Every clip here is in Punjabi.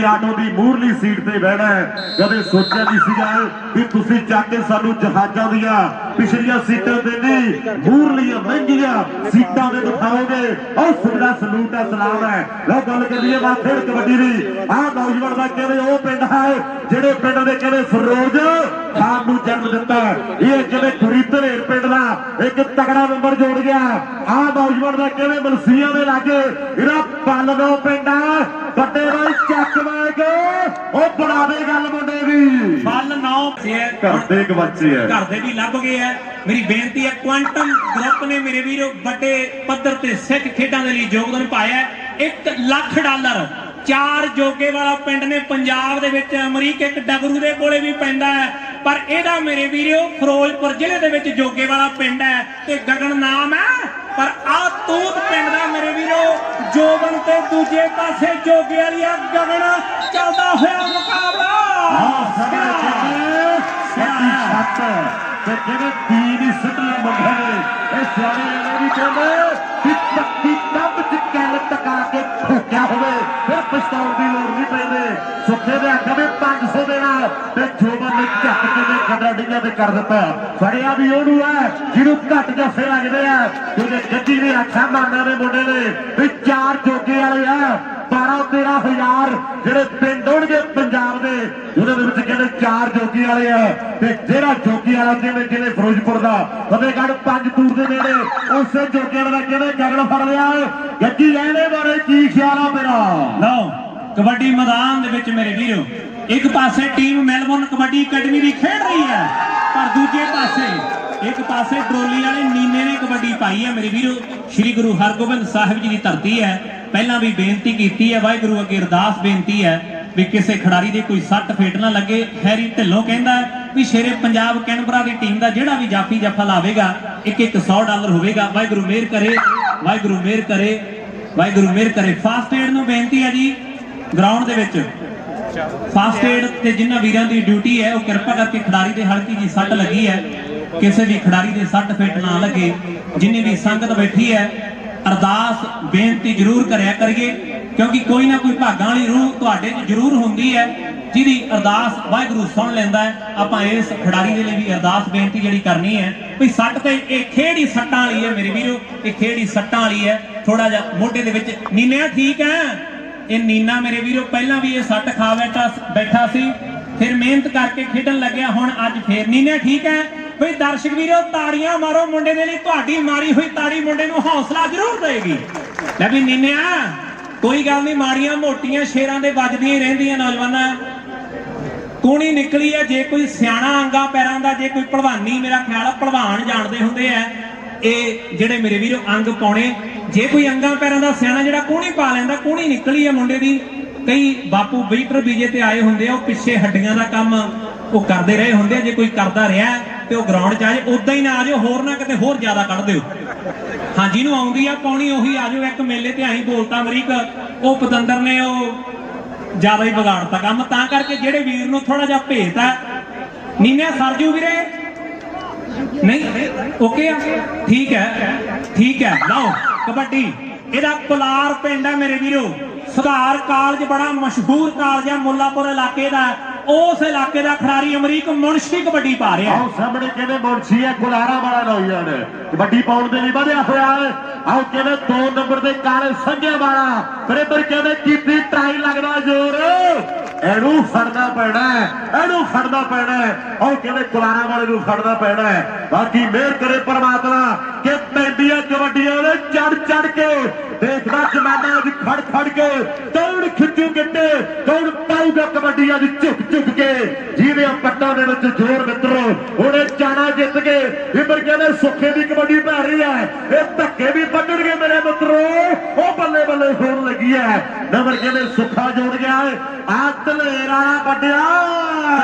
आटो की मूरली सीट से बहना है। कदे सोचा नहीं सीगा भी तुसीं जाके सानू जहाज़ां दियां पिछलियां सीटां ते नहीं मूरलियां महंगियां सीटां ते बिठाओगे। और सुनना सलूट है, सलाम है। लो गल करिए बात फिर कबड्डी दी। आ नौजवान का कहते वो पिंड है ਜਿਹੜੇ ਪਿੰਡ ਦੇ ਕਹਿੰਦੇ ਫਿਰੋਜ਼ ਖਾਨ ਨੂੰ ਜਨਮ ਦਿੱਤਾ। ਇਹ ਕਹਿੰਦੇ ਗੁਰੀਦਰ ਪਿੰਡ ਦਾ ਇੱਕ ਤਗੜਾ ਨੰਬਰ ਜੋੜ ਗਿਆ। ਆ ਨੌਜਵਾਨ ਦਾ ਕਹਿੰਦੇ ਮਲਸੀਆਂ ਦੇ ਲਾਗੇ ਇਹਦਾ ਪੱਲਨੋ ਪਿੰਡ ਆ ਵੱਡੇ ਬਾਈ ਚੱਕ ਵਾਂਗੇ ਉਹ ਬਣਾਵੇ ਗੱਲ ਮੁੰਡੇ ਦੀ। ਪੱਲ 9 ਘਰ ਦੇ ਇੱਕ ਬੱਚੇ ਹੈ, ਘਰ ਦੇ ਵੀ ਲੱਭ ਗਏ ਹੈ। ਮੇਰੀ ਬੇਨਤੀ ਹੈ ਕੁਆਂਟਮ ਗਰੁੱਪ ਨੇ ਮੇਰੇ ਵੀਰੋ ਵੱਡੇ ਪੱਧਰ ਤੇ ਸਿੱਖ ਖੇਡਾਂ ਦੇ ਲਈ ਯੋਗਦਾਨ ਪਾਇਆ। $1 ਲੱਖ 4 ਜੋਗੇ ਵਾਲਾ ਪਿੰਡ ਨੇ ਪੰਜਾਬ ਦੇ ਵਿੱਚ। ਅਮਰੀਕ ਇੱਕ ਡਗਰੂ ਦੇ ਕੋਲੇ ਵੀ ਪੈਂਦਾ ਹੈ, ਪਰ ਇਹਦਾ ਮੇਰੇ ਵੀਰੋ ਫਿਰੋਜ਼ਪੁਰ ਜ਼ਿਲ੍ਹੇ ਦੇ ਵਿੱਚ ਜੋਗੇ ਵਾਲਾ ਪਿੰਡ ਹੈ ਤੇ ਗਗਨ ਨਾਮ ਹੈ। ਪਰ ਆ ਤੂਤ ਪਿੰਡ ਦਾ ਮੇਰੇ ਵੀਰੋ ਜੋਬਨ ਤੇ ਦੂਜੇ ਪਾਸੇ ਜੋਗੇ ਵਾਲੀਆ ਗਗਨ ਚੱਲਦਾ ਹੋਇਆ ਮੁਕਾਬਲਾ। ਜਿਹੜੇ ਤੀਨ ਸਿੱਟੇ ਮੁੰਡੇ ਇਹ ਸਿਆਣੇ ਵਾਲੇ ਵੀ ਕਹਿੰਦੇ ਕਿ ਪੱਕੀ ਟੱਬ ਚ ਗੱਲ ਟਕਾ ਕੇ ਠੋਕਿਆ ਹੋਵੇ ਫਿਰ ਪਛਤਾਉਣ ਦੀ ਲੋੜ ਨਹੀਂ ਪੈਂਦੇ। ਸੁੱਖੇ ਦੇ ਹੱਥ ਵਿੱਚ 500 ਦੇਣਾ ਤੇ ਜੋਬਨ ਨੇ ਝੱਟ ਕੇ ਦੇ ਗੱਡਾਡੀਆਂ ਤੇ ਕਰ ਦਿੱਤਾ। ਫੜਿਆ ਵੀ ਉਹਨੂੰ ਹੈ ਜਿਹਨੂੰ ਘੱਟ ਜੱਫੇ ਲੱਗਦੇ ਆ ਕਿਉਂਕਿ ਗੱਡੀ ਦੇ ਆਖਾਂ ਮਾਰਨਾ ਦੇ ਮੁੰਡੇ ਨੇ ਵੀ 4 ਜੋਗੇ ਵਾਲੇ ਆ। 12-13 ਹਜ਼ਾਰ ਜਿਹੜੇ ਪਿੰਡ ਹੋਣਗੇ ਪੰਜਾਬ ਦੇ ਉਹਦੇ ਵਿੱਚ ਕਹਿੰਦੇ 4 ਜੋਗੀ ਵਾਲੇ ਆ ਤੇ ਜਿਹੜਾ ਜੋਗੀ ਵਾਲਾ ਜਿਵੇਂ ਫਿਰੋਜ਼ਪੁਰ ਦਾ ਫਤਿਹਗੜ੍ਹ 5 ਤੂਰ ਦੇ ਨੇੜੇ ਉਸੇ ਜੋਗੀ ਵਾਲਾ ਕਹਿੰਦੇ ਗਗਨ ਫੜ ਲਿਆ। ਗੱਡੀ ਇਹਦੇ ਬਾਰੇ ਕੀ ਖਿਆਲ ਆ ਮੇਰਾ? ਲਓ ਕਬੱਡੀ ਮੈਦਾਨ ਦੇ ਵਿੱਚ ਮੇਰੇ ਵੀਰੋ ਇੱਕ ਪਾਸੇ ਟੀਮ ਮੈਲਬੌਰਨ ਕਬੱਡੀ ਅਕੈਡਮੀ ਦੀ ਖੇਡ ਰਹੀ ਹੈ, ਪਰ ਦੂਜੇ ਪਾਸੇ ਇੱਕ ਪਾਸੇ ਟਰੋਲੀ ਵਾਲੇ ਨੀਨੇ ਨੇ ਕਬੱਡੀ ਪਾਈ ਹੈ। ਮੇਰੇ ਵੀਰੋ ਸ੍ਰੀ ਗੁਰੂ ਹਰਗੋਬਿੰਦ ਸਾਹਿਬ ਜੀ ਦੀ ਧਰਤੀ ਹੈ। ਪਹਿਲਾਂ ਵੀ ਬੇਨਤੀ ਕੀਤੀ ਹੈ, ਵਾਹਿਗੁਰੂ ਅੱਗੇ ਅਰਦਾਸ ਬੇਨਤੀ ਹੈ ਵੀ ਕਿਸੇ ਖਿਡਾਰੀ ਦੇ ਕੋਈ ਸੱਟ ਫੇਟ ਨਾ ਲੱਗੇ। ਹੈਰੀ ਢਿੱਲੋਂ ਕਹਿੰਦਾ ਵੀ ਸ਼ੇਰੇ ਪੰਜਾਬ ਕੈਨਬਰਾ ਦੀ ਟੀਮ ਦਾ ਜਿਹੜਾ ਵੀ ਜਾਫੀ ਜਫਾ ਲਾਵੇਗਾ ਇੱਕ $100 ਹੋਵੇਗਾ। ਵਾਹਿਗੁਰੂ ਮਿਹਰ ਕਰੇ, ਵਾਹਿਗੁਰੂ ਮਿਹਰ ਕਰੇ, ਵਾਹਿਗੁਰੂ ਮਿਹਰ ਕਰੇ। ਫਾਸਟ ਏਡ ਨੂੰ ਬੇਨਤੀ ਹੈ ਜੀ ਗਰਾਊਂਡ ਦੇ ਵਿੱਚ ਫਾਸਟ ਏਡ ਤੇ ਜਿਨ੍ਹਾਂ ਵੀਰਾਂ ਦੀ ਡਿਊਟੀ ਹੈ ਉਹ ਕਿਰਪਾ ਕਰਕੇ ਖਿਡਾਰੀ ਦੇ ਹਲਕੀ ਜੀ ਸੱਟ ਲੱਗੀ ਹੈ ਕਿਸੇ ਵੀ ਖਿਡਾਰੀ ਦੇ ਸੱਟ ਫੇਟ ਨਾ ਲੱਗੇ। ਜਿੰਨੀ ਵੀ ਸੰਗਤ ਬੈਠੀ ਹੈ ਅਰਦਾਸ ਬੇਨਤੀ ਜ਼ਰੂਰ ਕਰਿਆ ਕਰੀਏ ਕਿਉਂਕਿ ਕੋਈ ਨਾ ਕੋਈ ਭਾਗਾਂ ਵਾਲੀ ਰੂਹ ਤੁਹਾਡੇ 'ਚ ਜ਼ਰੂਰ ਹੁੰਦੀ ਹੈ ਜਿਹਦੀ ਅਰਦਾਸ ਵਾਹਿਗੁਰੂ ਸੁਣ ਲੈਂਦਾ ਹੈ। ਆਪਾਂ ਇਸ ਖਿਡਾਰੀ ਦੇ ਲਈ ਵੀ ਅਰਦਾਸ ਬੇਨਤੀ ਜਿਹੜੀ ਕਰਨੀ ਹੈ ਵੀ ਸੱਟ ਤੇ ਇਹ ਖੇਡ ਹੀ ਸੱਟਾਂ ਵਾਲੀ ਹੈ ਮੇਰੇ ਵੀਰੋ, ਇਹ ਖੇਡ ਹੀ ਸੱਟਾਂ ਵਾਲੀ ਹੈ। ਥੋੜਾ ਜਿਹਾ ਮੋਢੇ ਦੇ ਵਿੱਚ ਨੀਨਾ ਠੀਕ ਹੈ, ਇਹ ਨੀਨਾ ਮੇਰੇ ਵੀਰੋ ਪਹਿਲਾਂ ਵੀ ਇਹ ਸੱਟ ਖਾ ਬੈਠਾ ਸੀ ਫਿਰ ਮਿਹਨਤ ਕਰਕੇ ਖੇਡਣ ਲੱਗਿਆ, ਹੁਣ ਅੱਜ ਫੇਰ ਨੀਨਾ ਠੀਕ ਹੈ। ਬਈ ਦਰਸ਼ਕ ਵੀਰੋ ਤਾੜੀਆਂ ਮਾਰੋ ਮੁੰਡੇ ਦੇ ਲਈ, ਤੁਹਾਡੀ ਮਾਰੀ ਹੋਈ ਤਾੜੀ ਮੁੰਡੇ ਨੂੰ ਹੌਸਲਾ ਜ਼ਰੂਰ ਦੇਗੀ। ਲੈ ਵੀ ਨੀਨਿਆ ਕੋਈ ਗੱਲ ਨਹੀਂ, ਮਾੜੀਆਂ ਮੋਟੀਆਂ ਸ਼ੇਰਾਂ ਦੇ ਵੱਜਦੀਆਂ ਹੀ ਰਹਿੰਦੀਆਂ ਨੌਜਵਾਨਾਂ। ਕੂਣੀ ਨਿਕਲੀ ਹੈ ਜੇ ਕੋਈ ਸਿਆਣਾ ਅੰਗਾ ਪੈਰਾਂ ਦਾ, ਜੇ ਕੋਈ ਭਲਵਾਨੀ ਮੇਰਾ ਖਿਆਲ ਭਲਵਾਨ ਜਾਣਦੇ ਹੁੰਦੇ ਆ ਇਹ ਜਿਹੜੇ ਮੇਰੇ ਵੀਰੋ ਅੰਗ ਪਾਉਣੇ। ਜੇ ਕੋਈ ਅੰਗਾ ਪੈਰਾਂ ਦਾ ਸਿਆਣਾ ਜਿਹੜਾ ਕੂਣੀ ਪਾ ਲੈਂਦਾ, ਕੂਣੀ ਨਿਕਲੀ ਹੈ ਮੁੰਡੇ ਦੀ। ਕਈ ਬਾਪੂ ਵੇਟਰ ਬੀਜੇ ਤੇ ਆਏ ਹੁੰਦੇ ਆ ਉਹ ਪਿੱਛੇ ਹੱਡੀਆਂ ਦਾ ਕੰਮ ਉਹ ਕਰਦੇ ਰਹੇ ਹੁੰਦੇ ਆ। ਜੇ ਕੋਈ ਕਰਦਾ ਰਿਹਾ ਤੇ ਉਹ ਗਰਾਊਂਡ 'ਚ ਆ ਜਾਏ, ਉਦਾਂ ਹੀ ਨਾ ਆ ਜਾਓ, ਹੋਰ ਨਾ ਕਿਤੇ ਹੋਰ ਜ਼ਿਆਦਾ ਕੱਢ ਦਿਓ। ਹਾਂ ਜਿਹਨੂੰ ਆਉਂਦੀ ਆ ਪਾਉਣੀ ਉਹੀ ਆ ਜਾਓ। ਇੱਕ ਮੇਲੇ ਤੇ ਆਈ ਬੋਲਤਾ ਅਮਰੀਕ ਉਹ ਪਤੰਦਰ ਨੇ ਉਹ ਜ਼ਿਆਦਾ ਹੀ ਵਿਗਾੜਤਾ ਕੰਮ, ਤਾਂ ਕਰਕੇ ਜਿਹੜੇ ਵੀਰ ਨੂੰ ਥੋੜਾ ਜਿਹਾ ਭੇਤ ਹੈ ਨੀਨਾ ਸਰਜੂ ਵੀਰੇ ਨਹੀਂ ਓਕੇ ਆ ਠੀਕ ਹੈ ਠੀਕ ਹੈ। ਲਓ ਕਬੱਡੀ ਇਹਦਾ ਕੁਲਾਰ ਪਿੰਡ ਹੈ ਮੇਰੇ ਵੀਰੋ। ਸੁਧਾਰ ਕਾਲਜ ਬੜਾ ਮਸ਼ਹੂਰ ਕਾਲਜ ਹੈ ਮੁੱਲਾਪੁਰ ਇਲਾਕੇ ਦਾ। ਉਸ ਇਲਾਕੇ ਦਾ ਖਿਡਾਰੀ ਅਮਰੀਕ ਮੁਨਸ਼ੀ ਕਬੱਡੀ ਪਾ ਰਿਹਾ। ਆਓ ਸਾਹਮਣੇ ਕਹਿੰਦੇ ਮੁਨਸ਼ੀ ਹੈ ਕੁਲਾਰਾ ਵਾਲਾ ਨੌਜਵਾਨ ਕਬੱਡੀ ਪਾਉਣ ਦੇ ਲਈ ਵਧਿਆ ਹੋਇਆ ਹੈ। ਆਓ ਕਹਿੰਦੇ 2 ਨੰਬਰ ਦੇ ਕਾਲੇ ਸੰਘਿਆ ਵਾਲਾ ਫਿਰ ਇੱਧਰ ਕਹਿੰਦੇ ਕੀਤੀ ਟਰਾਈ ਲੱਗਦਾ ਜ਼ੋਰ, ਇਹਨੂੰ ਫੜਨਾ ਪੈਣਾ, ਇਹਨੂੰ ਫੜਨਾ ਪੈਣਾ। ਆਓ ਕਹਿੰਦੇ ਕੁਲਾਰਾ ਵਾਲੇ ਨੂੰ ਫੜਨਾ ਪੈਣਾ। ਬਾਕੀ ਮਿਹਰ ਕਰੇ ਪਰਮਾਤਮਾ ਕਿ ਪੈਂਦੀਆਂ ਕਬੱਡੀਆਂ ਨੇ ਚੜ ਕੇ ਦੇਖਦਾ ਜਮਾਨਾ ਅੱਜ ਖੜ ਕੇ ਕੌਣ ਖਿੱਚੂ ਗਿੱਟੇ, ਕੌਣ ਪਾਊਗਾ ਕਬੱਡੀ ਅੱਜ ਝੁਕ ਕੇ ਜਿਹਦੇ ਪੱਟਾਂ ਦੇ ਵਿੱਚ ਜ਼ੋਰ ਮਿੱਤਰੋ। ਉਹਨੇ ਚਾਣਾ ਜਿੱਤ ਕੇ ਇੱਧਰ ਕਹਿੰਦੇ ਸੁੱਖੇ ਦੀ ਕਬੱਡੀ ਪੈ ਰਹੀ ਹੈ, ਇਹ ਧੱਕੇ ਵੀ ਵੱਢਣਗੇ ਮੇਰੇ ਮਿੱਤਰੋ। ਉਹ ਬੱਲੇ ਬੱਲੇ ਹੋਣ ਲੱਗੀ ਹੈ। ਨੰਬਰ ਕਹਿੰਦੇ ਸੁੱਖਾ ਜੋੜ ਗਿਆ ਆ ਧਲੇਰਾ ਵੱਡਿਆ,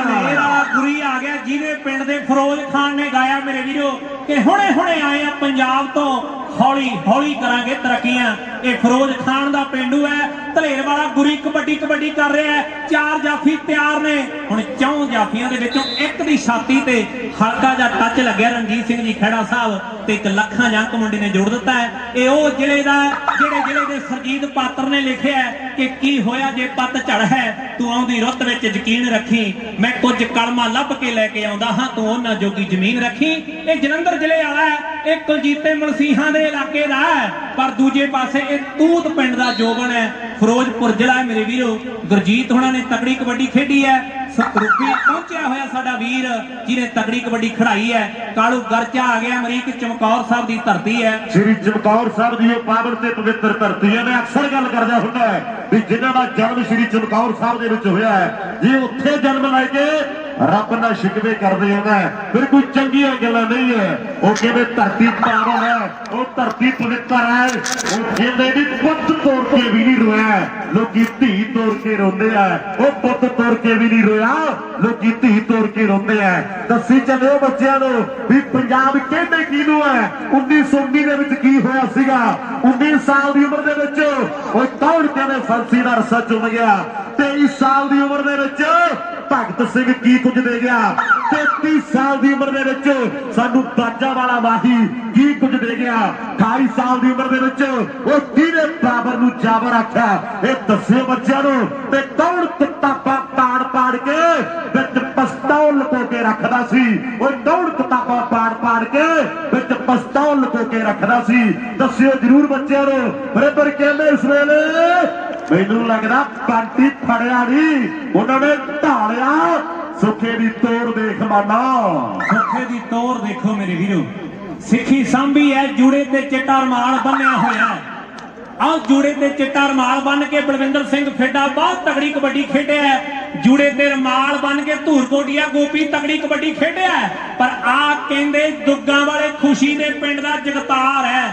ਧਲੇਰਾ ਗੁਰੀ ਆ ਗਿਆ ਜਿਹਦੇ ਪਿੰਡ ਦੇ ਫਿਰੋਜ਼ ਖਾਨ ਨੇ ਗਾਇਆ ਮੇਰੇ ਵੀਰੋ ਕਿ ਹੁਣੇ ਆਏ ਆ ਪੰਜਾਬ ਤੋਂ, ਹੌਲੀ ਹੌਲੀ ਕਰਾਂਗੇ ਤਰੱਕੀਆਂ। ਇਹ ਫਿਰੋਜ਼ ਖਾਨ ਦਾ ਪਿੰਡੂ ਹੈ। ਧਲੇਰ ਵਾਲਾ ਗੁਰੀ ਕਬੱਡੀ ਕਰ ਰਿਹਾ ਹੈ। 4 ਜਾਫੀ ਤਿਆਰ ਨੇ। ਹੁਣ 4 ਜਾਫੀਆਂ ਦੇ ਵਿੱਚੋਂ ਇੱਕ ਦੀ ਛਾਤੀ ਤੇ ਹਲਕਾ ਜਿਹਾ ਟੱਚ ਲੱਗਿਆ ਰਣਜੀਤ ਸਿੰਘ ਜੀ ਖੇੜਾ ਸਾਹਿਬ ਤੇ ਇੱਕ ਲੱਖਾਂ ਜੰਕ ਮੁੰਡੇ ਨੇ ਜੋੜ ਦਿੱਤਾ ਹੈ। ਇਹ ਉਹ ਜ਼ਿਲ੍ਹੇ ਦਾ ਜਿਹੜੇ ਜ਼ਿਲ੍ਹੇ ਦੇ ਸਰਜੀਤ ਪਾਤਰ ਨੇ ਲਿਖਿਆ ਕਿ ਕੀ ਹੋਇਆ ਜੇ ਪੱਤ ਝੜ ਹੈ तू आउंदी रुत विच यकीन रखी मैं कुछ कलमा लभ के लैके आउंदा हां तू उन्हां जोगी जमीन रखी। ये जलंधर जिले वाला है, एक कुलजीते मलसीहां दे इलाके दा है, पर दूजे पासे एक तूत पिंड दा जोबन है, फिरोजपुर जिला है मेरे वीरो। गुरजीत हुणां ने तगड़ी कबड्डी खेडी है, सतरूपी पहुंचा होया साडा वीर जिन्हें तगड़ी कबड्डी खड़ाई है। कालू गरचा आ गया अमरीक चमकौर साहब की धरती है, श्री चमकौर साहब की पावन से पवित्र धरती है। मैं अक्सर गल करदा हुंदा है भी जिन्हां दा जन्म श्री चमकौर साहब दे विच होया है, जे उत्थे जन्म लैके रब नाल शिकवे करदे होना फिर कोई चंगियां गल्लां नहीं है। वो कहते धरती पावन है, वो धरती पवित्र है, वो कहते भी पुੱਤ तोड़ के भी नहीं रोया, लोकी धी तोड़ के रोंदे है, वो पुੱਤ तोड़ के भी नहीं रोया, लोकी धी तोड़ के रोंदे है। दसी चलो बच्चों को भी पंजाब कहते किनू है। 1919 दे विच की होया सीगा, 19 साल की उम्र दे विच वो कौन कहते फांसी दा रस्सा चुम गया, 23 साल की उम्र दे विच भगत सिंह की कुछ दे गया, 33 साल की उम्र दे विच सानू बाजा वाला माही की कुछ दे गया, 28 साल की उम्र दे विच वो किहने बाबर नू जाबर आख्या। ये दस्सिओ बच्चों नू ते कौन किताबां पाड़ पाड़ के विच पिस्तौल लुको के रखदा सी, वो कौन किताबां पाड़ पाड़ के विच पिस्तौल लुको के रखदा सी। दस्सिओ जरूर बच्चों नू। बराबर कहंदे इस वेले मैनू लगदा पार्टी फड़िया नहीं, उन्होंने ढालिया सुखे दी तोड़ देख माना, सुखे दी तोड़ देखो मेरे वीरो। सिखी सांभी है, जूड़े ते चिट्टा रुमाल बन्निया होया है। आओ जूड़े ते चिट्टा रुमाल बन के बलविंदर सिंह फिड्डा बहुत तगड़ी कबड्डी खेडिया है, जूड़े ते रुमाल बन के धूर कोटिया गोपी तगड़ी कबड्डी खेडिया है। पर आ कहंदे दुग्गा वाले खुशी दे पिंड दा जगतार है,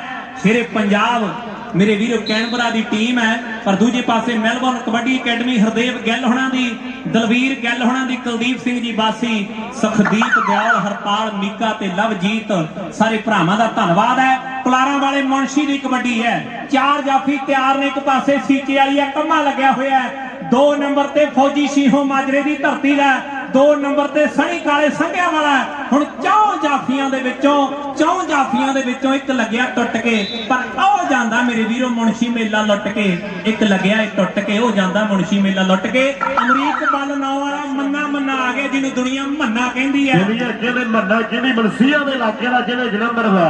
शेरे पंजाब मेरे वीरो कैनबरा की टीम है। पर दूजे पासे मेलबोर्न कबड्डी अकैडमी हरदेव गैल होना दी, दलवीर गैल होना दी, कुलदीप सिंह जी बासी, सुखदीप दयाल, हरपाल, मीका ते लवजीत सारे भरावां दा धन्नवाद है। कुलारां वाले मुंशी की कबड्डी है, 4 जाफी तैयार ने, एक पासे सीचे वाली कम्मा लग्या होया है, 2 नंबर ते फौजी सीहो माजरे की धरती का, 2 नंबर ते सनी काले संघिया वाला। हुण 4 जाफियां दे विचों 4 जाफियां दे विचों एक लग्या टुट के, पर आओ जांदा मेरे वीरो मुंशी मेला लुट के, एक लग्या टुट के हो जांदा मुंशी मेला लुट के। अमरीक बल नां वाला मन्ना मन्ना आ गया जिन्हें दुनिया मन्ना कहंदी है, जिहने मन्ना जिहने मनसिया दे इलाके दा, जिहने जलंधर दा।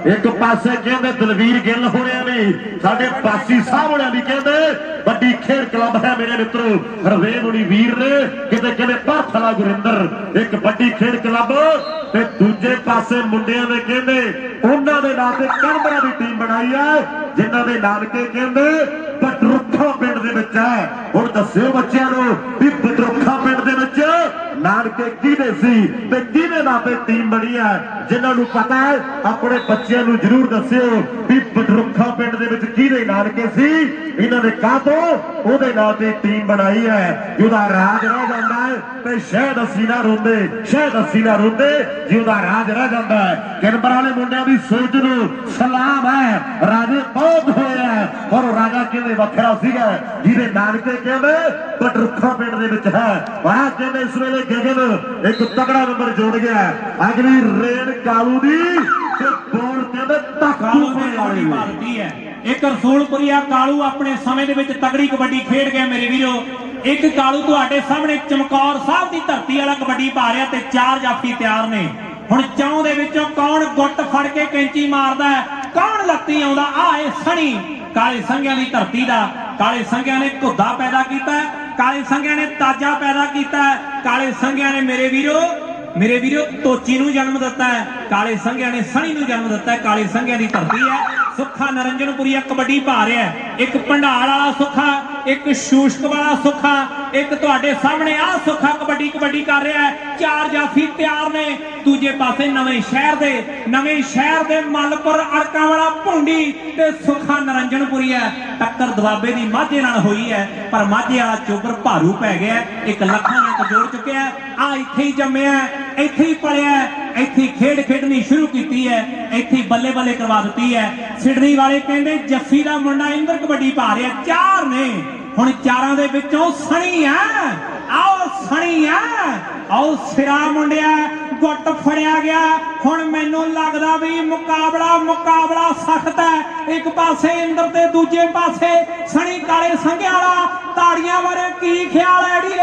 एक पासे कहंदे दलवीर गिल होणे ने, साडे बासी साहब होणे भी कहंदे वड्डी खेड क्लब है मेरे मित्रों, हरदेव हुणी वीर ने किते कहंदे पाथला गुरिंदर एक वड्डी खेड क्लब। ते दूजे पासे मुंडियां ने कहंदे उन्हां दे नाम ते कैनबरा दी टीम बनाई है, जिन्हां दे नानके कहंदे बटरुखा पिंड दे विच है। हुण दस्सिओ बच्चों नू भी बटरुखा पिंड दे विच नानके किहदे सी ते किहदे नाम ते टीम बनी है। जिन्हां नू पता है अपने बच्चों नू जरूर दस्सिओ भी बटरुखा पिंड दे विच किहदे नानके सी, इन्हां ने काहतों ओहदे नाम ते टीम बनाई है। जिहदा राज रह जांदा है ते शायद असीं ना रोंदे, शायद असीं ना रोंदे, जिहदा राज रह जांदा है। कैनबरा वाले मुंडियां दी सोच नू सलाम है, राजे बहुत होए है, और राजा कहंदे वखरा सीगा जिहदे नानके कहंदे बटरुखा पिंड दे विच है। वहां कहंदे इस वेले गगन एक तगड़ा नंबर जोड़ गया, अगली रेड कालू दी ते बोल कहंदे कालू ने वाली मारती है। एक रसूलपुरिया कालू अपने समय दे विच तगड़ी कबड्डी खेड गया मेरे वीरो। एक कालू तुहाडे सामने चमकौर साहब की धरती वाला कबड्डी पा रहा ते 4 जाफी तैयार ने। हुण चौं दे विचों कौन गुੱਟ फड़ के कैंची मारदा है, कौन लत्ती आउंदा। आ सनी काले संघिया की धरती का, काले संघिया ने घुद्दा पैदा किया, काले संघिया ने ताजा पैदा किया, काले संघिया ने मेरे वीरो तोची नू जन्म दिता है, काले संघिया ने सनी नू जन्म दिता है। काले संघिया की धरती है। सुखा नरंजनपुरिया कबड्डी पा रहा है, एक भंडार वाला सुखा, एक शूशक वाला सुखा, एक तुहाडे सामने आ सुखा कबड्डी कर रहा है। 4 जाफी तैयार ने। दूजे पासे नवें शहर दे मलपुर अड़का वाला भुंडी ते सुखा नरंजनपुरी है। टक्कर दबाबे की माझे नाल हुई है, पर माझे वाला चोबर भारू पै गया, एक लखां नाल जोड़ चुकिया है। आ इत्थे ही जम्मिया, इत्थे ही पलिया, इत्थे ही खेड खेडनी शुरू की है, इत्थे ही बल्ले बल्ले करवा दी है। सिडनी वाले कहंदे जस्सी दा मुंडा इंदर कबड्डी पा रहा है। 4 ने, हुण 4 दे विचों सनी है, आओ सनी है, आओ सिरा मुंडिया गुੱਟ फड़िया गया। हुण मैनू लगदा भी मुकाबला सख्त है। एक पासे इंदर ते दूजे पासे सनी काले संघिया वाला। ताड़ियां बारे की ख्याल है जी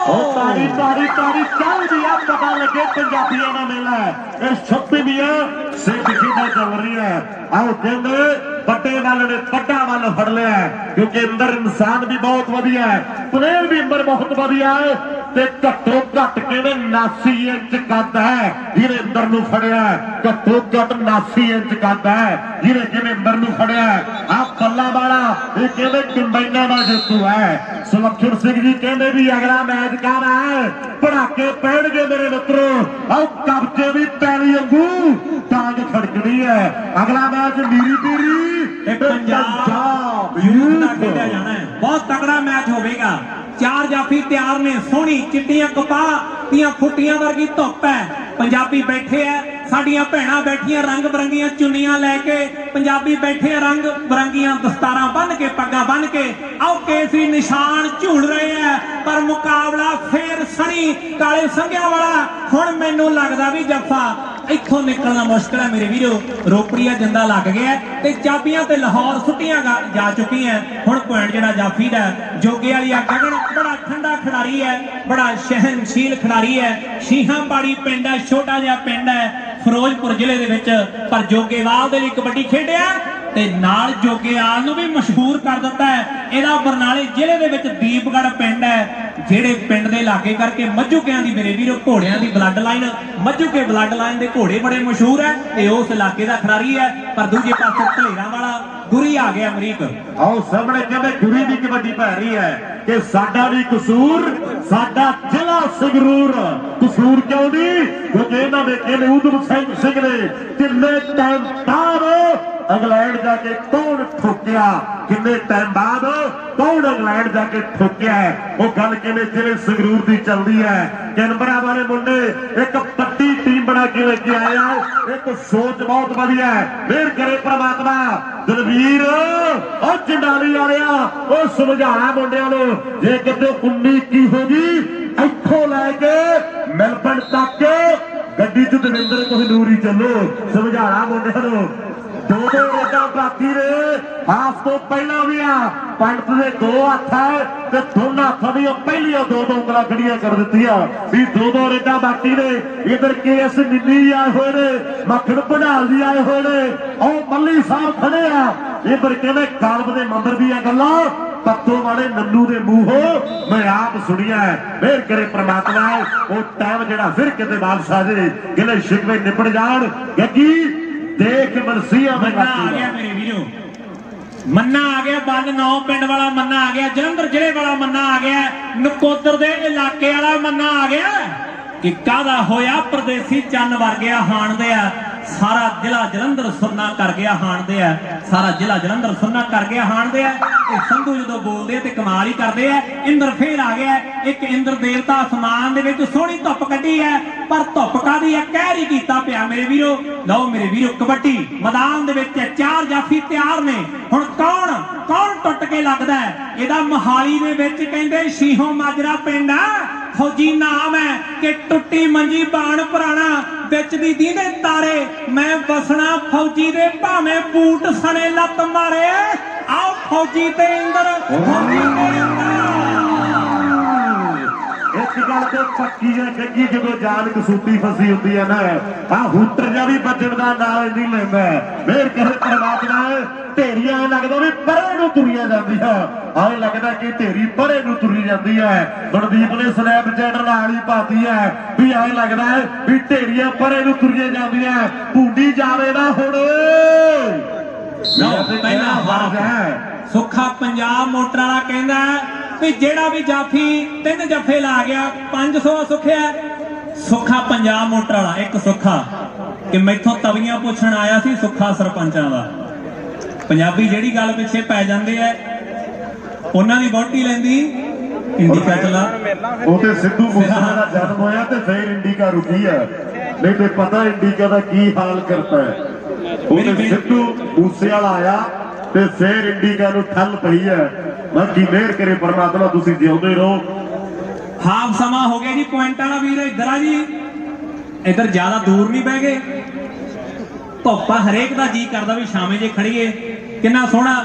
ਉਹ ਤਾਰੀ ਤਾਰੀ ਤਾਰੀ ਚੱਲਦੀ ਆ, ਪਤਾ ਲੱਗੇ ਪੰਜਾਬੀਆਂ ਦਾ ਮੇਲਾ ਇਹ 26ਵੀਂ ਸਿੱਖ ਖੇਡਾਂ ਚੱਲ ਰਹੀਆਂ। ਆਓ ਕਹਿੰਦੇ ਵੱਡੇ ਵੱਲ ਨੇ ਵੱਡਾ ਵੱਲ ਫੜ ਲਿਆ, ਕਿਉਂਕਿ ਅੰਦਰ ਇਨਸਾਨ ਵੀ ਬਹੁਤ ਵਧੀਆ ਹੈ, ਪਲੇਅਰ ਵੀ ਅੰਦਰ ਬਹੁਤ ਵਧੀਆ ਹੈ ਤੇ ਘੱਟੋ ਘੱਟ ਕਹਿੰਦੇ 89 ਇੰਚ ਕੱਦ ਹੈ ਜਿਹਨੇ ਅੰਦਰ ਨੂੰ ਫੜਿਆ, ਘੱਟੋ ਘੱਟ 89 ਇੰਚ ਕੱਦ ਹੈ ਜਿਹਨੇ ਕਿਵੇਂ ਅੰਦਰ ਨੂੰ ਫੜਿਆ। ਆ ਬੱਲਾ ਵਾਲਾ ਇਹ ਕਹਿੰਦੇ ਕੰਬਾਈਨਾਂ ਦਾ ਜੇਤੂ ਹੈ। ਸੁਲੱਖਣ ਸਿੰਘ ਜੀ ਕਹਿੰਦੇ ਵੀ ਅਗਲਾ ਮੈਚ ਕਾਹਦਾ ਹੈ, ਪੜਾਕੇ ਪੈਣਗੇ ਮੇਰੇ ਮਿੱਤਰੋ। ਆਓ ਕਬਜੇ ਵੀ ਪੈਰੀ ਵਾਂਗੂ ਟਾਂਗ ਖੜਕਣੀ ਹੈ। ਅਗਲਾ ਮੈਚ ਮੀਰੀ ਪੀਰੀ ਪੰਜਾਬ ਯੂਥ ਦਾ ਖੇਡਿਆ ਜਾਣਾ ਹੈ, ਬਹੁਤ ਤਕੜਾ ਮੈਚ ਹੋਵੇਗਾ। ਚਾਰ ਜਾਫੀ ਤਿਆਰ ਨੇ, ਸੋਹਣੀ ਚਿੱਟੀਆਂ ਕਪਾਹ ਦੀਆਂ ਫੁੱਟੀਆਂ ਵਰਗੀ ਧੁੱਪ ਹੈ। ਪੰਜਾਬੀ ਬੈਠੇ ਐ, ਸਾਡੀਆਂ ਭੈਣਾਂ ਬੈਠੀਆਂ ਰੰਗ ਬਰੰਗੀਆਂ ਚੁੰਨੀਆਂ ਲੈ ਕੇ, ਪੰਜਾਬੀ ਬੈਠੇ ਰੰਗ ਬਰੰਗੀਆਂ ਦਸਤਾਰਾਂ ਬੰਨ ਕੇ, ਪੱਗਾਂ ਬੰਨ ਕੇ। ਆਓ ਕੇਸਰੀ ਨਿਸ਼ਾਨ ਝੂਲ ਰਹੇ ਐ, ਪਰ ਮੁਕਾਬਲਾ ਫੇਰ ਸਣੀ ਕਾਲੇ ਸੰਘਿਆਂ ਵਾਲਾ। ਹੁਣ ਮੈਨੂੰ ਲੱਗਦਾ ਵੀ ਜੱਫਾ ਇੱਥੋਂ ਨਿਕਲਣਾ ਮੁਸ਼ਕਲ ਹੈ ਮੇਰੇ ਵੀਰੋ। ਰੋਪੜੀਆ ਜਿੰਦਾ ਲੱਗ ਗਿਆ ਤੇ ਚਾਬੀਆਂ ਤੇ ਲਾਹੌਰ ਸੁੱਟੀਆਂ ਜਾ ਚੁੱਕੀਆਂ। ਹੁਣ ਪੁਆਇੰਟ ਜਿਹੜਾ ਜਾਫੀ ਦਾ, ਜੋਗੇ ਵਾਲੀ ਆ ਗਗਨ ਬੜਾ ਠੰਡਾ ਖਿਡਾਰੀ ਹੈ, ਬੜਾ ਸਹਿਨਸ਼ੀਲ ਖਿਡਾਰੀ ਹੈ। ਸ਼ੀਹਾਂ ਪਾੜੀ ਪਿੰਡ ਹੈ, ਛੋਟਾ ਜਿਹਾ ਪਿੰਡ ਹੈ ਫਿਰੋਜ਼ਪੁਰ ਜ਼ਿਲ੍ਹੇ ਦੇ ਵਿੱਚ, ਪਰ ਜੋਗੇਵਾਲ ਦੇ ਲਈ ਕਬੱਡੀ ਖੇਡਿਆ ਤੇ ਨਾਲ ਜੋਗੇਵਾਲ ਨੂੰ ਵੀ ਮਸ਼ਹੂਰ ਕਰ ਦਿੱਤਾ ਹੈ। ਇਹਦਾ ਬਰਨਾਲੇ ਜ਼ਿਲ੍ਹੇ ਦੇ ਵਿੱਚ ਦੀਪਗੜ੍ਹ ਪਿੰਡ ਹੈ, ਜਿਹੜੇ ਪਿੰਡ ਦੇ ਇਲਾਕੇ ਕਰਕੇ ਮੱਝੂਕਿਆਂ ਦੀ ਮੇਰੇ ਵੀਰੋ ਘੋੜਿਆਂ ਦੀ ਬਲੱਡ ਲਾਈਨ, ਮੱਝੂਕੇ ਬਲੱਡ ਲਾਈਨ ਦੇ ਘੋੜੇ ਬੜੇ ਮਸ਼ਹੂਰ ਹੈ ਤੇ ਉਸ ਇਲਾਕੇ ਦਾ ਖਿਡਾਰੀ ਹੈ। ਪਰ ਦੂਜੇ ਪਾਸੇ ਧਲੇਰਾਂ ਵਾਲਾ ਗੁਰੀ ਆ ਗਿਆ ਅਮਰੀਕ। ਆਓ ਸਾਹਮਣੇ ਕਹਿੰਦੇ ਗੁਰੀ ਦੀ ਕਬੱਡੀ ਪੈ ਰਹੀ ਹੈ ਕਿ ਸਾਡਾ ਵੀ ਕਸੂਰ, ਸਾਡਾ ਜ਼ਿਲ੍ਹਾ ਸੰਗਰੂਰ। ਕਸੂਰ ਕਿਉਂ ਨਹੀਂ, ਕਿਉਂਕਿ ਇਹਨਾਂ ਦੇ ਕਹਿੰਦੇ ਉਦਮ ਸਿੰਘ ਨੇ ਕਿੰਨੇ ਟਾਈਮ ਬਾਅਦ ਇੰਗਲੈਂਡ ਜਾ ਕੇ ਕੌਣ ਠੋਕਿਆ, ਕਿੰਨੇ ਟਾਈਮ ਬਾਅਦ ਕੌਣ ਇੰਗਲੈਂਡ ਜਾ ਕੇ ਠੋਕਿਆ। ਉਹ ਗੱਲ ਕਿਵੇਂ ਜ਼ਿਲ੍ਹੇ ਸੰਗਰੂਰ ਦੀ ਚੱਲਦੀ ਹੈ। ਕੈਨਬਰਾ ਵਾਲੇ ਮੁੰਡੇ ਇੱਕ ਵੱਡੀ ਟੀਮ ਬਣਾ ਕੇ ਲੈ ਕੇ ਆਏ ਆ, ਇੱਕ ਸੋਚ ਬਹੁਤ ਵਧੀਆ ਹੈ। ਮਿਹਰ ਕਰੇ ਪ੍ਰਮਾਤਮਾ। ਦਲਵੀਰ ਉਹ ਚੰਡਾਲੀ ਵਾਲਿਆ, ਉਹ ਸਮਝਾਣਾ ਮੁੰਡਿਆਂ ਨੂੰ, ਜੇ ਕਿਤੇ 19-21 ਹੋ ਗਈ ਇੱਥੋਂ ਲੈ ਕੇ ਮੈਲਬਨ ਤੱਕ ਗੱਡੀ ਚ ਦਵਿੰਦਰ ਕੋਹਨੂਰ ਹੀ ਚੱਲੋ। ਸਮਝਾਣਾ ਮੁੰਡਿਆਂ ਨੂੰ, ਦੋ ਰੇਡਾਂ ਬਾਕੀ ਨੇ, ਹਾਫ ਤੋਂ ਪਹਿਲਾਂ ਵੀ ਆ ਪੰਡਤ ਦੇ 2 ਹੱਥ ਹੈ ਤੇ ਦੋਨਾਂ ਹੱਥਾਂ ਦੀਆਂ ਪਹਿਲੀਆਂ 2 ਉਂਗਲਾਂ ਖੜੀਆਂ ਕਰ ਦਿੱਤੀਆਂ ਵੀ 2 ਰੇਡਾਂ ਬਾਕੀ ਨੇ। ਇਧਰ KS ਨਿੰਨੀ ਆਏ ਹੋਏ ਨੇ, ਮੱਖਣ ਭੰਡਾਲ ਜੀ ਆਏ ਹੋਏ ਨੇ, ਉਹ ਮੱਲੀ ਸਾਹਿਬ ਖੜੇ ਆ। ਇਧਰ ਕਹਿੰਦੇ ਗਲਬ ਦੇ ਮੰਦਰ ਦੀਆਂ ਗੱਲਾਂ ਪੱਤੋ ਵਾਲੇ ਨੰਨੂ ਦੇ ਮੂੰਹੋਂ ਮੈਂ ਆਪ ਸੁਣੀਆਂ। ਮਿਹਰ ਕਰੇ ਪ੍ਰਮਾਤਮਾ, ਉਹ ਟਾਈਮ ਜਿਹੜਾ ਫਿਰ ਕਿਤੇ ਬਾਦਸ਼ਾਹ ਦੇ ਗਿਲੇ ਸ਼ਿਕਵੇ ਨਿਪਟ ਜਾਣ। ਗੱਗੀ ਦੇਖ ਮਰਸੀਆ ਮੰਨਾ ਆ ਗਿਆ ਮੇਰੇ ਵੀਰੋ, ਮੰਨਾ ਆ ਗਿਆ। ਬੰਦ 9 ਪਿੰਡ ਵਾਲਾ ਮੰਨਾ ਆ ਗਿਆ, ਜਲੰਧਰ ਜ਼ਿਲ੍ਹੇ ਵਾਲਾ ਮੰਨਾ ਆ ਗਿਆ, ਨਕੋਦਰ ਦੇ ਇਲਾਕੇ ਵਾਲਾ ਮੰਨਾ ਆ ਗਿਆ। ਕਿ ਕਾਹਦਾ ਹੋਇਆ ਪਰਦੇਸੀ ਚੰਨ ਵਰਗਿਆ ਹਾਣਦੇ ਆ, ਸਾਰਾ ਜ਼ਿਲ੍ਹਾ ਜਲੰਧਰ ਸੁਣਨਾ ਕਰ ਗਿਆ ਹਾਣਦੇ ਆ, ਸਾਰਾ ਜ਼ਿਲ੍ਹਾ ਜਲੰਧਰ ਸੁਣਨਾ ਕਰ ਗਿਆ ਹਾਣਦੇ ਆ। ਤੇ ਸੰਧੂ ਜਦੋਂ ਬੋਲਦੇ ਆ ਤੇ ਕਮਾਲ ਹੀ ਕਰਦੇ ਆ। ਇੰਦਰ ਫੇਰ ਆ ਗਿਆ, ਇੱਕ ਇੰਦਰ ਦੇਵਤਾ ਅਸਮਾਨ ਦੇ ਵਿੱਚ ਸੋਹਣੀ ਧੁੱਪ ਕੱਢੀ ਹੈ, ਪਰ ਧੁੱਪ ਕਾਹਦੀ ਹੈ, ਕਹਿਰ ਹੀ ਕੀਤਾ ਪਿਆ ਮੇਰੇ ਵੀਰੋ। ਲਓ ਮੇਰੇ ਵੀਰੋ, ਕਬੱਡੀ ਮੈਦਾਨ ਦੇ ਵਿੱਚ 4 ਜਾਫੀ ਤਿਆਰ ਨੇ। ਹੁਣ ਕੌਣ ਟੁੱਟ ਕੇ ਲੱਗਦਾ ਹੈ? ਇਹਦਾ ਮੋਹਾਲੀ ਦੇ ਵਿੱਚ ਕਹਿੰਦੇ ਸ਼ੀਹੋਂ ਮਾਜਰਾ ਪਿੰਡ ਆ, ਫੌਜੀ ਨਾਮ ਹੈ ਕਿ ਟੁੱਟੀ ਮੰਜੀ ਬਾਣ ਪੁਰਾਣਾ, ਵਿੱਚ ਦੀ ਦੀਂਦੇ ਤਾਰੇ, ਮੈਂ ਬਸਣਾ ਫੌਜੀ ਦੇ ਭਾਵੇਂ ਬੂਟ ਸਣੇ ਲੱਤ ਮਾਰੇ। ਆਓ ਫੌਜੀ ਤੇ ਇੰਦਰ, ਫੌਜੀ ਤੇ ਇੰਦਰ। ਇੱਕ ਗੱਲ ਤੇ ਪੱਕੀ ਹੈ ਗੱਗੀ, ਜਦੋਂ ਜਾਨ ਕਸੂਤੀ ਫਸੀ ਹੁੰਦੀ ਹੈ ਨਾ, ਆ ਹੂਟਰ ਜਿਹਾ ਵੀ ਵੱਜਣ ਦਾ ਨਾਲ ਨਹੀਂ ਲੈਂਦਾ। ਮਿਹਰ ਕਰੇ ਪਰਮਾਤਮਾ। ਢੇਰੀਆਂ ਲੱਗਦਾ ਵੀ ਪਰੇ ਨੂੰ ਤੁਰੀਆਂ ਜਾਂਦੀਆਂ, ਆਏ ਲੱਗਦਾ ਕਿ ਢੇਰੀ ਪਰੇ ਨੂੰ ਤੁਰੀ ਜਾਂਦੀ ਹੈ। ਮਨਦੀਪ ਨੇ ਸਨੈਪਚੈਟ ਨਾਲ ਹੀ ਪਾਤੀ ਹੈ ਵੀ ਆਏ ਲੱਗਦਾ ਹੈ ਵੀ ਢੇਰੀਆਂ ਪਰੇ ਨੂੰ ਤੁਰੀਆਂ ਜਾਂਦੀਆਂ। ਭੁੰਡੀ ਜਾਵੇ ਨਾ ਹੁਣ ਪਹਿਲਾ ਹਾਫ ਹੈ। ਸੁੱਖਾ ਪੰਜਾਬ ਮੋਟਰ ਵਾਲਾ ਕਹਿੰਦਾ ਵੀ ਜਿਹੜਾ ਵੀ ਜਾਫੀ 3 ਜੱਫੇ ਲਾ ਗਿਆ 500 ਸੁੱਖਿਆ। ਸੁੱਖਾ ਪੰਜਾਬ ਮੋਟਰ ਵਾਲਾ, ਇੱਕ ਸੁੱਖਾ ਕਿ ਮੈਥੋਂ ਤਵੀਆਂ ਪੁੱਛਣ ਆਇਆ ਸੀ ਸੁੱਖਾ ਸਰਪੰਚਾਂ ਦਾ। ਪੰਜਾਬੀ ਜਿਹੜੀ ਗੱਲ ਪਿੱਛੇ ਪੈ ਜਾਂਦੇ ਆ, ਉਹਨਾਂ ਦੀ ਵੋਟੀ ਲੈਂਦੀ ਇੰਡੀਕਾ ਚਲਾ। ਉਹ ਤੇ ਸਿੱਧੂ ਮੂਸੇਵਾਲੇ ਦਾ ਜਨਮ ਹੋਇਆ ਤੇ ਫਿਰ ਇੰਡੀਕਾ ਰੁਕੀ ਹੈ, ਨਹੀਂ ਤੇ ਪਤਾ ਇੰਡੀਕਾ ਦਾ ਕੀ ਹਾਲ ਕਰਤਾ ਹੈ। ਉਹ ਤੇ ਸਿੱਧੂ ਮੂਸੇਵਾਲਾ ਆਇਆ ਤੇ ਫਿਰ ਇੰਡੀਕਾ ਨੂੰ ਠੱਲ ਪਈ ਹੈ। ਬਾਕੀ ਮਿਹਰ ਕਰੇ ਪਰਮਾਤਮਾ, ਤੁਸੀਂ ਜਿਉਂਦੇ ਰਹੋ। ਹਾਫ ਸਮਾਂ ਹੋ ਗਿਆ ਜੀ, ਪੁਆਇੰਟਾਂ ਦਾ ਵੀਰ ਇੱਧਰ ਆ ਜੀ, ਇੱਧਰ ਜ਼ਿਆਦਾ ਦੂਰ ਨਹੀਂ ਬਹਿ ਗਏ। ਧੁੱਪਾ ਹਰੇਕ ਦਾ ਜੀ ਕਰਦਾ ਵੀ ਸ਼ਾਮੇ ਜੇ ਖੜੀਏ। ਕਿੰਨਾ ਸੋਹਣਾ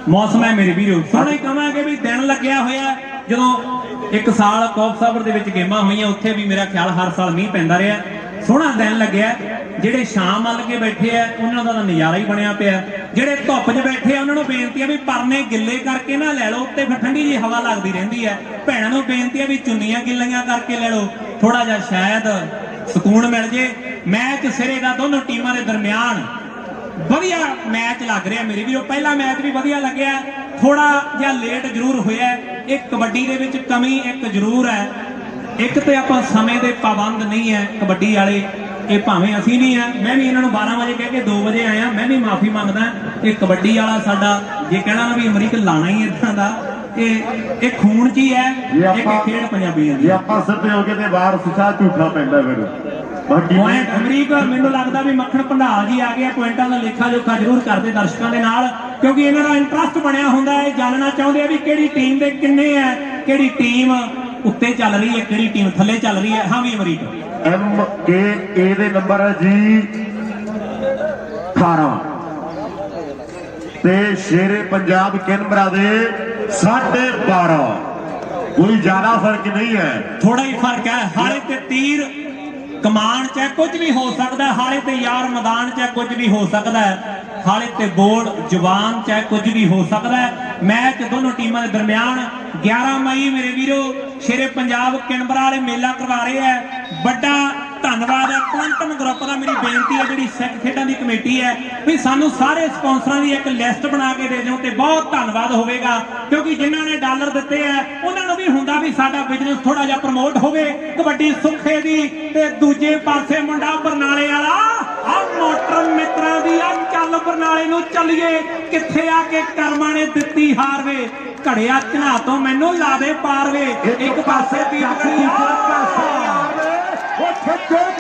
ਮੌਸਮ ਹੈ ਮੇਰੇ ਵੀਰੋ, ਸੋਹਣਾ ਹੀ ਕਵਾਂਗੇ ਵੀ ਦਿਨ ਲੱਗਿਆ ਹੋਇਆ। ਜਦੋਂ ਇੱਕ ਸਾਲ ਕੌਫ ਸਾਬਰ ਦੇ ਵਿੱਚ ਗੇਮਾਂ ਹੋਈਆਂ, ਉੱਥੇ ਵੀ ਮੇਰਾ ਖਿਆਲ ਹਰ ਸਾਲ ਮੀਂਹ ਪੈਂਦਾ ਰਿਹਾ। ਸੋਹਣਾ ਦਿਨ ਲੱਗਿਆ। ਜਿਹੜੇ ਛਾਂ ਮੱਲ ਕੇ ਬੈਠੇ ਆ ਉਹਨਾਂ ਦਾ ਤਾਂ ਨਜ਼ਾਰਾ ਹੀ ਬਣਿਆ ਪਿਆ। ਜਿਹੜੇ ਧੁੱਪ 'ਚ ਬੈਠੇ ਆ ਉਹਨਾਂ ਨੂੰ ਬੇਨਤੀ ਆ ਵੀ ਪਰਨੇ ਗਿੱਲੇ ਕਰਕੇ ਨਾ ਲੈ ਲਓ, ਉੱਤੇ ਫਿਰ ਠੰਡੀ ਜਿਹੀ ਹਵਾ ਲੱਗਦੀ ਰਹਿੰਦੀ ਹੈ। ਭੈਣਾਂ ਨੂੰ ਬੇਨਤੀ ਆ ਵੀ ਚੁੰਨੀਆਂ ਗਿੱਲੀਆਂ ਕਰਕੇ ਲੈ ਲਓ, ਥੋੜਾ ਜਿਹਾ ਸ਼ਾਇਦ ਸਕੂਨ ਮਿਲ ਜੇ। ਮੈਚ ਸਿਰੇ ਦਾ ਦੋਨੋਂ ਟੀਮਾਂ ਦੇ ਦਰਮਿਆਨ ਵਧੀਆ ਮੈਚ ਲੱਗ ਰਿਹਾ ਮੇਰੇ ਵੀਰੋ। ਪਹਿਲਾ ਮੈਚ ਵੀ ਵਧੀਆ ਲੱਗਿਆ, ਥੋੜਾ ਜਿਹਾ ਲੇਟ ਜ਼ਰੂਰ ਹੋਇਆ। ਇਹ ਕਬੱਡੀ ਦੇ ਵਿੱਚ ਕਮੀ ਇੱਕ ਜ਼ਰੂਰ ਹੈ, ਇੱਕ ਤੇ ਆਪਾਂ ਸਮੇਂ ਦੇ ਪਾਬੰਦ ਨਹੀਂ ਹੈ ਕਬੱਡੀ ਵਾਲੇ। ਇਹ ਭਾਵੇਂ ਅਸੀਂ ਨਹੀਂ ਆ, ਮੈਂ ਵੀ ਇਹਨਾਂ ਨੂੰ 12 ਵਜੇ ਕਹਿ ਕੇ 2 ਵਜੇ ਆਇਆ, ਮੈਂ ਵੀ ਮਾਫੀ ਮੰਗਦਾ। ਇਹ ਕਬੱਡੀ ਵਾਲਾ ਸਾਡਾ ਜੇ ਕਹਿਣਾ ਨਾ ਵੀ ਅਮਰੀਕ ਲਾਣਾ ਹੀ ਇਦਾਂ ਦਾ, ਇਹ ਖੂਨ 'ਚ ਹੀ ਹੈ। ਇੱਕ ਖੇਡ ਪੰਜਾਬੀਆਂ ਦੀ। ਜੇ ਆਪਾਂ ਸਿੱਧੇ ਹੋ ਕੇ ਤੇ ਬਾਹਰ ਸੁਚਾ ਝੂਠਾ ਪੈਂਦਾ ਫਿਰ ਪੁਆਇੰਟ ਅਮਰੀਕ ਮੈਨੂੰ ਲੱਗਦਾ ਵੀ ਮੱਖਣ ਭੰਡਾਰ ਜੀ ਆ ਗਿਆ, ਪੁਆਇੰਟਾਂ ਦਾ ਲੇਖਾ ਜੋਖਾ ਜ਼ਰੂਰ ਕਰਦੇ ਦਰਸ਼ਕਾਂ ਦੇ ਨਾਲ, ਕਿਉਂਕਿ ਇਹਨਾਂ ਦਾ ਇੰਟਰਸਟ ਬਣਿਆ ਹੁੰਦਾ ਹੈ। ਜਾਣਨਾ ਚਾਹੁੰਦੇ ਆ ਵੀ ਕਿਹੜੀ ਟੀਮ ਦੇ ਕਿੰਨੇ ਹੈ, ਕਿਹੜੀ ਟੀਮ ਉੱਤੇ ਚੱਲ ਰਹੀ ਹੈ, ਕਿਹੜੀ ਟੀਮ ਥੱਲੇ ਚੱਲ ਰਹੀ ਹੈ। ਹਾਂ ਵੀ ਅਮਰੀਕ MKA ਦੇ ਨੰਬਰ ਹੈ ਜੀ 18 ਤੇ ਸ਼ੇਰੇ ਪੰਜਾਬ ਕੈਨਬਰਾ ਦੇ 12.5। ਕੋਈ ਜ਼ਿਆਦਾ ਫਰਕ ਨਹੀਂ ਹੈ, ਥੋੜਾ ਹੀ ਫਰਕ ਹੈ। ਹਾਲੇ ਤੇ ਤੀਰ ਕਮਾਨ ਚ ਕੁਝ ਵੀ ਹੋ ਸਕਦਾ ਹੈ, ਹਾਲੇ ਤੇ ਯਾਰ ਮੈਦਾਨ ਚ ਕੁਝ ਵੀ ਹੋ ਸਕਦਾ ਹੈ, ਹਾਲੇ ਤੇ ਬੋਲ ਜਵਾਨ ਚ ਕੁਝ ਵੀ ਹੋ ਸਕਦਾ ਹੈ। ਮੈਚ ਦੋਨੋਂ ਟੀਮਾਂ ਦੇ ਦਰਮਿਆਨ 11 ਮਈ ਮੇਰੇ ਵੀਰੋ ਸ਼ੇਰੇ ਪੰਜਾਬ ਕੈਨਬਰਾ ਵਾਲੇ ਮੇਲਾ ਕਰਵਾ ਰਹੇ ਹੈ। ਵੱਡਾ ਧੰਨਵਾਦ ਹੈ ਕੁਆਂਟਮ ਗਰੁੱਪ ਦਾ। ਮੇਰੀ ਬੇਨਤੀ ਹੈ ਜਿਹੜੀ ਸਿੱਖ ਖੇਡਾਂ ਦੀ ਕਮੇਟੀ ਹੈ ਵੀ ਸਾਨੂੰ ਸਾਰੇ ਸਪਾਂਸਰਾਂ ਦੀ ਇੱਕ ਲਿਸਟ ਬਣਾ ਕੇ ਦੇ ਦਿਓ ਤੇ ਬਹੁਤ ਧੰਨਵਾਦ ਹੋਵੇਗਾ, ਕਿਉਂਕਿ ਜਿਨ੍ਹਾਂ ਨੇ ਡਾਲਰ ਦਿੱਤੇ ਹੈ ਉਹਨਾਂ ਨੂੰ ਵੀ ਹੁੰਦਾ ਵੀ ਸਾਡਾ ਬਿਜ਼ਨਸ ਥੋੜਾ ਜਿਹਾ ਪ੍ਰਮੋਟ ਹੋਵੇ। ਕਬੱਡੀ ਸੁੱਖੇ ਦੀ ਤੇ ਦੂਜੇ ਪਾਸੇ ਮੁੰਡਾ ਬਰਨਾਲੇ ਵਾਲਾ ਆ ਮੋਟਰ ਮਿੱਤਰਾਂ ਦੀ ਆ ਚੱਲ ਬਰਨਾਲੇ ਨੂੰ ਚੱਲੀਏ, ਕਿੱਥੇ ਆ ਕੇ ਕਰਮਾਂ ਨੇ ਦਿੱਤੀ ਹਾਰ ਵੇ, ਘੜਿਆ ਝਨਾ ਤੋਂ ਮੈਨੂੰ ਲਾ ਦੇ ਪਾਰ ਵੇ। ਇੱਕ ਪਾਸੇ ਦੀ ਖੱਚੇ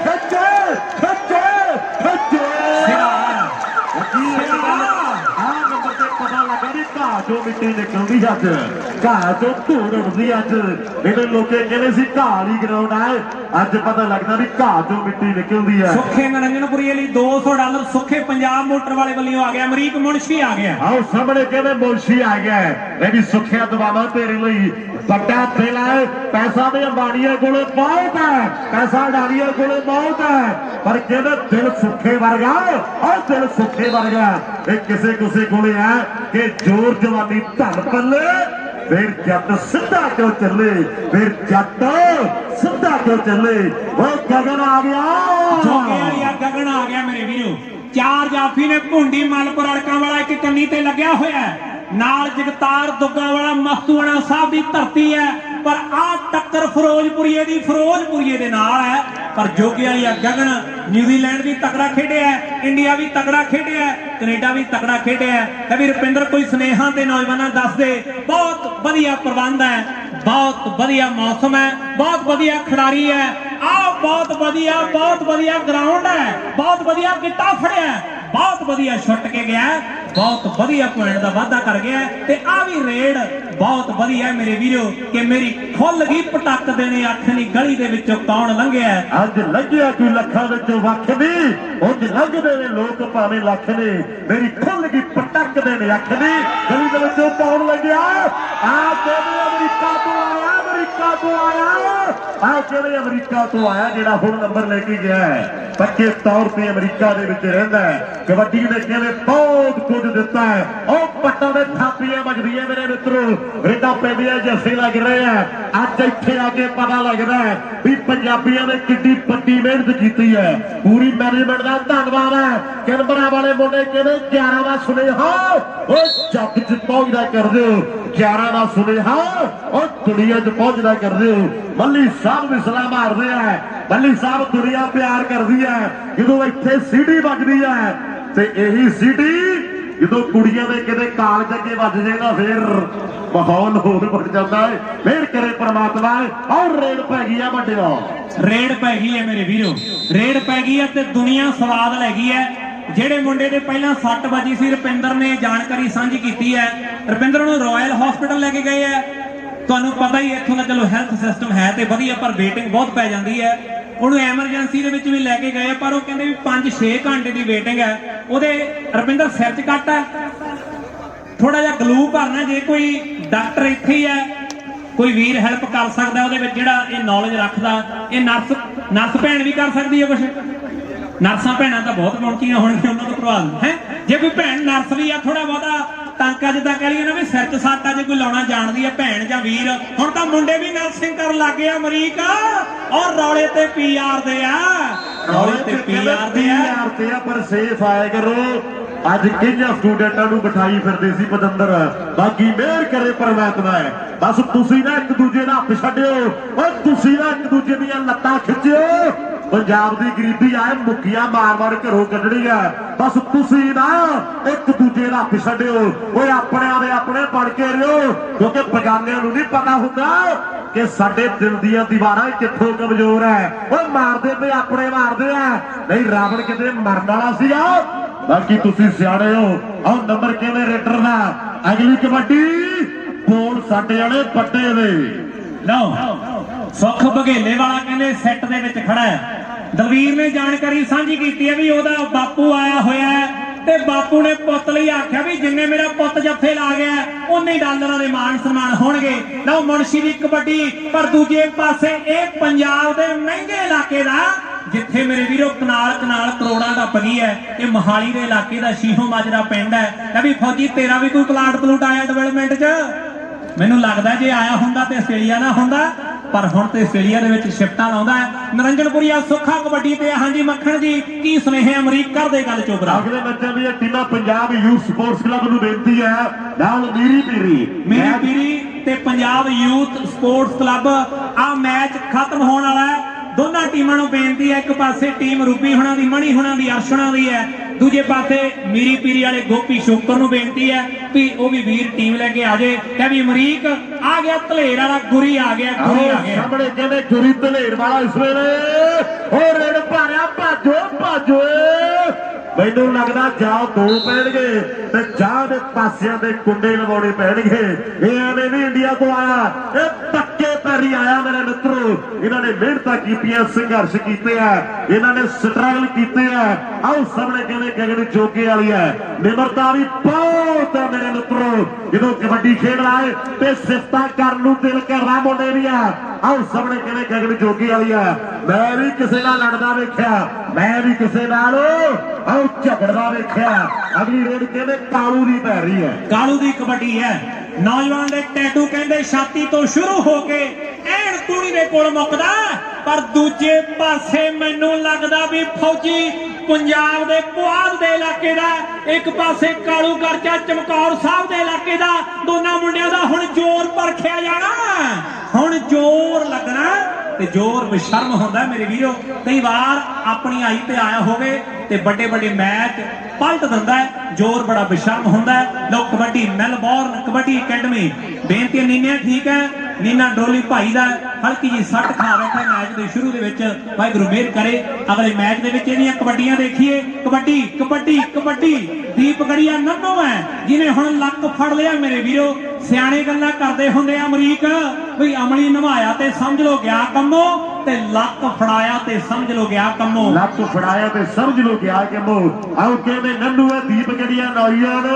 ਖੱਚੇ ਖੱਚੇ ਖੱਚੇ ਨੰਬਰ ਤੇ ਪਤਾ ਲੱਗਾ ਵੀ ਘਾਹ ਚੋਂ ਮਿੱਟੀ ਨਿਕਲਦੀ ਅੱਜ, ਘਾਹ ਚੋਂ ਧੂੜ ਉੱਡਦੀ ਅੱਜ। ਇਹਦੇ ਲੋਕੇ ਕਹਿੰਦੇ ਸੀ ਘਾਹ ਦੀ ਗਰਾਊਂਡ ਆ, ਅੱਜ ਪਤਾ ਲੱਗਦਾ ਵੀ ਘਾਹ ਚੋਂ ਮਿੱਟੀ ਨਿਕਲਦੀ ਹੈ। ਸੁੱਖੇ ਨਰਿੰਦਰਪੁਰੀ ਲਈ $200 ਸੁੱਖੇ ਪੰਜਾਬ ਮੋਟਰ ਵਾਲੇ ਵੱਲੋਂ ਆ ਗਿਆ। ਅਮਰੀਕ ਮੁਨਸ਼ੀ ਆ ਗਿਆ। ਆਓ ਸਾਹਮਣੇ ਕਹਿੰਦੇ ਮੁਨਸ਼ੀ ਆ ਗਿਆ। ਇਹ ਵੀ ਸੁੱਖਿਆ ਦਵਾਵਾ ਤੇਰੇ ਲਈ ਵੱਡਾ ਦਿਲ ਹੈ। ਪੈਸਾ ਦੇ ਅੰਬਾਨੀਆਂ ਕੋਲੇ ਬਹੁਤ ਹੈ, ਪੈਸਾ ਅਡਾਨੀਆਂ ਕੋਲੇ ਬਹੁਤ ਹੈ, ਪਰ ਕਹਿੰਦੇ ਦਿਲ ਸੁੱਖੇ ਵਰਗਾ, ਉਹ ਦਿਲ ਸੁੱਖੇ ਵਰਗਾ ਇਹ ਕਿਸੇ ਕੋਲੇ ਹੈ ਕਿ ਜੋਰ ਜਵਾਨੀ ਧਨ ਪੱਲੇ, ਫਿਰ ਜੱਟ ਸਿੱਧਾ ਕਿਉਂ ਚੱਲੇ, ਫਿਰ ਜੱਟ ਸਿੱਧਾ ਕਿਉਂ ਚੱਲੇ। ਉਹ ਗਗਨ ਆ ਗਿਆ, ਗਗਨ ਆ ਗਿਆ ਮੇਰੇ ਵੀਰੋ। 4 ਜਾਫੀ ਨੇ ਭੁੰਡੀ ਮਲਪੁਰ ਅੜਕਾਂ ਵਾਲਾ ਇੱਕ ਕੰਨੀ ਤੇ ਲੱਗਿਆ ਹੋਇਆ, ਨਾਲ ਜਗਤਾਰ ਦੁੱਗਾ ਵਾਲਾ ਮਖਤੂਆਣਾ ਸਾਹਿਬ ਦੀ ਧਰਤੀ ਹੈ, ਪਰ ਆਹ ਟੱਕਰ ਫਿਰੋਜ਼ਪੁਰੀਏ ਦੀ ਫਿਰੋਜ਼ਪੁਰੀਏ ਦੇ ਨਾਲ ਹੈ। ਪਰ ਜੋਗੇ ਵਾਲੀ ਆ ਗਗਨ ਨਿਊਜ਼ੀਲੈਂਡ ਵੀ ਤਕੜਾ ਖੇਡਿਆ, ਇੰਡੀਆ ਵੀ ਤਕੜਾ ਖੇਡਿਆ, ਕੈਨੇਡਾ ਵੀ ਤਕੜਾ ਖੇਡਿਆ। ਕਵੀ ਰੁਪਿੰਦਰ ਕੋਈ ਸੁਨੇਹਾ ਤੇ ਨੌਜਵਾਨਾਂ ਦੱਸ ਦੇ। ਬਹੁਤ ਵਧੀਆ ਪ੍ਰਬੰਧ ਹੈ, ਬਹੁਤ ਵਧੀਆ ਮੌਸਮ ਹੈ, ਬਹੁਤ ਵਧੀਆ ਖਿਡਾਰੀ ਹੈ, ਆਹ ਬਹੁਤ ਵਧੀਆ ਗਰਾਊਂਡ ਹੈ, ਬਹੁਤ ਵਧੀਆ ਗਿੱਟਾ ਫੜਿਆ, ਬਹੁਤ ਵਧੀਆ ਛੁੱਟ ਕੇ ਗਿਆ, ਬਹੁਤ ਵਧੀਆ ਪੁਆਇੰਟ ਦਾ ਵਾਧਾ ਕਰ ਗਿਆ। ਤੇ ਆ ਵੀ ਰੇਡ ਬਹੁਤ ਵਧੀਆ ਮੇਰੇ ਵੀਰੋ ਕਿ ਮੇਰੀ ਖੁੱਲ ਗਈ ਪਟਕ ਦੇਣੇ ਅੱਖ ਨਹੀਂ ਗਲੀ ਦੇ ਵਿੱਚੋਂ ਕੌਣ ਲੰਘਿਆ। ਅੱਜ ਲੰਘਿਆ ਕੋਈ ਲੱਖਾਂ ਵਿੱਚੋਂ ਵੱਖ ਨਹੀਂ, ਉਂਝ ਲੰਘਦੇ ਨੇ ਲੋਕ ਭਾਵੇਂ ਲੱਖ ਨੇ, ਮੇਰੀ ਖੁੱਲ ਗਈ ਪਟਕ ਦੇਣੇ ਅੱਖ ਨਹੀਂ ਗਲੀ ਦੇ ਵਿੱਚੋਂ ਕੌਣ ਲੰਘਿਆ। ਆ ਕਿਵੇਂ ਅਮਰੀਕਾ ਤੋਂ ਆਇਆ, ਅਮਰੀਕਾ ਤੋਂ ਆਇਆ, ਆ ਕਿਵੇਂ ਅਮਰੀਕਾ ਤੋਂ ਆਇਆ ਜਿਹੜਾ ਹੁਣ ਨੰਬਰ ਲੈ ਕੇ ਗਿਆ ਹੈ, ਪੱਕੇ ਤੌਰ ਤੇ ਅਮਰੀਕਾ ਦੇ ਵਿੱਚ ਰਹਿੰਦਾ ਹੈ। ਕਬੱਡੀ ਨੇ ਕਿਵੇਂ ਬਹੁਤ ਕੁਝ ਦਿੱਤਾ ਹੈ। ਉਹ ਪੱਟਾਂ ਦੇ ਥਾਪੀਆਂ ਵੱਜਦੀਆਂ ਮੇਰੇ ਮਿੱਤਰੋ, ਰੇਡਾਂ ਪੈਂਦੀਆਂ ਜੱਸੇ ਲੱਗ ਰਹੇ ਆ। ਅੱਜ ਇੱਥੇ ਆ ਕੇ ਪਤਾ ਲੱਗਦਾ ਹੈ ਵੀ ਪੰਜਾਬੀਆਂ ਨੇ ਕਿੰਨੀ ਵੱਡੀ ਮਿਹਨਤ ਕੀਤੀ ਹੈ। ਪੂਰੀ ਮੈਨੇਜਮੈਂਟ ਦਾ ਧੰਨਵਾਦ ਹੈ। ਕੈਨਬਰਾ ਵਾਲੇ ਮੁੰਡੇ ਕਹਿੰਦੇ 11 ਦਾ ਸੁਨੇਹਾ ਉਹ ਜੱਗ 'ਚ ਪਹੁੰਚਦਾ ਕਰ ਦਿਓ, 11 ਦਾ ਸੁਨੇਹਾ ਉਹ ਦੁਨੀਆ 'ਚ ਪਹੁੰਚਦਾ ਕਰ ਦਿਓ। ਮੱਲੀ ਸਾਹਿਬ ਵੀ ਸਲਾਮ ਮਾਰਦੇ ਆ, ਮੱਲੀ ਸਾਹਿਬ ਦੁਨੀਆ ਪਿਆਰ ਕਰਦੀ ਹੈ ਜਦੋਂ ਇੱਥੇ ਸੀਟੀ ਵੱਜਦੀ ਹੈ। ਤੇ ਇਹੀ ਸੀਟੀ ਜਦੋਂ ਕੁੜੀਆਂ ਦੇ ਕਿਤੇ ਕਾਲਜ ਅੱਗੇ ਵੱਜ ਜਾਏਗਾ ਫਿਰ ਮਾਹੌਲ ਹੋਰ ਬਣ ਜਾਂਦਾ ਹੈ। ਮਿਹਰ ਕਰੇ ਪ੍ਰਮਾਤਮਾ। ਔਰ ਰੇਡ ਪੈ ਗਈ ਆ ਵੱਡਿਓ, ਰੇਡ ਪੈ ਗਈ ਹੈ ਮੇਰੇ ਵੀਰੋ, ਰੇਡ ਪੈ ਗਈ ਹੈ ਤੇ ਦੁਨੀਆ ਸਵਾਦ ਲੈ ਗਈ ਹੈ। ਜਿਹੜੇ ਮੁੰਡੇ ਦੇ ਪਹਿਲਾਂ 6 ਵਜੀ ਸੀ, ਰੁਪਿੰਦਰ ਨੇ ਜਾਣਕਾਰੀ ਸਾਂਝੀ ਕੀਤੀ ਹੈ। ਰੁਪਿੰਦਰ ਨੂੰ ਰਾਇਲ ਹਸਪੀਟਲ ਲੈ ਕੇ ਗਏ ਹੈ। ਤੁਹਾਨੂੰ ਪਤਾ ਹੀ ਇੱਥੋਂ ਦਾ ਚਲੋ ਹੈਲਥ ਸਿਸਟਮ ਹੈ ਤੇ ਵਧੀਆ, ਪਰ ਵੇਟਿੰਗ ਬਹੁਤ ਪੈ ਜਾਂਦੀ ਹੈ। ਉਹਨੂੰ ਐਮਰਜੈਂਸੀ ਦੇ ਵਿੱਚ ਵੀ ਲੈ ਕੇ ਗਏ, ਪਰ ਉਹ ਕਹਿੰਦੇ ਵੀ 5-6 ਘੰਟੇ ਦੀ ਵੇਟਿੰਗ ਹੈ। ਉਹਦੇ ਰੁਪਿੰਦਰ ਸਿਰ 'ਚ ਕੱਟ ਹੈ, ਥੋੜਾ ਜਿਹਾ ਗਲੂ ਭਰਨਾ। ਜੇ ਕੋਈ ਡਾਕਟਰ ਇੱਥੇ ਹੀ ਹੈ कोई वीर हेल्प कर सकता है जिहड़ा ये नॉलेज रखदा ये नर्स भैन भी कर सकती है कुछ नर्सां भैणां तां बहुत पहुंचियां होणगीਆਂ उन्हां तों प्रभावित है जे कोई भैन नर्स भी आ थोड़ा बहुता टांका जिद्दां कह लईए ना भी सिर च सੱਟ आ जे कोई लाउणा जाणदी है भैन जां वीर हुण तां मुंडे भी नर्सिंग करन लग गए अमरीका और रौले ते पीआर दे आ रौले ते पीआर दे आ पर सेफ आया करो ਅੱਜ ਕਿੰਨੇ ਸਟੂਡੈਂਟਾਂ ਨੂੰ ਬਿਠਾਈ ਫਿਰਦੇ ਸੀ ਪਤੰਦਰ ਬਾਕੀ ਮਿਹਰ ਕਰੇ ਪਰਮਾਤਮਾ ਹੈ ਬਸ ਤੁਸੀਂ ਨਾ ਇੱਕ ਦੂਜੇ ਦਾ ਹੱਥ ਛੱਡਿਓ ਓਏ ਤੁਸੀਂ ਨਾ ਇੱਕ ਦੂਜੇ ਦੀਆਂ ਲੱਤਾਂ ਖਿੱਚਿਓ ਪੰਜਾਬ ਦੀ ਗਰੀਬੀ ਆਏ ਮੁੱਕੀਆਂ ਮਾਰ-ਮਾਰ ਘਰੋਂ ਕੱਢਣੀ ਆ ਬਸ ਤੁਸੀਂ ਨਾ ਇੱਕ ਦੂਜੇ ਦਾ ਹੱਥ ਛੱਡਿਓ ਓਏ ਆਪਣਿਆਂ ਦੇ ਆਪਣੇ ਬਣ ਕੇ ਰਿਓ ਕਿਉਂਕਿ ਬਗਾਨਿਆਂ ਨੂੰ ਨਹੀਂ ਪਤਾ ਹੁੰਦਾ ਕਿ ਸਾਡੇ ਦਿਲ ਦੀਆਂ ਦੀਵਾਰਾਂ ਕਿੱਥੋਂ ਕਮਜ਼ੋਰ ਹੈ ਓਏ ਮਾਰਦੇ ਤੇ ਆਪਣੇ ਮਾਰਦੇ ਆ ਨਹੀਂ ਰਾਵਣ ਕਿਤੇ ਮਰਨ ਵਾਲਾ ਸੀਗਾ ਬਾਕੀ ਤੁਸੀਂ ਸਿਆਣੇ ਹੋ ਆਹ ਨੰਬਰ ਕਿਵੇਂ ਰੇਡਰ ਦਾ ਅਗਲੀ ਕਬੱਡੀ ਬੋਲ ਸਾਡੇ ਵਾਲੇ ਵੱਡੇ ਨੇ ਲਓ ਸੁਖ ਬਘੇਲੇ ਵਾਲਾ ਕਹਿੰਦੇ ਸੈੱਟ ਦੇ ਵਿੱਚ ਖੜਾ ਹੈ ਦਲਵੀਰ ਨੇ ਜਾਣਕਾਰੀ ਸਾਂਝੀ ਕੀਤੀ ਹੈ ਵੀ ਉਹਦਾ ਬਾਪੂ ਆਇਆ ਹੋਇਆ ਹੈ ਤੇ ਬਾਪੂ ਨੇ ਪੁੱਤ ਲਈ ਆਖਿਆ ਵੀ ਜਿੰਨੇ ਮੇਰਾ ਪੁੱਤ ਜੱਫੇ ਲਾ ਗਿਆ ਉਨੇ ਡਾਲਰਾਂ ਦੇ ਮਾਣ ਸਨਮਾਨ ਹੋਣਗੇ ਲਓ ਮੁਨਸ਼ੀ ਦੀ ਕਬੱਡੀ ਪਰ ਦੂਜੇ ਪਾਸੇ ਇਹ ਪੰਜਾਬ ਦੇ ਮਹਿੰਗੇ ਇਲਾਕੇ ਦਾ ਜਿੱਥੇ ਮੇਰੇ ਵੀਰੋ ਕਨਾਲ ਕਰੋੜਾਂ ਦਾ ਪਨੀ ਹੈ ਇਹ ਮੋਹਾਲੀ ਦੇ ਇਲਾਕੇ ਦਾ ਸ਼ੀਹੋ ਮਾਜਰਾ ਪਿੰਡ ਹੈ ਲੈ ਵੀ ਫੌਜੀ ਤੇਰਾ ਵੀ ਕੋਈ ਪਲਾਟ ਆਇਆ ਡਿਵੈਲਪਮੈਂਟ 'ਚ ਮੈਨੂੰ ਲੱਗਦਾ ਜੇ ਆਇਆ ਹੁੰਦਾ ਤੇ ਆਸਟ੍ਰੇਲੀਆ ਨਾ ਹੁੰਦਾ ਪਰ ਹੁਣ ਤੇ ਆਸਟ੍ਰੇਲੀਆ ਦੇ ਵਿੱਚ ਸ਼ਿਫਟਾਂ ਲਾਉਂਦਾ ਹੈ ਨਰਿੰਜਨਪੁਰੀਆ ਸੁੱਖਾ ਕਬੱਡੀ ਤੇ ਹਾਂਜੀ ਮੱਖਣ ਜੀ ਕੀ ਸੁਨੇਹੇ ਅਮਰੀਕ ਕਰਦੇ ਗੱਲ ਚੋਬਰਾ ਅਗਲੇ ਬੱਚਿਆਂ ਦੀ ਟੀਮਾਂ ਪੰਜਾਬ ਯੂਥ ਸਪੋਰਟਸ ਕਲੱਬ ਨੂੰ ਬੇਨਤੀ ਹੈ ਨਾਲ ਮੀਰੀ ਪੀਰੀ ਤੇ ਪੰਜਾਬ ਯੂਥ ਸਪੋਰਟਸ ਕਲੱਬ ਆ ਮੈਚ ਖਤਮ ਹੋਣ ਵਾਲਾ ਹੈ ਦੋਨਾਂ ਟੀਮਾਂ ਨੂੰ ਬੇਨਤੀ ਹੈ ਇੱਕ ਪਾਸੇ ਟੀਮ ਰੂਪੀ ਹੁਣਾਂ ਦੀ ਮਣੀ ਹੁਣਾਂ ਦੀ ਅਰਸ਼ ਹੁਣਾਂ ਦੀ ਹੈ ਦੂਜੇ ਪਾਸੇ ਮੀਰੀ ਪੀਰੀ ਵਾਲੇ ਗੋਪੀ ਸ਼ੋਕਰ ਨੂੰ ਬੇਨਤੀ ਹੈ ਵੀ ਉਹ ਵੀ ਵੀਰ ਟੀਮ ਲੈ ਕੇ ਆ ਜੇ ਕਹ ਵੀ ਅਮਰੀਕ ਆ ਗਿਆ ਧਲੇਰ ਵਾਲਾ ਗੁਰੀ ਆ ਗਿਆ ਸਾਹਮਣੇ ਕਹਿੰਦੇ ਗੁਰੀ ਧਲੇਰ ਵਾਲਾ ਇਸ ਵੇਲੇ ਹੋਰ ਰੇਡ ਭਾਰਿਆ ਭਾਜੋ ਮੈਨੂੰ ਲੱਗਦਾ ਜਾਂ ਦੋ ਪੈਣਗੇ ਤੇ ਜਾਂ ਦੇ ਪਾਸਿਆਂ ਦੇ ਕੁੰਡੇ ਲਵਾਉਣੇ ਪੈਣਗੇ ਇਹ ਐਵੇਂ ਨਹੀਂ ਇੰਡੀਆ ਤੋਂ ਆਇਆ ਇਹ ਪੱਕੇ ਪੈਰੀ ਆਇਆ ਮੇਰੇ ਮਿੱਤਰੋ ਇਹਨਾਂ ਨੇ ਮਿਹਨਤਾਂ ਕੀਤੀਆਂ ਸੰਘਰਸ਼ ਕੀਤੇ ਆ ਇਹਨਾਂ ਨੇ ਸਟਰਗਲ ਕੀਤੇ ਆ ਆਓ ਸਾਹਮਣੇ ਕਹਿੰਦੇ ਗਗਨ ਜੋਗੇ ਵਾਲੀ ਹੈ ਨਿਮਰਤਾ ਵੀ ਬਹੁਤ ਹੈ ਮੇਰੇ ਮਿੱਤਰੋ ਜਦੋਂ ਕਬੱਡੀ ਖੇਡ ਰਹੇ ਤੇ ਸਿਫਤਾਂ ਕਰਨ ਨੂੰ ਦਿਲ ਕਰਦਾ ਮੁੰਡੇ ਵੀ ਆ ਆਓ ਸਾਹਮਣੇ ਕਹਿੰਦੇ ਗਗਨ ਜੋਗੀ ਵਾਲੀ ਆ ਮੈਂ ਵੀ ਕਿਸੇ ਨਾਲ ਲੜਦਾ ਵੇਖਿਆ ਮੈਂ ਵੀ ਕਿਸੇ ਨਾਲ ਆਓ ਝਗੜਦਾ ਵੇਖਿਆ ਅਗਲੀ ਰੇਡ ਕਹਿੰਦੇ ਕਾਲੂ ਦੀ ਪੈ ਰਹੀ ਹੈ ਕਾਲੂ ਦੀ ਕਬੱਡੀ ਹੈ ਨੌਜਵਾਨ ਦੇ ਟੈਟੂ ਕਹਿੰਦੇ ਛਾਤੀ ਤੋਂ ਸ਼ੁਰੂ ਹੋ ਕੇ ਐਨ ਤੂੜੀ ਦੇ ਕੋਲ ਮੁੱਕਦਾ ਪਰ ਦੂਜੇ ਪਾਸੇ ਮੈਨੂੰ ਲੱਗਦਾ ਵੀ ਫੌਜੀ ਪੰਜਾਬ ਦੇ ਪੁਆਧ ਦੇ ਇਲਾਕੇ ਦਾ ਇੱਕ ਪਾਸੇ ਕਾਲੂ ਗਰਜਾ ਚਮਕੌਰ ਸਾਹਿਬ ਦੇ ਇਲਾਕੇ ਦਾ ਦੋਨਾਂ ਮੁੰਡਿਆਂ ਦਾ ਹੁਣ ਜ਼ੋਰ ਪਰਖਿਆ ਜਾਣਾ ਹੁਣ ਜ਼ੋਰ ਲੱਗਣਾ ਤੇ ਜ਼ੋਰ ਬੇਸ਼ਰਮ ਹੁੰਦਾ ਮੇਰੇ ਵੀਰੋ ਕਈ ਵਾਰ ਆਪਣੀ ਆਈ ਤੇ ਆਇਆ ਹੋਵੇ ਤੇ ਵੱਡੇ ਮੈਚ ਪਲਟ ਦਿੰਦਾ ਹੈ ਜ਼ੋਰ ਬੜਾ ਬੇਸ਼ਰਮ ਹੁੰਦਾ ਹੈ ਲੋ ਕਬੱਡੀ ਮੈਲਬੌਰਨ ਕਬੱਡੀ ਅਕੈਡਮੀ ਬੇਨਤੀ ਨੀਨਾ ਠੀਕ ਹੈ ਨੀਨਾ ਡੋਲੀ ਭਾਈ ਦਾ ਹਲਕੀ ਜੀ ਸੱਟ ਖਾ ਬੈਠਾ ਮੈਚ ਦੇ ਸ਼ੁਰੂ ਦੇ ਵਿੱਚ ਵਾਹਿਗੁਰੂ ਮਿਹਰ ਕਰੇ ਅਗਲੇ ਮੈਚ ਦੇ ਵਿੱਚ ਇਹਦੀਆਂ ਕਬੱਡੀਆਂ ਦੇਖੀਏ ਕਬੱਡੀ ਦੀਪ ਗੜੀਆ ਨੰਨੋ ਹੈ ਜਿਹਨੇ ਹੁਣ ਲੱਕ ਫੜ ਲਿਆ ਮੇਰੇ ਵੀਰੋ ਸਿਆਣੇ ਗੱਲਾਂ ਕਰਦੇ ਹੁੰਦੇ ਆ ਅਮਰੀਕ ਵੀ ਅਮਲੀ ਨਵਾਇਆ ਤੇ ਸਮਝ ਲੋ ਗਿਆ ਕੰਮੋ ਤੇ ਲੱਕ ਫੜਾਇਆ ਤੇ ਸਮਝ ਲੋ ਗਿਆ ਕੰਮੋ ਲੱਕ ਫੜਾਇਆ ਤੇ ਸਮਝ ਲੋ ਗਿਆ ਕੰਮੋ ਆਓ ਕਹਿੰਦੇ ਨੰਨੂ ਹੈ ਦੀਪ ਗੜੀਆ ਨੌਜਵਾਨ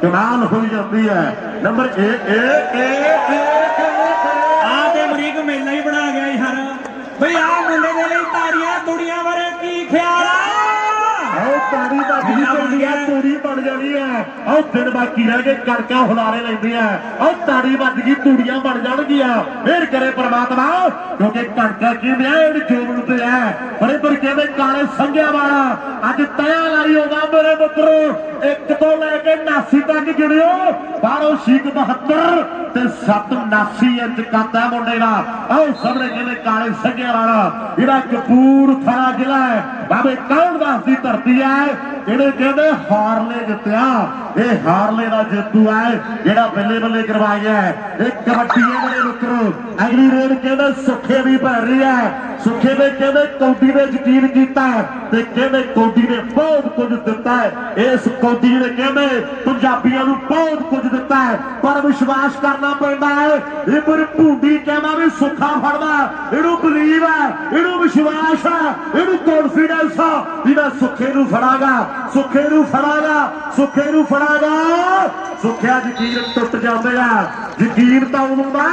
ਕਮਾਲ ਹੋ ਜਾਂਦੀ ਹੈ ਨੰਬਰ ਆ ਤੇ ਅਮਰੀਕ ਮੇਲਾ ਹੀ ਬਣਾ ਗਿਆ ਯਾਰ ਬਈ ਆ ਮੁੰਡੇ ਦੇ ਲਈ ਤਾਰੀਆਂ ਤੁੜੀਆਂ ਬਾਰੇ ਕੀ ਖਿਆਲ ਆ ਆਓ ਤਾੜੀ ਦਾ ਤੂੜੀ ਬਣ ਜਾਣੀ ਹੈ ਆਓ ਦਿਨ ਬਾਕੀ ਰਹਿ ਗਏ ਕਣਕਾਂ ਹੁਲਾਰੇ ਲੈਂਦੇ ਆ ਆਓ ਤਾੜੀ ਵੱਜ ਗਈ ਤੂੜੀਆਂ ਬਣ ਜਾਣਗੀਆਂ ਮਿਹਰ ਕਰੇ ਪ੍ਰਮਾਤਮਾ ਕਿਉਂਕਿ ਕਣਕਾਂ ਕਿਵੇਂ ਆ ਇਹ ਜੋਬਨ ਤੇ ਆ ਬੜੇ ਪਰ ਕਹਿੰਦੇ ਕਾਲੇ ਸੰਘਿਆ ਵਾਲਾ ਅੱਜ ਤਿਆ ਲਾਈ ਹੋਗਾ ਮੇਰੇ ਮਿੱਤਰੋ 1 ਤੋਂ ਲੈ ਕੇ 89 ਤੱਕ ਗਿਣਿਓ ਬਾਹਰੋਂ ਸ਼ੀਕ 72 ਤੇ 789 ਇੰਚ ਕੱਦ ਹੈ ਮੁੰਡੇ ਦਾ ਆਓ ਸਾਹਮਣੇ ਕਹਿੰਦੇ ਕਾਲੇ ਸੰਘਿਆ ਵਾਲਾ ਜਿਹੜਾ ਕਪੂਰਥਲਾ ਜ਼ਿਲ੍ਹਾ ਹੈ ਬਾਬੇ ਕੌਣ ਦਾਸ ਦੀ ਧਰਤੀ ਹੈ ਇਹਨੇ ਕਹਿੰਦੇ ਹਾਰਲੇ ਜਿੱਤਿਆ ਇਹ ਹਾਰਲੇ ਦਾ ਜੇਤੂ ਹੈ ਜਿਹੜਾ ਬੱਲੇ ਕਰਵਾਇਆ ਇਹ ਕਬੱਡੀ ਹੈ ਮੇਰੇ ਮਿੱਤਰੋ ਅਗਲੀ ਰੇਡ ਕਹਿੰਦੇ ਸੁੱਖੇ ਦੀ ਪੈ ਰਹੀ ਹੈ ਸੁੱਖੇ ਨੇ ਕਹਿੰਦੇ ਕੌਡੀ ਨੇ ਯਕੀਨ ਕੀਤਾ ਤੇ ਕਹਿੰਦੇ ਕੌਡੀ ਨੇ ਬਹੁਤ ਕੁਝ ਦਿੱਤਾ ਹੈ ਇਸ ਕੌਡੀ ਨੇ ਕਹਿੰਦੇ ਪੰਜਾਬੀਆਂ ਨੂੰ ਬਹੁਤ ਕੁਝ ਦਿੱਤਾ ਹੈ ਪਰ ਵਿਸ਼ਵਾਸ ਕਰਨਾ ਪੈਂਦਾ ਹੈ ਇਹ ਪਰ ਭੂੰਡੀ ਕਹਿੰਦਾ ਵੀ ਸੁੱਖਾ ਫੜਦਾ ਇਹਨੂੰ ਬਲੀਵ ਹੈ ਇਹਨੂੰ ਵਿਸ਼ਵਾਸ ਹੈ ਇਹਨੂੰ ਕੌਨਫੀਡੈਂਸ ਆ ਵੀ ਮੈਂ ਸੁੱਖੇ ਨੂੰ ਫੜਾਗਾ ਸੁੱਖਿਆ ਯਕੀਨ ਟੁੱਟ ਜਾਂਦੇ ਆ। ਯਕੀਨ ਤਾਂ ਉਦੋਂ ਦਾ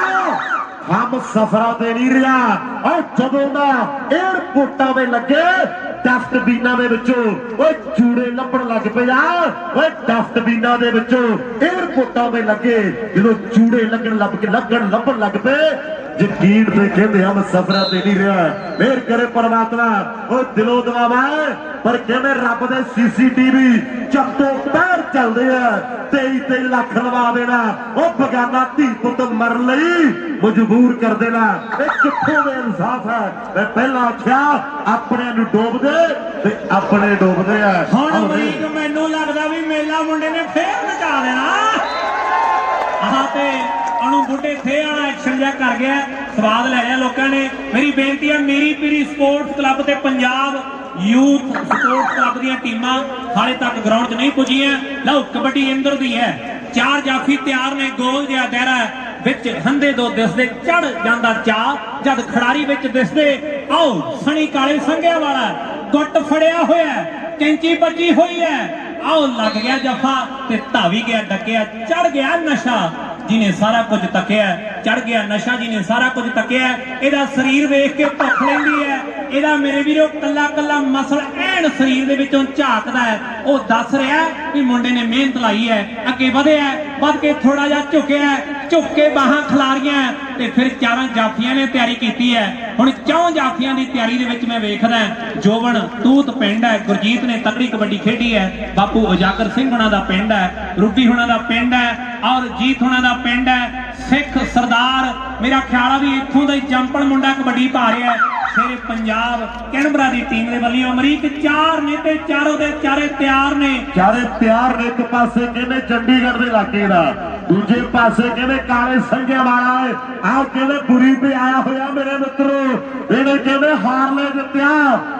ਹਮ ਸਫਰਾਂ ਤੇ ਨਹੀਂ ਰਿਹਾ, ਔਰ ਜਦੋਂ ਦਾ ਏਅਰਪੋਰਟਾਂ ਦੇ ਲੱਗੇ ਡਸਟਬਿਨਾਂ ਦੇ ਵਿੱਚੋਂ ਓਏ ਚੂੜੇ ਲੱਭਣ ਲੱਗ ਪਿਆ। ਓਏ ਡਸਟਬਿਨਾਂ ਦੇ ਵਿੱਚੋਂ ਏਅਰਪੋਰਟਾਂ ਦੇ ਲੱਗੇ ਜਦੋਂ ਚੂੜੇ ਲੱਭਣ ਲੱਗ ਪਏ। ਯਕੀਨ ਤੇ ਕਹਿੰਦੇ ਹਮ ਸਫਰਾਂ ਤੇ ਨਹੀਂ ਰਿਹਾ। ਮਿਹਰ ਕਰੇ ਪਰਮਾਤਮਾ ਉਹ ਦਿਲੋਂ ਦੁਆਵਾਂ, ਪਰ ਕਹਿੰਦੇ ਰੱਬ ਦੇ ਸੀਸੀਟੀਵੀ ਚੱਤੋਂ ਪੈਰ ਚੱਲਦੇ ਆ। 23 ਲੱਖ ਲਵਾ ਦੇਣਾ ਉਹ ਬਗਾਨਾ ਧੀ ਪੁੱਤ ਮਰਨ ਲਈ ਮਜਬੂਰ ਕਰ ਦੇਣਾ। ਇਹ ਕਿੱਥੋਂ ਦੇ ਇਨਸਾਫ ਹੈ? ਮੈਂ ਪਹਿਲਾਂ ਆਖਿਆ ਆਪਣਿਆਂ ਨੂੰ ਡੋਬਦੇ ਤੇ ਆਪਣੇ ਡੋਬਦੇ ਆ। ਹੁਣ ਅਮਰੀਕ ਮੈਨੂੰ ਲੱਗਦਾ ਵੀ ਮੇਲਾ ਮੁੰਡੇ ਨੇ ਫੇਰ ਮਚਾ ਦੇਣਾ। ਆਹ ਤੇ ਉਹਨੂੰ ਬੁੱਢੇ ਥੇ ਵਾਲਾ ਐਕਸ਼ਨ ਜਿਹਾ ਕਰ ਗਿਆ, ਸਵਾਦ ਲੈ ਲਿਆ ਲੋਕਾਂ ਨੇ। ਮੇਰੀ ਬੇਨਤੀ ਹੈ, ਮੇਰੀ ਪੀਰੀ ਸਪੋਰਟਸ ਕਲੱਬ ਤੇ ਪੰਜਾਬ ਯੂਥ ਸਪੋਰਟਸ ਕਲੱਬ ਦੀਆਂ ਟੀਮਾਂ ਹਾਲੇ ਤੱਕ ਗਰਾਊਂਡ 'ਚ ਨਹੀਂ ਪੁੱਜੀਆਂ। ਲਓ ਕਬੱਡੀ ਇੰਦਰ ਦੀ ਹੈ, 4 ਜਾਫੀ ਤਿਆਰ ਨੇ। ਗੋਲ ਜਿਹਾ ਦਾਇਰਾ ਵਿੱਚ ਹੰਦੇ ਦੋ ਦਿਸਦੇ, ਚੜ ਜਾਂਦਾ ਚਾਹ ਜਦ ਖਿਡਾਰੀ ਵਿੱਚ ਦਿਸਦੇ। ਆਓ ਸਣੀ ਕਾਲੇ ਸੰਘਿਆ ਵਾਲਾ ਗੁੱਟ ਫੜਿਆ ਹੋਇਆ, ਕੈਂਚੀ ਵੱਜੀ ਹੋਈ ਹੈ। ਆਓ ਲੱਗ ਗਿਆ ਜਫਾ ਤੇ ਧਾਵੀ ਗਿਆ ਡੱਕਿਆ, ਚੜ ਗਿਆ ਨਸ਼ਾ ਜਿਹਨੇ ਸਾਰਾ ਕੁਝ ਤੱਕਿਆ। ਚੜ ਗਿਆ ਨਸ਼ਾ ਜਿਹਨੇ ਸਾਰਾ ਕੁਝ ਤੱਕਿਆ। ਇਹਦਾ ਸਰੀਰ ਵੇਖ ਕੇ ਭੁੱਖ ਲੈਂਦੀ ਹੈ। ਇਹਦਾ ਮੇਰੇ ਵੀਰੋ ਕੱਲਾ ਕੱਲਾ ਮਸਲ ਐਨ ਸਰੀਰ ਦੇ ਵਿੱਚੋਂ ਝਾਕਦਾ ਹੈ। ਉਹ ਦੱਸ ਰਿਹਾ ਵੀ ਮੁੰਡੇ ਨੇ ਮਿਹਨਤ ਲਾਈ ਹੈ, ਅੱਗੇ ਵਧਿਆ, ਵੱਧ ਕੇ ਥੋੜਾ ਜਿਹਾ ਝੁਕਿਆ, ਝੁੱਕ ਕੇ ਬਾਹਾਂ ਖਿਲਾਰੀਆਂ ਤੇ ਫਿਰ 4 ਜਾਫੀਆਂ ਨੇ ਤਿਆਰੀ ਕੀਤੀ ਹੈ। ਹੁਣ 4 ਜਾਫੀਆਂ ਦੀ ਤਿਆਰੀ ਦੇ ਵਿੱਚ ਮੈਂ ਵੇਖਦਾ ਜੋਬਨ ਤੂਤ ਪਿੰਡ ਹੈ, ਗੁਰਜੀਤ ਨੇ ਤਕੜੀ ਕਬੱਡੀ ਖੇਡੀ ਹੈ, ਬਾਪੂ ਉਜਾਗਰ ਸਿੰਘ ਹੁਣਾਂ ਦਾ ਪਿੰਡ ਹੈ, ਰੂਬੀ ਹੁਣਾਂ ਦਾ ਪਿੰਡ ਹੈ, ਔਰ ਜੀਤ ਹੁਣਾਂ ਦਾ ਪਿੰਡ ਹੈ। ਸਿੱਖ ਸਰਦਾਰ ਮੇਰਾ ਖਿਆਲ ਆ ਵੀ ਇੱਥੋਂ ਦਾ ਹੀ ਜੰਪਣ ਮੁੰਡਾ ਕਬੱਡੀ ਪਾ ਰਿਹਾ। ਫਿਰ ਪੰਜਾਬ ਕੈਨਬਰਾ ਦੀ ਟੀਮ ਦੇ ਵੱਲੋਂ ਅਮਰੀਕ 4 ਨੇ ਤੇ ਚਾਰੋਂ ਦੇ ਚਾਰੇ ਤਿਆਰ ਨੇ। ਚਾਰੇ ਤਿਆਰ ਨੇ। ਇੱਕ ਪਾਸੇ ਕਹਿੰਦੇ ਚੰਡੀਗੜ੍ਹ ਦੇ ਇਲਾਕੇ ਦਾ, ਦੂਜੇ ਪਾਸੇ ਕਹਿੰਦੇ ਕਾਲੇ ਸੰਘਿਆ ਵਾਲਾ ਹੈ। ਆਹ ਕਹਿੰਦੇ ਬੁਰੀ ਤੇ ਆਇਆ ਹੋਇਆ ਮੇਰੇ ਮਿੱਤਰੋ। ਇਹਨੇ ਕਹਿੰਦੇ ਹਾਰਲੇ ਜਿੱਤਿਆ,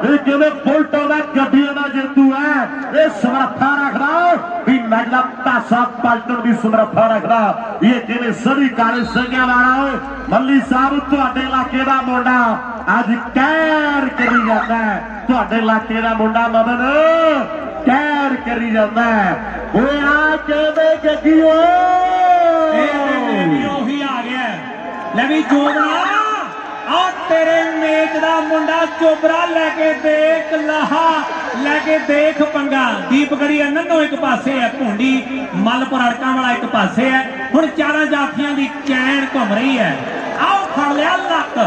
ਇਹ ਕਹਿੰਦੇ ਬੁਲਟਾਂ ਦਾ ਗੱਡੀਆਂ ਦਾ ਜੇਤੂ ਹੈ। ਇਹ ਸਮਰੱਥਾ ਰੱਖਦਾ ਵੀ ਨਗਲਾ ਪਾਸਾ ਪਲਟਣ ਦੀ ਸਮਰੱਥਾ ਰੱਖਦਾ। ਇਹ ਕਹਿੰਦੇ ਸਦੀ ਕਾਲੇ ਸੰਘਿਆ ਵਾਲਾ। ਮੱਲੀ ਸਾਹਿਬ ਤੁਹਾਡੇ ਇਲਾਕੇ ਦਾ ਮੁੰਡਾ ਅੱਜ ਕਹਿਰ ਕਰੀ ਜਾਂਦਾ। ਤੁਹਾਡੇ ਇਲਾਕੇ ਦਾ ਮੁੰਡਾ ਮਦਨ ਕਹਿਰ ਕਰੀ ਜਾਂਦਾ। ਓਏ ਆ ਕਹਿੰਦੇ ਗੱਗੀ ਓਏ ਉਹੀ ਆ ਗਿਆ। ਲੈ ਵੀ ਜੋਬਰਾ ਆ ਤੇਰੇ ਮੇਚ ਦਾ ਮੁੰਡਾ ਚੋਬਰਾ ਲੈ ਕੇ ਦੇਖ ਲਾਹਾ, ਲੈ ਕੇ ਦੇਖ ਪੰਗਾ। ਦੀਪਗੜੀ ਨੰਨੋ ਇੱਕ ਪਾਸੇ ਹੈ, ਭੁੰਡੀ ਮਲਪੁਰ ਅੜਕਾਂ ਵਾਲਾ ਇੱਕ ਪਾਸੇ ਹੈ। ਹੁਣ 4 ਜਾਫੀਆਂ ਦੀ ਚੈਨ ਘੁੰਮ ਰਹੀ ਹੈ। ਆਓ ਫੜ ਲਿਆ ਲੱਕ,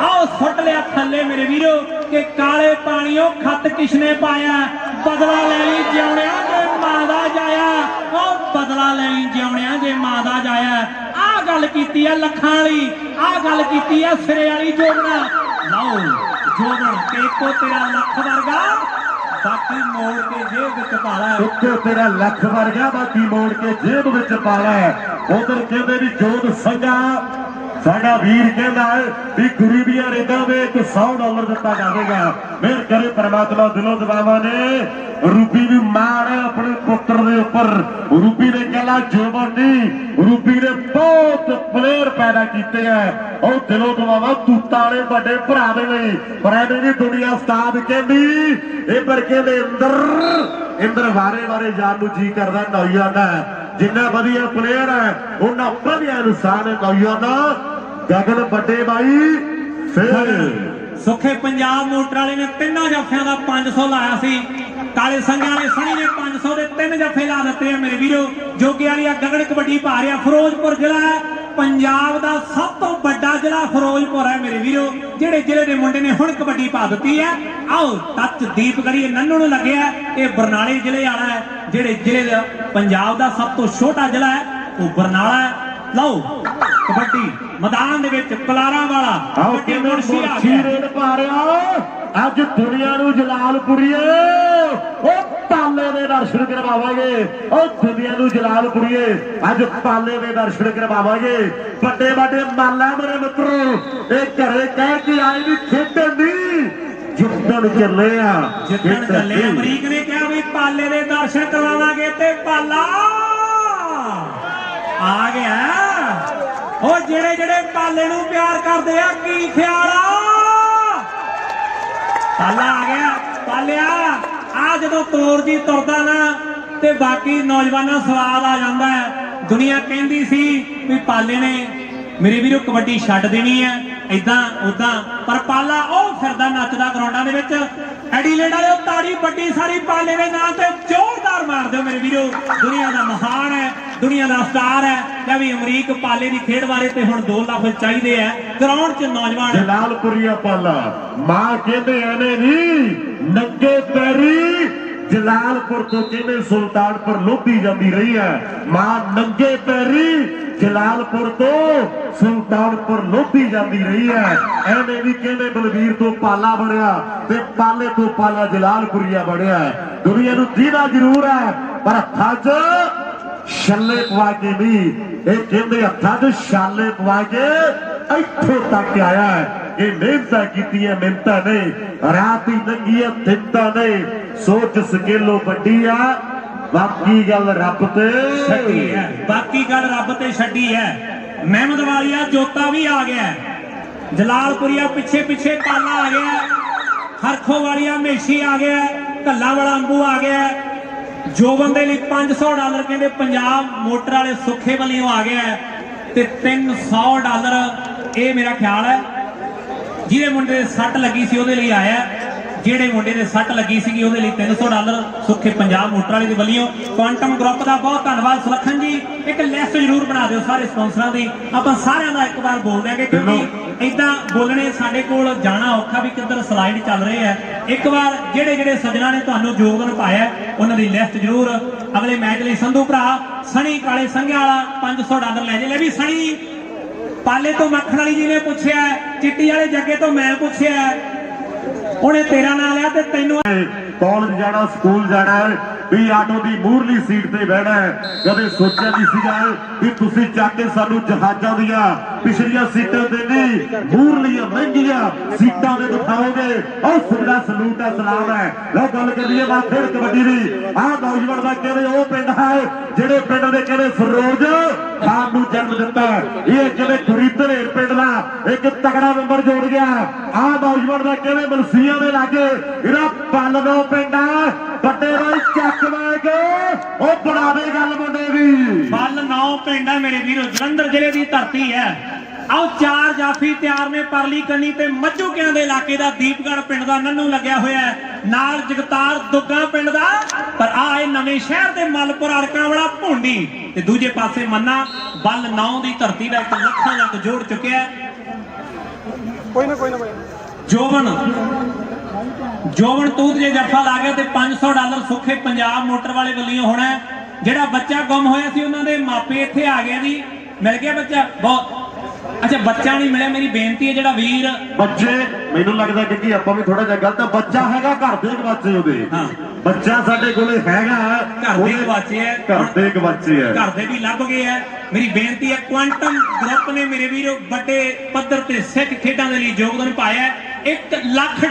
ਆਓ ਸੁੱਟ ਲਿਆ ਥੱਲੇ ਮੇਰੇ ਵੀਰੋ ਕਿ ਕਾਲੇ ਪਾਣੀਓ ਖੱਤ ਕਿਸਨੇ ਪਾਇਆ। ਬਦਲਾ ਲੈ ਲਈ ਜਿਉਣਿਆ ਜੇ ਮਾਂ ਦਾ ਜਾਇਆ। ਉਹ ਬਦਲਾ ਲੈ ਲਈ ਜਿਉਣਿਆ ਜੇ ਮਾਂ ਦਾ ਜਾਇਆ। ਆਹ ਗੱਲ ਕੀਤੀ ਹੈ ਲੱਖਾਂ ਵਾਲੀ, ਆਹ ਗੱਲ ਕੀਤੀ ਹੈ ਸਿਰੇ ਵਾਲੀ ਜੋਬਣਾ। ਲਓ ਜੋਬਣ ਦੇਖੋ ਤੇਰਾ ਲੱਖ ਵਰਗਾ, ਬਾਕੀ ਮੋੜ ਕੇ ਜੇਬ ਵਿੱਚ ਪਾ ਲੈ। ਉੱਤੇ ਤੇਰਾ ਲੱਖ ਵਰਗਾ, ਬਾਕੀ ਮੋੜ ਕੇ ਜੇਬ ਵਿੱਚ ਪਾ ਲੈ। ਉਧਰ ਕਹਿੰਦੇ ਵੀ ਜੋਤ ਸੰਘਾ ਸਾਡਾ ਵੀਰ ਕਹਿੰਦਾ ਹੈ ਵੀ ਗਰੀਬੀਆਂ ਰੇਦਾਂ ਵਿੱਚ $100 ਦਿੱਤਾ ਜਾਵੇਗਾ। ਮਿਹਰ ਕਰੇ ਪਰਮਾਤਮਾ। ਦਿਲੋਂ ਦੁਆਵਾਂ ਨੇ। ਰੂਬੀ ਵੀ ਮਾਣ ਹੈ ਆਪਣੇ ਪੁੱਤਰ ਦੇ ਉੱਪਰ। ਰੂਬੀ ਨੇ ਕਹਿਲਾ ਜੋਬਨ ਨਹੀਂ, ਰੂਬੀ ਨੇ ਬਹੁਤ ਪਲੇਅਰ ਪੈਦਾ ਕੀਤੇ ਆ। ਉਹ ਦਿਲੋਂ ਦੁਆਵਾਂ ਤੂਤਾਂ ਵਾਲੇ ਵੱਡੇ ਭਰਾ ਦੇ ਲਈ। ਪਰ ਐਵੇਂ ਦੀ ਦੁਨੀਆ ਉਸਤਾਦ ਕਹਿੰਦੀ ਇਹ ਪਰ ਕਹਿੰਦੇ ਇੰਦਰ ਵਾਰੇ ਜਾਣ ਨੂੰ ਜੀ ਕਰਦਾ। ਨੌਜਵਾਨ ਜਿੰਨਾ ਵਧੀਆ ਪਲੇਅਰ ਹੈ ਉਹਨਾਂ ਵਧੀਆ ਇਨਸਾਨ ਹੈ। ਨੌਜਵਾਨ ਗਗਨ ਵੱਡੇ ਬਾਈ ਫਿਰ ਸੁੱਖੇ ਪੰਜਾਬ ਮੋਟਰ ਵਾਲੇ ਨੇ 3 ਜਾਫਿਆਂ ਦਾ 500 ਲਾਇਆ ਸੀ। ਕਾਲੇ ਸੰਘਿਆਂ ਨੇ ਸਣੀ ਨੇ 500 ਦੇ 3 ਜੱਫੇ ਲਾ ਦਿੱਤੇ ਆ ਮੇਰੇ ਵੀਰੋ। ਜੋਗੇ ਵਾਲੀ ਆ ਗਗਨ ਕਬੱਡੀ ਪਾ ਰਿਹਾ। ਫਿਰੋਜ਼ਪੁਰ ਜ਼ਿਲ੍ਹਾ ਹੈ ਪੰਜਾਬ ਦਾ ਸਭ ਤੋਂ ਵੱਡਾ ਜ਼ਿਲ੍ਹਾ ਫਿਰੋਜ਼ਪੁਰ ਹੈ ਮੇਰੇ ਵੀਰੋ। ਜਿਹੜੇ ਜ਼ਿਲ੍ਹੇ ਦੇ ਮੁੰਡੇ ਨੇ ਹੁਣ ਕਬੱਡੀ ਪਾ ਦਿੱਤੀ ਹੈ। ਆਓ ਟੱਚ ਦੀਪਗੜੀ ਨੰਨੂ ਨੂੰ ਲੱਗਿਆ। ਇਹ ਬਰਨਾਲੇ ਜ਼ਿਲ੍ਹੇ ਵਾਲਾ ਹੈ। ਜਿਹੜੇ ਜ਼ਿਲ੍ਹੇ ਦਾ ਪੰਜਾਬ ਦਾ ਸਭ ਤੋਂ ਛੋਟਾ ਜ਼ਿਲ੍ਹਾ ਹੈ ਉਹ ਬਰਨਾਲਾ ਹੈ। ਲਓ ਕਬੱਡੀ ਮੈਦਾਨ ਦੇ ਵਿੱਚ ਕਲਾਰਾਂ ਵਾਲਾ ਕਬੱਡੀ ਮੁਰਸ਼ੀ ਆ ਗਿਆ। ਰੇਡ ਪਾ ਰਿਹਾ ਅੱਜ ਦੁਨੀਆ ਨੂੰ ਜਲਾਲਪੁਰੀਏ ਉਹ ਪਾਲੇ ਦੇ ਦਰਸ਼ਨ ਕਰਵਾਵਾਂਗੇ। ਉਹ ਦੁਨੀਆ ਨੂੰ ਜਲਾਲਪੁਰੀਏ ਅੱਜ ਪਾਲੇ ਦੇ ਦਰਸ਼ਨ ਕਰਵਾਵਾਂਗੇ। ਵੱਡੇ ਵੱਡੇ ਮਾਲਾ ਮੇਰੇ ਮਿੱਤਰੋ ਇਹ ਘਰੇ ਕਹਿ ਕੇ ਆਏ ਵੀ ਖੇਡਣ ਦੀ ਜਿੱਤਣ ਚੱਲੇ ਆ। ਜਿੱਤਣ ਚੱਲੇ ਅਮਰੀਕ ਨੇ ਕਿਹਾ ਵੀ ਪਾਲੇ ਦੇ ਦਰਸ਼ਨ ਕਰਵਾਵਾਂਗੇ ਤੇ ਪਾਲਾ ਆ ਗਿਆ। ਉਹ ਜਿਹੜੇ ਪਾਲੇ ਨੂੰ ਪਿਆਰ ਕਰਦੇ ਆ ਕੀ ਖਿਆਲ ਆ। ਪਾਲਾ ਆ ਗਿਆ। ਪਾਲਿਆ ਆ ਜਦੋਂ ਤੋਰ ਜੀ ਤੁਰਦਾ ਨਾ ਤੇ ਬਾਕੀ ਨੌਜਵਾਨਾਂ ਸਵਾਦ ਆ ਜਾਂਦਾ ਹੈ। ਦੁਨੀਆ ਕਹਿੰਦੀ ਸੀ ਵੀ ਪਾਲੇ ਨੇ ਮੇਰੇ ਵੀਰੋ ਕਬੱਡੀ ਛੱਡ ਦੇਣੀ ਹੈ ਇਦਾਂ ਉਦਾਂ, ਪਰ ਪਾਲਾ ਉਹ ਫਿਰਦਾ ਨੱਚਦਾ ਗਰਾਊਂਡਾਂ ਦੇ ਵਿੱਚ। ਐਡੀਲੇਡ ਵਾਲਿਓ ਤਾੜੀ ਵੱਡੀ ਸਾਰੀ ਪਾਲੇ ਦੇ ਨਾਂ ਤੇ ਜ਼ੋਰਦਾਰ ਮਾਰ ਦਿਓ ਮੇਰੇ ਵੀਰੋ। ਦੁਨੀਆ ਦਾ ਮਹਾਨ ਹੈ, ਦੁਨੀਆ ਦਾ ਸਟਾਰ ਹੈ। ਜਾਂ ਵੀ ਅਮਰੀਕ ਪਾਲੇ ਦੀ ਖੇਡ ਬਾਰੇ ਤੇ ਹੁਣ 2 ਲੱਖ ਚਾਹੀਦੇ ਆ ਗਰਾਊਂਡ 'ਚ ਨੌਜਵਾਨ। ਜਲਾਲਪੁਰੀਆ ਪਾਲਾ ਮਾਂ ਕਹਿੰਦੇ ਐਨੇ ਨਹੀਂ ਨੰਗੇ ਪੈਰੀ ਜਲਾਲਪੁਰ ਤੋਂ ਕਹਿੰਦੇ ਸੁਲਤਾਨਪੁਰ ਲੋਧੀ ਜਾਂਦੀ ਰਹੀ ਹੈ। ਮਾਂ ਨੰਗੇ ਪੈਰੀ ਜਲਾਲਪੁਰ ਤੋਂ ਸੁਲਤਾਨਪੁਰ ਲੋਧੀ ਜਾਂਦੀ ਰਹੀ ਹੈ। ਐਵੇਂ ਵੀ ਕਹਿੰਦੇ ਬਲਵੀਰ ਤੋਂ ਪਾਲਾ ਬਣਿਆ ਤੇ ਪਾਲੇ ਤੋਂ ਪਾਲਾ ਜਲਾਲਪੁਰੀਆ ਬਣਿਆ। ਦੁਨੀਆ ਨੂੰ ਦੀਦਾ ਜ਼ਰੂਰ ਹੈ ਪਰ ਹੱਥਾਂ 'ਚ ਛੱਲੇ ਪਵਾ ਕੇ ਨਹੀਂ, ਇਹ ਕਹਿੰਦੇ ਹੱਥਾਂ 'ਚ ਛਾਲੇ ਪਵਾ ਕੇ ਇੱਥੋਂ ਤੱਕ ਆਇਆ ਹੈ। ਇਹ ਮਿਹਨਤਾਂ ਕੀਤੀਆਂ, ਮਿਹਨਤਾਂ ਨਹੀਂ ਰਾਤ ਹੀ ਲੰਘੀਆਂ, ਦਿਨਤਾਂ ਨਹੀਂ। ਸੋਚ ਸਕੇਲੋ ਵੱਡੀ ਆ, ਬਾਕੀ ਗੱਲ ਰੱਬ ਤੇ ਛੱਡੀ ਹੈ, ਬਾਕੀ ਗੱਲ ਰੱਬ ਤੇ ਛੱਡੀ ਹੈ। ਮਹਿਮਦ ਵਾਲੀਆ ਜੋਤਾ ਵੀ ਆ ਗਿਆ, ਜਲਾਲਪੁਰੀਆ ਪਿੱਛੇ ਪਿੱਛੇ ਪਾਲਾ ਆ ਗਿਆ, ਹਰਖੋ ਵਾਲੀਆ ਮੇਸ਼ੀ ਆ ਗਿਆ, ਕੱਲਾ ਵਾਲਾ ਅੰਬੂ ਆ ਗਿਆ। ਜੋਬਨ ਦੇ ਲਈ $500 ਕਹਿੰਦੇ ਪੰਜਾਬ ਮੋਟਰ ਵਾਲੇ ਸੁੱਖੇ ਵੱਲੋਂ ਆ ਗਿਆ ਤੇ $300 ਇਹ ਮੇਰਾ ਖਿਆਲ ਹੈ ਜਿਹਦੇ ਮੁੰਡੇ ਦੇ ਸੱਟ ਲੱਗੀ ਸੀ ਉਹਦੇ ਲਈ ਆਇਆ। ਜਿਹੜੇ ਮੁੰਡੇ ਦੇ ਸੱਟ ਲੱਗੀ ਸੀਗੀ ਉਹਦੇ ਲਈ $300 ਸੁੱਖੇ ਪੰਜਾਬ ਮੋਟਰ ਵਾਲੇ ਦੇ ਵੱਲੋਂ। ਕੁਆਂਟਮ ਗਰੁੱਪ ਦਾ ਬਹੁਤ ਧੰਨਵਾਦ ਸੁਲੱਖਣ ਜੀ। ਇੱਕ ਲਿਸਟ ਜ਼ਰੂਰ ਬਣਾ ਦਿਓ ਸਾਰੇ ਸਪਾਂਸਰਾਂ ਦੀ, ਆਪਾਂ ਸਾਰਿਆਂ ਦਾ ਇੱਕ ਵਾਰ ਬੋਲ ਦਿਆਂਗੇ ਕਿਉਂਕਿ ਇਦਾਂ ਬੋਲਣੇ ਸਾਡੇ ਕੋਲ ਜਾਣਾ ਔਖਾ ਵੀ ਕਿੱਧਰ ਸਲਾਈਡ ਚੱਲ ਰਹੇ ਆ। ਇੱਕ ਵਾਰ ਜਿਹੜੇ ਜਿਹੜੇ ਸੱਜਣਾ ਨੇ ਤੁਹਾਨੂੰ ਯੋਗਦਾਨ ਪਾਇਆ ਉਹਨਾਂ ਦੀ ਲਿਸਟ ਜ਼ਰੂਰ। ਅਗਲੇ ਮੈਚ ਲਈ ਸੰਧੂ ਭਰਾ ਸਣੀ ਕਾਲੇ ਸੰਘਿਆ ਵਾਲਾ $500 ਲੈ ਜੇ। ਲੈ ਵੀ ਸਣੀ ਪਾਲੇ ਤੋਂ ਮੱਖਣ ਵਾਲੀ ਜੀ ਨੇ ਪੁੱਛਿਆ, ਚਿੱਟੀ ਵਾਲੇ ਜੱਗੇ ਤੋਂ ਮੈਂ ਪੁੱਛਿਆ, ਉਹਨੇ ਤੇਰਾ ਨਾਂ ਲਿਆ ਤੇ ਤੈਨੂੰ ਕਾਲਜ ਜਾਣਾ, ਸਕੂਲ ਜਾਣਾ ਵੀ ਆਟੋ ਦੀ ਮੂਹਰਲੀ ਸੀਟ ਤੇ ਬਹਿਣਾ। ਕਦੇ ਸੋਚਿਆ ਨਹੀਂ ਸੀਗਾ ਵੀ ਤੁਸੀਂ ਚੱਕ ਕੇ ਸਾਨੂੰ ਜਹਾਜ਼ਾਂ ਦੀਆਂ ਪਿਛਲੀਆਂ ਸੀਟਾਂ ਤੇ ਨਹੀਂ ਮੂਹਰਲੀਆਂ ਮਹਿੰਗੀਆਂ ਸੀਟਾਂ ਤੇ ਬਿਠਾਓਗੇ। ਉਹ ਸੁਣਦਾ ਸਲੂਟ ਹੈ, ਸਲਾਮ ਹੈ। ਲਓ ਗੱਲ ਕਰੀਏ ਮਾਥੇ ਕਬੱਡੀ ਦੀ। ਆਹ ਨੌਜਵਾਨ ਦਾ ਕਹਿੰਦੇ ਉਹ ਪਿੰਡ ਹੈ ਜਿਹੜੇ ਪਿੰਡ ਦੇ ਕਹਿੰਦੇ ਫਿਰੋਜ਼ ਖਾਨ ਨੂੰ ਜਨਮ ਦਿੱਤਾ। ਇਹ ਕਹਿੰਦੇ ਗੁਰੀਧਰੇਰ ਪਿੰਡ ਦਾ ਇੱਕ ਤਗੜਾ ਨੰਬਰ ਜੋੜ ਗਿਆ। ਆਹ ਨੌਜਵਾਨ ਦਾ ਕਹਿੰਦੇ ਮਲਸੀਆਂ ਦੇ ਲਾਗੇ ਇਹਦਾ ਪੱਲਵੋ ਪਿੰਡ ਆ, ਵੱਡੇ ਬਾਈ ਚੱਕ ਕੇ ਉਹ ਬਣਾਵੇ ਗੱਲ ਮੁੰਡੇ ਦੀ। ਬੱਲ 9 ਪਿੰਡ ਹੈ ਮੇਰੇ ਵੀਰੋ, ਜਲੰਧਰ ਜ਼ਿਲ੍ਹੇ ਦੀ ਧਰਤੀ ਹੈ। ਆਓ 4 ਜਾਫੀ ਤਿਆਰ ਨੇ ਪਰਲੀ ਕੰਨੀ ਤੇ ਮੱਝੂਕਿਆਂ ਦੇ ਇਲਾਕੇ ਦਾ ਦੀਪਗੜ੍ਹ ਪਿੰਡ ਦਾ ਨੰਨੂ ਲੱਗਿਆ ਹੋਇਆ ਹੈ, ਨਾਲ ਜਗਤਾਰ ਦੁੱਗਾ ਪਿੰਡ ਦਾ। ਪਰ ਆ ਇਹ ਨਵੇਂ ਸ਼ਹਿਰ ਦੇ ਮਲਪੁਰ ਅੜਕਾਂ ਵਾਲਾ ਭੁੰਡੀ ਤੇ ਦੂਜੇ ਪਾਸੇ ਮੰਨਾ। ਬੱਲ 9 ਦੀ ਧਰਤੀ ਦਾ ਇੱਕ ਲੱਖਾਂ ਲੱਖ ਜੋੜ ਚੁੱਕਿਆ। ਕੋਈ ਨਾ ਜੋਬਨ ਤੂਤ ਜੇ ਜੱਫਾ ਲਾ ਗਿਆ ਤੇ $500 ਸੁੱਖੇ ਪੰਜਾਬ ਮੋਟਰ ਵਾਲੇ ਵੱਲੋਂ ਹੋਣਾ। ਜਿਹੜਾ ਬੱਚਾ ਗੁੰਮ ਹੋਇਆ ਸੀ ਉਹਨਾਂ ਦੇ ਮਾਪੇ ਇੱਥੇ ਆ ਗਏ ਜੀ, ਮਿਲ ਗਿਆ ਬੱਚਾ। ਬਹੁਤ ਅੱਛਾ, ਬੱਚਾ ਨਹੀਂ ਮਿਲਿਆ। ਮੇਰੀ ਬੇਨਤੀ ਹੈ ਜਿਹੜਾ ਵੀਰ ਬੱਚੇ ਮੈਨੂੰ ਲੱਗਦਾ ਕਿ ਆਪਾਂ ਵੀ ਥੋੜਾ ਜਿਹਾ ਗਲਤ, ਬੱਚਾ ਹੈਗਾ ਘਰ ਦੇ ਗਵਾਚੇ ਉਹਦੇ। ਹਾਂ, ਬੱਚਾ ਸਾਡੇ ਕੋਲੇ ਹੈਗਾ, ਘਰ ਦੇ ਗਵਾਚੇ ਹੈ, ਘਰ ਦੇ ਗਵਾਚੇ ਹੈ, ਘਰ ਦੇ ਵੀ ਲੱਭ ਗਏ ਹੈ। ਮੇਰੀ ਬੇਨਤੀ ਹੈ ਕੁਆਂਟਮ ਗਰੁੱਪ ਨੇ ਮੇਰੇ ਵੀਰੋ ਵੱਡੇ ਪੱਧਰ ਤੇ ਸਿੱਖ ਖੇਡਾਂ ਦੇ ਲਈ ਯੋਗਦਾਨ ਪਾਇਆ। $1 ਲੱਖ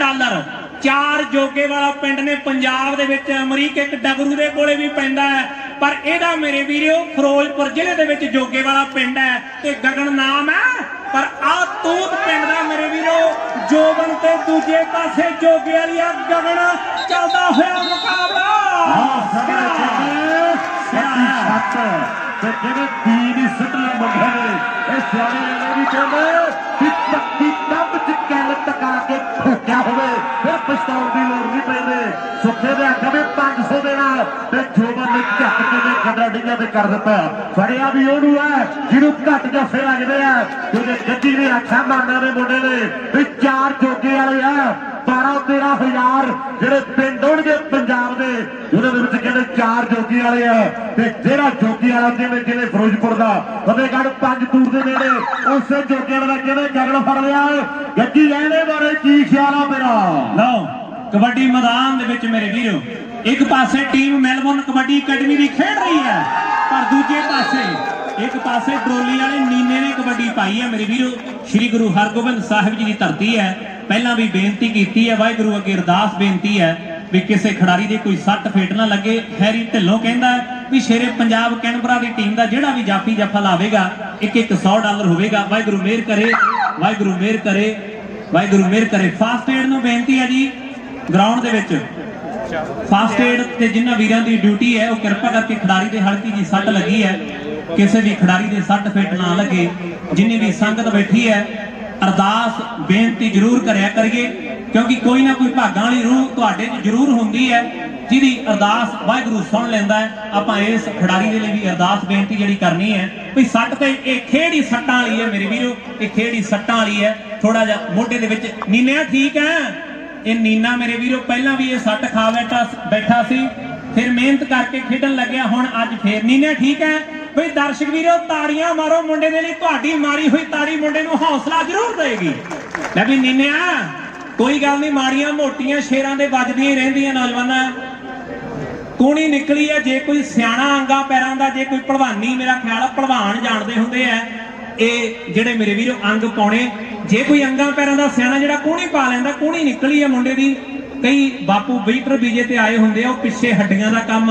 4 ਜੋਗੇ ਵਾਲਾ ਪਿੰਡ ਨੇ ਪੰਜਾਬ ਦੇ ਵਿੱਚ। ਅਮਰੀਕ ਇੱਕ ਡਗਰੂ ਦੇ ਕੋਲੇ ਵੀ ਪੈਂਦਾ ਹੈ, ਪਰ ਇਹਦਾ ਮੇਰੇ ਵੀਰੋ ਫਿਰੋਜ਼ਪੁਰ ਜ਼ਿਲ੍ਹੇ ਦੇ ਵਿੱਚ ਜੋਗੇ ਵਾਲਾ ਪਿੰਡ ਹੈ ਤੇ ਗਗਨ ਨਾਮ ਹੈ। ਪਰ ਆ ਤੂਤ ਪਿੰਡ ਦਾ ਮੇਰੇ ਵੀਰੋ ਜੋਬਨ ਤੇ ਦੂਜੇ ਪਾਸੇ ਜੋਗੇ ਵਾਲੀਆ ਗਗਨ ਚੱਲਦਾ ਹੋਇਆ ਮੁਕਾਬਲਾ। ਤੇ ਜਿਹੜੇ ਤੀਨ ਸਿੱਟਲੇ ਮੁੰਡੇ ਨੇ ਇਹ ਸਿਆਣੇ ਵੀ ਕਹਿੰਦੇ ਕਿ ਪੱਕੀ ਟੱਬ ਚ ਕੱਲ ਟਕਾ ਕੇ ਠੋਕਿਆ ਹੋਵੇ ਫਿਰ ਪਛਤਾਉਣ ਦੀ ਲੋੜ ਨਹੀਂ ਪੈਂਦੇ। ਸੁੱਖੇ ਦੇ ਹੱਥਾਂ ਵਿੱਚ 500 ਦੇਣਾ ਤੇ ਜੋਬਨ ਨੇ ਝੱਟ ਕੇ ਖੱਡਾ ਡਿੱਗਿਆ ਤੇ ਕਰ ਦਿੱਤਾ। ਫੜਿਆ ਵੀ ਉਹਨੂੰ ਹੈ ਜਿਹਨੂੰ ਘੱਟ ਜੱਫੇ ਲੱਗਦੇ ਆ, ਕਿਉਂਕਿ ਗੱਡੀ ਨੇ ਅੱਖਾਂ ਮਾਰਨਾ ਦੇ ਮੁੰਡੇ ਨੇ ਵੀ 4 ਜੋਗੇ ਵਾਲੇ ਆ। 12-13 ਹਜ਼ਾਰ ਜਿਹੜੇ ਪਿੰਡ ਹੋਣਗੇ ਪੰਜਾਬ ਦੇ, ਉਹਦੇ ਵਿੱਚ ਕਹਿੰਦੇ 4 ਜੋਗੀ ਵਾਲੇ ਆ। ਤੇ ਜਿਹੜਾ ਜੋਗੀ ਵਾਲਾ ਜਿਵੇਂ ਫਿਰੋਜ਼ਪੁਰ ਦਾ ਫਤਿਹਗੜ੍ਹ 5 ਤੂਰ ਦੇ ਨੇੜੇ ਉਸੇ ਜੋਗੇ ਵਾਲਾ ਕਹਿੰਦੇ ਜਗਲ ਫੜ ਲਿਆ। ਗੱਡੀ ਇਹਦੇ ਬਾਰੇ ਕੀ ਖਿਆਲ ਆ ਮੇਰਾ? ਲਓ ਕਬੱਡੀ ਮੈਦਾਨ ਦੇ ਵਿੱਚ ਮੇਰੇ ਵੀਰੋ ਇੱਕ ਪਾਸੇ ਟੀਮ ਮੈਲਬੌਰਨ ਕਬੱਡੀ ਅਕੈਡਮੀ ਦੀ ਖੇਡ ਰਹੀ ਹੈ, ਪਰ ਦੂਜੇ ਪਾਸੇ ਟਰੋਲੀ ਵਾਲੇ ਨੀਨੇ ਨੇ ਕਬੱਡੀ ਪਾਈ ਹੈ ਮੇਰੇ ਵੀਰੋ। ਸ੍ਰੀ ਗੁਰੂ ਹਰਗੋਬਿੰਦ ਸਾਹਿਬ ਜੀ ਦੀ ਧਰਤੀ ਹੈ। ਪਹਿਲਾਂ ਵੀ ਬੇਨਤੀ ਕੀਤੀ ਹੈ, ਵਾਹਿਗੁਰੂ ਅੱਗੇ ਅਰਦਾਸ ਬੇਨਤੀ ਹੈ ਵੀ ਕਿਸੇ ਖਿਡਾਰੀ ਦੇ ਕੋਈ ਸੱਟ ਫੇਟ ਨਾ ਲੱਗੇ। ਹੈਰੀ ਢਿੱਲੋਂ ਕਹਿੰਦਾ ਵੀ ਸ਼ੇਰੇ ਪੰਜਾਬ ਕੈਨਬਰਾ ਦੀ ਟੀਮ ਦਾ ਜਿਹੜਾ ਵੀ ਜਾਫੀ ਜੱਫਾ ਲਾਵੇਗਾ ਇੱਕ $100 ਹੋਵੇਗਾ। ਵਾਹਿਗੁਰੂ ਮਿਹਰ ਕਰੇ, ਵਾਹਿਗੁਰੂ ਮਿਹਰ ਕਰੇ, ਵਾਹਿਗੁਰੂ ਮਿਹਰ ਕਰੇ। ਫਾਸਟ ਏਡ ਨੂੰ ਬੇਨਤੀ ਹੈ ਜੀ ਗਰਾਊਂਡ ਦੇ ਵਿੱਚ ਫਾਸਟ ਏਡ ਤੇ ਜਿਨ੍ਹਾਂ ਵੀਰਾਂ ਦੀ ਡਿਊਟੀ ਹੈ ਉਹ ਕਿਰਪਾ ਕਰਕੇ ਖਿਡਾਰੀ ਦੇ ਹਲਕੀ ਜੀ ਸੱਟ ਲੱਗੀ ਹੈ ਕਿਸੇ ਵੀ ਖਿਡਾਰੀ ਦੇ ਸੱਟ ਫੇਟ ਨਾ ਲੱਗੇ। ਜਿੰਨੀ ਵੀ ਸੰਗਤ ਬੈਠੀ ਹੈ ਅਰਦਾਸ ਬੇਨਤੀ ਜ਼ਰੂਰ ਕਰਿਆ ਕਰੀਏ, ਕਿਉਂਕਿ ਕੋਈ ਨਾ ਕੋਈ ਭਾਗਾਂ ਵਾਲੀ ਰੂਹ ਤੁਹਾਡੇ 'ਚ ਜ਼ਰੂਰ ਹੁੰਦੀ ਹੈ ਜਿਹਦੀ ਅਰਦਾਸ ਵਾਹਿਗੁਰੂ ਸੁਣ ਲੈਂਦਾ ਹੈ। ਆਪਾਂ ਇਸ ਖਿਡਾਰੀ ਦੇ ਲਈ ਵੀ ਅਰਦਾਸ ਬੇਨਤੀ ਜਿਹੜੀ ਕਰਨੀ ਹੈ ਵੀ ਸੱਟ ਤੇ ਇਹ ਖੇਡ ਹੀ ਸੱਟਾਂ ਵਾਲੀ ਹੈ ਮੇਰੇ ਵੀਰੋ, ਇਹ ਖੇਡ ਹੀ ਸੱਟਾਂ ਵਾਲੀ ਹੈ। ਥੋੜਾ ਜਿਹਾ ਮੋਢੇ ਦੇ ਵਿੱਚ ਨੀਨਾ ਠੀਕ ਹੈ, ਇਹ ਨੀਨਾ ਮੇਰੇ ਵੀਰੋ ਪਹਿਲਾਂ ਵੀ ਇਹ ਸੱਟ ਖਾ ਬੈਠਾ ਸੀ, ਫਿਰ ਮਿਹਨਤ ਕਰਕੇ ਖੇਡਣ ਲੱਗਿਆ, ਹੁਣ ਅੱਜ ਫੇਰ ਨੀਨਾ ਠੀਕ ਹੈ। ਬਈ ਦਰਸ਼ਕ ਵੀਰੋ ਤਾੜੀਆਂ ਮਾਰੋ ਮੁੰਡੇ ਦੇ ਲਈ, ਤੁਹਾਡੀ ਮਾਰੀ ਹੋਈ ਤਾੜੀ ਮੁੰਡੇ ਨੂੰ ਹੌਸਲਾ ਜ਼ਰੂਰ ਦੇਗੀ। ਲੈ ਵੀ ਨੀਨਿਆ ਕੋਈ ਗੱਲ ਨਹੀਂ, ਮਾੜੀਆਂ ਮੋਟੀਆਂ ਸ਼ੇਰਾਂ ਦੇ ਵੱਜਦੀਆਂ ਹੀ ਰਹਿੰਦੀਆਂ ਨੌਜਵਾਨਾਂ। ਕੂਣੀ ਨਿਕਲੀ ਹੈ, ਜੇ ਕੋਈ ਸਿਆਣਾ ਅੰਗਾ ਪੈਰਾਂ ਦਾ, ਜੇ ਕੋਈ ਭਲਵਾਨੀ, ਮੇਰਾ ਖਿਆਲ ਭਲਵਾਨ ਜਾਣਦੇ ਹੁੰਦੇ ਆ ਇਹ ਜਿਹੜੇ ਮੇਰੇ ਵੀਰੋ ਅੰਗ ਪਾਉਣੇ। ਜੇ ਕੋਈ ਅੰਗਾਂ ਪੈਰਾਂ ਦਾ ਸਿਆਣਾ ਜਿਹੜਾ ਕੂਣੀ ਪਾ ਲੈਂਦਾ, ਕੂਣੀ ਨਿਕਲੀ ਹੈ ਮੁੰਡੇ ਦੀ। ਕਈ ਬਾਪੂ ਬੀਟਰ ਬੀਜੇ ਤੇ ਆਏ ਹੁੰਦੇ ਆ, ਉਹ ਪਿੱਛੇ ਹੱਡੀਆਂ ਦਾ ਕੰਮ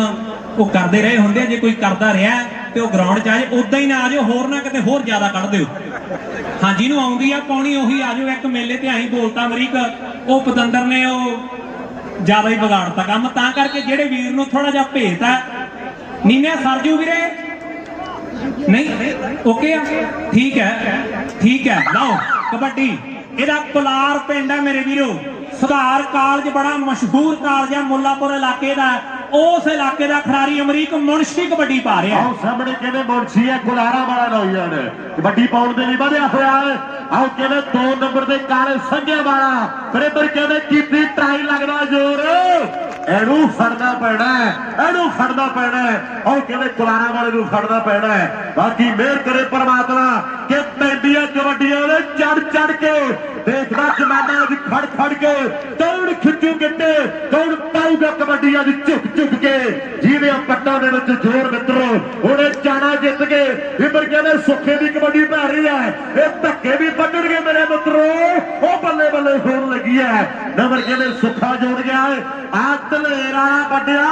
ਉਹ ਕਰਦੇ ਰਹੇ ਹੁੰਦੇ ਆ। ਜੇ ਕੋਈ ਕਰਦਾ ਰਿਹਾ ਤੇ ਉਹ ਗਰਾਊਂਡ 'ਚ ਆ ਜਾਏ, ਉਦਾਂ ਹੀ ਨਾ ਆ ਜਾਓ, ਹੋਰ ਨਾ ਕਿਤੇ ਹੋਰ ਜ਼ਿਆਦਾ ਕੱਢ ਦਿਓ। ਹਾਂ ਜਿਹਨੂੰ ਆਉਂਦੀ ਆ ਪਾਉਣੀ ਉਹੀ ਆ ਜਾਓ। ਇੱਕ ਮੇਲੇ ਤੇ ਆਈ ਬੋਲਤਾ ਅਮਰੀਕ, ਉਹ ਪਤੰਦਰ ਨੇ ਉਹ ਜ਼ਿਆਦਾ ਹੀ ਵਿਗਾੜਤਾ ਕੰਮ, ਤਾਂ ਕਰਕੇ ਜਿਹੜੇ ਵੀਰ ਨੂੰ ਥੋੜਾ ਜਿਹਾ ਭੇਤ ਹੈ। ਨੀਨੇ ਸਰਜੂ ਵੀਰੇ ਨਹੀਂ ਓਕੇ ਆ, ਠੀਕ ਹੈ ਠੀਕ ਹੈ। ਲਓ ਕਬੱਡੀ, ਇਹਦਾ ਕੁਲਾਰ ਪਿੰਡ ਹੈ ਮੇਰੇ ਵੀਰੋ। ਸੁਧਾਰ ਕਾਲਜ ਬੜਾ ਮਸ਼ਹੂਰ ਕਾਲਜ ਹੈ ਮੁੱਲਾਪੁਰ ਇਲਾਕੇ ਦਾ, ਉਸ ਇਲਾਕੇ ਦਾ ਖਿਡਾਰੀ ਅਮਰੀਕ ਮੁਨਸ਼ੀ ਕਬੱਡੀ ਪਾ ਰਿਹਾ। ਆਓ ਸਾਹਮਣੇ ਕਹਿੰਦੇ ਮੁਨਸ਼ੀ ਹੈ ਕੁਲਾਰਾ ਵਾਲਾ ਨੌਜਵਾਨ ਕਬੱਡੀ ਪਾਉਣ ਦੇ ਲਈ ਵਧਿਆ ਹੋਇਆ ਹੈ। ਆਓ ਕਹਿੰਦੇ 2 ਨੰਬਰ ਦੇ ਕਾਲੇ ਸੰਘੇ ਵਾਲਾ, ਫਿਰ ਇੱਧਰ ਕਹਿੰਦੇ ਕੀਤੀ ਟਰਾਈ ਲੱਗਦਾ ਜ਼ੋਰ, ਇਹਨੂੰ ਫੜਨਾ ਪੈਣਾ, ਇਹਨੂੰ ਫੜਨਾ ਪੈਣਾ। ਆਓ ਕਹਿੰਦੇ ਕੁਲਾਰਾ ਵਾਲੇ ਨੂੰ ਫੜਨਾ ਪੈਣਾ। ਬਾਕੀ ਮਿਹਰ ਕਰੇ ਪਰਮਾਤਮਾ ਕਿ ਪੈਂਦੀਆਂ ਕਬੱਡੀਆਂ ਦੇ ਚੜ ਕੇ ਦੇਖਦਾ ਜਮਾਨਾ ਅੱਜ ਖੜ ਕੇ ਕੌਣ ਖਿੱਚੂ ਗਿੱਟੇ, ਕੌਣ ਪਾਊਗਾ ਕਬੱਡੀ ਅੱਜ ਝੁਕ ਕੇ। ਜਿਹਦੇ ਪੱਟਾਂ ਦੇ ਵਿੱਚ ਜ਼ੋਰ ਮਿੱਤਰੋ, ਉਹਨੇ ਜਾਣਾ ਜਿੱਤ ਕੇ। ਇੱਧਰ ਕਹਿੰਦੇ ਸੁੱਖੇ ਦੀ ਕਬੱਡੀ ਪੈ ਰਹੀ ਹੈ, ਇਹ ਧੱਕੇ ਵੀ ਵੱਢਣਗੇ ਮੇਰੇ ਮਿੱਤਰੋ। ਉਹ ਬੱਲੇ ਬੱਲੇ ਹੋਣ ਲੱਗੀ ਹੈ। ਨੰਬਰ ਕਹਿੰਦੇ ਸੁੱਖਾ ਜੋੜ ਗਿਆ ਆ ਧਲੇਰ ਵਾਲਾ ਵੱਡਿਆ,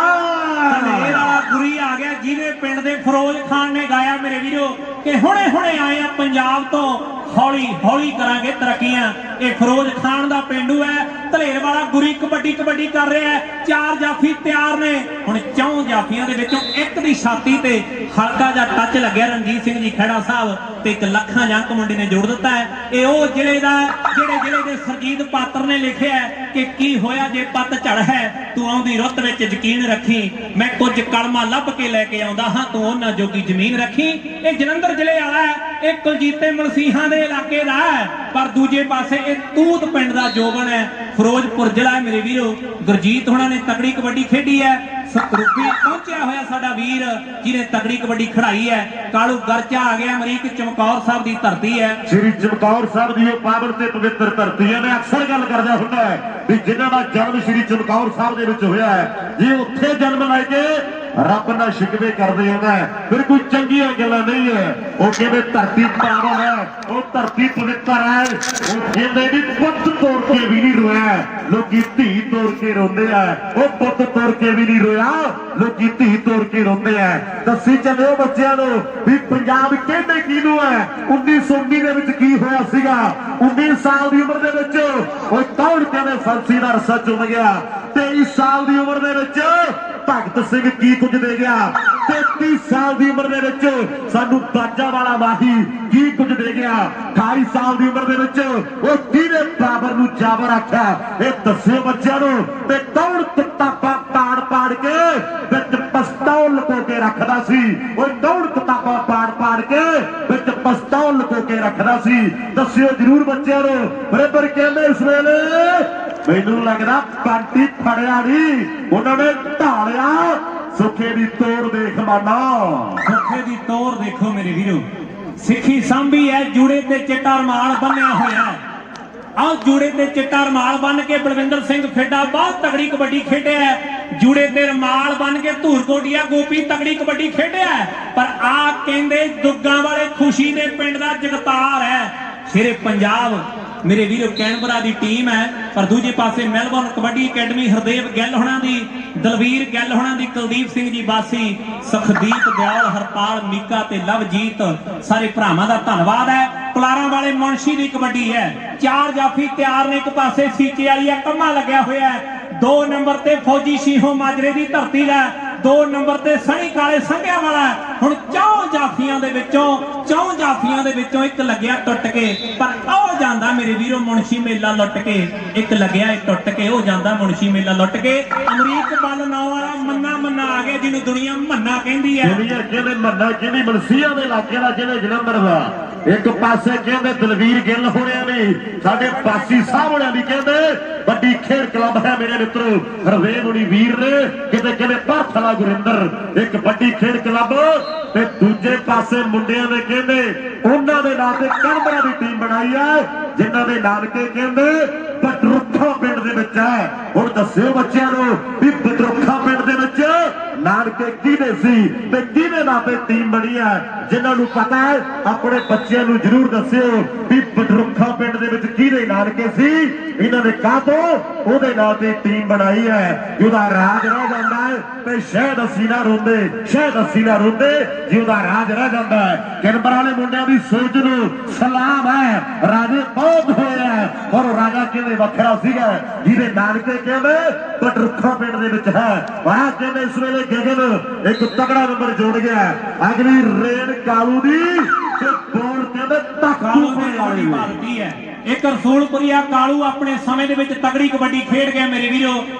ਧਲੇਰ ਵਾਲਾ ਗੁਰੀ ਆ ਗਿਆ, ਜਿਹਦੇ ਪਿੰਡ ਦੇ ਫਿਰੋਜ਼ ਖਾਨ ਨੇ ਗਾਇਆ ਮੇਰੇ ਵੀਰੋ ਕਿ ਹੁਣੇ ਹੁਣੇ ਆਏ ਆ ਪੰਜਾਬ ਤੋਂ, ਹੌਲੀ ਹੌਲੀ ਕਰਾਂਗੇ ਤਰੱਕੀਆਂ। ਇਹ ਫਿਰੋਜ਼ ਖਾਨ ਦਾ ਪਿੰਡੂ ਹੈ। ਧਲੇਰ ਵਾਲਾ ਗੁਰੀ ਕਬੱਡੀ ਕਰ ਰਿਹਾ ਹੈ। 4 ਜਾਫੀ ਤਿਆਰ ਨੇ, ਹੁਣ 4 ਜਾਫੀਆਂ ਦੇ ਵਿੱਚੋਂ ਇੱਕ ਦੀ ਛਾਤੀ ਤੇ ਹਲਕਾ ਜਿਹਾ ਟੱਚ ਲੱਗਿਆ ਰਣਜੀਤ ਸਿੰਘ ਜੀ ਖਹਿੜਾ ਸਾਹਿਬ ਤੇ ਇੱਕ ਲੱਖਾਂ ਜੰਕ ਮੁੰਡੇ ਨੇ ਜੋੜ ਦਿੱਤਾ ਹੈ। ਇਹ ਉਹ ਜ਼ਿਲ੍ਹੇ ਦਾ ਜਿਹੜੇ ਜ਼ਿਲ੍ਹੇ ਦੇ ਸਰਜੀਤ ਪਾਤਰ ਨੇ ਲਿਖਿਆ ਕਿ ਕੀ ਹੋਇਆ ਜੇ ਪੱਤ ਝੜ ਹੈ, ਤੂੰ ਆਉਂਦੀ ਰੁੱਤ ਵਿੱਚ ਯਕੀਨ ਰੱਖੀ, ਮੈਂ ਕੁਝ ਕਲਮਾਂ ਲੱਭ ਕੇ ਲੈ ਕੇ ਆਉਂਦਾ ਹਾਂ, ਤੂੰ ਉਹਨਾਂ ਜੋਗੀ ਜ਼ਮੀਨ ਰੱਖੀ। ਇਹ ਜਲੰਧਰ ਜ਼ਿਲ੍ਹੇ ਵਾਲਾ ਹੈ, ਇਹ ਕੁਲਜੀਤੇ ਮਲਸੀਹਾਂ ਦੇ ਇਲਾਕੇ ਦਾ ਹੈ, ਪਰ ਦੂਜੇ ਪਾਸੇ ਇਹ ਤੂਤ ਪਿੰਡ ਦਾ ਜੋਬਨ ਹੈ, ਫਿਰੋਜ਼ਪੁਰ ਜ਼ਿਲ੍ਹਾ ਹੈ ਮੇਰੇ ਵੀਰੋ। ਗੁਰਜੀਤ ਹੋਣਾ ਨੇ ਤਕੜੀ ਕਬੱਡੀ ਖੇਡੀ ਹੈ। ਸਤਰੂਪੀ ਪਹੁੰਚਿਆ ਹੋਇਆ ਸਾਡਾ ਵੀਰ ਜਿਹਨੇ ਤਕੜੀ ਕਬੱਡੀ ਖੜਾਈ ਹੈ। ਕਾਲੂ ਗਰਚਾ ਆ ਗਿਆ, ਅਮਰੀਕ ਚਮਕੌਰ ਸਾਹਿਬ ਦੀ ਧਰਤੀ ਹੈ। ਸ੍ਰੀ ਚਮਕੌਰ ਸਾਹਿਬ ਦੀ ਉਹ ਪਾਵਨ ਤੇ ਪਵਿੱਤਰ ਧਰਤੀ ਹੈ। ਮੈਂ ਅਕਸਰ ਗੱਲ ਕਰਦਾ ਹੁੰਦਾ ਵੀ ਜਿਨ੍ਹਾਂ ਦਾ ਜਨਮ ਸ੍ਰੀ ਚਮਕੌਰ ਸਾਹਿਬ ਦੇ ਵਿੱਚ ਹੋਇਆ ਹੈ, ਜੇ ਉੱਥੇ ਜਨਮ ਲੈ ਕੇ ਰੱਬ ਨਾਲ ਸ਼ਿਕਵੇ ਕਰਦੇ ਹੁੰਦਾ ਫਿਰ ਕੋਈ ਚੰਗੀਆਂ ਗੱਲਾਂ ਨਹੀਂ ਹੈ। ਉਹ ਕਹਿੰਦੇ ਧਰਤੀ ਪਾਵਨ ਹੈ, ਉਹ ਧਰਤੀ ਪਵਿੱਤਰ ਹੈ। ਉਹ ਕਹਿੰਦੇ ਵੀ ਪੁੱਤ ਤੋੜ ਕੇ ਵੀ ਨਹੀਂ ਰੋਇਆ, ਲੋਕੀ ਧੀ ਤੋੜ ਕੇ ਰੋਂਦੇ ਆ। ਉਹ ਪੁੱਤ ਤੋੜ ਕੇ ਵੀ ਨਹੀਂ ਰੋਇਆ, ਲੋਕੀ ਧੀ ਤੋੜ ਕੇ ਰੋਂਦੇ ਆ। ਦੱਸੀ ਚੱਲਿਓ ਬੱਚਿਆਂ ਨੂੰ ਵੀ ਪੰਜਾਬ ਕਹਿੰਦੇ ਕਿਹਨੂੰ ਹੈ। 1919 ਦੇ ਵਿੱਚ ਕੀ ਹੋਇਆ ਸੀਗਾ? 19 ਸਾਲ ਦੀ ਉਮਰ ਦੇ ਵਿੱਚ ਉਹ ਕੌਣ ਕਹਿੰਦੇ ਫਾਂਸੀ ਦਾ ਰੱਸਾ ਚੁੰਮ ਗਿਆ। 23 ਸਾਲ ਦੀ ਉਮਰ ਦੇ ਵਿੱਚ ਭਗਤ ਸਿੰਘ ਕੀ ਕੁਝ ਦੇ ਗਿਆ। 33 ਸਾਲ ਦੀ ਉਮਰ ਦੇ ਵਿੱਚ ਸਾਨੂੰ ਬਾਜਾ ਵਾਲਾ ਮਾਹੀ ਕੀ ਕੁਝ ਦੇ ਗਿਆ। 28 ਸਾਲ ਦੀ ਉਮਰ ਦੇ ਵਿੱਚ ਉਹ ਕਿਹਨੇ ਬਾਬਰ ਨੂੰ ਜਾਬਰ ਆਖਿਆ, ਇਹ ਦੱਸਿਓ ਬੱਚਿਆਂ ਨੂੰ। ਤੇ ਕੌਣ ਕਿਤਾਬਾਂ ਪਾੜ ਕੇ ਵਿੱਚ ਪਿਸਤੌਲ ਲੁਕੋ ਕੇ ਰੱਖਦਾ ਸੀ? ਉਹ ਕੌਣ ਕਿਤਾਬਾਂ ਪਾੜ ਕੇ ਵਿੱਚ ਪਿਸਤੌਲ ਲੁਕੋ ਕੇ ਰੱਖਦਾ ਸੀ? ਦੱਸਿਓ ਜਰੂਰ ਬੱਚਿਆਂ ਨੂੰ। ਬਰਾਬਰ ਕਹਿੰਦੇ ਇਸ ਵੇਲੇ ਮੈਨੂੰ ਲੱਗਦਾ ਪਾਰਟੀ ਫੜਿਆ ਨਹੀਂ, ਉਹਨਾਂ ਨੇ ਢਾਲਿਆ। ਸੁੱਖੇ ਦੀ ਤੋਰ ਦੇਖ ਮਾਨਾ, ਸੁੱਖੇ ਦੀ ਤੋਰ ਦੇਖੋ ਮੇਰੇ ਵੀਰੋ। ਸਿੱਖੀ ਸਾਂਭੀ ਹੈ, ਜੂੜੇ ਤੇ ਚਿੱਟਾ ਰਮਾਲ ਬੰਨਿਆ ਹੋਇਆ ਹੈ। ਆਹ ਜੂੜੇ ਤੇ ਚਿੱਟਾ ਰਮਾਲ ਬੰਨ ਕੇ ਬਲਵਿੰਦਰ ਸਿੰਘ ਫੇਡਾ ਬਹੁਤ ਤਗੜੀ ਕਬੱਡੀ ਖੇਡਿਆ। ਜੂੜੇ ਤੇ ਰਮਾਲ ਬੰਨ ਕੇ ਧੂਰਕੋਟੀਆ ਗੋਪੀ ਤਗੜੀ ਕਬੱਡੀ ਖੇਡਿਆ। ਪਰ ਆ ਕਹਿੰਦੇ ਦੁੱਗਾਂ ਵਾਲੇ ਖੁਸ਼ੀ ਦੇ ਪਿੰਡ ਦਾ ਜਗਤਾਰ ਹੈ। ਸ਼ੇਰੇ ਪੰਜਾਬ ਮੇਰੇ ਵੀਰੋ ਕੈਨਬਰਾ ਦੀ ਟੀਮ ਹੈ। ਪਰ ਦੂਜੇ ਪਾਸੇ ਮੈਲਬੌਰਨ ਕਬੱਡੀ ਅਕੈਡਮੀ ਹਰਦੇਵ ਗਿੱਲ ਹੋਣਾ ਦੀ, ਦਲਵੀਰ ਗਿੱਲ ਹੋਣਾ ਦੀ, ਕੁਲਦੀਪ ਸਿੰਘ ਜੀ ਬਾਸੀ, ਸੁਖਦੀਪ ਦਿਆਲ, ਹਰਪਾਲ ਮੀਕਾ ਤੇ ਲਵਜੀਤ, ਸਾਰੇ ਭਰਾਵਾਂ ਦਾ ਧੰਨਵਾਦ ਹੈ। ਕੁਲਾਰਾਂ ਵਾਲੇ ਮੁਨਸ਼ੀ ਦੀ ਕਬੱਡੀ ਹੈ। 4 ਜਾਫੀ ਤਿਆਰ ਨੇ, ਇੱਕ ਪਾਸੇ ਸੀਚੇ ਵਾਲੀ ਕੰਮਾ ਲੱਗਿਆ ਹੋਇਆ ਹੈ। 2 ਨੰਬਰ ਤੇ ਫੌਜੀ ਸ਼ੀਹੋਂ ਮਾਜਰੇ ਦੀ ਧਰਤੀ ਦਾ, 2 ਨੰਬਰ ਤੇ ਸਣੀ ਕਾਲੇ ਸੰਘਿਆਂ ਵਾਲਾ ਹੁਣ ਚੌਂ ਜਾਫੀਆਂ ਦੇ ਵਿੱਚੋਂ ਇੱਕ ਲੱਗਿਆ ਟੁੱਟ ਕੇ ਪਰ ਉਹ ਜਾਂਦਾ ਮੇਰੇ ਵੀਰੋ ਮੁਨਸ਼ੀ ਮੇਲਾ ਲੁੱਟ ਕੇ ਇੱਕ ਲੱਗਿਆ ਟੁੱਟ ਕੇ ਉਹ ਜਾਂਦਾ ਮੁਨਸ਼ੀ ਮੇਲਾ ਲੁੱਟ ਕੇ ਅਮਰੀਕ ਬੱਲ ਨਾਂ ਵਾਲਾ ਮੰਨਾ ਆ ਗਿਆ ਜਿਹਨੂੰ ਦੁਨੀਆ ਮੰਨਾ ਕਹਿੰਦੀ ਹੈ ਦੁਨੀਆ ਕਹਿੰਦੇ ਮੰਨਾ ਕਹਿੰਦੀ ਮਲਸੀਆਂ ਦੇ ਇਲਾਕੇ ਦਾ ਜਿਹਨੇ ਜਲੰਧਰ ਦਾ ਇੱਕ ਪਾਸੇ ਕਹਿੰਦੇ ਦਲਵੀਰ ਗਿੱਲ ਹੋਣਿਆ ਨੇ ਸਾਡੇ ਬਾਸੀ ਸਾਹਿਬ ਹੋਣਿਆ ਦੀ ਕਹਿੰਦੇ ਵੱਡੀ ਖੇਡ ਕਲੱਬ ਹੈ ਮੇਰੇ ਮਿੱਤਰੋ ਹਰਵੇਲ ਹੁਣੀ ਵੀਰ ਨੇ ਕਿਤੇ ਕਹਿੰਦੇ ਭਾਰਥਲਾ ਗੁਰਿੰਦਰ ਇੱਕ ਵੱਡੀ ਖੇਡ ਕਲੱਬ ਤੇ ਦੂਜੇ ਪਾਸੇ ਮੁੰਡਿਆਂ ਨੇ ਕਹਿੰਦੇ ਉਹਨਾਂ ਦੇ ਨਾਂ ਤੇ ਕਨਬਰਾ ਦੀ ਟੀਮ ਬਣਾਈ ਹੈ ਜਿਨ੍ਹਾਂ ਦੇ ਨਾਨਕੇ ਕਹਿੰਦੇ ਬਟਰੁੱਖਾ ਪਿੰਡ ਦੇ ਵਿੱਚ ਹੈ ਹੁਣ ਦੱਸਿਓ ਬੱਚਿਆਂ ਨੂੰ ਵੀ ਬਟਰੁੱਖਾ ਪਿੰਡ ਦੇ ਵਿੱਚ ਨਾਨਕੇ ਕਿਹਦੇ ਸੀ ਤੇ ਕਿਹਦੇ ਨਾਂ ਤੇ ਟੀਮ ਬਣੀ ਹੈ ਜਿਨ੍ਹਾਂ ਨੂੰ ਪਤਾ ਹੈ ਆਪਣੇ ਬੱਚਿਆਂ ਨੂੰ ਜ਼ਰੂਰ ਦੱਸਿਓ ਵੀ ਬਟਰੁੱਖਾ ਪਿੰਡ ਦੇ ਵਿੱਚ ਕਿਹਦੇ ਨਾਨਕੇ ਸੀ ਇਹਨਾਂ ਨੇ ਕਾਹਤੋਂ ਉਹਦੇ ਨਾਂ ਤੇ ਟੀਮ ਬਣਾਈ ਹੈ ਜਿਹਦਾ ਰਾਜ ਰਹਿ ਜਾਂਦਾ ਹੈ ਤੇ ਸ਼ਾਇਦ ਅਸੀਂ ਨਾ ਰੋਂਦੇ ਜਿਹਦਾ ਰਾਜ ਰਹਿ ਜਾਂਦਾ ਹੈ ਕਿਨਬਰ ਵਾਲੇ ਮੁੰਡਿਆਂ ਦੀ ਸੋਚ ਨੂੰ ਸਲਾਮ ਹੈ ਰਾਜੇ ਬਹੁਤ ਹੋਏ ਹੈ ਪਰ ਰਾਜਾ ਕਿਵੇਂ ਵੱਖਰਾ ਸੀਗਾ ਜਿਹਦੇ ਨਾਨਕੇ ਕਹਿੰਦੇ ਬਟਰੁੱਖਾ ਪਿੰਡ ਦੇ ਵਿੱਚ ਹੈ ਵਾਹ ਕਹਿੰਦੇ ਇਸ ਵੇਲੇ ਗਗਨ ਇੱਕ ਤਕੜਾ ਨੰਬਰ ਜੋੜ ਗਿਆ ਅਗਲੀ ਰੇਡ ਕਾਲੂ ਦੀ ਤੇ ਬੋਲ ਕਹਿੰਦੇ ਕਾਲੂ ਦੀ ਕਬੱਡੀ ਭਾਰਤੀ ਹੈ ਇੱਕ ਰਸੂਲਪੁਰੀਆ ਕਾਲੂ ਆਪਣੇ ਸਮੇਂ ਦੇ ਵਿੱਚ ਤਗੜੀ ਕਬੱਡੀ ਖੇਡ ਗਿਆ ਮੇਰੇ ਵੀਰੋ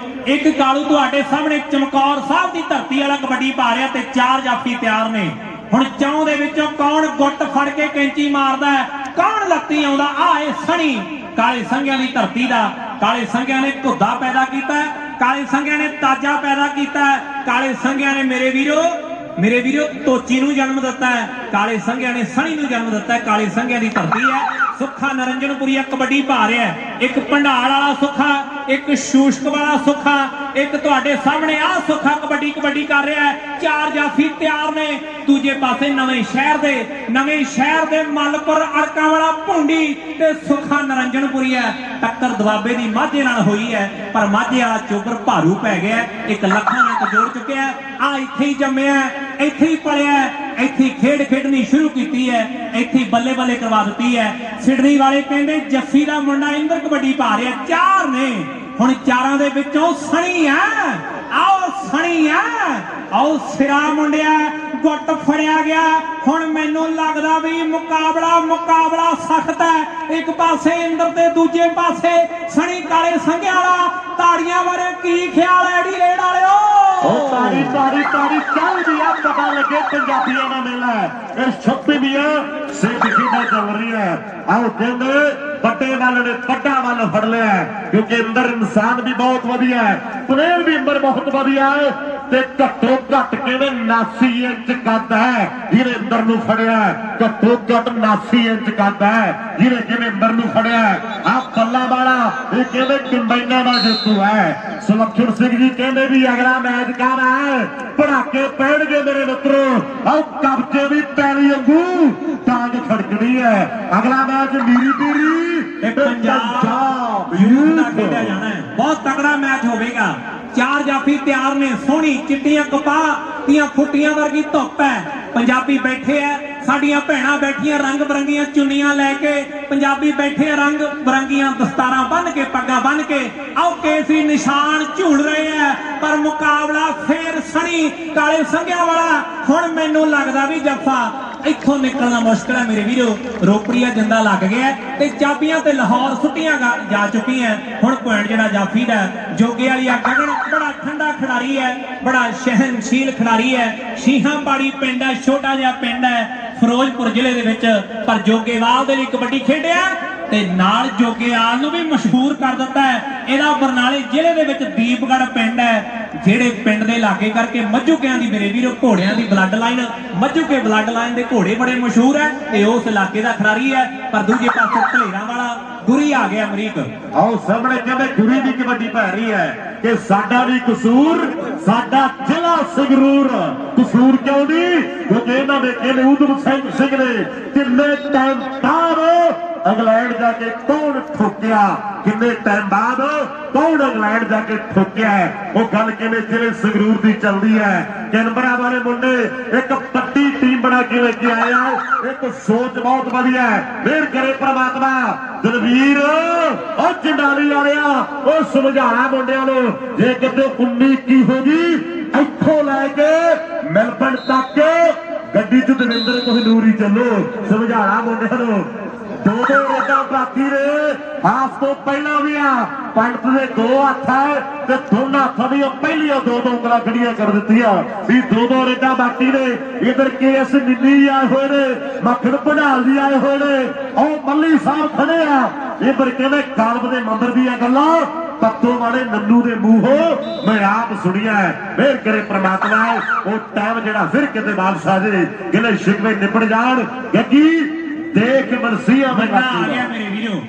ਇੱਕ ਕਾਲੂ ਤੁਹਾਡੇ ਸਾਹਮਣੇ ਚਮਕੌਰ ਸਾਹਿਬ ਦੀ ਧਰਤੀ ਵਾਲਾ ਕਬੱਡੀ ਪਾ ਰਿਹਾ ਤੇ 4 ਜਾਫੀ ਤਿਆਰ ਨੇ ਹੁਣ ਚੌਂ ਦੇ ਵਿੱਚੋਂ ਕੌਣ ਗੁੱਟ ਫੜ ਕੇ ਕੈਂਚੀ ਮਾਰਦਾ ਕੌਣ ਲੱਤੀ ਆਉਂਦਾ ਇਹ ਸਣੀ ਕਾਲੇ ਸੰਘਿਆਂ ਦੀ ਧਰਤੀ ਦਾ ਕਾਲੇ ਸੰਘਿਆਂ ਨੇ ਘੁੱਦਾ ਪੈਦਾ ਕੀਤਾ ਕਾਲੇ ਸੰਘਿਆਂ ਨੇ ਤਾਜਾ ਪੈਦਾ ਕੀਤਾ ਕਾਲੇ ਸੰਘਿਆਂ ਨੇ ਮੇਰੇ ਵੀਰੋ ਤੋਚੀ ਨੂੰ ਜਨਮ ਦਿੱਤਾ ਹੈ ਕਾਲੇ ਸੰਘਿਆਂ ਨੇ ਸਣੀ ਨੂੰ ਜਨਮ ਦਿੱਤਾ ਹੈ ਕਾਲੇ ਸੰਘਿਆਂ ਦੀ ਧਰਤੀ ਹੈ ਸੁੱਖਾ ਨਰਿੰਜਨਪੁਰੀਆ ਕਬੱਡੀ ਪਾ ਰਿਹਾ ਇੱਕ ਭੰਡਾਲ ਵਾਲਾ ਸੁੱਖਾ ਇੱਕ ਸ਼ੂਸ਼ਕ ਵਾਲਾ ਸੁੱਖਾ ਇੱਕ ਤੁਹਾਡੇ ਸਾਹਮਣੇ ਸੁੱਖਾ ਕਬੱਡੀ ਕਰ ਰਿਹਾ ਹੈ 4 ਜਾਫੀ ਤਿਆਰ ਨੇ ਦੂਜੇ ਪਾਸੇ ਨਵੇਂ ਸ਼ਹਿਰ ਦੇ ਮਲਪੁਰ ਅੜਕਾਂ ਵਾਲਾ ਭੁੰਡੀ ਤੇ ਸੁੱਖਾ ਨਰਿੰਜਨਪੁਰੀਆ ਟੱਕਰ ਦਵਾਬੇ ਦੀ ਮਾਝੇ ਨਾਲ ਹੋਈ ਹੈ ਪਰ ਮਾਝੇ ਵਾਲਾ ਚੋਬਰ ਭਾਰੂ ਪੈ ਗਿਆ ਇੱਕ ਲੱਖਾਂ ਨਾਲ ਜੋੜ ਚੁੱਕਿਆ ਇੱਥੇ ਹੀ ਜੰਮਿਆ ਇੱਥੇ ਹੀ ਪੜਿਆ ਇੱਥੇ ਖੇਡ ਖੇਡਣੀ ਸ਼ੁਰੂ ਕੀਤੀ ਹੈ ਇੱਥੇ ਬੱਲੇ ਕਰਵਾ ਦਿੱਤੀ ਹੈ ਸਿਡਨੀ ਵਾਲੇ ਕਹਿੰਦੇ ਜੱਫੀ ਦਾ ਮੁੰਡਾ ਇੰਦਰ ਕਬੱਡੀ ਪਾ ਰਿਹਾ 4 ਨੇ ਹੁਣ 4 ਦੇ ਵਿੱਚੋਂ ਸਣੀ ਆਓ ਸਿਰਾ ਮੁੰਡਿਆ ਗੁੱਟ ਫੜਿਆ ਗਿਆ ਹੁਣ ਮੈਨੂੰ ਲੱਗਦਾ ਵੀ ਮੁਕਾਬਲਾ ਸਖਤ ਹੈ ਇੱਕ ਪਾਸੇ ਇੰਦਰ ਤੇ ਦੂਜੇ ਪਾਸੇ ਸਣੀ ਕਾਲੇ ਸੰਘਿਆਂ ਵਾਲਾ ਤਾੜੀਆਂ ਬਾਰੇ ਕੀ ਖਿਆਲ ਹੈ ਡੀ ਰੇਡ ਵਾਲਿਓ ਉਹ ਤਾੜੀ ਚੱਲਦੀ ਆ ਪਤਾ ਲੱਗੇ ਪੰਜਾਬੀਆਂ ਦਾ ਮੇਲਾ ਇਹ 26ਵੀਂ ਸਿੱਧ ਖੇਡਾਂ ਚੱਲ ਰਹੀ ਹੈ ਆਓ ਕਹਿੰਦੇ ਵੱਡੇ ਵੱਲ ਨੇ ਵੱਡਾ ਵੱਲ ਫੜ ਲਿਆ ਕਿਉਂਕਿ ਅੰਦਰ ਇਨਸਾਨ ਵੀ ਬਹੁਤ ਵਧੀਆ ਹੈ ਪਲੇਅਰ ਵੀ ਅੰਦਰ ਬਹੁਤ ਵਧੀਆ ਹੈ ਤੇ ਘੱਟੋ ਘੱਟ ਕਹਿੰਦੇ 79 ਇੰਚ ਕੱਦ ਹੈ ਜਿਹਨੇ ਅੰਦਰ ਨੂੰ ਫੜਿਆ ਘੱਟੋ ਘੱਟ 79 ਇੰਚ ਕੱਦ ਹੈ ਜਿਹਨੇ ਕਿਵੇਂ ਅੰਦਰ ਨੂੰ ਫੜਿਆ ਬੱਲਾ ਵਾਲਾ ਇਹ ਕਹਿੰਦੇ ਕੰਬਾਈਨਾਂ ਦਾ ਜੇਤੂ ਹੈ ਸੁਲੱਖਣ ਸਿੰਘ ਜੀ ਕਹਿੰਦੇ ਵੀ ਅਗਲਾ ਮੈਚ ਕਾਹਦਾ ਹੈ ਪੜਾਕੇ ਪੈਣਗੇ ਮੇਰੇ ਮਿੱਤਰੋ ਕਬਜੇ ਦੀ ਪੈਲੀ ਵਾਂਗੂ ਟਾਂਗ ਖੜਕਣੀ ਹੈ ਅਗਲਾ ਮੈਚ ਮੀਰੀ ਪੰਜਾਬ ਯੂਥ ਦਾ ਖੇਡਿਆ ਜਾਣਾ ਹੈ ਬਹੁਤ ਤਕੜਾ ਮੈਚ ਹੋਵੇਗਾ 4 ਜਾਫੀ ਤਿਆਰ ਨੇ ਸੋਹਣੀ ਚਿੱਟੀਆਂ ਕਪਾਹ ਦੀਆਂ ਫੁੱਟੀਆਂ ਵਰਗੀ ਧੁੱਪ ਹੈ ਪੰਜਾਬੀ ਬੈਠੇ ਐ ਸਾਡੀਆਂ ਭੈਣਾਂ ਬੈਠੀਆਂ ਰੰਗ ਬਰੰਗੀਆਂ ਚੁੰਨੀਆਂ ਲੈ ਕੇ ਪੰਜਾਬੀ ਬੈਠੇ ਰੰਗ ਬਰੰਗੀਆਂ ਦਸਤਾਰਾਂ ਬੰਨ ਕੇ ਪੱਗਾਂ ਬੰਨ ਕੇ ਕੇਸਰੀ ਨਿਸ਼ਾਨ ਝੂਲ ਰਹੇ ਐ ਪਰ ਮੁਕਾਬਲਾ ਫੇਰ ਸਣੀ ਕਾਲੇ ਸੰਘਿਆਂ ਵਾਲਾ ਹੁਣ ਮੈਨੂੰ ਲੱਗਦਾ ਵੀ ਜੱਫਾ ਇੱਥੋਂ ਨਿਕਲਣਾ ਮੁਸ਼ਕਲ ਹੈ ਮੇਰੇ ਵੀਰੋ ਰੋਪੜੀਆ ਜਿੰਦਾ ਲੱਗ ਗਿਆ ਤੇ ਚਾਬੀਆਂ ਤੇ ਲਾਹੌਰ ਸੁੱਟੀਆਂ ਜਾ ਚੁੱਕੀਆਂ ਹੁਣ ਪੁਆਇੰਟ ਜਿਹੜਾ ਜਾਫੀ ਦਾ ਜੋਗੇ ਵਾਲੀ ਗਗਨ ਬੜਾ ਠੰਡਾ ਖਿਡਾਰੀ ਹੈ ਬੜਾ ਸਹਿਨਸ਼ੀਲ ਖਿਡਾਰੀ ਹੈ ਸ਼ੀਹਾਂਬਾੜੀ ਪਿੰਡ ਹੈ ਛੋਟਾ ਜਿਹਾ ਪਿੰਡ ਹੈ ਫਿਰੋਜ਼ਪੁਰ ਜ਼ਿਲ੍ਹੇ ਦੇ ਵਿੱਚ ਪਰ ਜੋਗੇਵਾਲ ਦੇ ਲਈ ਕਬੱਡੀ ਖੇਡਿਆ ਤੇ ਨਾਲ ਜੋਗੇਵਾਲ ਨੂੰ ਵੀ ਮਸ਼ਹੂਰ ਕਰ ਦਿੱਤਾ ਹੈ ਇਹਦਾ ਬਰਨਾਲੇ ਜ਼ਿਲ੍ਹੇ ਦੇ ਵਿੱਚ ਦੀਪਗੜ੍ਹ ਪਿੰਡ ਹੈ ਜਿਹੜੇ ਪਿੰਡ ਦੇ ਲਾਗੇ ਕਰਕੇ ਮੱਝੂਕਿਆਂ ਦੀ ਮੇਰੇ ਵੀਰੋ ਘੋੜਿਆਂ ਦੀ ਬਲੱਡ ਲਾਈਨ ਮੱਝੂਕੇ ਬਲੱਡ ਲਾਈਨ ਦੇ ਘੋੜੇ ਬੜੇ ਮਸ਼ਹੂਰ ਹੈ ਤੇ ਉਸ ਇਲਾਕੇ ਦਾ ਖਿਡਾਰੀ ਹੈ ਪਰ ਦੂਜੇ ਪਾਸੇ ਭਲੇਰਾਂ ਵਾਲਾ ਗੁਰੀ ਆ ਗਿਆ ਅਮਰੀਕ ਆਓ ਸਾਹਮਣੇ ਕਹਿੰਦੇ ਗੁਰੀ ਦੀ ਕਬੱਡੀ ਪੈ ਰਹੀ ਹੈ ਕਿ ਸਾਡਾ ਵੀ ਕਸੂਰ ਸਾਡਾ ਜ਼ਿਲ੍ਹਾ ਸੰਗਰੂਰ ਕਸੂਰ ਕਿਉਂ ਨਹੀਂ ਕਿਉਂਕਿ ਇਹਨਾਂ ਦੇ ਕਹਿੰਦੇ ਉਦਮ ਸਿੰਘ ਨੇ ਕਿੰਨੇ ਟਾਈਮ ਬਾਅਦ ਇੰਗਲੈਂਡ ਜਾ ਕੇ ਕੌਣ ਠੋਕਿਆ ਕਿੰਨੇ ਟਾਈਮ ਬਾਅਦ ਕੌਣ ਇੰਗਲੈਂਡ ਜਾ ਕੇ ਠੋਕਿਆ ਉਹ ਗੱਲ ਕਿਵੇਂ ਜ਼ਿਲ੍ਹੇ ਸੰਗਰੂਰ ਦੀ ਚੱਲਦੀ ਹੈ ਕਿਨਬਰਾ ਵਾਲੇ ਮੁੰਡੇ ਇੱਕ ਪੱਟੀ ਟੀਮ ਬਣਾ ਕੇ ਲੈ ਕੇ ਆਏ ਆ ਇੱਕ ਸੋਚ ਬਹੁਤ ਵਧੀਆ ਹੈ ਮਿਹਰ ਕਰੇ ਪ੍ਰਮਾਤਮਾ ਦਲਵੀਰ ਜੰਡਾਲੀ ਵਾਲਿਆ ਸਮਝਾਣਾ ਮੁੰਡਿਆਂ ਨੂੰ ਜੇ ਕਿਤੇ 19-21 ਹੋ ਗਈ ਇੱਥੋਂ ਲੈ ਕੇ ਮੈਲਬਨ ਤੱਕ ਗੱਡੀ 'ਚ ਦਵਿੰਦਰ ਕੋਹਨੂਰ ਹੀ ਚੱਲੋ ਸਮਝਾਣਾ ਮੁੰਡਿਆਂ ਨੂੰ ਦੋ ਰੇਡਾਂ ਬਾਕੀ ਨੇ ਹਾਫ ਤੋਂ ਪਹਿਲਾਂ ਵੀ ਆ ਪੰਡਤ ਦੇ ਦੋ ਹੱਥ ਹੈ ਤੇ ਦੋਨਾਂ ਹੱਥਾਂ ਦੀਆਂ ਪਹਿਲੀਆਂ ਦੋ ਉਂਗਲਾਂ ਖੜੀਆਂ ਕਰ ਦਿੱਤੀਆਂ ਵੀ ਦੋ ਰੇਡਾਂ ਬਾਕੀ ਨੇ ਇਧਰ ਕੇਐਸ ਨਿੱਲੀ ਆਏ ਹੋਏ ਨੇ ਮੱਖਣ ਭੰਡਾਲ ਜੀ ਆਏ ਹੋਏ ਨੇ ਉਹ ਮੱਲੀ ਸਾਹਿਬ ਖੜੇ ਆ ਇਧਰ ਕਹਿੰਦੇ ਕਾਲਬ ਦੇ ਮੰਦਰ ਦੀਆਂ ਗੱਲਾਂ ਪੱਤੋ ਵਾਲੇ ਨੰਨੂ ਦੇ ਮੂੰਹੋਂ ਮੈਂ ਆਪ ਸੁਣੀਆਂ ਫੇਰ ਕਰੇ ਪ੍ਰਮਾਤਮਾ ਉਹ ਟਾਈਮ ਜਿਹੜਾ ਫਿਰ ਕਿਤੇ ਬਾਦਸ਼ਾਹ ਦੇ ਗਿਲੇ ਸ਼ਿਕਵੇ ਨਿਪਟ ਜਾਣ ਗੱਗੀ ਦੇਖ ਮਨਸੀਆ ਮੰਨਾ ਆ ਗਿਆ ਮੇਰੇ ਵੀਰੋ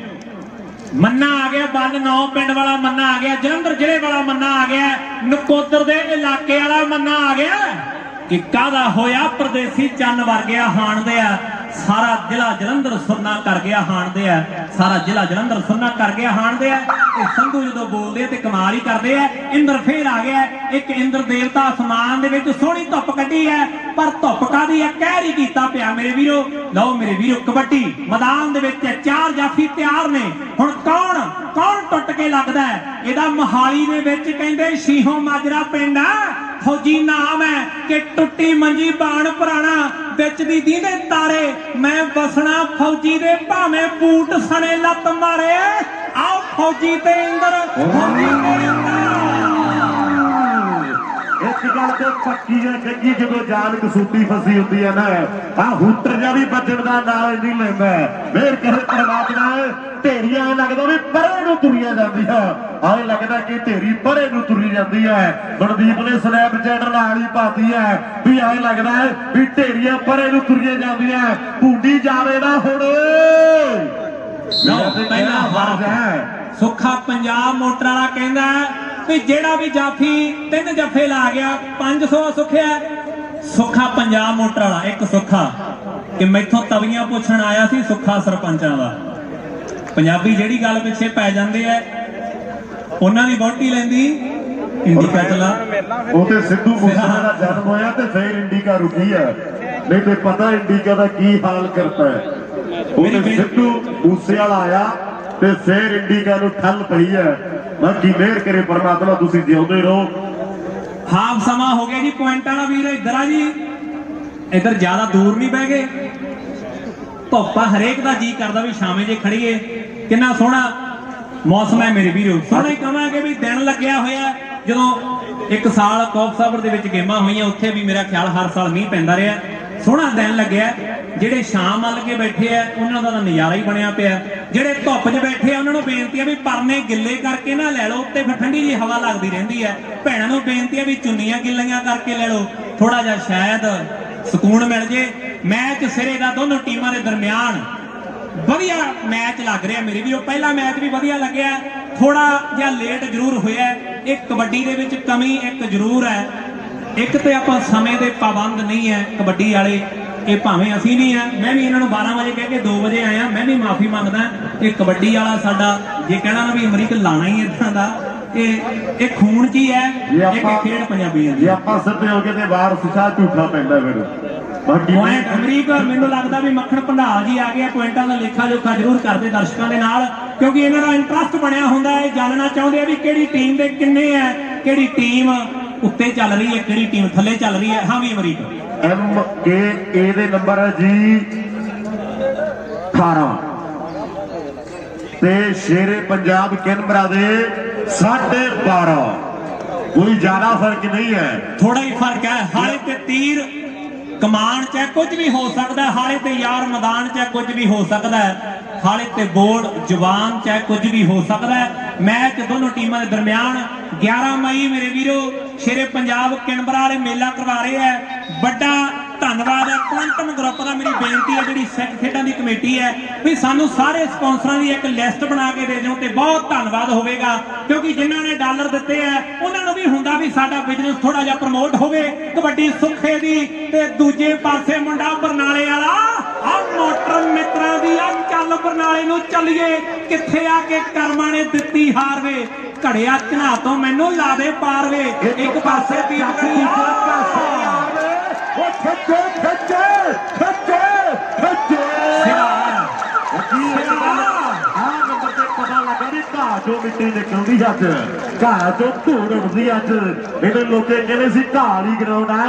ਮੰਨਾ ਆ ਗਿਆ ਬੰਦ 9 ਪਿੰਡ ਵਾਲਾ ਮੰਨਾ ਆ ਗਿਆ ਜਲੰਧਰ ਜ਼ਿਲ੍ਹੇ ਵਾਲਾ ਮੰਨਾ ਆ ਗਿਆ ਨਕੋਦਰ ਦੇ ਇਲਾਕੇ ਵਾਲਾ ਮੰਨਾ ਆ ਗਿਆ ਕਿ ਕਾਹਦਾ ਹੋਇਆ ਪਰਦੇਸੀ ਚੰਨ ਵਰਗਿਆ ਹਾਣਦੇ ਆ ਸਾਰਾ ਜ਼ਿਲ੍ਹਾ ਜਲੰਧਰ ਸੁਰਨਾ ਕਰ ਗਿਆ ਹਾਣਦੇ ਆ ਸਾਰਾ ਜ਼ਿਲ੍ਹਾ ਜਲੰਧਰ ਸੁਰਨਾ ਕਰ ਗਿਆ ਹਾਣਦੇ ਆ ਇਹ ਸੰਧੂ ਜਦੋਂ ਬੋਲਦੇ ਤੇ ਕਮਾਲ ਹੀ ਕਰਦੇ ਆ ਇੰਦਰ ਫੇਰ ਆ ਗਿਆ ਇੱਕ ਇੰਦਰ ਦੇਵਤਾ ਅਸਮਾਨ ਦੇ ਵਿੱਚ ਸੋਹਣੀ ਧੁੱਪ ਕੱਢੀ ਹੈ ਪਰ ਧੁੱਪ ਕਾਦੀ ਹੈ ਕਹਿਰ ਹੀ ਕੀਤਾ ਪਿਆ ਮੇਰੇ ਵੀਰੋ ਲਓ ਮੇਰੇ ਵੀਰੋ ਕਬੱਡੀ ਮੈਦਾਨ ਦੇ ਵਿੱਚ ਚਾਰ ਜਾਫੀ ਤਿਆਰ ਨੇ ਹੁਣ ਕੌਣ ਟੁੱਟ ਕੇ ਲੱਗਦਾ ਇਹਦਾ ਮੋਹਾਲੀ ਦੇ ਵਿੱਚ ਕਹਿੰਦੇ ਸ਼ੀਹੋਂ ਮਾਜਰਾ ਪਿੰਡ ਆ ਫੌਜੀ ਨਾਮ ਹੈ ਕਿ ਟੁੱਟੀ ਮੰਜੀ ਬਾਣ ਪੁਰਾਣਾ ਵਿੱਚ ਦੀ ਦੀਂਦੇ ਤਾਰੇ ਮੈਂ ਬਸਣਾ ਫੌਜੀ ਦੇ ਭਾਵੇਂ ਬੂਟ ਸਣੇ ਲੱਤ ਮਾਰੇ ਆਓ ਫੌਜੀ ਤੇ ਇੰਦਰ ਇੱਕ ਗੱਲ ਤੇ ਪੱਕੀ ਹੈ ਕਿ ਜਦੋਂ ਜਾਨ ਕਸੂਤੀ ਫਸੀ ਹੁੰਦੀ ਹੈ ਨਾ ਆ ਹੂਟਰ ਜਾਂ ਵੀ ਵੱਜਣ ਦਾ ਨਾਲ ਨਹੀਂ ਲੈਂਦਾ ਫੇਰ ਕਰੇ ਪਰਮਾਤਮਾ ਢੇਰੀਆਂ ਲੱਗਦਾ ਵੀ ਪਰੇ ਨੂੰ ਤੁਰੀਆਂ ਜਾਂਦੀਆਂ ਆਏ ਲੱਗਦਾ ਕਿ ਢੇਰੀ ਪਰੇ ਨੂੰ ਤੁਰੀ ਜਾਂਦੀ ਹੈ ਮਨਦੀਪ ਨੇ ਸਨੈਪਚੈਟ ਨਾਲ ਹੀ ਪਾਤੀ ਹੈ ਵੀ ਆਏ ਲੱਗਦਾ ਵੀ ਢੇਰੀਆਂ ਪਰੇ ਨੂੰ ਤੁਰੀਆਂ ਜਾਂਦੀਆਂ ਭੁੰਡੀ ਜਾਵੇ ਨਾ ਹੁਣ ਪਹਿਲਾ ਫਰਜ਼ ਹੈ ਸੁੱਖਾ ਪੰਜਾਬ ਮੋਟਰ ਵਾਲਾ ਕਹਿੰਦਾ ਵੀ ਜਿਹੜਾ ਵੀ ਜਾਫੀ 3 ਜੱਫੇ ਲਾ ਗਿਆ 500 ਸੁੱਖਿਆ ਸੁੱਖਾ ਪੰਜਾਬ ਮੋਟਰ ਵਾਲਾ ਇੱਕ ਸੁੱਖਾ ਕਿ ਮੈਥੋਂ ਤਵੀਆਂ ਪੁੱਛਣ ਆਇਆ ਸੀ ਸੁੱਖਾ ਸਰਪੰਚਾਂ ਦਾ ਪੰਜਾਬੀ ਜਿਹੜੀ ਗੱਲ ਪਿੱਛੇ ਪੈ ਜਾਂਦੇ ਆ ਉਹਨਾਂ ਦੀ ਵੋਟੀ ਲੈਂਦੀ ਇੰਡੀਕਾ ਚਲਾ ਉਹ ਤੇ ਸਿੱਧੂ ਮੂਸੇਵਾਲੇ ਦਾ ਜਨਮ ਹੋਇਆ ਤੇ ਫੇਰ ਇੰਡੀਕਾ ਰੁਕੀ ਹੈ ਨਹੀਂ ਤੇ ਪਤਾ ਇੰਡੀਕਾ ਦਾ ਕੀ ਹਾਲ ਕਰਤਾ ਹੈ ਉਹ ਸਿੱਧੂ ਮੂਸੇਵਾਲਾ ਆਇਆ ਤੇ ਫੇਰ ਇੰਡੀਕਾ ਨੂੰ ਠੱਲ ਪਈ ਹੈ ਬਾਕੀ ਮਿਹਰ ਕਰੇ ਪਰਮਾਤਮਾ ਤੁਸੀਂ ਜਿਉਂਦੇ ਰਹੋ ਹਾਫ ਸਮਾਂ ਹੋ ਗਿਆ ਜੀ ਪੁਆਇੰਟਾਂ ਦਾ ਵੀਰ ਇੱਧਰ ਆ ਜੀ ਇੱਧਰ ਜ਼ਿਆਦਾ ਦੂਰ ਨਹੀਂ ਬਹਿ ਗਏ ਧੁੱਪਾ ਹਰੇਕ ਦਾ ਜੀ ਕਰਦਾ ਵੀ ਸ਼ਾਮੇ ਜੇ ਖੜੀਏ ਕਿੰਨਾ ਸੋਹਣਾ ਮੌਸਮ ਹੈ ਮੇਰੇ ਵੀਰੋ ਸੋਹਣਾ ਹੀ ਕਹਾਂਗੇ ਵੀ ਦਿਨ ਲੱਗਿਆ ਹੋਇਆ ਜਦੋਂ ਇੱਕ ਸਾਲ ਕੌਫ ਸਾਬਰ ਦੇ ਵਿੱਚ ਗੇਮਾਂ ਹੋਈਆਂ ਉੱਥੇ ਵੀ ਮੇਰਾ ਖਿਆਲ ਹਰ ਸਾਲ ਮੀਂਹ ਪੈਂਦਾ ਰਿਹਾ ਸੋਹਣਾ ਦਿਨ ਲੱਗਿਆ ਜਿਹੜੇ ਸ਼ਾਮ ਵੱਲ ਕੇ ਬੈਠੇ ਆ ਉਹਨਾਂ ਦਾ ਤਾਂ ਨਜ਼ਾਰਾ ਹੀ ਬਣਿਆ ਪਿਆ ਜਿਹੜੇ ਧੁੱਪ 'ਚ ਬੈਠੇ ਆ ਉਹਨਾਂ ਨੂੰ ਬੇਨਤੀ ਆ ਵੀ ਪਰਨੇ ਗਿੱਲੇ ਕਰਕੇ ਨਾ ਲੈ ਲਓ ਉੱਤੇ ਫਿਰ ਠੰਡੀ ਜੀ ਹਵਾ ਲੱਗਦੀ ਰਹਿੰਦੀ ਹੈ ਭੈਣਾਂ ਨੂੰ ਬੇਨਤੀ ਆ ਵੀ ਚੁੰਨੀਆਂ ਗਿੱਲੀਆਂ ਕਰਕੇ ਲੈ ਲਓ ਥੋੜਾ ਜਿਹਾ ਸ਼ਾਇਦ ਸਕੂਨ ਮਿਲ ਜੇ ਮੈਚ ਸਿਰੇ ਦਾ ਦੋਨੋਂ ਟੀਮਾਂ ਦੇ ਦਰਮਿਆਨ ਵਧੀਆ ਮੈਚ ਲੱਗ ਰਿਹਾ ਮੇਰੇ ਵੀਰੋ ਪਹਿਲਾ ਮੈਚ ਵੀ ਵਧੀਆ ਲੱਗਿਆ ਥੋੜਾ ਜਿਹਾ ਲੇਟ ਜ਼ਰੂਰ ਹੋਇਆ ਇਹ ਕਬੱਡੀ ਦੇ ਵਿੱਚ ਕਮੀ ਇੱਕ ਜ਼ਰੂਰ ਹੈ ਇੱਕ ਤੇ ਆਪਾਂ ਸਮੇਂ ਦੇ ਪਾਬੰਦ ਨਹੀਂ ਹੈ ਕਬੱਡੀ ਵਾਲੇ ਇਹ ਭਾਵੇਂ ਅਸੀਂ ਨਹੀਂ ਆ ਮੈਂ ਵੀ ਇਹਨਾਂ ਨੂੰ 12 ਵਜੇ ਕਹਿ ਕੇ 2 ਵਜੇ ਆਇਆ ਮੈਂ ਵੀ ਮਾਫੀ ਮੰਗਦਾ ਇਹ ਕਬੱਡੀ ਵਾਲਾ ਸਾਡਾ ਜੇ ਕਹਿਣਾ ਨਾ ਵੀ ਅਮਰੀਕ ਲਾਣਾ ਹੀ ਇਦਾਂ ਦਾ ਇਹ ਖੂਨ 'ਚ ਹੀ ਹੈ ਇੱਕ ਖੇਡ ਪੰਜਾਬੀਆਂ ਦੀ ਜੇ ਆਪਾਂ ਸਿੱਧੇ ਹੋ ਕੇ ਤੇ ਬਾਹਰ ਸੁਸ਼ਾ ਝੂਠਾ ਪੈਂਦਾ ਫਿਰ ਪੁਆਇੰਟ ਅਮਰੀਕ ਮੈਨੂੰ ਲੱਗਦਾ ਵੀ ਮੱਖਣ ਭੰਡਾਲ ਜੀ ਆ ਗਿਆ ਪੁਆਇੰਟਾਂ ਦਾ ਲੇਖਾ ਜੋਖਾ ਜ਼ਰੂਰ ਕਰਦੇ ਦਰਸ਼ਕਾਂ ਦੇ ਨਾਲ ਕਿਉਂਕਿ ਇਹਨਾਂ ਦਾ ਇੰਟਰਸਟ ਬਣਿਆ ਹੁੰਦਾ ਹੈ ਜਾਣਨਾ ਚਾਹੁੰਦੇ ਆ ਵੀ ਕਿਹੜੀ ਟੀਮ ਦੇ ਕਿੰਨੇ ਹੈ ਕਿਹੜੀ ਟੀਮ ਉੱਤੇ ਚੱਲ ਰਹੀ ਹੈ ਕਿਹੜੀ ਟੀਮ ਥੱਲੇ ਚੱਲ ਰਹੀ ਹੈ ਹਾਂ ਵੀ ਅਮਰੀਕ MKA ਦੇ ਨੰਬਰ ਹੈ ਜੀ 18 ਤੇ ਸ਼ੇਰੇ ਪੰਜਾਬ ਕਿਨਬਰਾ ਦੇ 12.5 ਕੋਈ ਜ਼ਿਆਦਾ ਫਰਕ ਨਹੀਂ ਹੈ ਥੋੜਾ ਹੀ ਫਰਕ ਹੈ ਹਾਲੇ ਤੇ ਤੀਰ ਕਮਾਨ ਚ ਕੁਝ ਵੀ ਹੋ ਸਕਦਾ ਹਾਲੇ ਤੇ ਯਾਰ ਮੈਦਾਨ ਚ ਕੁਝ ਵੀ ਹੋ ਸਕਦਾ ਹਾਲੇ ਤੇ ਬੋਲ ਜਵਾਨ ਚ ਕੁਝ ਵੀ ਹੋ ਸਕਦਾ ਮੈਚ ਦੋਨੋਂ ਟੀਮਾਂ ਦੇ ਦਰਮਿਆਨ 11 ਮਈ ਮੇਰੇ ਵੀਰੋ ਸ਼ੇਰੇ ਪੰਜਾਬ ਕਿਨਬਰਾ ਵਾਲੇ ਮੇਲਾ ਕਰਵਾ ਰਹੇ ਹੈ ਵੱਡਾ ਧੰਨਵਾਦ ਹੈ ਕੁਆਂਟਮ ਗਰੁੱਪ ਦਾ ਮੇਰੀ ਬੇਨਤੀ ਹੈ ਜਿਹੜੀ ਸਿੱਖ ਖੇਡਾਂ ਦੀ ਕਮੇਟੀ ਹੈ ਵੀ ਸਾਨੂੰ ਸਾਰੇ ਸਪਾਂਸਰਾਂ ਦੀ ਇੱਕ ਲਿਸਟ ਬਣਾ ਕੇ ਦੇ ਦਿਓ ਤੇ ਬਹੁਤ ਧੰਨਵਾਦ ਹੋਵੇਗਾ ਕਿਉਂਕਿ ਜਿਨ੍ਹਾਂ ਨੇ ਡਾਲਰ ਦਿੱਤੇ ਹੈ ਉਹਨਾਂ ਨੂੰ ਵੀ ਹੁੰਦਾ ਵੀ ਸਾਡਾ ਬਿਜ਼ਨਸ ਥੋੜਾ ਜਿਹਾ ਪ੍ਰਮੋਟ ਹੋਵੇ ਕਬੱਡੀ ਸੁੱਖੇ ਦੀ ਤੇ ਦੂਜੇ ਪਾਸੇ ਮੁੰਡਾ ਬਰਨਾਲੇ ਵਾਲਾ ਆ ਮੋਟਰ ਮਿੱਤਰਾਂ ਦੀ ਆ ਚੱਲ ਬਰਨਾਲੇ ਨੂੰ ਚੱਲੀਏ ਕਿੱਥੇ ਆ ਕੇ ਕਰਮਾਂ ਨੇ ਦਿੱਤੀ ਹਾਰ ਵੇ ਘੜਿਆ ਝਨਾ ਤੋਂ ਮੈਨੂੰ ਲਾ ਦੇ ਪਾਰ ਵੇ ਇੱਕ ਪਾਸੇ ਦੀਪਗੜੀਆ ਖੱਚੇ ਨੰਬਰ ਤੇ ਪਤਾ ਲੱਗਾ ਵੀ ਘਾਹ ਚੋਂ ਮਿੱਟੀ ਨਿਕਲਦੀ ਅੱਜ, ਘਾਹ ਚੋਂ ਧੂੜ ਉੱਡਦੀ ਅੱਜ। ਇਹਦੇ ਲੋਕੇ ਕਹਿੰਦੇ ਸੀ ਘਾਹ ਵਾਲੀ ਗਰਾਊਂਡ ਆ,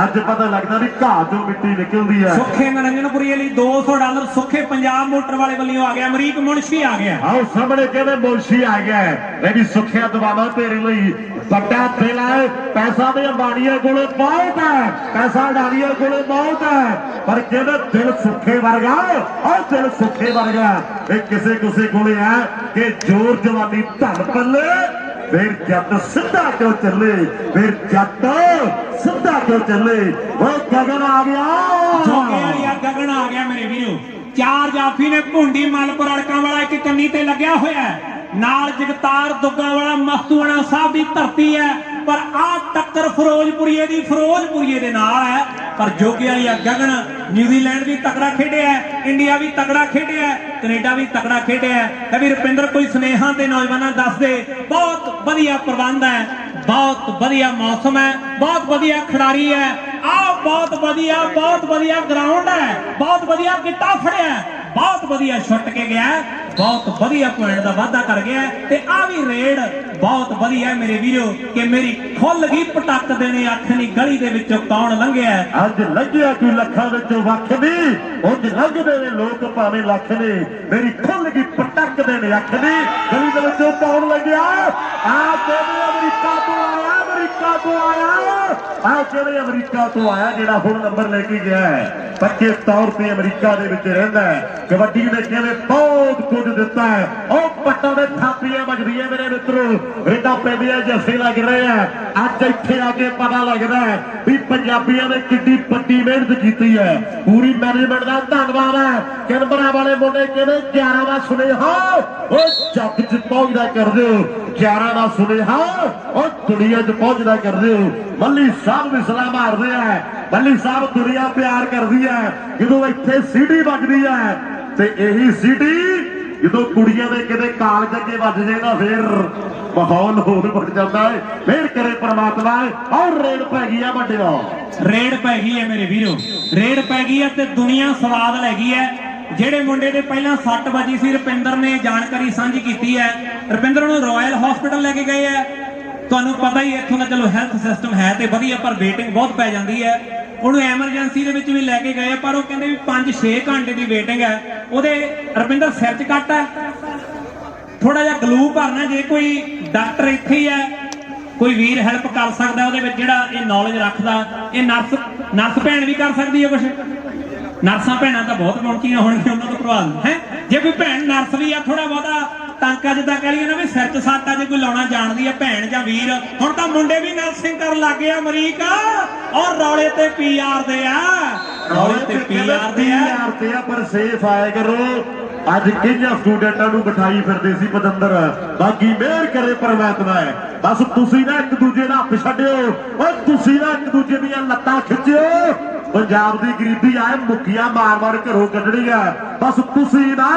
ਅੱਜ ਪਤਾ ਲੱਗਦਾ ਵੀ ਘਾਹ ਚੋਂ ਮਿੱਟੀ ਨਿਕਲਦੀ ਆ। ਸੁੱਖੇ ਨਰਿੰਜਨਪੁਰੀ ਲਈ $200 ਸੁੱਖੇ ਪੰਜਾਬ ਮੋਟਰ ਵਾਲੇ ਵੱਲੋਂ ਆ ਗਿਆ। ਅਮਰੀਕ ਮੁਨਸ਼ੀ ਆ ਗਿਆ। ਆਓ ਸਾਹਮਣੇ ਕਹਿੰਦੇ ਮੁਨਸ਼ੀ ਆ ਗਿਆ। ਇਹ ਵੀ ਸੁੱਖਿਆ ਦਵਾਵਾਂ ਤੇਰੇ ਲਈ ਵੱਡਾ ਦਿਲ ਹੈ। ਪੈਸਾ ਦੇ ਅੰਬਾਨੀਆਂ ਕੋਲੇ ਬਹੁਤ ਹੈ, ਪੈਸਾ ਅਡਾਨੀਆਂ ਕੋਲੇ ਬਹੁਤ ਹੈ, ਪਰ ਕਹਿੰਦੇ ਦਿਲ ਸੁੱਖੇ ਵਰਗਾ, ਉਹ ਦਿਲ ਸੁੱਖੇ ਵਰਗਾ ਇਹ ਕਿਸੇ ਕੋਲੇ ਹੈ ਕਿ ਜ਼ੋਰ ਜਵਾਨੀ ਧਨ ਪੱਲੇ, ਫਿਰ ਜੱਟ ਸਿੱਧਾ ਕਿਉਂ ਚੱਲੇ, ਫਿਰ ਜੱਟ ਸਿੱਧਾ ਕਿਉਂ ਚੱਲੇ। ਉਹ ਗਗਨ ਆ ਗਿਆ, ਜੋਗੇ ਵਾਲੀ ਗਗਨ ਆ ਗਿਆ ਮੇਰੇ ਵੀਰੋ। ਚਾਰ ਜਾਫੀ ਨੇ ਭੁੰਡੀ ਮਲਪੁਰ ਅੜਕਾਂ ਵਾਲਾ ਇੱਕ ਕੰਨੀ ਤੇ ਲੱਗਿਆ ਹੋਇਆ ਹੈ, ਨਾਲ ਜਗਤਾਰ ਦੁੱਗਾ ਵਾਲਾ ਮਖਤੂਆਣਾ ਸਾਹਿਬ ਦੀ ਧਰਤੀ ਹੈ, ਪਰ ਆਹ ਟੱਕਰ ਫਿਰੋਜ਼ਪੁਰੀਏ ਦੇ ਨਾਲ ਹੈ। ਪਰ ਜੋਗੇ ਵਾਲੀ ਗਗਨ ਨਿਊਜ਼ੀਲੈਂਡ ਵੀ ਤਕੜਾ ਖੇਡਿਆ, ਇੰਡੀਆ ਵੀ ਤਕੜਾ ਖੇਡਿਆ, ਕੈਨੇਡਾ ਵੀ ਤਕੜਾ ਖੇਡਿਆ। ਕਵੀ ਰੁਪਿੰਦਰ ਕੋਈ ਸੁਨੇਹਾ ਤੇ ਨੌਜਵਾਨਾਂ ਦੱਸਦੇ। ਬਹੁਤ ਵਧੀਆ ਪ੍ਰਬੰਧ ਹੈ, ਬਹੁਤ ਵਧੀਆ ਮੌਸਮ ਹੈ, ਬਹੁਤ ਵਧੀਆ ਖਿਡਾਰੀ ਹੈ, ਆਹ ਬਹੁਤ ਵਧੀਆ ਗਰਾਊਂਡ ਹੈ, ਬਹੁਤ ਵਧੀਆ ਗਿੱਟਾ ਫੜਿਆ, ਬਹੁਤ ਵਧੀਆ ਛੁੱਟ ਕੇ ਗਿਆ, ਬਹੁਤ ਵਧੀਆ ਪੁਆਇੰਟ ਦਾ ਵਾਧਾ ਕਰ ਗਿਆ। ਤੇ ਆ ਵੀ ਰੇਡ ਬਹੁਤ ਵਧੀਆ ਮੇਰੇ ਵੀਰੋ ਕਿ ਮੇਰੀ ਖੁੱਲ ਗਈ ਪਟਕ ਦੇਣੇ ਅੱਖ ਨਹੀਂ ਗਲੀ ਦੇ ਵਿੱਚੋਂ ਕੌਣ ਲੰਘਿਆ। ਅੱਜ ਲੰਘਿਆ ਕੋਈ ਲੱਖਾਂ ਵਿੱਚੋਂ ਵੱਖ ਨਹੀਂ, ਉਂਝ ਲੰਘਦੇ ਨੇ ਲੋਕ ਭਾਵੇਂ ਲੱਖ ਨੇ, ਮੇਰੀ ਖੁੱਲ ਗਈ ਪਟਕ ਦੇਣੇ ਅੱਖ ਨਹੀਂ ਗਲੀ ਦੇ ਵਿੱਚੋਂ ਕੌਣ ਲੰਘਿਆ। ਆ ਕਹਿੰਦੇ ਅਮਰੀਕਾ ਤੋਂ ਆਇਆ, ਅਮਰੀਕਾ ਤੋਂ ਆਇਆ, ਆ ਕਹਿੰਦੇ ਅਮਰੀਕਾ ਤੋਂ ਆਇਆ ਜਿਹੜਾ ਹੁਣ ਨੰਬਰ ਲੈ ਕੇ ਗਿਆ ਹੈ, ਪੱਕੇ ਤੌਰ ਤੇ ਅਮਰੀਕਾ ਦੇ ਵਿੱਚ ਰਹਿੰਦਾ ਹੈ। ਕਬੱਡੀ ਨੇ ਕਹਿੰਦੇ ਬਹੁਤ ਕੁਝ ਦਿੱਤਾ ਹੈ। ਉਹ ਪੱਟਾਂ ਦੇ ਥਾਪੀਆਂ ਵੱਜਦੀਆਂ ਮੇਰੇ ਮਿੱਤਰੋ, ਰੇਡਾਂ ਪੈਂਦੀਆਂ ਜੱਫੇ ਲੱਗ ਰਹੇ ਆ। ਅੱਜ ਇੱਥੇ ਆ ਕੇ ਪਤਾ ਲੱਗਦਾ ਹੈ ਵੀ ਪੰਜਾਬੀਆਂ ਨੇ ਕਿੰਨੀ ਵੱਡੀ ਮਿਹਨਤ ਕੀਤੀ ਹੈ। ਪੂਰੀ ਮੈਨੇਜਮੈਂਟ ਦਾ ਧੰਨਵਾਦ ਹੈ। ਕਿਨਬਰਾ ਵਾਲੇ ਮੁੰਡੇ ਕਹਿੰਦੇ 11 ਦਾ ਸੁਨੇਹਾ ਉਹ ਜੱਗ 'ਚ ਪਹੁੰਚਦਾ ਕਰ ਦਿਓ, 11 ਦਾ ਸੁਨੇਹਾ ਉਹ ਦੁਨੀਆ 'ਚ ਪਹੁੰਚਦਾ ਕਰ ਦਿਓ। ਮੱਲੀ ਸਾਹਿਬ ਵਿਸਲਾ ਮਾਰਦੇ ਆ, ਮੱਲੀ ਸਾਹਿਬ ਦੁਨੀਆ ਪਿਆਰ ਕਰਦੀ ਹੈ ਜਦੋਂ ਇੱਥੇ ਸੀਟੀ ਵੱਜਦੀ ਹੈ। ਤੇ ਇਹੀ ਸੀਟੀ ਜਦੋਂ ਕੁੜੀਆਂ ਦੇ ਕਿਤੇ ਕਾਲਜ ਅੱਗੇ ਵੱਜ ਜੇ ਨਾ ਫਿਰ ਮਾਹੌਲ ਹੋਰ ਬਣ ਜਾਂਦਾ ਹੈ। ਫੇਰ ਕਰੇ ਪ੍ਰਮਾਤਮਾ। ਔਰ ਰੇਡ ਪੈ ਗਈ ਆ ਵੱਡਿਓ, ਰੇਡ ਪੈ ਗਈ ਹੈ ਮੇਰੇ ਵੀਰੋ, ਰੇਡ ਪੈ ਗਈ ਹੈ ਤੇ ਦੁਨੀਆ ਸਵਾਦ ਲੈ ਗਈ ਹੈ। ਜਿਹੜੇ ਮੁੰਡੇ ਦੇ ਪਹਿਲਾਂ 6 ਵਜੀ ਸੀ, ਰੁਪਿੰਦਰ ਨੇ ਜਾਣਕਾਰੀ ਸਾਂਝੀ ਕੀਤੀ ਹੈ। ਰੁਪਿੰਦਰ ਨੂੰ ਰਾਇਲ ਹਸਪੀਟਲ ਲੈ ਕੇ ਗਏ ਹੈ। ਤੁਹਾਨੂੰ ਪਤਾ ਹੀ ਇੱਥੋਂ ਦਾ ਚਲੋ ਹੈਲਥ ਸਿਸਟਮ ਹੈ ਤੇ ਵਧੀਆ, ਪਰ ਵੇਟਿੰਗ ਬਹੁਤ ਪੈ ਜਾਂਦੀ ਹੈ। ਉਹਨੂੰ ਐਮਰਜੈਂਸੀ ਦੇ ਵਿੱਚ ਵੀ ਲੈ ਕੇ ਗਏ, ਪਰ ਉਹ ਕਹਿੰਦੇ ਵੀ 5-6 ਘੰਟੇ ਦੀ ਵੇਟਿੰਗ ਹੈ। ਉਹਦੇ ਰੁਪਿੰਦਰ ਸਿਰ 'ਚ ਕੱਟ ਹੈ, ਥੋੜਾ ਜਿਹਾ ਗਲੂ ਭਰਨਾ। ਜੇ ਕੋਈ ਡਾਕਟਰ ਇੱਥੇ ਹੀ ਹੈ, ਕੋਈ ਵੀਰ ਹੈਲਪ ਕਰ ਸਕਦਾ ਉਹਦੇ ਵਿੱਚ, ਜਿਹੜਾ ਇਹ ਨੌਲੇਜ ਰੱਖਦਾ। ਇਹ ਨਰਸ ਭੈਣ ਵੀ ਕਰ ਸਕਦੀ ਹੈ ਕੁਛ। ਨਰਸਾਂ ਭੈਣਾਂ ਤਾਂ ਬਹੁਤ ਪਹੁੰਚੀਆਂ ਹੋਣਗੀਆਂ, ਉਹਨਾਂ ਤੋਂ ਪ੍ਰਭਾਵ ਹੈ। ਜੇ ਕੋਈ ਭੈਣ ਨਰਸ ਵੀ ਆ, ਥੋੜਾ ਬਹੁਤਾ ਟਾਂਕਾ ਜਿੱਦਾਂ ਕਹਿ ਲਈਏ ਨਾ ਵੀ ਸਿਰ 'ਚ ਸੱਟ ਆ, ਜੇ ਕੋਈ ਲਾਉਣਾ ਜਾਣਦੀ ਹੈ ਭੈਣ ਜਾਂ ਵੀਰ। ਹੁਣ ਤਾਂ ਮੁੰਡੇ ਵੀ ਨਰਸਿੰਗ ਕਰਨ ਲੱਗ ਗਏ ਅਮਰੀਕ, ਔਰ ਰੌਲੇ ਤੇ PR ਦੇ ਆ, ਰੌਲੇ ਤੇ PR ਦੇ ਆ। ਪਰ ਸੇਫ ਆਇਆ ਕਰੋ। ਅੱਜ ਕਿੰਨੇ ਸਟੂਡੈਂਟਾਂ ਨੂੰ ਬਿਠਾਈ ਫਿਰਦੇ ਸੀ ਪਤੰਦਰ, ਬਾਕੀ ਮਿਹਰ ਕਰੇ ਪਰਮਾਤਮਾ ਹੈ। ਬਸ ਤੁਸੀਂ ਨਾ ਇੱਕ ਦੂਜੇ ਦਾ ਹੱਥ ਛੱਡਿਓ, ਓਏ ਤੁਸੀਂ ਨਾ ਇੱਕ ਦੂਜੇ ਦੀਆਂ ਲੱਤਾਂ ਖਿੱਚਿਓ। ਪੰਜਾਬ ਦੀ ਗਰੀਬੀ ਆਏ ਮੁੱਕੀਆਂ ਮਾਰ ਘਰੋਂ ਕੱਢਣੀ ਆ। ਬਸ ਤੁਸੀਂ ਨਾ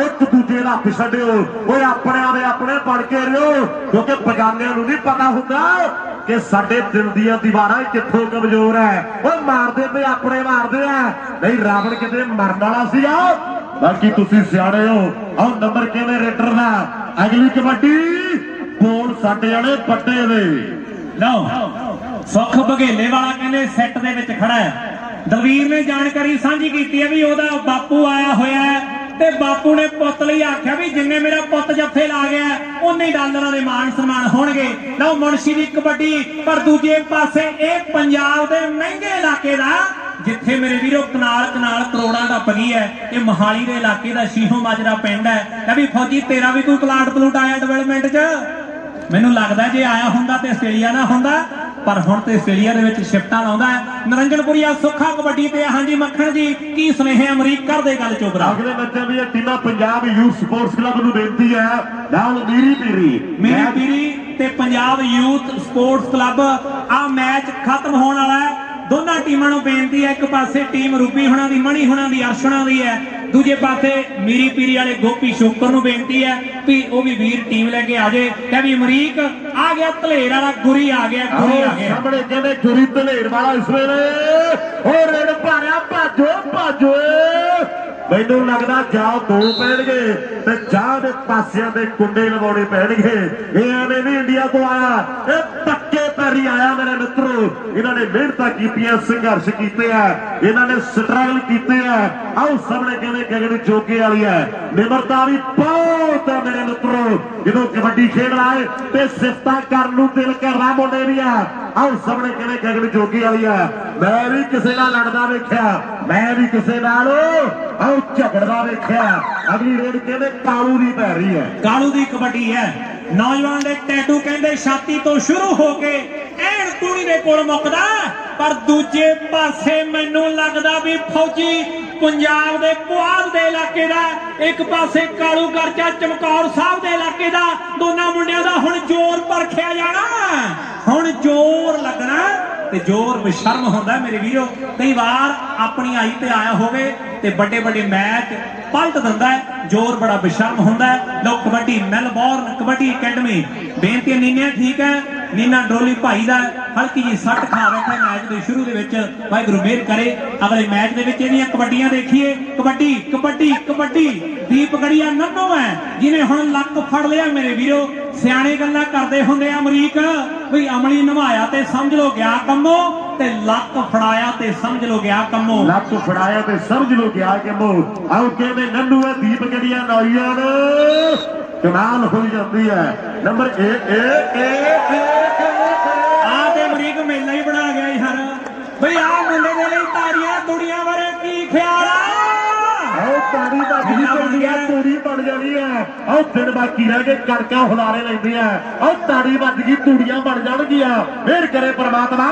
ਇੱਕ ਦੂਜੇ ਦਾ ਹੱਥ ਛੱਡਿਓ। ਓਏ ਆਪਣਿਆਂ ਦੇ ਆਪਣੇ ਬਣ ਕੇ ਰਿਓ, ਕਿਉਂਕਿ ਬਗਾਨਿਆਂ ਨੂੰ ਨਹੀਂ ਪਤਾ ਹੁੰਦਾ ਕਿ ਸਾਡੇ ਦਿਲ ਦੀਆਂ ਦੀਵਾਰਾਂ ਕਿੱਥੋਂ ਕਮਜ਼ੋਰ ਹੈ। ਓਏ ਮਾਰਦੇ ਤੇ ਆਪਣੇ ਮਾਰਦੇ ਆ, ਨਹੀਂ ਰਾਵਣ ਕਿਤੇ ਮਰਨ ਵਾਲਾ ਸੀਗਾ। ਬਾਕੀ ਤੁਸੀਂ ਸਿਆਣੇ ਹੋ। ਆਹ ਨੰਬਰ ਕਿਵੇਂ ਰੇਡਰ ਦਾ ਅਗਲੀ ਕਬੱਡੀ ਬੋਲ ਸਾਡੇ ਵਾਲੇ ਵੱਡੇ ਦੇ। ਲਓ ਸੁੱਖ ਬਘੇਲੇ ਵਾਲਾ ਕਹਿੰਦੇ ਸੈੱਟ ਦੇ ਵਿੱਚ ਖੜਾ ਹੈ। ਦਲਵੀਰ ਨੇ ਜਾਣਕਾਰੀ ਸਾਂਝੀ ਕੀਤੀ ਹੈ ਵੀ ਉਹਦਾ ਬਾਪੂ ਆਇਆ ਹੋਇਆ ਹੈ ਤੇ ਬਾਪੂ ਨੇ ਪੁੱਤ ਲਈ ਆਖਿਆ ਵੀ ਜਿੰਨੇ ਮੇਰਾ ਪੁੱਤ ਜੱਫੇ ਲਾ ਗਿਆ ਉਨੇ ਡਾਲਰਾਂ ਦੇ ਮਾਣ ਸਨਮਾਨ ਹੋਣਗੇ। ਲਓ ਮੁਨਸ਼ੀ ਦੀ ਕਬੱਡੀ, ਪਰ ਦੂਜੇ ਪਾਸੇ ਇਹ ਪੰਜਾਬ ਦੇ ਮਹਿੰਗੇ ਇਲਾਕੇ ਦਾ, ਜਿੱਥੇ ਮੇਰੇ ਵੀਰੋ ਕਨਾਲ ਕਰੋੜਾਂ ਦਾ ਪਗੀ ਹੈ। ਇਹ ਮੋਹਾਲੀ ਦੇ ਇਲਾਕੇ ਦਾ ਸ਼ੀਹੋ ਮਾਜਰਾ ਪਿੰਡ ਹੈ। ਕਹਿੰਦੀ ਫੌਜੀ ਤੇਰਾ ਵੀ ਕੋਈ ਪਲਾਟ ਆਇਆ ਡਿਵੈਲਪਮੈਂਟ 'ਚ? ਮੈਨੂੰ ਲੱਗਦਾ ਜੇ ਆਇਆ ਹੁੰਦਾ ਤੇ ਆਸਟ੍ਰੇਲੀਆ ਨਾ ਹੁੰਦਾ, ਪਰ ਹੁਣ ਤੇ ਆਸਟ੍ਰੇਲੀਆ ਦੇ ਵਿੱਚ ਸ਼ਿਫਟਾਂ ਲਾਉਂਦਾ ਹੈ। ਨਰਿੰਜਨਪੁਰੀਆ ਸੁੱਖਾ ਕਬੱਡੀ ਤੇ ਹਾਂਜੀ ਮੱਖਣ ਜੀ ਕੀ ਸੁਨੇਹੇ ਅਮਰੀਕ ਕਰਦੇ ਗੱਲ ਚੋਬਰਾ। ਅਗਲੇ ਬੱਚਿਆਂ ਦੀਆਂ ਟੀਮਾਂ ਪੰਜਾਬ ਯੂਥ ਸਪੋਰਟਸ ਕਲੱਬ ਨੂੰ ਬੇਨਤੀ ਹੈ ਨਾਲ ਮੀਰੀ ਪੀਰੀ ਤੇ ਪੰਜਾਬ ਯੂਥ ਸਪੋਰਟਸ ਕਲੱਬ, ਆ ਮੈਚ ਖਤਮ ਹੋਣ ਵਾਲਾ ਹੈ। ਦੋਨਾਂ ਟੀਮਾਂ ਨੂੰ ਬੇਨਤੀ ਹੈ, ਇੱਕ ਪਾਸੇ ਟੀਮ ਰੂਪੀ ਹੁਣਾਂ ਦੀ, ਮਣੀ ਹੁਣਾਂ ਦੀ, ਅਰਸ਼ਣਾ ਦੀ ਹੈ, ਦੂਜੇ ਪਾਸੇ ਮੀਰੀ ਪੀਰੀ ਵਾਲੇ ਗੋਪੀ ਸ਼ੋਕਰ ਨੂੰ ਬੇਨਤੀ ਹੈ ਵੀ ਉਹ ਵੀ ਵੀਰ ਟੀਮ ਲੈ ਕੇ ਆ ਜੇ। ਕਹ ਵੀ ਅਮਰੀਕ ਆ ਗਿਆ, ਧਲੇਰ ਵਾਲਾ ਗੁਰੀ ਆ ਗਿਆ, ਸਾਹਮਣੇ ਕਹਿੰਦੇ ਗੁਰੀ ਧਲੇਰ ਵਾਲਾ ਇਸ ਵੇਲੇ ਉਹ ਰੇਡ ਭਾਰਿਆ, ਭਾਜੋ ਮੈਨੂੰ ਲੱਗਦਾ ਜਾਂ ਦੋ ਪੈਣਗੇ ਤੇ ਜਾਂ ਦੇ ਪਾਸਿਆਂ ਦੇ ਕੁੰਡੇ ਲਵਾਉਣੇ ਪੈਣਗੇ। ਇਹ ਐਵੇਂ ਨਹੀਂ ਇੰਡੀਆ ਤੋਂ ਆਇਆ, ਇਹ ਪੱਕੇ ਪੈਰੀ ਆਇਆ ਮੇਰੇ ਮਿੱਤਰੋ। ਇਹਨਾਂ ਨੇ ਮਿਹਨਤਾਂ ਕੀਤੀਆਂ, ਸੰਘਰਸ਼ ਕੀਤੇ ਆ, ਇਹਨਾਂ ਨੇ ਸਟਰਗਲ ਕੀਤੇ ਆ। ਆਓ ਸਾਹਮਣੇ ਕਿਵੇਂ ਗਗਨ ਜੋਗੇ ਵਾਲੀ ਹੈ, ਨਿਮਰਤਾ ਵੀ ਬਹੁਤ ਹੈ ਮੇਰੇ ਮਿੱਤਰੋ। ਜਦੋਂ ਕਬੱਡੀ ਖੇਡ ਆਏ ਤੇ ਸਿਫਤਾਂ ਕਰਨ ਨੂੰ ਦਿਲ ਕਰਦਾ ਮੁੰਡੇ ਦੀਆਂ। ਆਓ ਸਾਹਮਣੇ ਕਿਵੇਂ ਗਗਨ ਜੋਗੀ ਵਾਲੀ ਹੈ। ਮੈਂ ਵੀ ਕਿਸੇ ਨਾਲ ਲੜਦਾ ਵੇਖਿਆ, ਮੈਂ ਵੀ ਕਿਸੇ ਨਾਲ ਆਓ ਝਗੜਦਾ ਵੇਖਿਆ। ਅਗਲੀ ਰੇਡ ਕਹਿੰਦੇ ਕਾਲੂ ਦੀ ਪੈ ਰਹੀ ਹੈ, ਕਾਲੂ ਦੀ ਕਬੱਡੀ ਹੈ। ਨੌਜਵਾਨ ਦੇ ਟੈਟੂ ਕਹਿੰਦੇ ਛਾਤੀ ਤੋਂ ਸ਼ੁਰੂ ਹੋ ਕੇ ਐਨ ਤੂੜੀ ਦੇ ਕੋਲ ਮੁੱਕਦਾ, ਪਰ ਦੂਜੇ ਪਾਸੇ ਮੈਨੂੰ ਲੱਗਦਾ ਵੀ ਫੌਜੀ ਪੰਜਾਬ ਦੇ ਪੁਆਧ ਦੇ ਇਲਾਕੇ ਦਾ, ਇੱਕ ਪਾਸੇ ਕਾਲੂ ਕਰਚਾ ਚਮਕੌਰ ਸਾਹਿਬ ਦੇ ਇਲਾਕੇ ਦਾ। ਦੋਨਾਂ ਮੁੰਡਿਆਂ ਦਾ ਹੁਣ ਜ਼ੋਰ ਪਰਖਿਆ ਜਾਣਾ, ਹੁਣ ਜ਼ੋਰ ਲੱਗਣਾ ਤੇ ਜ਼ੋਰ ਬੇਸ਼ਰਮ ਹੁੰਦਾ ਮੇਰੇ ਵੀਰੋ। ਕਈ ਵਾਰ ਆਪਣੀ ਆਈ ਤੇ ਆਇਆ ਹੋਵੇ ਤੇ ਵੱਡੇ ਵੱਡੇ ਮੈਚ ਪਲਟ ਦਿੰਦਾ ਹੈ, ਜ਼ੋਰ ਬੜਾ ਬੇਸ਼ਰਮ ਹੁੰਦਾ ਹੈ। ਲੋ ਕਬੱਡੀ ਮੈਲਬੌਰਨ ਕਬੱਡੀ ਅਕੈਡਮੀ ਬੇਨਤੀ ਨੀਨਾ ਠੀਕ ਹੈ, ਨੀਨਾ ਡਰੋਲੀ ਭਾਈ ਦਾ ਹਲਕੀ ਜੀ ਸੱਟ ਖਾ ਬੈਠਾ ਮੈਚ ਦੇ ਸ਼ੁਰੂ ਦੇ ਵਿੱਚ। ਵਾਹਿਗੁਰੂ ਮਿਹਰ ਕਰੇ ਅਗਲੇ ਮੈਚ ਦੇ ਵਿੱਚ ਇਹਦੀਆਂ ਕਬੱਡੀਆਂ ਦੇਖੀਏ। ਕਬੱਡੀ ਕਬੱਡੀ ਕਬੱਡੀ ਦੀਪ ਗੜੀਆ ਨੰਨੋ ਹੈ ਜਿਹਨੇ ਹੁਣ ਲੱਕ ਫੜ ਲਿਆ ਮੇਰੇ ਵੀਰੋ। ਸਿਆਣੇ ਗੱਲਾਂ ਕਰਦੇ ਹੁੰਦੇ ਆ ਅਮਰੀਕ ਵੀ ਅਮਲੀ ਨਵਾਇਆ ਤੇ ਸਮਝ ਲੋ ਗਿਆ ਕੰਮੋ, ਤੇ ਲੱਕ ਫੜਾਇਆ ਤੇ ਸਮਝ ਲੋ ਗਿਆ ਕੰਮੋ। ਲੱਕ ਫੜਾਇਆ ਤੇ ਸਮਝ ਲੋ ਗਿਆ ਕੰਮੋ। ਆਓ ਕਿਵੇਂ ਨੰਨੂ ਹੈ ਦੀਪ ਗੜੀਆ ਨੌਜਵਾਨ ਕਮਾਲ ਹੋ ਜਾਂਦੀ ਹੈ। ਨੰਬਰ ਆ ਤੇ ਅਮਰੀਕ ਮੇਲਾ ਹੀ ਬਣਾ ਗਿਆ ਯਾਰ ਬਈ। ਆ ਮੁੰਡੇ ਦੇ ਲਈ ਤਾੜੀਆਂ ਤੁੜੀਆਂ ਬਾਰੇ ਕੀ ਖਿਆਲ ਆ? ਆਓ ਤਾੜੀ ਦਾ ਤੂੜੀ ਬਣ ਜਾਣੀ ਹੈ। ਆਓ ਦਿਨ ਬਾਕੀ ਰਹਿ ਗਏ, ਕਣਕਾਂ ਹੁਲਾਰੇ ਲੈਂਦੀਆਂ। ਆਓ ਤਾੜੀ ਵੱਜ ਗਈ, ਤੂੜੀਆਂ ਬਣ ਜਾਣਗੀਆਂ। ਮਿਹਰ ਕਰੇ ਪ੍ਰਮਾਤਮਾ,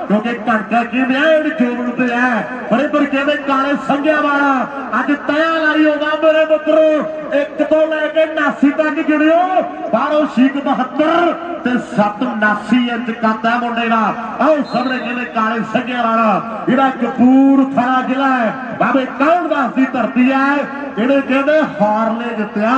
ਕਿਉਂਕਿ ਕਣਕਾਂ ਕਿਵੇਂ ਇਹਦੀ ਜੋਬਨ ਤੇ ਹੈ। ਪਰ ਇੱਧਰ ਕਹਿੰਦੇ ਕਾਲੇ ਸੰਘਿਆ ਵਾਲਾ ਅੱਜ ਤਇਆ ਲਾਈ ਹੋਗਾ ਮੇਰੇ ਮਿੱਤਰੋ। 1 ਤੋਂ ਲੈ ਕੇ 89 ਤੱਕ ਗਿਣਿਓ, ਬਾਹਰੋਂ ਸ਼ੀਕ 72 ਤੇ 789 ਇੰਚ ਕੱਦ ਹੈ ਮੁੰਡੇ ਦਾ। ਆਓ ਸਾਹਮਣੇ ਕਹਿੰਦੇ ਕਾਲੇ ਸੰਘਿਆ ਵਾਲਾ, ਜਿਹੜਾ ਕਪੂਰਥਲਾ ਜ਼ਿਲ੍ਹਾ ਹੈ, ਬਾਬੇ ਕੌਂਡਦਾਸ ਦੀ ਧਰਤੀ ਹੈ। ਇਹਨੇ ਕਹਿੰਦੇ ਹਾਰਲੇ ਜਿੱਤਿਆ,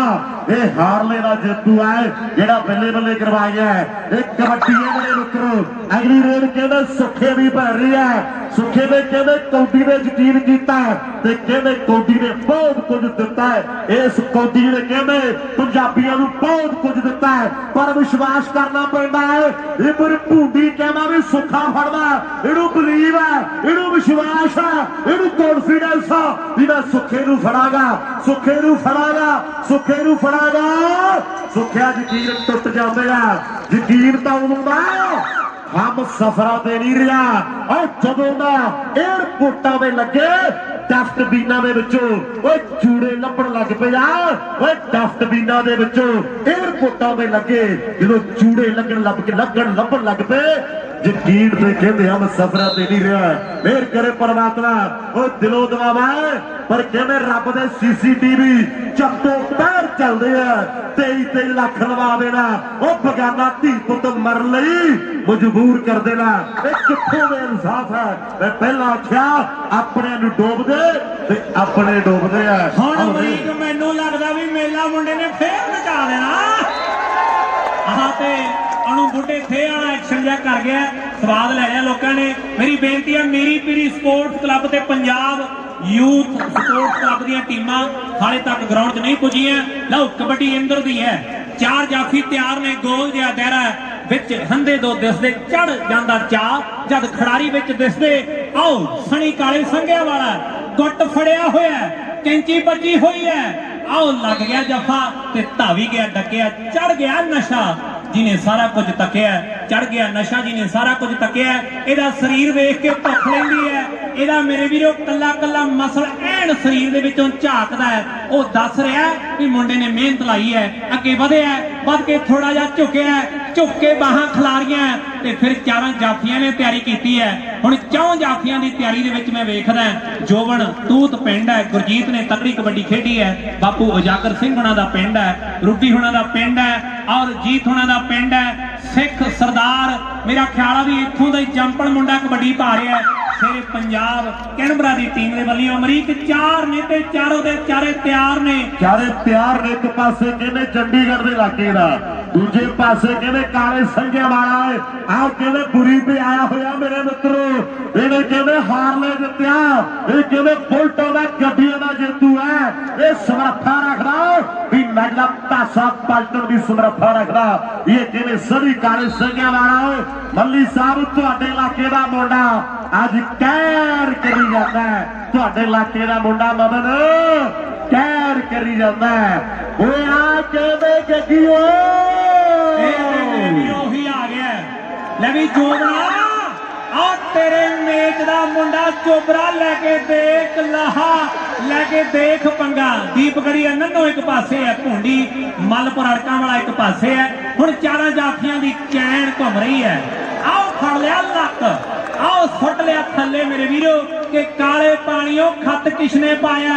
ਇਹ ਹਾਰਲੇ ਦਾ ਜੇਤੂ ਹੈ ਜਿਹੜਾ ਬੱਲੇ ਬੱਲੇ ਕਰਵਾਇਆ। ਇਹ ਕਬੱਡੀ ਹੈ ਮੇਰੇ ਮਿੱਤਰੋ। ਅਗਲੀ ਰੇਡ ਕਹਿੰਦੇ ਸੁੱਖੇ ਦੀ ਪੈ ਰਹੀ ਹੈ। ਸੁੱਖੇ ਨੇ ਕਹਿੰਦੇ ਕੌਡੀ ਨੇ ਯਕੀਨ ਕੀਤਾ ਤੇ ਕਹਿੰਦੇ ਕੌਡੀ ਨੇ ਬਹੁਤ ਕੁਝ ਦਿੱਤਾ ਹੈ। ਇਸ ਕੌਡੀ ਨੇ ਕਹਿੰਦੇ ਪੰਜਾਬੀਆਂ ਨੂੰ ਬਹੁਤ ਕੁਝ ਦਿੱਤਾ ਹੈ, ਪਰ ਵਿਸ਼ਵਾਸ ਕਰਨਾ ਪੈਂਦਾ ਹੈ। ਇਹ ਪਰ ਭੂੰਡੀ ਕਹਿੰਦਾ ਵੀ ਸੁੱਖਾ ਫੜਦਾ, ਇਹਨੂੰ ਬਲੀਵ ਹੈ, ਇਹਨੂੰ ਵਿਸ਼ਵਾਸ ਹੈ, ਇਹਨੂੰ ਕੌਨਫੀਡੈਂਸ ਆ ਵੀ ਮੈਂ ਸੁੱਖੇ ਨੂੰ ਫੜਾਗਾ, ਸੁੱਖੇ ਨੂੰ ਫੜਾਗਾ, ਸੁੱਖੇ ਨੂੰ ਫੜਾਗਾ। ਸੁੱਖਿਆ ਯਕੀਨ ਟੁੱਟ ਜਾਂਦੇ ਆ, ਯਕੀਨ ਤਾਂ ਉਦੋਂ ਦਾ ਹਮ ਸਫਰਾਂ ਤੇ ਨਹੀਂ ਰਿਹਾ। ਔਰ ਜਦੋਂ ਦਾ ਏਅਰਪੋਰਟਾਂ ਦੇ ਲੱਗੇ ਡਸਟਬਿਨਾਂ ਦੇ ਵਿੱਚੋਂ ਓਏ ਚੂੜੇ ਲੱਭਣ ਲੱਗ ਪਏ ਆ। ਓਏ ਡਸਟਬਿਨਾਂ ਦੇ ਵਿੱਚੋਂ ਏਅਰਪੋਰਟਾਂ ਦੇ ਲੱਗੇ ਜਦੋਂ ਚੂੜੇ ਲੱਭਣ ਲੱਗ ਪਏ। ਯਕੀਨ ਤੇ ਕਹਿੰਦੇ ਹਮ ਸਫਰਾਂ ਤੇ ਨਹੀਂ ਰਿਹਾ। ਮਿਹਰ ਕਰੇ ਪਰਮਾਤਮਾ, ਉਹ ਦਿਲੋਂ ਦਵਾਵਾ ਪਰ ਕਹਿੰਦੇ ਰੱਬ ਦੇ ਸੀਸੀਟੀਵੀ ਚੱਤੋਂ ਪੈਰ ਚੱਲਦੇ ਆ। 23 ਲੱਖ ਲਵਾ ਦੇਣਾ, ਉਹ ਬਗਾਨਾ ਧੀ ਪੁੱਤ ਮਰਨ ਲਈ ਮਜਬੂਰ ਕਰ ਦੇਣਾ। ਇਹ ਕਿੱਥੋਂ ਦੇ ਇਨਸਾਫ ਹੈ? ਮੈਂ ਪਹਿਲਾਂ ਆਖਿਆ ਆਪਣਿਆਂ ਨੂੰ ਡੋਬਦੇ ਤੇ ਆਪਣੇ ਡੋਬਦੇ ਆ। ਹੁਣ ਅਮਰੀਕ ਮੈਨੂੰ ਲੱਗਦਾ ਵੀ ਮੇਲਾ ਮੁੰਡੇ ਨੇ ਫੇਰ ਮਚਾ ਦੇਣਾ। ਆਹ ਤੇ ਅਣੂ ਬੁੱਢੇ ਥੇ ਵਾਲਾ ਐਕਸ਼ਨ ਜਿਹਾ ਕਰ ਗਿਆ, ਸਵਾਦ ਲੈ ਲਿਆ ਲੋਕਾਂ ਨੇ। ਮੇਰੀ ਬੇਨਤੀ ਹੈ, ਮੇਰੀ ਪੀਰੀ ਸਪੋਰਟਸ ਕਲੱਬ ਤੇ ਪੰਜਾਬ ਯੂਥ ਸਪੋਰਟਸ ਕਲੱਬ ਦੀਆਂ ਟੀਮਾਂ ਹਾਲੇ ਤੱਕ ਗਰਾਊਂਡ 'ਚ ਨਹੀਂ ਪੁੱਜੀਆਂ। ਲਓ ਕਬੱਡੀ ਇੰਦਰ ਦੀ ਹੈ, 4 ਜਾਫੀ ਤਿਆਰ ਨੇ। ਗੋਲ ਜਿਹਾ ਦਾਇਰਾ ਵਿੱਚ ਹੰਦੇ ਦੋ ਦਿਸਦੇ, ਚੜ ਜਾਂਦਾ ਚਾਹ ਜਦ ਖਿਡਾਰੀ ਵਿੱਚ ਦਿਸਦੇ। ਆਓ ਸਣੀ ਕਾਲੇ ਸੰਘਿਆ ਵਾਲਾ ਗੁੱਟ ਫੜਿਆ ਹੋਇਆ, ਕੈਂਚੀ ਵੱਜੀ ਹੋਈ ਹੈ। ਆਓ ਲੱਗ ਗਿਆ ਜਫਾ ਤੇ ਧਾਵੀ ਗਿਆ ਡੱਕਿਆ, ਚੜ ਗਿਆ ਨਸ਼ਾ ਜਿਹਨੇ ਸਾਰਾ ਕੁਝ ਤੱਕਿਆ, ਚੜ ਗਿਆ ਨਸ਼ਾ ਜਿਹਨੇ ਸਾਰਾ ਕੁਝ ਤੱਕਿਆ। ਇਹਦਾ ਸਰੀਰ ਵੇਖ ਕੇ ਭੁੱਖ ਲੈਂਦੀ ਹੈ। ਇਹਦਾ ਮੇਰੇ ਵੀਰੋ ਕੱਲਾ ਕੱਲਾ ਮਸਲ ਐਨ ਸਰੀਰ ਦੇ ਵਿੱਚੋਂ ਝਾਕਦਾ ਹੈ। ਉਹ ਦੱਸ ਰਿਹਾ ਵੀ ਮੁੰਡੇ ਨੇ ਮਿਹਨਤ ਲਾਈ ਹੈ, ਅੱਗੇ ਵਧਿਆ, ਵੱਧ ਕੇ ਥੋੜਾ ਜਿਹਾ ਝੁਕਿਆ, ਝੁੱਕ ਕੇ ਬਾਹਾਂ ਖਿਲਾਰੀਆਂ ਤੇ ਫਿਰ 4 ਜਾਫੀਆਂ ਨੇ ਤਿਆਰੀ ਕੀਤੀ ਹੈ। ਹੁਣ 4 ਜਾਫੀਆਂ ਦੀ ਤਿਆਰੀ ਦੇ ਵਿੱਚ ਮੈਂ ਵੇਖਦਾ ਜੋਬਨ ਤੂਤ ਪਿੰਡ ਹੈ, ਗੁਰਜੀਤ ਨੇ ਤਕੜੀ ਕਬੱਡੀ ਖੇਡੀ ਹੈ, ਬਾਪੂ ਉਜਾਗਰ ਸਿੰਘ ਹੁਣਾਂ ਦਾ ਪਿੰਡ ਹੈ, ਰੂਬੀ ਹੁਣਾਂ ਦਾ ਪਿੰਡ ਹੈ, ਔਰ ਜੀਤ ਹੁਣਾਂ ਦਾ ਪਿੰਡ ਹੈ। ਸਿੱਖ ਸਰਦਾਰ ਮੇਰਾ ਖਿਆਲ ਆ ਵੀ ਇੱਥੋਂ ਦਾ ਹੀ ਜੰਪਲ ਮੁੰਡਾ ਕਬੱਡੀ ਪਾ ਰਿਹਾ ਹੈ। ਫਿਰ ਪੰਜਾਬ ਕੈਨਬਰਾ ਦੀ ਟੀਮ ਦੇ ਵੱਲੋਂ ਅਮਰੀਕ 4 ਨੇ ਤੇ ਚਾਰੋਂ ਦੇ ਚਾਰੇ ਤਿਆਰ ਨੇ। ਚਾਰੇ ਤਿਆਰ ਨੇ। ਇੱਕ ਪਾਸੇ ਕਹਿੰਦੇ ਚੰਡੀਗੜ੍ਹ ਦੇ ਇਲਾਕੇ ਦਾ, ਦੂਜੇ ਪਾਸੇ ਕਹਿੰਦੇ ਕਾਲੇ ਸੰਘਿਆਂ ਵਾਲਾ ਹੈ ਆਹ ਕਹਿੰਦੇ ਬੁਰੀ ਤੇ ਆਇਆ ਹੋਇਆ ਮੇਰੇ ਮਿੱਤਰੋ ਇਹਨੇ ਕਹਿੰਦੇ ਹਾਰਲੇ ਜਿੱਤਿਆ ਇਹ ਕਹਿੰਦੇ ਬੁਲਟਾਂ ਦਾ ਗੱਡੀਆਂ ਦਾ ਜੇਤੂ ਹੈ ਇਹ ਸਮਰੱਥਾ ਰੱਖਦਾ ਵੀ ਨਗਲਾ ਪਾਸਾ ਪਲਟਣ ਦੀ ਸਮਰੱਥਾ ਰੱਖਦਾ ਇਹ ਕਹਿੰਦੇ ਸੜੀ ਕਾਲੇ ਸੰਘਿਆਂ ਵਾਲਾ ਮੱਲੀ ਸਾਹਿਬ ਤੁਹਾਡੇ ਇਲਾਕੇ ਦਾ ਮੁੰਡਾ ਅੱਜ ਕਹਿਰ ਕਰੀ ਜਾਂਦਾ ਤੁਹਾਡੇ ਇਲਾਕੇ ਦਾ ਮੁੰਡਾ ਮਦਨ ਕਹਿਰ ਕਰੀ ਜਾਂਦਾ ਓਏ ਆ ਕਹਿੰਦੇ ਗੱਡੀ ਓਏ ਉਹੀ ਆ ਗਿਆ ਲੈ ਵੀ ਜੋਬਣਾ ਆ ਤੇਰੇ ਮੇਚ ਦਾ ਮੁੰਡਾ ਚੋਬਰਾ ਲੈ ਕੇ ਦੇਖ ਲਾਹਾ ਲੈ ਕੇ ਦੇਖ ਪੰਗਾ ਦੀਪਗੜੀ ਨੰਨੋ ਇੱਕ ਪਾਸੇ ਹੈ ਭੁੰਡੀ ਮਲਪੁਰ ਅੜਕਾਂ ਵਾਲਾ ਇੱਕ ਪਾਸੇ ਹੈ ਹੁਣ ਚਾਰਾਂ ਜਾਫੀਆਂ ਦੀ ਚੈਨ ਘੁੰਮ ਰਹੀ ਹੈ ਆਓ ਫੜ ਲਿਆ ਲੱਕ ਆਓ ਸੁੱਟ ਲਿਆ ਥੱਲੇ ਮੇਰੇ ਵੀਰੋ ਕਿ ਕਾਲੇ ਪਾਣੀਓ ਖੱਤ ਕਿਸਨੇ ਪਾਇਆ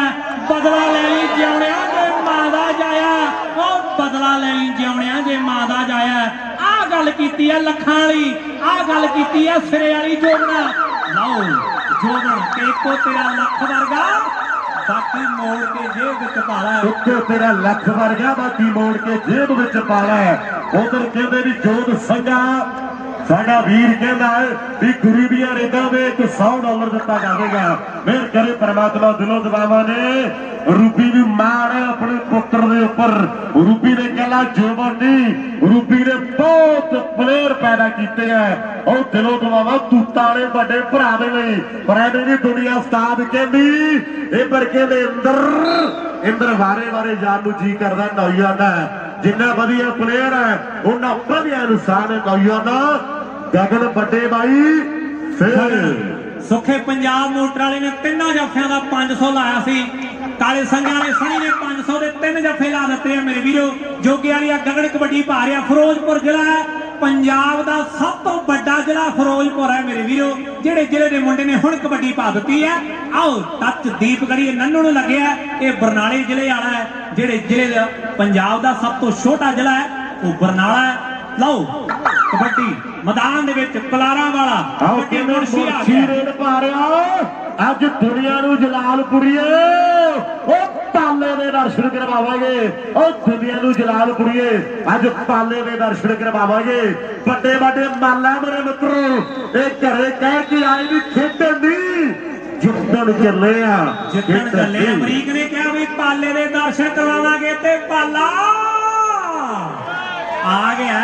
ਬਦਲਾ ਲੈ ਲਈ ਜਿਉਣਿਆ ਜੇ ਮਾਂ ਦਾ ਜਾਇਆ ਉਹ ਬਦਲਾ ਲੈ ਲਈ ਜਿਉਣਿਆ ਜੇ ਮਾਂ ਦਾ ਜਾਇਆ ਆਹ ਗੱਲ ਕੀਤੀ ਆ ਲੱਖਾਂ ਵਾਲੀ ਆਹ ਗੱਲ ਕੀਤੀ ਆ ਸਿਰੇ ਵਾਲੀ ਜੋਗਣਾ ਲਓ ਜੋਗਣ ਕਿ ਇੱਕੋ ਤੇਰਾ ਲੱਖ ਵਰਗਾ ਬਾਕੀ ਮੋੜ ਕੇ ਜੇਬ ਵਿੱਚ ਪਾ ਲੈ ਇੱਕੋ ਤੇਰਾ ਲੱਖ ਵਰਗਾ ਬਾਕੀ ਮੋੜ ਕੇ ਜੇਬ ਵਿੱਚ ਪਾ ਲੈ ਉਧਰ ਕਹਿੰਦੇ ਵੀ ਜੋਤ ਸੰਗਾ ਸਾਡਾ ਵੀਰ ਕਹਿੰਦਾ ਵੀ ਗੁਰੂ ਦੀਆਂ ਰੇਡਾਂ ਦੇ $100 ਦਿੱਤਾ ਜਾਵੇਗਾ ਮਿਹਰ ਕਰੇ ਪਰਮਾਤਮਾ ਦਿਲੋਂ ਦਵਾਵਾਂ ਨੇ ਰੂਬੀ ਵੀ ਮਾਣ ਆਪਣੇ ਪੁੱਤਰ ਦੇ ਉੱਪਰ ਰੂਬੀ ਨੇ ਕਹਿੰਦਾ ਜੋਬਨ ਨਹੀਂ ਰੂਬੀ ਨੇ ਬਹੁਤ ਪਲੇਅਰ ਪੈਦਾ ਕੀਤੇ ਆ ਉਹ ਦਿਲੋਂ ਦਵਾਵਾਂ ਤੂਤਾਂ ਵਾਲੇ ਵੱਡੇ ਭਰਾ ਦੇ ਲਈ ਪਰ ਐਵੇਂ ਦੀ ਦੁਨੀਆ ਉਸਤਾਦ ਕਹਿੰਦੀ ਇਹ ਪਰ ਕਹਿੰਦੇ ਇੰਦਰ ਵਾਰੇ ਜਾਣ ਨੂੰ ਜੀ ਕਰਦਾ ਨੌਜਵਾਨ ਜਿੰਨਾ ਵਧੀਆ ਪਲੇਅਰ ਹੈ ਉਹਨਾਂ ਵਧੀਆ ਇਨਸਾਨ ਹੈ ਨੌਜਵਾਨ ਗਗਨ ਵੱਡੇ ਬਾਈ ਫਿਰ ਸੁੱਖੇ ਪੰਜਾਬ ਮੋਟਰ ਵਾਲੇ ਨੇ ਤਿੰਨਾਂ ਜਾਫਿਆਂ ਦਾ 500 ਲਾਇਆ ਸੀ ਕਾਲੇ ਸੰਘਿਆਂ ਨੇ ਸਣੀ ਨੇ 500 ਦੇ 3 ਜਾਫੇ ਲਾ ਦਿੱਤੇ ਆ ਮੇਰੇ ਵੀਰੋ ਜੋਗੇ ਵਾਲੀ ਆ ਗਗਨ ਕਬੱਡੀ ਪਾ ਰਿਹਾ ਫਿਰੋਜ਼ਪੁਰ ਜ਼ਿਲ੍ਹਾ ਹੈ ਪੰਜਾਬ ਦਾ ਸਭ ਤੋਂ ਵੱਡਾ ਜ਼ਿਲ੍ਹਾ ਫਿਰੋਜ਼ਪੁਰ ਹੈ ਮੇਰੇ ਵੀਰੋ ਜਿਹੜੇ ਜ਼ਿਲ੍ਹੇ ਦੇ ਮੁੰਡੇ ਨੇ ਹੁਣ ਕਬੱਡੀ ਪਾ ਦਿੱਤੀ ਹੈ ਆਓ ਟੱਚ ਦੀਪਗੜੀ ਨੰਨੂ ਨੂੰ ਲੱਗਿਆ ਇਹ ਬਰਨਾਲੇ ਜ਼ਿਲ੍ਹੇ ਵਾਲਾ ਹੈ ਜਿਹੜੇ ਜ਼ਿਲ੍ਹੇ ਦਾ ਪੰਜਾਬ ਦਾ ਸਭ ਤੋਂ ਛੋਟਾ ਜ਼ਿਲ੍ਹਾ ਹੈ ਉਹ ਬਰਨਾਲਾ ਹੈ ਲਓ ਕਬੱਡੀ ਮੈਦਾਨ ਦੇ ਵਿੱਚ ਕਲਾਰਾਂ ਵਾਲਾ ਆਓ ਕਿਵੇਂ ਮੁਰਸ਼ੀ ਰੇਡ ਪਾ ਰਿਹਾ ਅੱਜ ਦੁਨੀਆ ਨੂੰ ਜਲਾਲਪੁਰੀਏ ਉਹ ਪਾਲੇ ਦੇ ਦਰਸ਼ਨ ਕਰਵਾਵਾਂਗੇ ਉਹ ਦੁਨੀਆ ਨੂੰ ਜਲਾਲਪੁਰੀਏ ਅੱਜ ਪਾਲੇ ਦੇ ਦਰਸ਼ਨ ਕਰਵਾਵਾਂਗੇ ਵੱਡੇ ਵੱਡੇ ਮਾਲਾ ਮੇਰੇ ਮਿੱਤਰੋ ਇਹ ਘਰੇ ਕਹਿ ਕੇ ਆਏ ਵੀ ਖੇਡਣ ਦੀ ਜਿੱਤਣ ਚੱਲੇ ਆ ਅਮਰੀਕ ਨੇ ਕਿਹਾ ਵੀ ਪਾਲੇ ਦੇ ਦਰਸ਼ਨ ਕਰਵਾਵਾਂਗੇ ਤੇ ਪਾਲਾ ਆ ਗਿਆ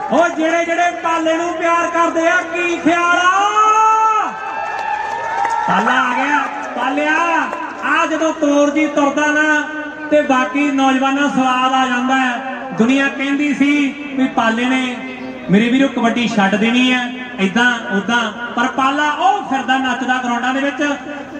ਉਹ ਜਿਹੜੇ ਪਾਲੇ ਨੂੰ ਪਿਆਰ ਕਰਦੇ ਆ ਕੀ ਖਿਆਲ ਆ ਪਾਲਾ ਆ ਗਿਆ ਪਾਲਿਆ ਆ ਜਦੋਂ ਤੋਰ ਜੀ ਤੁਰਦਾ ਨਾ ਤੇ ਬਾਕੀ ਨੌਜਵਾਨਾਂ ਸਵਾਦ ਆ ਜਾਂਦਾ ਹੈ ਦੁਨੀਆ ਕਹਿੰਦੀ ਸੀ ਵੀ ਪਾਲੇ ਨੇ ਮੇਰੇ ਵੀਰੋ ਕਬੱਡੀ ਛੱਡ ਦੇਣੀ ਹੈ ਇਦਾਂ ਉਦਾਂ ਪਰ ਪਾਲਾ ਉਹ ਫਿਰਦਾ ਨੱਚਦਾ ਗਰਾਊਂਡਾਂ ਦੇ ਵਿੱਚ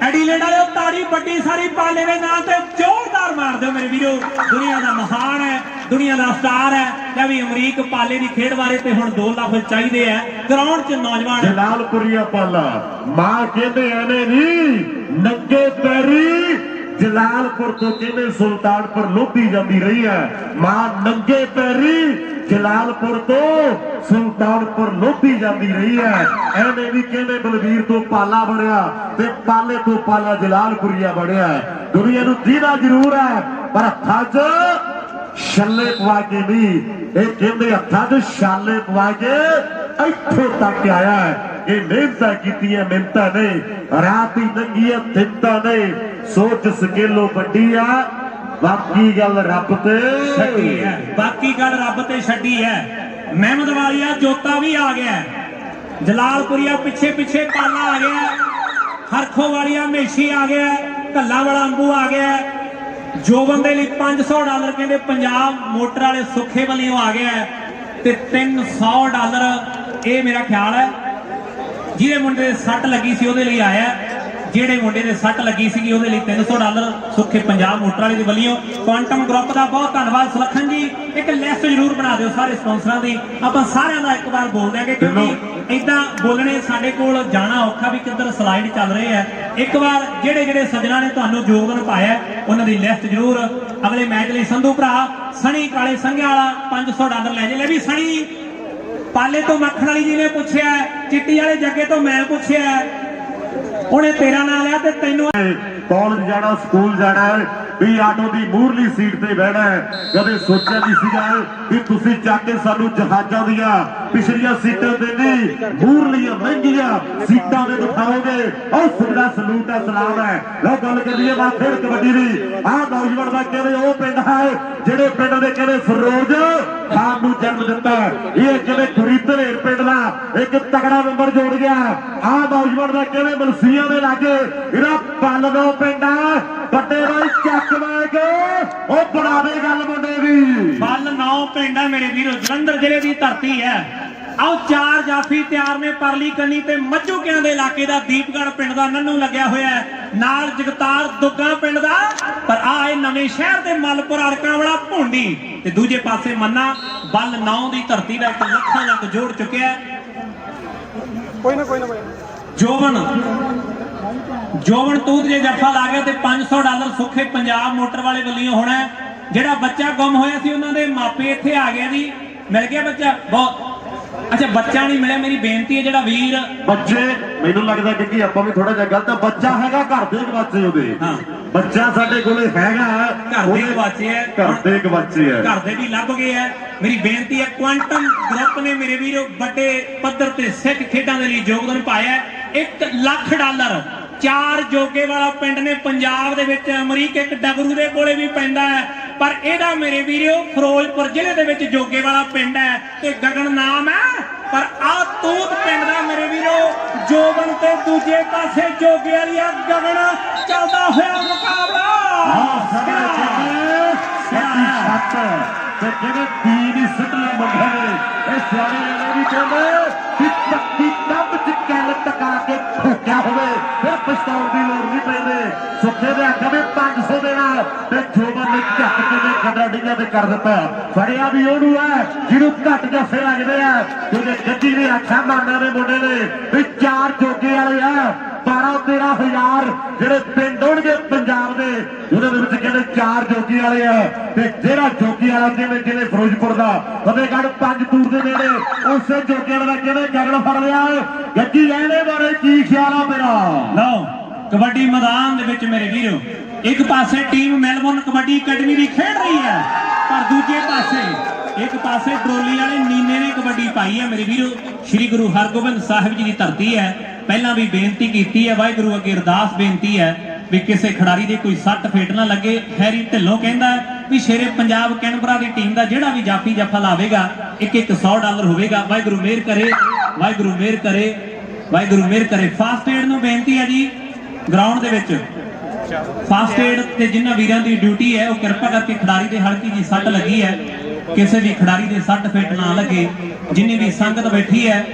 ਐਡੀਲੇਡ ਵਾਲੇ ਤਾੜੀ ਵੱਡੀ ਸਾਰੀ ਪਾਲੇ ਦੇ ਨਾਂ ਤੇ ਜ਼ੋਰਦਾਰ ਮਾਰ ਦਿਓ ਮੇਰੇ ਵੀਰੋ ਦੁਨੀਆ ਦਾ ਮਹਾਨ ਹੈ ਦੁਨੀਆ ਦਾ ਸਟਾਰ ਹੈ ਕਿ ਵੀ ਅਮਰੀਕ ਪਾਲੇ ਦੀ ਖੇਡ ਬਾਰੇ ਤੇ ਹੁਣ 2 ਲੱਖ ਚਾਹੀਦੇ ਆ ਗਰਾਊਂਡ 'ਚ ਨੌਜਵਾਨ ਜਲਾਲਪੁਰੀਆ ਪਾਲਾ ਮਾਂ ਕਹਿੰਦੇ ਐਵੇਂ ਨਹੀਂ ਨੰਗੇ ਪੈਰੀ ਜਲਾਲਪੁਰ ਤੋਂ ਕਹਿੰਦੇ ਸੁਲਤਾਨਪੁਰ ਲੋਧੀ ਜਾਂਦੀ ਰਹੀ ਹੈ ਮਾਂ ਨੰਗੇ ਪੈਰੀ ਜਲਾਲਪੁਰ ਤੋਂ ਸੁਲਤਾਨਪੁਰ ਲੋਧੀ ਜਾਂਦੀ ਰਹੀ ਹੈ ਐਵੇਂ ਵੀ ਕਹਿੰਦੇ ਬਲਵੀਰ ਤੋਂ ਪਾਲਾ ਬਣਿਆ ਤੇ ਪਾਲੇ ਤੋਂ ਪਾਲਾ ਜਲਾਲਪੁਰੀਆ ਬਣਿਆ ਦੁਨੀਆ ਨੂੰ ਦੀਦਾ ਜ਼ਰੂਰ ਹੈ ਪਰ ਹੱਥਾਂ 'ਚ ਛੱਲੇ ਪਵਾ ਕੇ ਨਹੀਂ ਇਹ ਕਹਿੰਦੇ ਹੱਥਾਂ 'ਚ ਛਾਲੇ ਪਵਾ ਕੇ ਇੱਥੋਂ ਤੱਕ ਆਇਆ ਹੈ ਇਹ ਮਿਹਨਤਾਂ ਕੀਤੀਆਂ ਮਿਹਨਤਾਂ ਨੇ ਰਾਤ ਹੀ ਲੰਘੀਆਂ ਦਿਨਤਾਂ ਨੇ ਸੋਚ ਸਕੇਲੋ ਵੱਡੀ ਆ ਬਾਕੀ ਗੱਲ ਰੱਬ ਤੇ ਛੱਡੀ ਹੈ ਬਾਕੀ ਗੱਲ ਰੱਬ ਤੇ ਛੱਡੀ ਹੈ ਮਹਿਮਦ ਵਾਲੀਆ ਜੋਤਾ ਵੀ ਆ ਗਿਆ ਜਲਾਲਪੁਰੀਆ ਪਿੱਛੇ ਪਾਲਾ ਆ ਗਿਆ ਹਰਖੋ ਵਾਲੀਆ ਮੇਸ਼ੀ ਆ ਗਿਆ ਕੱਲਾ ਵਾਲਾ ਅੰਬੂ ਆ ਗਿਆ ਜੋਬਨ ਦੇ ਲਈ $500 ਕਹਿੰਦੇ ਪੰਜਾਬ ਮੋਟਰ ਵਾਲੇ ਸੁੱਖੇ ਵੱਲੋਂ ਆ ਗਿਆ ਤੇ $300 ਇਹ ਮੇਰਾ ਖਿਆਲ ਹੈ ਜਿਹਦੇ ਮੁੰਡੇ ਦੇ ਸੱਟ ਲੱਗੀ ਸੀ ਉਹਦੇ ਲਈ ਆਇਆ ਜਿਹੜੇ ਮੁੰਡੇ ਦੇ ਸੱਟ ਲੱਗੀ ਸੀਗੀ ਉਹਦੇ ਲਈ $300 ਸੁੱਖੇ ਪੰਜਾਬ ਮੋਟਰ ਵਾਲੇ ਦੇ ਵੱਲੋਂ ਕੁਆਂਟਮ ਗਰੁੱਪ ਦਾ ਬਹੁਤ ਧੰਨਵਾਦ ਸੁਲੱਖਣ ਜੀ ਇੱਕ ਲਿਸਟ ਜ਼ਰੂਰ ਬਣਾ ਦਿਓ ਸਾਰੇ ਸਪਾਂਸਰਾਂ ਦੀ ਆਪਾਂ ਸਾਰਿਆਂ ਦਾ ਇੱਕ ਵਾਰ ਬੋਲ ਦਿਆਂਗੇ ਕਿਉਂਕਿ ਇਦਾਂ ਬੋਲਣੇ ਸਾਡੇ ਕੋਲ ਜਾਣਾ ਔਖਾ ਵੀ ਕਿੱਧਰ ਸਲਾਈਡ ਚੱਲ ਰਹੇ ਆ ਇੱਕ ਵਾਰ ਜਿਹੜੇ ਸੱਜਣਾ ਨੇ ਤੁਹਾਨੂੰ ਯੋਗਦਾਨ ਪਾਇਆ ਉਹਨਾਂ ਦੀ ਲਿਸਟ ਜ਼ਰੂਰ ਅਗਲੇ ਮੈਚ ਲਈ ਸੰਧੂ ਭਰਾ ਸਣੀ ਕਾਲੇ ਸੰਘਿਆਂ ਵਾਲਾ $500 ਲੈ ਜੇ ਲੈ ਵੀ ਸਣੀ ਪਾਲੇ ਤੋਂ ਮੱਖਣ ਵਾਲੀ ਜੀ ਨੇ ਪੁੱਛਿਆ ਚਿੱਟੀ ਵਾਲੇ ਜੱਗੇ ਤੋਂ ਮੈਂ ਪੁੱਛਿਆ ਉਹਨੇ ਤੇਰਾ ਨਾਂ ਲਿਆ ਤੇ ਤੈਨੂੰ ਕਾਲਜ ਜਾਣਾ ਸਕੂਲ ਜਾਣਾ ਵੀ ਆਟੋ ਦੀ ਮੂਹਰਲੀ ਸੀਟ ਤੇ ਬਹਿਣਾ ਕਦੇ ਸੋਚਿਆ ਨਹੀਂ ਸੀਗਾ ਵੀ ਤੁਸੀਂ ਚੱਕ ਕੇ ਸਾਨੂੰ ਜਹਾਜ਼ਾਂ ਦੀਆਂ ਪਿਛਲੀਆਂ ਸੀਟਾਂ ਤੇ ਨਹੀਂ ਮੂਹਰਲੀਆਂ ਮਹਿੰਗੀਆਂ ਸੀਟਾਂ ਤੇ ਬਿਠਾਓਗੇ। ਉਹ ਤੁਹਾਡਾ ਸਲੂਟ ਹੈ, ਸਲਾਮ ਹੈ। ਲੋ ਗੱਲ ਕਰੀਏ ਵਾ ਫਿਰ ਕਬੱਡੀ ਦੀ। ਆਹ ਨੌਜਵਾਨ ਦਾ ਕਹਿੰਦੇ ਉਹ ਪਿੰਡ ਹੈ ਜਿਹੜੇ ਪਿੰਡ ਦੇ ਕਹਿੰਦੇ ਫਿਰੋਜ਼ ਖਾਨ ਨੂੰ ਜਨਮ ਦਿੱਤਾ। ਇਹ ਕਹਿੰਦੇ ਗੁਰੀਦਰੇ ਪਿੰਡ ਦਾ ਇੱਕ ਤਕੜਾ ਨੰਬਰ ਜੋੜ ਗਿਆ। ਆਹ ਨੌਜਵਾਨ ਦਾ ਕਹਿੰਦੇ ਮਲਸੀਆਂ ਦੇ ਲਾਗੇ ਇਹਦਾ ਪੱਲ ਦੋ ਪਿੰਡ ਆ ਵੱਡੇ ਰਾਈ ਚੱਕ ਲੈ ਕੇ ਉਹ ਬਣਾਵੇ ਗੱਲ ਮੁੰਡੇ ਦੀ। ਬੱਲ 9 ਪਿੰਡ ਹੈ ਮੇਰੇ ਵੀਰੋ, ਜਲੰਧਰ ਜ਼ਿਲ੍ਹੇ ਦੀ ਧਰਤੀ ਹੈ। ਆਓ 4 ਜਾਫੀ ਤਿਆਰ ਨੇ ਪਰਲੀ ਕੰਨੀ ਤੇ ਮੱਝੂਕਿਆਂ ਦੇ ਇਲਾਕੇ ਦਾ ਦੀਪਗੜ੍ਹ ਪਿੰਡ ਦਾ ਨੰਨੂ ਲੱਗਿਆ ਹੋਇਆ ਹੈ, ਨਾਲ ਜਗਤਾਰ ਦੁੱਗਾ ਪਿੰਡ ਦਾ। ਪਰ ਆ ਇਹ ਨਵੇਂ ਸ਼ਹਿਰ ਦੇ ਮਲਪੁਰ ਅੜਕਾਂ ਵਾਲਾ ਭੁੰਡੀ ਤੇ ਦੂਜੇ ਪਾਸੇ ਮੰਨਾ ਬੱਲ 9 ਦੀ ਧਰਤੀ ਦਾ ਇੱਕ ਲੱਖਾਂ ਲੱਖ ਜੋੜ ਚੁੱਕਿਆ। ਕੋਈ ਨਾ ਕੋਈ ਨਾ ਜੋਬਨ ਤੂਤ ਜੇ ਜੱਫਾ ਲਾ ਗਿਆ ਤੇ $500 ਸੁੱਖੇ ਪੰਜਾਬ ਮੋਟਰ ਵਾਲੇ ਵੱਲੋਂ ਹੋਣਾ। ਜਿਹੜਾ ਬੱਚਾ ਗੁੰਮ ਹੋਇਆ ਸੀ ਉਹਨਾਂ ਦੇ ਮਾਪੇ ਇੱਥੇ ਆ ਗਿਆ ਜੀ, ਮਿਲ ਗਿਆ ਬੱਚਾ। ਬਹੁਤ ਅੱਛਾ, ਬੱਚਾ ਨਹੀਂ ਮਿਲਿਆ। ਮੇਰੀ ਬੇਨਤੀ ਹੈ ਜਿਹੜਾ ਵੀਰ ਬੱਚੇ ਮੈਨੂੰ ਲੱਗਦਾ ਕਿ ਆਪਾਂ ਵੀ ਥੋੜਾ ਜਿਹਾ ਗਲਤ, ਬੱਚਾ ਹੈਗਾ ਘਰ ਦੇ ਗਵਾਚੇ ਉਹਦੇ। ਹਾਂ, ਬੱਚਾ ਸਾਡੇ ਕੋਲੇ ਹੈਗਾ ਘਰ ਦੇ ਗਵਾਚੇ ਹੈ, ਘਰ ਦੇ ਗਵਾਚੇ ਹੈ, ਘਰ ਦੇ ਵੀ ਲੱਭ ਗਏ ਹੈ। ਮੇਰੀ ਬੇਨਤੀ ਹੈ ਕੁਆਂਟਮ ਗਰੁੱਪ ਨੇ ਮੇਰੇ ਵੀਰੋ ਵੱਡੇ ਪੱਧਰ ਤੇ ਸਿੱਖ ਖੇਡਾਂ ਦੇ ਲਈ ਯੋਗਦਾਨ ਪਾਇਆ। $1 ਲੱਖ 4 ਜੋਗੇ ਵਾਲਾ ਪਿੰਡ ਨੇ ਪੰਜਾਬ ਦੇ ਵਿੱਚ। ਅਮਰੀਕ ਇੱਕ ਡਬਰੂ ਦੇ ਕੋਲੇ ਵੀ ਪੈਂਦਾ ਹੈ, ਪਰ ਇਹਦਾ ਮੇਰੇ ਵੀਰੋ ਫਿਰੋਜ਼ਪੁਰ ਜ਼ਿਲ੍ਹੇ ਦੇ ਵਿੱਚ ਜੋਗੇ ਵਾਲਾ ਪਿੰਡ ਹੈ ਤੇ ਗਗਨ ਨਾਮ ਹੈ। ਪਰ ਆ ਤੂਤ ਪਿੰਡ ਦਾ ਮੇਰੇ ਵੀਰੋ ਜੋਬਨ ਤੇ ਦੂਜੇ ਪਾਸੇ ਜੋਗੇ ਵਾਲੀਆ ਗਗਨ ਚੱਲਦਾ ਹੋਇਆ ਮੁਕਾਬਲਾ। ਤੇ ਜਿਹੜੇ ਤੀਨ ਸੱਟਲੇ ਮੁੰਡੇ ਨੇ ਇਹ ਸਿਆਣੇ ਵਾਲੇ ਵੀ ਕਹਿੰਦੇ ਕਿ ਪੱਕੀ ਟੱਬ ਚ ਕੱਲ ਟਕਾ ਕੇ ਠੋਕਿਆ ਹੋਵੇ ਫਿਰ ਪਛਤਾਉਣ ਦੀ ਲੋੜ ਨਹੀਂ ਪੈਂਦੇ। ਸੁੱਖੇ ਦੇ ਆਖਿਆ ਵੀ 500 ਦੇ ਨਾਲ ਤੇ ਜੋਬਨ ਨੇ ਝੱਟ ਕੇ ਦੇ ਖੱਡਾ ਡਿੱਗਿਆ ਤੇ ਕਰ ਦਿੱਤਾ। ਫੜਿਆ ਵੀ ਉਹਨੂੰ ਹੈ ਜਿਹਨੂੰ ਘੱਟ ਜੱਫੇ ਲੱਗਦੇ ਆ, ਕਿਉਂਕਿ ਗੱਡੀ ਨੇ ਆਖਿਆ ਮਾਨਾ ਦੇ ਮੁੰਡੇ ਨੇ ਵੀ 4 ਜੋਗੇ ਵਾਲੇ ਆ। 12-13 ਹਜ਼ਾਰ ਜਿਹੜੇ ਪਿੰਡ ਹੋਣਗੇ ਪੰਜਾਬ ਦੇ, ਉਹਨਾਂ ਦੇ ਵਿੱਚ ਕਹਿੰਦੇ 4 ਜੋਗੀ ਵਾਲੇ ਆ। ਤੇ ਜਿਹੜਾ ਜੋਗੀ ਵਾਲਾ ਜਿਵੇਂ ਫਿਰੋਜ਼ਪੁਰ ਦਾ ਫਤਿਹਗੜ੍ਹ 5 ਤੂਰ ਦੇ ਨੇੜੇ ਉਸੇ ਜੋਗੀ ਵਾਲੇ ਦਾ ਕਹਿੰਦੇ ਗਗਨ ਫੜ ਲਿਆ। ਗੱਡੀ ਇਹਦੇ ਬਾਰੇ ਕੀ ਖਿਆਲ ਆ ਮੇਰਾ? ਲਓ ਕਬੱਡੀ ਮੈਦਾਨ ਦੇ ਵਿੱਚ ਮੇਰੇ ਵੀਰੋ ਇੱਕ ਪਾਸੇ ਟੀਮ ਮੈਲਬੌਰਨ ਕਬੱਡੀ ਅਕੈਡਮੀ ਦੀ ਖੇਡ ਰਹੀ ਹੈ, ਪਰ ਦੂਜੇ ਪਾਸੇ ਇੱਕ ਪਾਸੇ ਟਰੋਲੀ ਵਾਲੇ ਨੀਨੇ ਨੇ ਕਬੱਡੀ ਪਾਈ ਹੈ ਮੇਰੇ ਵੀਰੋ। ਸ੍ਰੀ ਗੁਰੂ ਹਰਗੋਬਿੰਦ ਸਾਹਿਬ ਜੀ ਦੀ ਧਰਤੀ ਹੈ। ਪਹਿਲਾਂ ਵੀ ਬੇਨਤੀ ਕੀਤੀ ਹੈ, ਵਾਹਿਗੁਰੂ ਅੱਗੇ ਅਰਦਾਸ ਬੇਨਤੀ ਹੈ ਵੀ ਕਿਸੇ ਖਿਡਾਰੀ ਦੇ ਕੋਈ ਸੱਟ ਫੇਟ ਨਾ ਲੱਗੇ। ਹੈਰੀ ਢਿੱਲੋਂ ਕਹਿੰਦਾ ਵੀ ਸ਼ੇਰੇ ਪੰਜਾਬ ਕੈਨਬਰਾ ਦੀ ਟੀਮ ਦਾ ਜਿਹੜਾ ਵੀ ਜਾਫੀ ਜੱਫਾ ਲਾਵੇਗਾ ਇੱਕ $100 ਹੋਵੇਗਾ। ਵਾਹਿਗੁਰੂ ਮਿਹਰ ਕਰੇ, ਵਾਹਿਗੁਰੂ ਮਿਹਰ ਕਰੇ, ਵਾਹਿਗੁਰੂ ਮਿਹਰ ਕਰੇ। ਫਾਸਟ ਏਡ ਨੂੰ ਬੇਨਤੀ ਹੈ ਜੀ, ਗਰਾਊਂਡ ਦੇ ਵਿੱਚ ਫਾਸਟ ਏਡ ਤੇ ਜਿਨ੍ਹਾਂ ਵੀਰਾਂ ਦੀ ਡਿਊਟੀ ਹੈ ਉਹ ਕਿਰਪਾ ਕਰਕੇ ਖਿਡਾਰੀ ਦੇ ਹਲਕੀ ਜੀ ਸੱਟ ਲੱਗੀ ਹੈ, ਕਿਸੇ ਵੀ ਖਿਡਾਰੀ ਦੇ ਸੱਟ ਫੇਟ ਨਾ ਲੱਗੇ। ਜਿੰਨੀ ਵੀ ਸੰਗਤ ਬੈਠੀ ਹੈ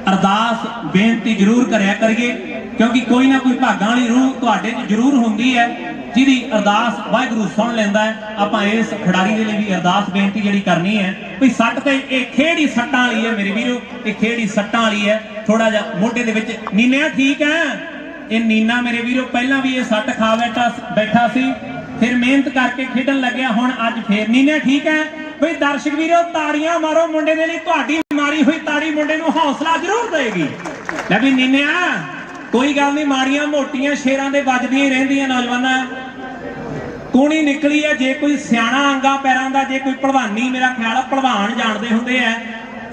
ਅਰਦਾਸ ਬੇਨਤੀ ਜ਼ਰੂਰ ਕਰਿਆ ਕਰੀਏ, ਕਿਉਂਕਿ ਕੋਈ ਨਾ ਕੋਈ ਭਾਗਾਂ ਵਾਲੀ ਰੂਹ ਤੁਹਾਡੇ 'ਚ ਜ਼ਰੂਰ ਹੁੰਦੀ ਹੈ ਜਿਹਦੀ ਅਰਦਾਸ ਵਾਹਿਗੁਰੂ ਸੁਣ ਲੈਂਦਾ ਹੈ। ਆਪਾਂ ਇਸ ਖਿਡਾਰੀ ਦੇ ਲਈ ਵੀ ਅਰਦਾਸ ਬੇਨਤੀ ਜਿਹੜੀ ਕਰਨੀ ਹੈ ਵੀ ਸੱਟ ਤੇ ਇਹ ਖੇਡ ਹੀ ਸੱਟਾਂ ਵਾਲੀ ਹੈ ਮੇਰੇ ਵੀਰੋ, ਇਹ ਖੇਡ ਹੀ ਸੱਟਾਂ ਵਾਲੀ ਹੈ। ਥੋੜਾ ਜਿਹਾ ਮੋਢੇ ਦੇ ਵਿੱਚ ਨੀਨਾ ਠੀਕ ਹੈ, ਇਹ ਨੀਨਾ ਮੇਰੇ ਵੀਰੋ ਪਹਿਲਾਂ ਵੀ ਇਹ ਸੱਟ ਖਾ ਬੈਠਾ ਸੀ, ਫਿਰ ਮਿਹਨਤ ਕਰਕੇ ਖੇਡਣ ਲੱਗਿਆ, ਹੁਣ ਅੱਜ ਫੇਰ ਨੀਨਾ ਠੀਕ ਹੈ। ਬਈ ਦਰਸ਼ਕ ਵੀਰੋ ਤਾੜੀਆਂ ਮਾਰੋ ਮੁੰਡੇ ਦੇ ਲਈ, ਤੁਹਾਡੀ ਮਾਰੀ ਹੋਈ ਤਾੜੀ ਮੁੰਡੇ ਨੂੰ ਹੌਸਲਾ ਜ਼ਰੂਰ ਦੇਗੀ। ਲੈ ਵੀ ਨੀਨਿਆ ਕੋਈ ਗੱਲ ਨਹੀਂ, ਮਾਰੀਆਂ ਮੋਟੀਆਂ ਸ਼ੇਰਾਂ ਦੇ ਵੱਜਦੀਆਂ ਹੀ ਰਹਿੰਦੀਆਂ ਨੌਜਵਾਨਾਂ। ਕੂਣੀ ਨਿਕਲੀ ਹੈ, ਜੇ ਕੋਈ ਸਿਆਣਾ ਅੰਗਾ ਪੈਰਾਂ ਦਾ, ਜੇ ਕੋਈ ਭਲਵਾਨੀ, ਮੇਰਾ ਖਿਆਲ ਆ ਭਲਵਾਨ ਜਾਣਦੇ ਹੁੰਦੇ ਆ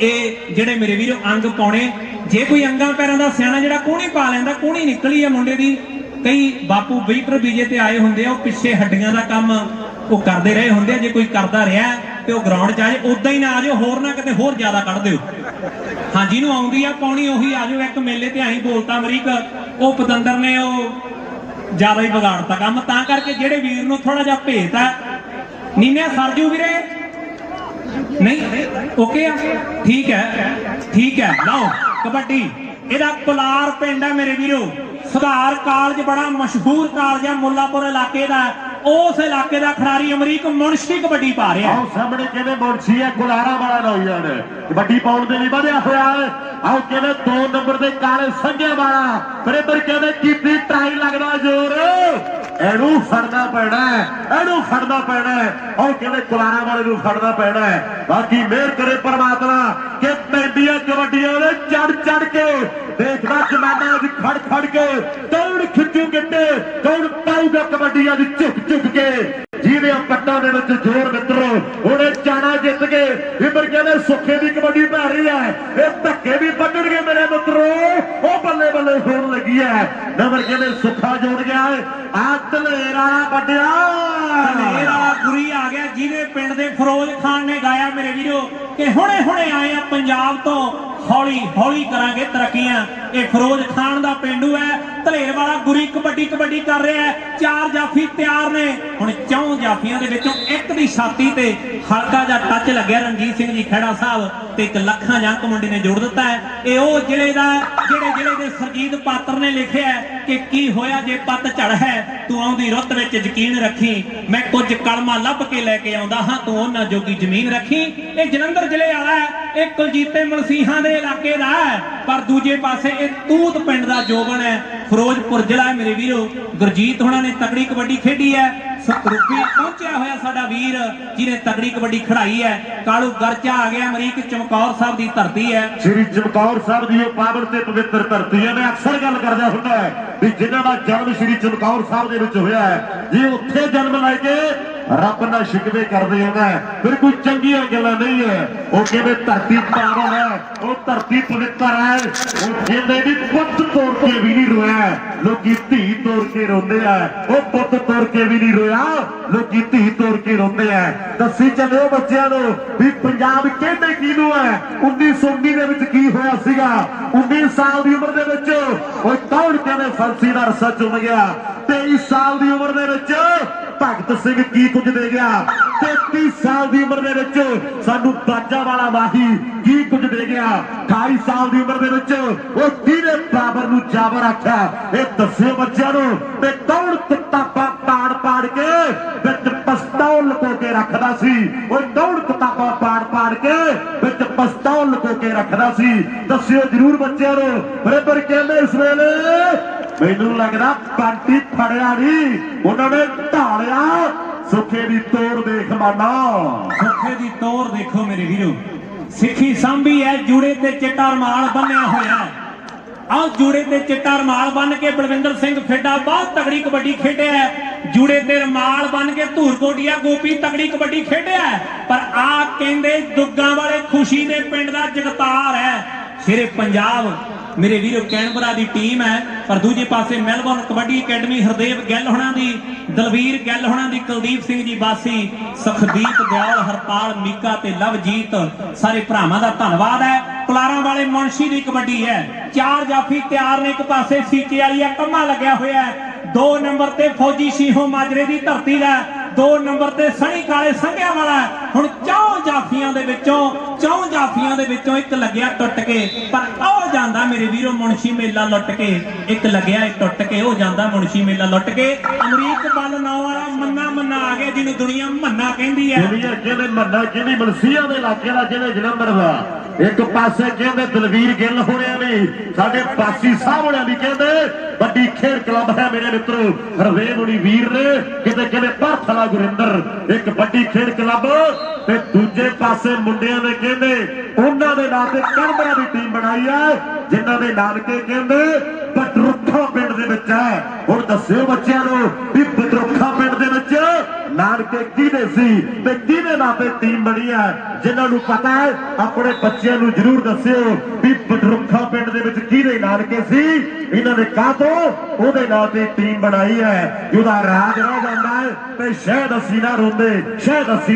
ਇਹ ਜਿਹੜੇ ਮੇਰੇ ਵੀਰੋ ਅੰਗ ਪਾਉਣੇ। ਜੇ ਕੋਈ ਅੰਗਾ ਪੈਰਾਂ ਦਾ ਸਿਆਣਾ ਜਿਹੜਾ ਕੂਣੀ ਪਾ ਲੈਂਦਾ, ਕੂਣੀ ਨਿਕਲੀ ਹੈ ਮੁੰਡੇ ਦੀ। ਕਈ ਬਾਪੂ ਵੇਟਰ ਵੀਜੇ ਤੇ ਆਏ ਹੁੰਦੇ ਆ, ਉਹ ਪਿੱਛੇ ਹੱਡੀਆਂ ਦਾ ਕੰਮ ਉਹ ਕਰਦੇ ਰਹੇ ਹੁੰਦੇ ਆ। ਜੇ ਕੋਈ ਕਰਦਾ ਰਿਹਾ ਤੇ ਉਹ ਗਰਾਊਂਡ 'ਚ ਆ ਜਾਏ, ਉਦਾਂ ਹੀ ਨਾ ਆ ਜਾਓ, ਹੋਰ ਨਾ ਕਿਤੇ ਹੋਰ ਜ਼ਿਆਦਾ ਕੱਢ ਦਿਓ। ਹਾਂ, ਜਿਹਨੂੰ ਆਉਂਦੀ ਆ ਪਾਉਣੀ ਉਹੀ ਆ ਜਾਓ। ਇੱਕ ਮੇਲੇ ਤੇ ਆਈ ਬੋਲਤਾ ਅਮਰੀਕ, ਉਹ ਪਤੰਦਰ ਨੇ ਉਹ ਜ਼ਿਆਦਾ ਹੀ ਵਿਗਾੜਤਾ ਕੰਮ। ਤਾਂ ਕਰਕੇ ਜਿਹੜੇ ਵੀਰ ਨੂੰ ਥੋੜਾ ਜਿਹਾ ਭੇਤ ਆ, ਨੀਨੇ ਸਰਜੂ ਵੀਰੇ ਨਹੀਂ ਓਕੇ ਆ, ਠੀਕ ਹੈ ਠੀਕ ਹੈ। ਲਓ ਕਬੱਡੀ ਇਹਦਾ ਕੁਲਾਰ ਪਿੰਡ ਹੈ ਮੇਰੇ ਵੀਰੋ। ਸੁਧਾਰ ਕਾਲਜ ਬੜਾ ਮਸ਼ਹੂਰ ਕਾਲਜ ਹੈ ਮੁੱਲਾਪੁਰ ਇਲਾਕੇ ਦਾ, ਉਸ ਇਲਾਕੇ ਦਾ ਖਿਡਾਰੀ ਅਮਰੀਕ ਮੁਨਸ਼ੀ ਕਬੱਡੀ ਪਾ ਰਿਹਾ। ਆਓ ਸਾਹਮਣੇ ਕਹਿੰਦੇ ਮੁਨਸ਼ੀ ਹੈ ਕੁਲਾਰਾ ਵਾਲਾ ਨੌਜਵਾਨ ਕਬੱਡੀ ਪਾਉਣ ਦੇ ਲਈ ਵਧਿਆ ਹੋਇਆ ਹੈ। ਆਓ ਕਹਿੰਦੇ 2 ਨੰਬਰ ਦੇ ਕਾਲੇ ਸੰਘਿਆ ਵਾਲਾ, ਪਰ ਇੱਧਰ ਕਹਿੰਦੇ ਕੀਤੀ ਟਰਾਈ ਲੱਗਦਾ ਜ਼ੋਰ, ਇਹਨੂੰ ਫੜਨਾ ਪੈਣਾ, ਇਹਨੂੰ ਫੜਨਾ ਪੈਣਾ। ਆਓ ਕਹਿੰਦੇ ਕੁਲਾਰਾ ਵਾਲੇ ਨੂੰ ਫੜਨਾ ਪੈਣਾ। ਬਾਕੀ ਮਿਹਰ ਕਰੇ ਪਰਮਾਤਮਾ ਕਿ इंडिया कबड्डियां ने चढ़ के देखना जमाना अज खड़ के कौन खिंचू गिट्टे कौन पाऊगा कबड्डियां दी झुक के जिहदे पट्टां दे विच जोर मित्रो हुणे चाणा जित के इधर कहंदे सुखे दी कबड्डी पै रही है ये धक्के भी बन्नणगे मेरे मित्रो ओ बल्ले बल्ले होण लगी है नंबर कहंदे सुखा जोड़ गया है आ धलेरा वड्डिया ਧਲੇਰ ਵਾਲਾ ਗੁਰੀ ਆ ਗਿਆ ਜਿਹਦੇ ਪਿੰਡ ਦੇ ਫਿਰੋਜ਼ ਖਾਨ ਨੇ ਗਾਇਆ ਮੇਰੇ ਵੀਰੋ ਕਿ ਹੁਣੇ ਹੁਣੇ ਆਏ ਆ ਪੰਜਾਬ ਤੋਂ ਹੌਲੀ ਹੌਲੀ ਕਰਾਂਗੇ ਤਰੱਕੀਆਂ ਇਹ ਫਿਰੋਜ਼ ਖਾਨ ਦਾ ਪਿੰਡੂ ਹੈ ਧਲੇਰ ਵਾਲਾ ਗੁਰੀ ਕਬੱਡੀ ਕਰ ਰਿਹਾ ਹੈ 4 ਜਾਫੀ ਤਿਆਰ ਨੇ ਹੁਣ 4 ਜਾਫੀਆਂ ਦੇ ਵਿੱਚੋਂ ਇੱਕ ਦੀ ਛਾਤੀ ਤੇ ਹਲਕਾ ਜਿਹਾ ਟੱਚ ਲੱਗਿਆ ਰਣਜੀਤ ਸਿੰਘ ਜੀ ਖੇੜਾ ਸਾਹਿਬ ਤੇ ਇੱਕ ਲੱਖਾਂ ਜੰਕ ਮੁੰਡੇ ਨੇ ਜੋੜ ਦਿੱਤਾ ਹੈ ਇਹ ਉਹ ਜ਼ਿਲ੍ਹੇ ਦਾ ਜਿਹੜੇ ਜ਼ਿਲ੍ਹੇ ਦੇ ਸਰਜੀਤ ਪਾਤਰ ਨੇ ਲਿਖਿਆ ਕਿ ਕੀ ਹੋਇਆ ਜੇ ਪੱਤ ਝੜ ਹੈ ਤੂੰ ਆਉਂਦੀ ਰੁੱਤ ਵਿੱਚ ਯਕੀਨ ਰੱਖੀ ਮੈਂ ਕੁਝ ਕਲਮਾਂ ਲੱਭ ਕੇ ਲੈ ਕੇ ਆਉਂਦਾ ਹਾਂ ਤੂੰ ਉਹਨਾਂ ਜੋਗੀ ਜ਼ਮੀਨ ਰੱਖੀ ਇਹ ਜਲੰਧਰ ਜ਼ਿਲ੍ਹੇ ਵਾਲਾ ਹੈ ਇਹ ਕੁਲਜੀਤੇ ਮਲਸੀਹਾਂ ਦੇ ਇਲਾਕੇ ਦਾ ਹੈ ਪਰ ਦੂਜੇ ਪਾਸੇ ਇਹ ਤੂਤ ਪਿੰਡ ਦਾ ਜੋਬਨ ਹੈ ਫਿਰੋਜ਼ਪੁਰ ਜ਼ਿਲ੍ਹਾ ਹੈ ਮੇਰੇ ਵੀਰੋ ਗੁਰਜੀਤ ਹੁਣਾਂ ਨੇ ਤਕੜੀ ਕਬੱਡੀ ਖੇਡੀ ਹੈ ਸਤਰੂਪੀ ਪਹੁੰਚਿਆ ਹੋਇਆ ਸਾਡਾ ਵੀਰ ਜਿਹਨੇ ਤਕੜੀ ਕਬੱਡੀ ਖੜਾਈ ਹੈ ਕਾਲੂ ਗਰਚਾ ਆ ਗਿਆ ਅਮਰੀਕ ਚਮਕੌਰ ਸਾਹਿਬ ਦੀ ਧਰਤੀ ਹੈ श्री चमकौर साहब की पावन से पवित्र धरती है मैं अक्सर गल करदा हुंदा है भी जिन्हां दा जन्म श्री चमकौर साहब दे विच होया है जे उत्थे जन्म लैके रब नाल शिकवे करदे होना फिर कोई चंगियां गल्लां नहीं है वो कहंदे धरती पावन है वो धरती पवित्र है वो कहंदे भी पुੱਤ तोड़ के भी नहीं रोया लोकी धी तोड़ के रोंदे आ वो पुੱਤ तोड़ के भी नहीं रोया लोकी धी तोड़ के रोंदे आ दसी चलियो बच्चों नूं भी पंजाब कहंदे किहनूं है 1919 ਦੇ ਵਿੱਚ ਕੀ ਹੋਇਆ ਸੀਗਾ 19 ਸਾਲ ਦੀ ਉਮਰ ਦੇ ਵਿੱਚ ਉਹ ਕੌਣ ਕਹਿੰਦੇ ਫਾਂਸੀ ਦਾ ਰੱਸਾ ਚੁੰਮ ਗਿਆ 23 ਸਾਲ ਦੀ ਉਮਰ ਦੇ ਵਿੱਚ ਭਗਤ ਸਿੰਘ ਕੀ ਕੁਝ ਦੇ ਗਿਆ 33 ਸਾਲ ਦੀ ਉਮਰ ਦੇ ਵਿੱਚ ਸਾਨੂੰ ਬਾਜਾ ਵਾਲਾ ਮਾਹੀ ਕੀ ਕੁਝ ਦੇ ਗਿਆ 28 ਸਾਲ ਦੀ ਉਮਰ ਦੇ ਵਿੱਚ ਉਹ ਕਿਹਨੇ ਬਾਬਰ ਨੂੰ ਜਾਬਰ ਆਖਿਆ ਇਹ ਦੱਸਿਓ ਬੱਚਿਆਂ ਨੂੰ ਤੇ ਕੌਣ ਕਿਤਾਬਾਂ ਪਾੜ ਕੇ ਵਿੱਚ ਪਸਤੌਲ ਲੁਕੋ ਕੇ ਰੱਖਦਾ ਸੀ ਉਹ ਕੌਣ ਕਿਤਾਬਾਂ ਪਾੜ ਕੇ ਵਿੱਚ ਪਸਤੌਲ ਲੁਕੋ ਕੇ ਰੱਖਦਾ ਸੀ ਦੱਸਿਓ ਜਰੂਰ ਬੱਚਿਆਂ ਨੂੰ ਬਰਾਬਰ ਕਹਿੰਦੇ ਇਸ ਵੇਲੇ ਮੈਨੂੰ ਲੱਗਦਾ ਪਾਰਟੀ ਫੜਿਆ ਨਹੀਂ ਉਹਨਾਂ ਨੇ ਢਾਲਿਆ ਸੁੱਖੇ ਦੀ ਤੋੜ ਦੇਖ ਮਾਨਾ ਸੁੱਖੇ ਦੀ ਤੋੜ ਦੇਖੋ ਮੇਰੇ ਵੀਰੋ ਸਿੱਖੀ ਸਾਂਭੀ ਹੈ ਜੂੜੇ ਤੇ ਚਿੱਟਾ ਰਮਾਲ ਬੰਨਿਆ ਹੋਇਆ ਆਹ ਜੂੜੇ ਤੇ ਚਿੱਟਾ ਰਮਾਲ ਬੰਨ ਕੇ ਬਲਵਿੰਦਰ ਸਿੰਘ ਫਿੱਡਾ ਬਹੁਤ ਤਗੜੀ ਕਬੱਡੀ ਖੇਡਿਆ ਜੂੜੇ ਤੇ ਰਮਾਲ ਬੰਨ ਕੇ ਧੂਰਕੋਟੀਆ ਗੋਪੀ ਤਗੜੀ ਕਬੱਡੀ ਖੇਡਿਆ ਪਰ ਆ ਕਹਿੰਦੇ ਦੁੱਗਾਂ ਵਾਲੇ ਖੁਸ਼ੀ ਦੇ ਪਿੰਡ ਦਾ ਜਗਤਾਰ ਹੈ ਸ਼ੇਰੇ ਪੰਜਾਬ ਮੇਰੇ ਵੀਰੋ ਕੈਨਬਰਾ ਦੀ ਟੀਮ ਹੈ ਪਰ ਦੂਜੇ ਪਾਸੇ ਮੈਲਬੌਰਨ ਕਬੱਡੀ ਅਕੈਡਮੀ ਹਰਦੇਵ ਗਿੱਲ ਹੋਣਾ ਦੀ ਦਲਵੀਰ ਗਿੱਲ ਹੋਣਾ ਦੀ ਕੁਲਦੀਪ ਸਿੰਘ ਜੀ ਬਾਸੀ ਸੁਖਦੀਪ ਦਿਆਲ ਹਰਪਾਲ ਮੀਕਾ ਤੇ ਲਵਜੀਤ ਸਾਰੇ ਭਰਾਵਾਂ ਦਾ ਧੰਨਵਾਦ ਹੈ ਕੁਲਾਰਾਂ ਵਾਲੇ ਮੁਨਸ਼ੀ ਦੀ ਕਬੱਡੀ ਹੈ 4 ਜਾਫੀ ਤਿਆਰ ਨੇ ਇੱਕ ਪਾਸੇ ਸੀਚੇ ਵਾਲੀ ਆ ਕੰਮਾ ਲੱਗਿਆ ਹੋਇਆ 2 ਨੰਬਰ ਤੇ ਫੌਜੀ ਸੀਹੋ ਮਾਜਰੇ ਦੀ ਧਰਤੀ ਦਾ 2 ਨੰਬਰ ਤੇ ਸਣੀ ਕਾਲੇ ਸੰਘਿਆਂ ਵਾਲਾ ਹੁਣ 4 ਜਾਫੀਆਂ ਦੇ ਵਿੱਚੋਂ ਇੱਕ ਲੱਗਿਆ ਟੁੱਟ ਕੇ ਪਰ ਉਹ ਜਾਂਦਾ ਮੇਰੇ ਵੀਰੋ ਮੁਨਸ਼ੀ ਮੇਲਾ ਲੁੱਟ ਕੇ ਇੱਕ ਲੱਗਿਆ ਟੁੱਟ ਕੇ ਉਹ ਜਾਂਦਾ ਮੁਨਸ਼ੀ ਮੇਲਾ ਲੁੱਟ ਕੇ ਅਮਰੀਕ ਬੱਲ ਨਾਂ ਵਾਲਾ ਮੰਨਾ ਆ ਗਿਆ ਜਿਹਨੂੰ ਦੁਨੀਆ ਮੰਨਾ ਕਹਿੰਦੀ ਹੈ ਜਿਹਨੇ ਮੰਨਾ ਜਿਹਦੀ ਮਲਸੀਆਂ ਦੇ ਇਲਾਕੇ ਦਾ ਜਿਹਨੇ ਜਲੰਧਰ ਦਾ ਇੱਕ ਪਾਸੇ ਕਹਿੰਦੇ ਦਲਵੀਰ ਗਿੱਲ ਹੋਣਿਆਂ ਨੇ ਸਾਡੇ ਬਾਸੀ ਸਾਹਿਬ ਹੋਣਿਆਂ ਦੀ ਕਹਿੰਦੇ ਵੱਡੀ ਖੇਡ ਕਲੱਬ ਹੈ ਮੇਰੇ ਮਿੱਤਰੋ ਹਰਵੇਲ ਹੁਣੀ ਵੀਰ ਨੇ ਕਿਤੇ ਕਹਿੰਦੇ ਭਰਥਲਾ ਗੁਰਿੰਦਰ ਇੱਕ ਵੱਡੀ ਖੇਡ ਕਲੱਬ ਤੇ ਦੂਜੇ ਪਾਸੇ ਮੁੰਡਿਆਂ ਨੇ ਕਹਿੰਦੇ ਉਹਨਾਂ ਦੇ ਨਾਂ ਤੇ ਕੈਨਬਰਾ ਦੀ ਟੀਮ ਬਣਾਈ ਹੈ ਜਿਨ੍ਹਾਂ ਦੇ ਨਾਨਕੇ ਕਹਿੰਦੇ ਬਟਰੁੱਖਾ ਪਿੰਡ ਦੇ ਵਿੱਚ ਹੈ ਹੁਣ ਦੱਸਿਓ ਬੱਚਿਆਂ ਨੂੰ ਵੀ ਬਟਰੁੱਖਾ ਪਿੰਡ ਦੇ ਵਿੱਚ ਨਾਨਕੇ ਕਿਹਦੇ ਸੀ ਤੇ ਕਿਹਦੇ ਨਾਂ ਤੇ ਟੀਮ ਬਣੀ ਹੈ ਜਿਨ੍ਹਾਂ ਨੂੰ ਪਤਾ ਹੈ ਆਪਣੇ ਬੱਚਿਆਂ ਨੂੰ ਜ਼ਰੂਰ ਦੱਸਿਓ ਵੀ ਬਟਰੁੱਖਾ ਪਿੰਡ ਦੇ ਵਿੱਚ ਕਿਹਦੇ ਨਾਨਕੇ ਸੀ ਇਹਨਾਂ ਨੇ ਕਾਹਤੋਂ ਉਹਦੇ ਨਾਂ ਤੇ ਟੀਮ ਬਣਾਈ ਹੈ ਜਿਹਦਾ ਰਾਜ ਰਹਿ ਜਾਂਦਾ ਹੈ ਤੇ ਸ਼ਾਇਦ ਅਸੀਂ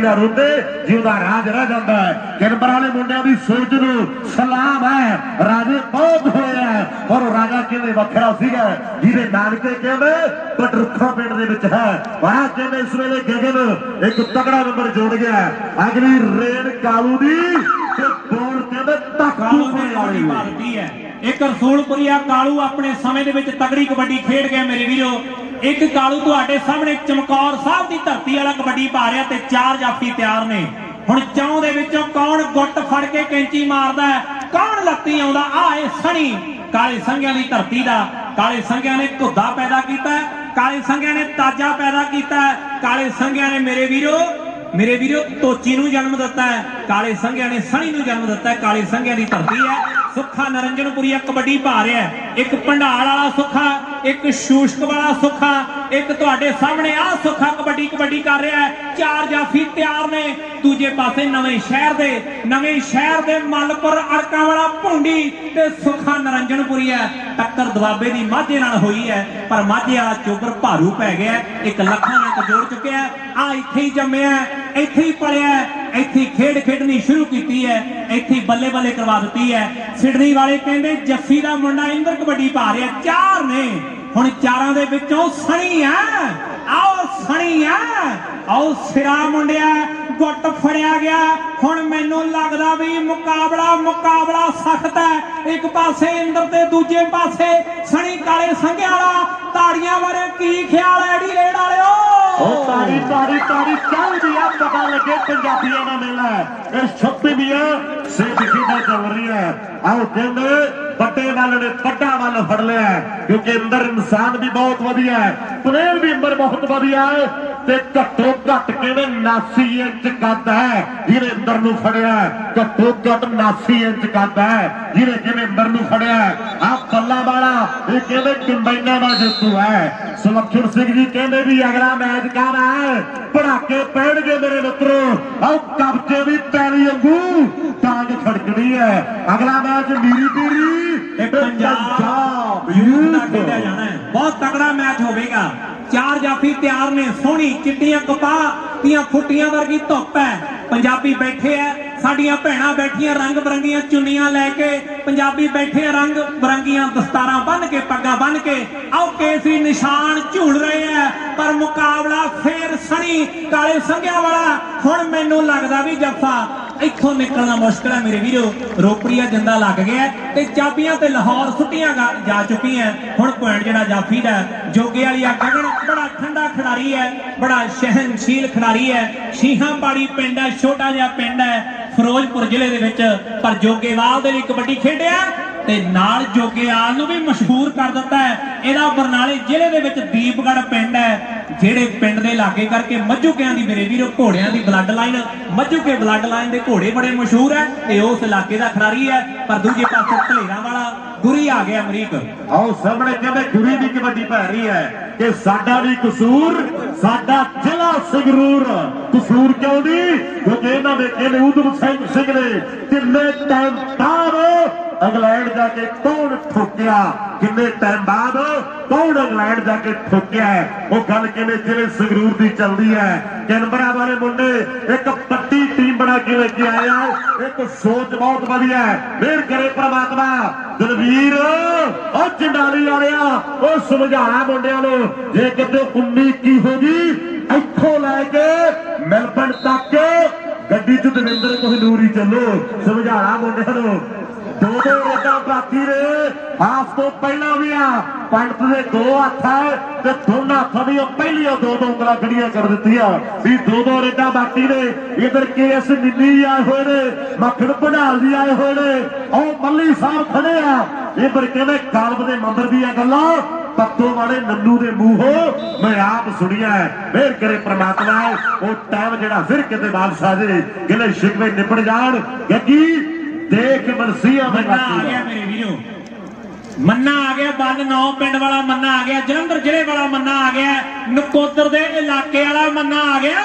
ਨਾ ਰੋਂਦੇ ਜਿਹਦਾ ਰਾਜ ਰਹਿ ਜਾਂਦਾ ਹੈ ਕੈਨਬਰਾ ਵਾਲੇ ਮੁੰਡਿਆਂ ਦੀ ਸੋਚ ਨੂੰ ਸਲਾਮ ਹੈ ਰਾਜੇ ਬਹੁਤ ਹੋਏ ਹੈ ਔਰ ਰਾਜਾ ਕਿਵੇਂ ਵੱਖਰਾ ਸੀਗਾ ਜਿਹਦੇ ਨਾਨਕੇ ਕਹਿੰਦੇ ਬਟਰੁੱਖਾ ਪਿੰਡ ਦੇ ਵਿੱਚ ਹੈ ਵਾਹ ਕਹਿੰਦੇ ਇਸ ਵੇਲੇ ਗਗਨ ਇੱਕ ਤਗੜਾ ਨੰਬਰ ਜੋੜ ਗਿਆ ਅਗਲੀ ਰੇਡ ਕਾਲੂ ਦੀ ਤੇ ਬੋਲ ਕਹਿੰਦੇ ਕਾਲੂ ਦੀ ਭਾਰਤੀ ਹੈ ਇੱਕ ਰਸੂਲਪੁਰੀਆ ਕਾਲੂ ਆਪਣੇ ਸਮੇਂ ਦੇ ਵਿੱਚ ਤਗੜੀ ਕਬੱਡੀ ਖੇਡ ਗਿਆ ਮੇਰੇ ਵੀਰੋ ਇੱਕ ਕਾਲੂ ਤੁਹਾਡੇ ਸਾਹਮਣੇ ਚਮਕੌਰ ਸਾਹਿਬ ਦੀ ਧਰਤੀ ਵਾਲਾ ਕਬੱਡੀ ਪਾ ਰਿਹਾ ਤੇ 4 ਜਾਫੀ ਤਿਆਰ ਨੇ ਹੁਣ ਚੌਂ ਦੇ ਵਿੱਚੋਂ ਕੌਣ ਗੁੱਟ ਫੜ ਕੇ ਕੈਂਚੀ ਮਾਰਦਾ ਕੌਣ ਲੱਤੀ ਆਉਂਦਾ ਆ ਇਹ ਸਣੀ ਕਾਲੇ ਸੰਘਿਆਂ ਦੀ ਧਰਤੀ ਦਾ ਕਾਲੇ ਸੰਘਿਆਂ ਨੇ ਘੁੱਦਾ ਪੈਦਾ ਕੀਤਾ ਕਾਲੇ ਸੰਘਿਆਂ ਨੇ ਤਾਜਾ ਪੈਦਾ ਕੀਤਾ ਕਾਲੇ ਸੰਘਿਆਂ ਨੇ ਮੇਰੇ ਵੀਰੋ ਮੇਰੇ ਵੀਰੋ ਤੋਚੀ ਨੂੰ ਜਨਮ ਦਿੱਤਾ ਹੈ, ਕਾਲੇ ਸੰਘਿਆਂ ਨੇ ਸਣੀ ਨੂੰ ਜਨਮ ਦਿੱਤਾ ਹੈ। ਕਾਲੇ ਸੰਘਿਆਂ ਦੀ ਧਰਤੀ ਹੈ। ਸੁੱਖਾ ਨਰਿੰਜਨਪੁਰੀਆ ਕਬੱਡੀ ਪਾ ਰਿਹਾ ਹੈ। ਇੱਕ ਭੰਡਾਲ ਵਾਲਾ ਸੁੱਖਾ, ਇੱਕ ਸ਼ੂਸ਼ਕ ਵਾਲਾ ਸੁੱਖਾ, ਇੱਕ ਤੁਹਾਡੇ ਸਾਹਮਣੇ ਆ ਸੁੱਖਾ ਕਬੱਡੀ ਕਰ ਰਿਹਾ ਹੈ। 4 ਜਾਫੀ ਤਿਆਰ ਨੇ। ਦੂਜੇ ਪਾਸੇ ਨਵੇਂ ਸ਼ਹਿਰ ਦੇ ਮਲਪੁਰ ਅੜਕਾਂ ਵਾਲਾ ਭੁੰਡੀ ਤੇ ਸੁੱਖਾ ਨਰਿੰਜਨਪੁਰੀਆ। ਟੱਕਰ ਦਵਾਬੇ ਦੀ ਮਾਝੇ ਨਾਲ ਹੋਈ ਹੈ, ਪਰ ਮਾਝੇ ਵਾਲਾ ਚੋਬਰ ਭਾਰੂ ਪੈ ਗਿਆ। ਇੱਕ ਲੱਖਾਂ ਨਾਲ ਜੋੜ ਚੁੱਕਿਆ। ਆ ਇੱਥੇ ਹੀ ਜੰਮਿਆ, ਇੱਥੇ ਹੀ ਪਲਿਆ, ਇੱਥੇ ਹੀ ਖੇਡਣੀ ਸ਼ੁਰੂ ਕੀਤੀ ਹੈ, ਇੱਥੇ ਹੀ ਬੱਲੇ ਕਰਵਾ ਦਿੱਤੀ ਹੈ। ਸਿਡਨੀ ਵਾਲੇ ਕਹਿੰਦੇ ਜੱਫੀ ਦਾ ਮੁੰਡਾ ਇੰਦਰ ਕਬੱਡੀ ਪਾ ਰਿਹਾ। 4 ਨੇ, ਹੁਣ 4 ਦੇ ਵਿੱਚੋਂ ਸਣੀ ਆ। ਆਓ ਸਣੀ ਆ, ਆਓ ਸਿਰਾ ਮੁੰਡਿਆ, ਗੁੱਟ ਫੜਿਆ ਗਿਆ। ਹੁਣ ਮੈਨੂੰ ਲੱਗਦਾ ਵੀ ਮੁਕਾਬਲਾ ਸਖਤ ਹੈ। ਇੱਕ ਪਾਸੇ ਇੰਦਰ ਤੇ ਦੂਜੇ ਪਾਸੇ ਸਣੀ ਕਾਲੇ ਸੰਘਿਆਂ ਵਾਲਾ। ਤਾੜੀਆਂ ਬਾਰੇ ਕੀ ਖਿਆਲ ਹੈ ਡੀ ਰੇਡ ਵਾਲਿਓ? ਉਹ ਤਾੜੀ ਚੱਲਦੀ ਆ। ਪਤਾ ਲੱਗੇ ਪੰਜਾਬੀਆਂ ਦਾ ਮੇਲਾ ਹੈ। ਇਹ 26ਵੀਂ ਸਿੱਖ ਖੇਡਾਂ ਚੱਲ ਰਹੀਆਂ। ਆਓ ਕਹਿੰਦੇ ਵੱਡੇ ਵੱਲ ਨੇ ਵੱਡਾ ਵੱਲ ਫੜ ਲਿਆ, ਕਿਉਂਕਿ ਅੰਦਰ ਇਨਸਾਨ ਵੀ ਬਹੁਤ ਵਧੀਆ ਹੈ, ਪਲੇਅਰ ਵੀ ਅੰਦਰ ਬਹੁਤ ਵਧੀਆ ਹੈ ਤੇ ਘੱਟੋ ਘੱਟ ਕਹਿੰਦੇ 89 ਇੰਚ ਕੱਦ ਹੈ ਜਿਹਨੇ ਅੰਦਰ ਨੂੰ ਫੜਿਆ। ਘੱਟੋ ਘੱਟ 89 ਇੰਚ ਕੱਦ ਹੈ ਜਿਹਨੇ ਕਿਵੇਂ ਅੰਦਰ ਨੂੰ ਫੜਿਆ। ਆ ਪੱਲਾ ਵਾਲਾ ਇਹ ਕਹਿੰਦੇ ਕੰਬਾਈਨਾਂ ਦਾ ਜੇਤੂ ਹੈ। ਸੁਲੱਖਣ ਸਿੰਘ ਜੀ ਕਹਿੰਦੇ ਵੀ ਅਗਲਾ ਮੈਚ ਕਾਹਦਾ ਹੈ? ਪੜਾਕੇ ਪੈਣਗੇ ਮੇਰੇ ਮਿੱਤਰੋ। ਆਓ ਕਬਜੇ ਵੀ ਪੈਰੀ ਵਾਂਗੂ ਟਾਂਗ ਖੜਕਣੀ ਹੈ। ਅਗਲਾ ਮੈਚ ਮੀਰੀ ਪੀਰੀ ਪੰਜਾਬ ਯੂਥ ਦਾ ਖੇਡਿਆ ਜਾਣਾ ਹੈ। ਬਹੁਤ ਤਕੜਾ ਮੈਚ ਹੋਵੇਗਾ। 4 ਜਾਫੀ ਤਿਆਰ ਨੇ। ਸੋਹਣੀ ਚਿੱਟੀਆਂ ਕਪਾਹ ਦੀਆਂ ਫੁੱਟੀਆਂ ਵਰਗੀ ਧੁੱਪ ਹੈ। ਪੰਜਾਬੀ ਬੈਠੇ ਐ, ਸਾਡੀਆਂ ਭੈਣਾਂ ਬੈਠੀਆਂ ਰੰਗ ਬਰੰਗੀਆਂ ਚੁੰਨੀਆਂ ਲੈ ਕੇ। ਪੰਜਾਬੀ ਬੈਠੇ ਰੰਗ ਬਰੰਗੀਆਂ ਦਸਤਾਰਾਂ ਬੰਨ ਕੇ, ਪੱਗਾਂ ਬੰਨ ਕੇ। ਆਓ ਕੇਸਰੀ ਨਿਸ਼ਾਨ ਝੂਲ ਰਹੇ ਐ, ਪਰ ਮੁਕਾਬਲਾ ਫੇਰ ਸਣੀ ਕਾਲੇ ਸੰਘਿਆਂ ਵਾਲਾ। ਹੁਣ ਮੈਨੂੰ ਲੱਗਦਾ ਵੀ ਜੱਫਾ ਇੱਥੋਂ ਨਿਕਲਣਾ ਮੁਸ਼ਕਲ ਹੈ ਮੇਰੇ ਵੀਰੋ। ਰੋਪੜੀਆ ਜਿੰਦਾ ਲੱਗ ਗਿਆ ਤੇ ਚਾਬੀਆਂ ਤੇ ਲਾਹੌਰ ਸੁੱਟੀਆਂ ਜਾ ਚੁੱਕੀਆਂ। ਹੁਣ ਪੁਆਇੰਟ ਜਿਹੜਾ ਜਾਫੀ ਦਾ ਜੋਗੇ ਵਾਲੀ ਆ ਗਗਨ ਬੜਾ ਠੰਡਾ ਖਿਡਾਰੀ ਹੈ, ਬੜਾ ਸਹਿਨਸ਼ੀਲ ਖਿਡਾਰੀ ਹੈ। ਸ਼ੀਹਾਂ ਪਾੜੀ ਪਿੰਡ ਹੈ, ਛੋਟਾ ਜਿਹਾ ਪਿੰਡ ਹੈ ਫਿਰੋਜ਼ਪੁਰ ਜ਼ਿਲ੍ਹੇ ਦੇ ਵਿੱਚ, ਪਰ ਜੋਗੇਵਾਲ ਦੇ ਲਈ ਕਬੱਡੀ ਖੇਡਿਆ ਤੇ ਨਾਲ ਜੋਗੇਵਾਲ ਨੂੰ ਵੀ ਮਸ਼ਹੂਰ ਕਰ ਦਿੱਤਾ ਹੈ। ਇਹਦਾ ਬਰਨਾਲੇ ਜ਼ਿਲ੍ਹੇ ਦੇ ਵਿੱਚ ਦੀਪਗੜ੍ਹ ਪਿੰਡ ਹੈ, ਜਿਹੜੇ ਪਿੰਡ ਦੇ ਲਾਗੇ ਕਰਕੇ ਮੱਝੂਕਿਆਂ ਦੀ ਮੇਰੇ ਵੀਰੋ ਘੋੜਿਆਂ ਦੀ ਬਲੱਡ ਲਾਈਨ, ਮੱਝੂਕੇ ਬਲੱਡ ਲਾਈਨ ਦੇ ਘੋੜੇ ਬੜੇ ਮਸ਼ਹੂਰ ਹੈ ਤੇ ਉਸ ਇਲਾਕੇ ਦਾ ਖਿਡਾਰੀ ਹੈ। ਪਰ ਦੂਜੇ ਪਾਸੇ ਧਲੇਰਾ ਵਾਲਾ ਗੁਰੀ ਆ ਗਿਆ ਅਮਰੀਕ। ਆਓ ਸਾਹਮਣੇ ਕਹਿੰਦੇ ਗੁਰੀ ਦੀ ਕਬੱਡੀ ਪੈ ਰਹੀ ਹੈ ਕਿ ਸਾਡਾ ਵੀ ਕਸੂਰ, ਸਾਡਾ ਜ਼ਿਲ੍ਹਾ ਸੰਗਰੂਰ। ਕਸੂਰ ਕਿਉਂ ਨਹੀਂ? ਕਿਉਂਕਿ ਇਹਨਾਂ ਦੇ ਕਹਿੰਦੇ ਉਦਮ ਸਿੰਘ ਨੇ ਕਿੰਨੇ ਟਾਈਮ ਬਾਅਦ ਇੰਗਲੈਂਡ ਜਾ ਕੇ ਕੌਣ ਠੋਕਿਆ, ਕਿੰਨੇ ਟਾਈਮ ਬਾਅਦ ਕੌਣ ਇੰਗਲੈਂਡ ਜਾ ਕੇ ਠੋਕਿਆ। ਉਹ ਗੱਲ ਕਿਵੇਂ ਜ਼ਿਲ੍ਹੇ ਸੰਗਰੂਰ ਦੀ ਚੱਲਦੀ ਹੈ। ਕੈਨਬਰਾ ਵਾਲੇ ਮੁੰਡੇ ਇੱਕ ਪੱਟੀ ਟੀਮ ਬਣਾ ਕੇ ਲੈ ਕੇ ਆਏ ਆ। ਇੱਕ ਸੋਚ ਬਹੁਤ ਵਧੀਆ ਹੈ। ਮਿਹਰ ਕਰੇ ਪ੍ਰਮਾਤਮਾ। ਦਲਵੀਰ ਉਹ ਚੰਡਾਲੀ ਵਾਲਿਆ, ਉਹ ਸਮਝਾਣਾ ਮੁੰਡਿਆਂ ਨੂੰ, ਜੇ ਕਿਤੇ 19-21 ਹੋ ਗਈ ਇੱਥੋਂ ਲੈ ਕੇ ਮੈਲਬਨ ਤੱਕ ਗੱਡੀ ਚ ਦਵਿੰਦਰ ਕੋਹਨੂਰ ਹੀ ਚੱਲੋ। ਸਮਝਾਣਾ ਮੁੰਡਿਆਂ ਨੂੰ। 2 ਰੇਡਾਂ ਬਾਕੀ ਨੇ। ਹਾਫ ਤੋਂ ਪਹਿਲਾਂ ਵੀ ਆ ਪੰਡਤ ਦੇ 2 ਹੱਥ ਹੈ ਤੇ ਦੋਨਾਂ ਹੱਥਾਂ ਦੀਆਂ ਪਹਿਲੀਆਂ 2 ਉਂਗਲਾਂ ਖੜੀਆਂ ਕਰ ਦਿੱਤੀਆਂ ਵੀ 2 ਰੇਡਾਂ ਬਾਕੀ ਨੇ। ਇਧਰ KS ਨਿੰਨੀ ਆਏ ਹੋਏ ਨੇ, ਮੱਖਣ ਭੰਡਾਲ ਜੀ ਆਏ ਹੋਏ ਨੇ, ਉਹ ਮੱਲੀ ਸਾਹਿਬ ਖੜੇ ਆ। ਇਧਰ ਕਹਿੰਦੇ ਕਾਲਬ ਦੇ ਮੰਦਰ ਦੀਆਂ ਗੱਲਾਂ ਪੱਤੋ ਵਾਲੇ ਨੰਨੂ ਦੇ ਮੂੰਹੋਂ ਮੈਂ ਆਪ ਸੁਣੀਆਂ। ਮਿਹਰ ਕਰੇ ਪ੍ਰਮਾਤਮਾ। ਉਹ ਟਾਈਮ ਜਿਹੜਾ ਫਿਰ ਕਿਤੇ ਬਾਦਸ਼ਾਹ ਦੇ ਗਿਲੇ ਸ਼ਿਕਵੇ ਨਿਪਟ ਜਾਣ। ਗੱਗੀ ਦੇਖ ਮਨਸੀਆ ਮੰਨਾ ਆ ਗਿਆ ਮੇਰੇ ਵੀਰੋ, ਮੰਨਾ ਆ ਗਿਆ। ਬੰਦ 9 ਪਿੰਡ ਵਾਲਾ ਮੰਨਾ ਆ ਗਿਆ, ਜਲੰਧਰ ਜ਼ਿਲ੍ਹੇ ਵਾਲਾ ਮੰਨਾ ਆ ਗਿਆ, ਨਕੋਦਰ ਦੇ ਇਲਾਕੇ ਵਾਲਾ ਮੰਨਾ ਆ ਗਿਆ।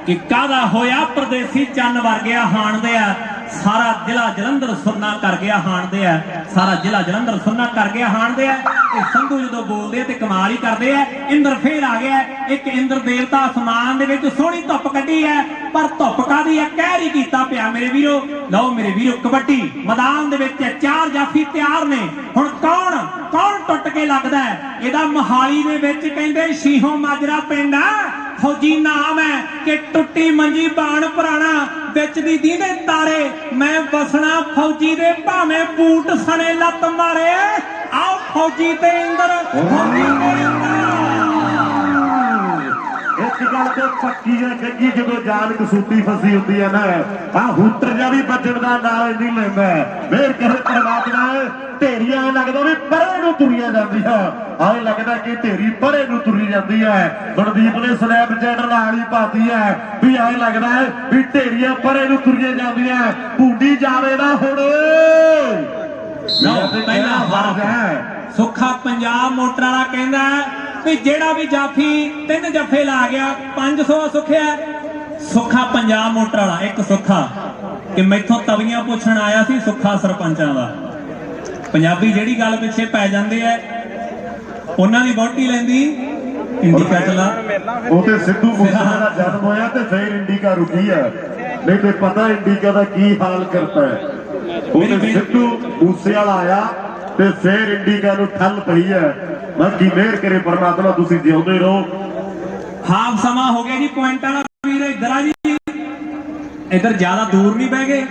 ਕਿ ਕਾਹਦਾ ਹੋਇਆ ਪਰਦੇਸੀ ਚੰਨ ਵਰਗਿਆ ਹਾਣਦੇ ਆ। ਸਾਰਾ ਜ਼ਿਲ੍ਹਾ ਜਲੰਧਰ ਸੁਰਨਾ ਕਰ ਗਿਆ ਹਾਣਦੇ ਆ। ਸਾਰਾ ਜ਼ਿਲ੍ਹਾ ਜਲੰਧਰ ਸੁਰਨਾ ਕਰ ਗਿਆ ਹਾਣਦੇ ਆ। ਤੇ ਸੰਧੂ ਜਦੋਂ ਬੋਲਦੇ ਆ ਤੇ ਕਮਾਲ ਹੀ ਕਰਦੇ ਆ। ਇੰਦਰ ਫੇਰ ਆ ਗਿਆ। ਇੱਕ ਇੰਦਰ ਦੇਵਤਾ ਅਸਮਾਨ ਦੇ ਵਿੱਚ ਸੋਹਣੀ ਧੁੱਪ ਕੱਢੀ ਹੈ, ਪਰ ਧੁੱਪ ਕਾਹਦੀ ਹੈ? ਕਹਿਰ ਹੀ ਕੀਤਾ ਪਿਆ ਮੇਰੇ ਵੀਰੋ। ਲਓ ਮੇਰੇ ਵੀਰੋ, ਕਬੱਡੀ ਮੈਦਾਨ ਦੇ ਵਿੱਚ 4 ਜਾਫੀ ਤਿਆਰ ਨੇ। ਹੁਣ ਕੌਣ ਟੁੱਟ ਕੇ ਲੱਗਦਾ ਹੈ? ਇਹਦਾ ਮੋਹਾਲੀ ਦੇ ਵਿੱਚ ਕਹਿੰਦੇ ਸ਼ੀਹੋਂ ਮਾਜਰਾ ਪਿੰਡ ਆ। ਫੌਜੀ ਨਾਮ ਹੈ ਕਿ ਟੁੱਟੀ ਮੰਜੀ ਬਾਣ ਪੁਰਾਣਾ, ਵਿੱਚ ਦੀ ਦੀਦੇ ਤਾਰੇ, ਮੈਂ ਬਸਣਾ ਫੌਜੀ ਦੇ ਭਾਵੇਂ ਬੂਟ ਸਣੇ ਲੱਤ ਮਾਰੇ। ਆਓ ਫੌਜੀ ਤੇ ਇੰਦਰ, ਫੌਜੀ ਤੇ ਇੰਦਰ। ਇੱਕ ਗੱਲ ਤੇ ਪੱਕੀ ਹੈ ਕਿ ਜਦੋਂ ਜਾਨ ਕਸੂਤੀ ਫਸੀ ਹੁੰਦੀ ਹੈ ਨਾ ਆ ਹੂਟਰ ਜਿਹਾ ਵੀ ਵੱਜਣ ਦਾ ਨਾਲ ਨਹੀਂ ਲੈਂਦਾ। ਫੇਰ ਕਹੇ ਪਰਮਾਤਮਾ ਢੇਰੀਆਂ ਲੱਗਦਾ ਵੀ ਪਰੇ ਨੂੰ ਤੁਰੀਆਂ ਜਾਂਦੀਆਂ, ਆਏ ਲੱਗਦਾ ਕਿ ਢੇਰੀ ਪਰੇ ਨੂੰ ਤੁਰੀ ਜਾਂਦੀ ਹੈ। ਮਨਦੀਪ ਨੇ ਸਨੈਪਚੈਟ ਨਾਲ ਹੀ ਪਾਤੀ ਹੈ ਵੀ ਆਏ ਲੱਗਦਾ ਹੈ ਵੀ ਢੇਰੀਆਂ ਪਰੇ ਨੂੰ ਤੁਰੀਆਂ ਜਾਂਦੀਆਂ। ਭੁੰਡੀ ਜਾਵੇ ਨਾ ਹੁਣ ਪਹਿਲਾ ਹਾਫ ਹੈ। ਸੁੱਖਾ ਪੰਜਾਬ ਮੋਟਰ ਵਾਲਾ ਕਹਿੰਦਾ ਵੀ ਜਿਹੜਾ ਵੀ ਜਾਫੀ 3 ਜੱਫੇ ਲਾ ਗਿਆ 500 ਸੁੱਖਿਆ। ਸੁੱਖਾ ਪੰਜਾਬ ਮੋਟਰ ਵਾਲਾ ਇੱਕ ਸੁੱਖਾ ਕਿ ਮੈਥੋਂ ਤਵੀਆਂ ਪੁੱਛਣ ਆਇਆ ਸੀ ਸੁੱਖਾ ਸਰਪੰਚਾਂ ਦਾ। ਪੰਜਾਬੀ ਜਿਹੜੀ ਗੱਲ ਪਿੱਛੇ ਪੈ ਜਾਂਦੇ ਆ ਉਹਨਾਂ ਦੀ ਵੋਟੀ ਲੈਂਦੀ ਇੰਡੀਕਾ ਚਲਾ। ਉਹ ਤੇ ਸਿੱਧੂ ਮੂਸੇਵਾਲੇ ਦਾ ਜਨਮ ਹੋਇਆ ਤੇ ਫਿਰ ਇੰਡੀਕਾ ਰੁਕੀ ਹੈ, ਨਹੀਂ ਤੇ ਪਤਾ ਇੰਡੀਕਾ ਦਾ ਕੀ ਹਾਲ ਕਰਤਾ ਹੈ। ਉਹਨੇ ਸਿੱਧੂ ਮੂਸੇਵਾਲਾ ਆਇਆ ਤੇ ਫਿਰ ਇੰਡੀਕਾ ਨੂੰ ਠੱਲ ਪਈ ਹੈ। ਬਾਕੀ ਮਿਹਰ ਕਰੇ ਪਰਮਾਤਮਾ, ਤੁਸੀਂ ਜਿਉਂਦੇ ਰਹੋ। ਹਾਫ ਸਮਾਂ ਹੋ ਗਿਆ ਜੀ। ਪੁਆਇੰਟਾਂ ਦਾ ਵੀਰ ਇੱਧਰ ਆ ਜੀ, ਇੱਧਰ ਜ਼ਿਆਦਾ ਦੂਰ ਨਹੀਂ ਬਹਿ ਗਏ।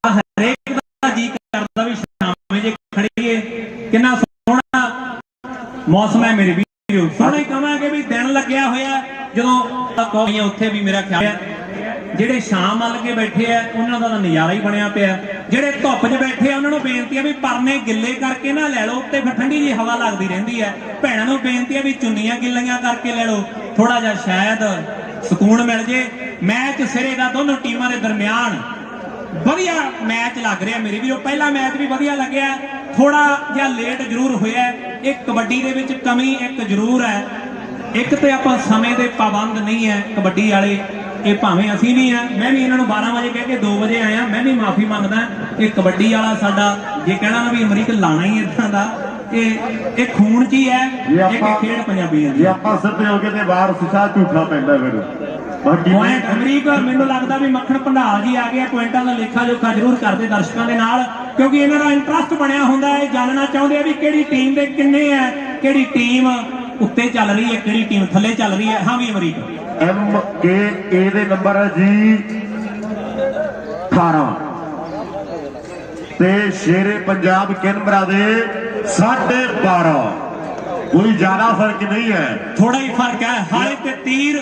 ਹਰੇਕ ਦਾ ਜੀ ਕਰਦਾ ਵੀ ਸ਼ਾਮੇ ਜੇ ਖੜੀਏ। ਕਿੰਨਾ ਸੋਹਣਾ ਮੌਸਮ ਹੈ ਮੇਰੇ ਵੀਰੋ। ਸੋਹਣਾ ਹੀ ਕਹਾਂਗੇ ਵੀ ਦਿਨ ਲੱਗਿਆ ਹੋਇਆ ਜਦੋਂ ਕੌਈਆਂ ਉੱਥੇ ਵੀ ਮੇਰਾ ਖਿਆਲ ਹੈ ਜਿਹੜੇ ਸ਼ਾਮ ਵੱਲ ਕੇ ਬੈਠੇ ਆ ਉਹਨਾਂ ਦਾ ਤਾਂ ਨਜ਼ਾਰਾ ਹੀ ਬਣਿਆ ਪਿਆ। ਜਿਹੜੇ ਧੁੱਪ 'ਚ ਬੈਠੇ ਆ ਉਹਨਾਂ ਨੂੰ ਬੇਨਤੀ ਆ ਵੀ ਪਰਨੇ ਗਿੱਲੇ ਕਰਕੇ ਨਾ ਲੈ ਲਓ, ਉੱਤੇ ਫਿਰ ਠੰਡੀ ਜਿਹੀ ਹਵਾ ਲੱਗਦੀ ਰਹਿੰਦੀ ਹੈ। ਭੈਣਾਂ ਨੂੰ ਬੇਨਤੀ ਆ ਵੀ ਚੁੰਨੀਆਂ ਗਿੱਲੀਆਂ ਕਰਕੇ ਲੈ ਲਓ, ਥੋੜਾ ਜਿਹਾ ਸ਼ਾਇਦ ਸਕੂਨ ਮਿਲ ਜੇ। ਮੈਚ ਸਿਰੇ ਦਾ ਦੋਨੋਂ ਟੀਮਾਂ ਦੇ ਦਰਮਿਆਨ ਵਧੀਆ ਮੈਚ ਲੱਗ ਰਿਹਾ ਮੇਰੇ ਵੀਰੋ। ਪਹਿਲਾ ਮੈਚ ਵੀ ਵਧੀਆ ਲੱਗਿਆ, ਥੋੜਾ ਜਿਹਾ ਲੇਟ ਜ਼ਰੂਰ ਹੋਇਆ। ਇਹ ਕਬੱਡੀ ਦੇ ਵਿੱਚ ਕਮੀ ਇੱਕ ਜ਼ਰੂਰ ਹੈ, ਇੱਕ ਤੇ ਆਪਾਂ ਸਮੇਂ ਦੇ ਪਾਬੰਦ ਨਹੀਂ ਹੈ ਕਬੱਡੀ ਵਾਲੇ। ਇਹ ਭਾਵੇਂ ਅਸੀਂ ਵੀ ਆ, ਮੈਂ ਵੀ ਇਹਨਾਂ ਨੂੰ 12 ਵਜੇ ਕਹਿ ਕੇ 2 ਵਜੇ ਆਇਆ, ਮੈਂ ਵੀ ਮਾਫੀ ਮੰਗਦਾ। ਇਹ ਕਬੱਡੀ ਵਾਲਾ ਸਾਡਾ ਜੇ ਕਹਿਣਾ ਨਾ ਵੀ ਅਮਰੀਕ ਲਾਣਾ ਹੀ ਇਦਾਂ ਦਾ ਇਹ ਖੂਨ 'ਚ ਹੀ ਹੈ। ਇੱਕ ਖੇਡ ਪੰਜਾਬੀਆਂ ਦੀ। ਜੇ ਆਪਾਂ ਸਿੱਧੇ ਹੋ ਕੇ ਤੇ ਬਾਹਰ ਸਿੱਧਾ ਝੂਠਾ ਪੈਂਦਾ ਫਿਰ। ਪੁਆਇੰਟ ਅਮਰੀਕ ਮੈਨੂੰ ਲੱਗਦਾ ਵੀ ਮੱਖਣ ਭੰਡਾਲ ਜੀ ਆ ਗਏ। ਪੁਆਇੰਟਾਂ ਦਾ ਲੇਖਾ ਜੋਖਾ ਜ਼ਰੂਰ ਕਰਦੇ ਦਰਸ਼ਕਾਂ ਦੇ ਨਾਲ, ਕਿਉਂਕਿ ਇਹਨਾਂ ਦਾ ਇੰਟਰਸਟ ਬਣਿਆ ਹੁੰਦਾ ਹੈ। ਜਾਣਨਾ ਚਾਹੁੰਦੇ ਆ ਵੀ ਕਿਹੜੀ ਟੀਮ ਦੇ ਕਿੰਨੇ ਹੈ, ਕਿਹੜੀ ਟੀਮ ਉੱਤੇ ਚੱਲ ਰਹੀ ਹੈ, ਕਿਹੜੀ ਟੀਮ ਥੱਲੇ ਚੱਲ ਰਹੀ ਹੈ। ਹਾਂ ਵੀ ਅਮਰੀਕ MKA ਦੇ ਨੰਬਰ ਹੈ ਜੀ 18 ਤੇ ਸ਼ੇਰੇ ਪੰਜਾਬ ਕੈਨਬਰਾ ਦੇ 12.5। ਕੋਈ ਜ਼ਿਆਦਾ ਫਰਕ ਨਹੀਂ ਹੈ, ਥੋੜਾ ਹੀ ਫਰਕ ਹੈ। ਹਾਲੇ ਤੇ ਤੀਰ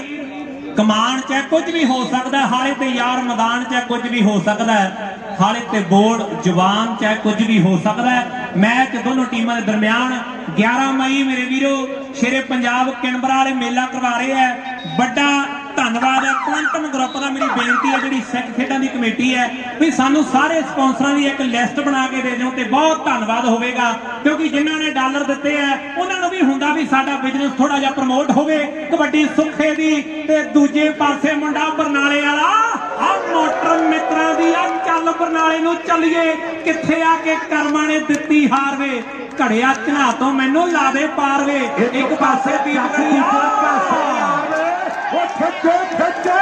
ਕਮਾਨ ਚ ਕੁਝ ਵੀ ਹੋ ਸਕਦਾ, ਹਾਲੇ ਤੇ ਯਾਰ ਮੈਦਾਨ ਚ ਕੁਝ ਵੀ ਹੋ ਸਕਦਾ, ਹਾਲੇ ਤੇ ਬੋਲ ਜਵਾਨ ਚ ਕੁਝ ਵੀ ਹੋ ਸਕਦਾ। ਮੈਚ ਦੋਨੋਂ ਟੀਮਾਂ ਦੇ ਦਰਮਿਆਨ 11 ਮਈ ਮੇਰੇ ਵੀਰੋ ਸ਼ੇਰੇ ਪੰਜਾਬ ਕੈਨਬਰਾ ਵਾਲੇ ਮੇਲਾ ਕਰਵਾ ਰਹੇ ਹੈ। ਵੱਡਾ ਧੰਨਵਾਦ ਹੈ ਕੁਆਂਟਮ ਗਰੁੱਪ ਦਾ। ਮੇਰੀ ਬੇਨਤੀ ਹੈ ਜਿਹੜੀ ਸਿੱਖ ਖੇਡਾਂ ਦੀ ਕਮੇਟੀ ਹੈ ਵੀ ਸਾਨੂੰ ਸਾਰੇ ਸਪਾਂਸਰਾਂ ਦੀ ਇੱਕ ਲਿਸਟ ਬਣਾ ਕੇ ਦੇ ਦਿਓ ਤੇ ਬਹੁਤ ਧੰਨਵਾਦ ਹੋਵੇਗਾ, ਕਿਉਂਕਿ ਜਿਨ੍ਹਾਂ ਨੇ ਡਾਲਰ ਦਿੱਤੇ ਹੈ ਉਹਨਾਂ ਨੂੰ ਵੀ ਹੁੰਦਾ ਵੀ ਸਾਡਾ ਬਿਜ਼ਨਸ ਥੋੜਾ ਜਿਹਾ ਪ੍ਰਮੋਟ ਹੋਵੇ। ਕਬੱਡੀ ਸੁੱਖੇ ਦੀ ਤੇ ਦੂਜੇ ਪਾਸੇ ਮੁੰਡਾ ਬਰਨਾਲੇ ਵਾਲਾ ਆ ਮੋਟਰ ਮਿੱਤਰਾਂ ਦੀ ਆ ਚੱਲ ਬਰਨਾਲੇ ਨੂੰ ਚੱਲੀਏ। ਕਿੱਥੇ ਆ ਕੇ ਕਰਮਾਂ ਨੇ ਦਿੱਤੀ ਹਾਰ ਵੇ, ਘੜਿਆ ਝਨਾ ਤੋਂ ਮੈਨੂੰ ਲਾ ਦੇ ਪਾਰ ਵੇ। ਇੱਕ ਪਾਸੇ ਦੀਪਕ ਖੱਚੇ ਖੱਚੇ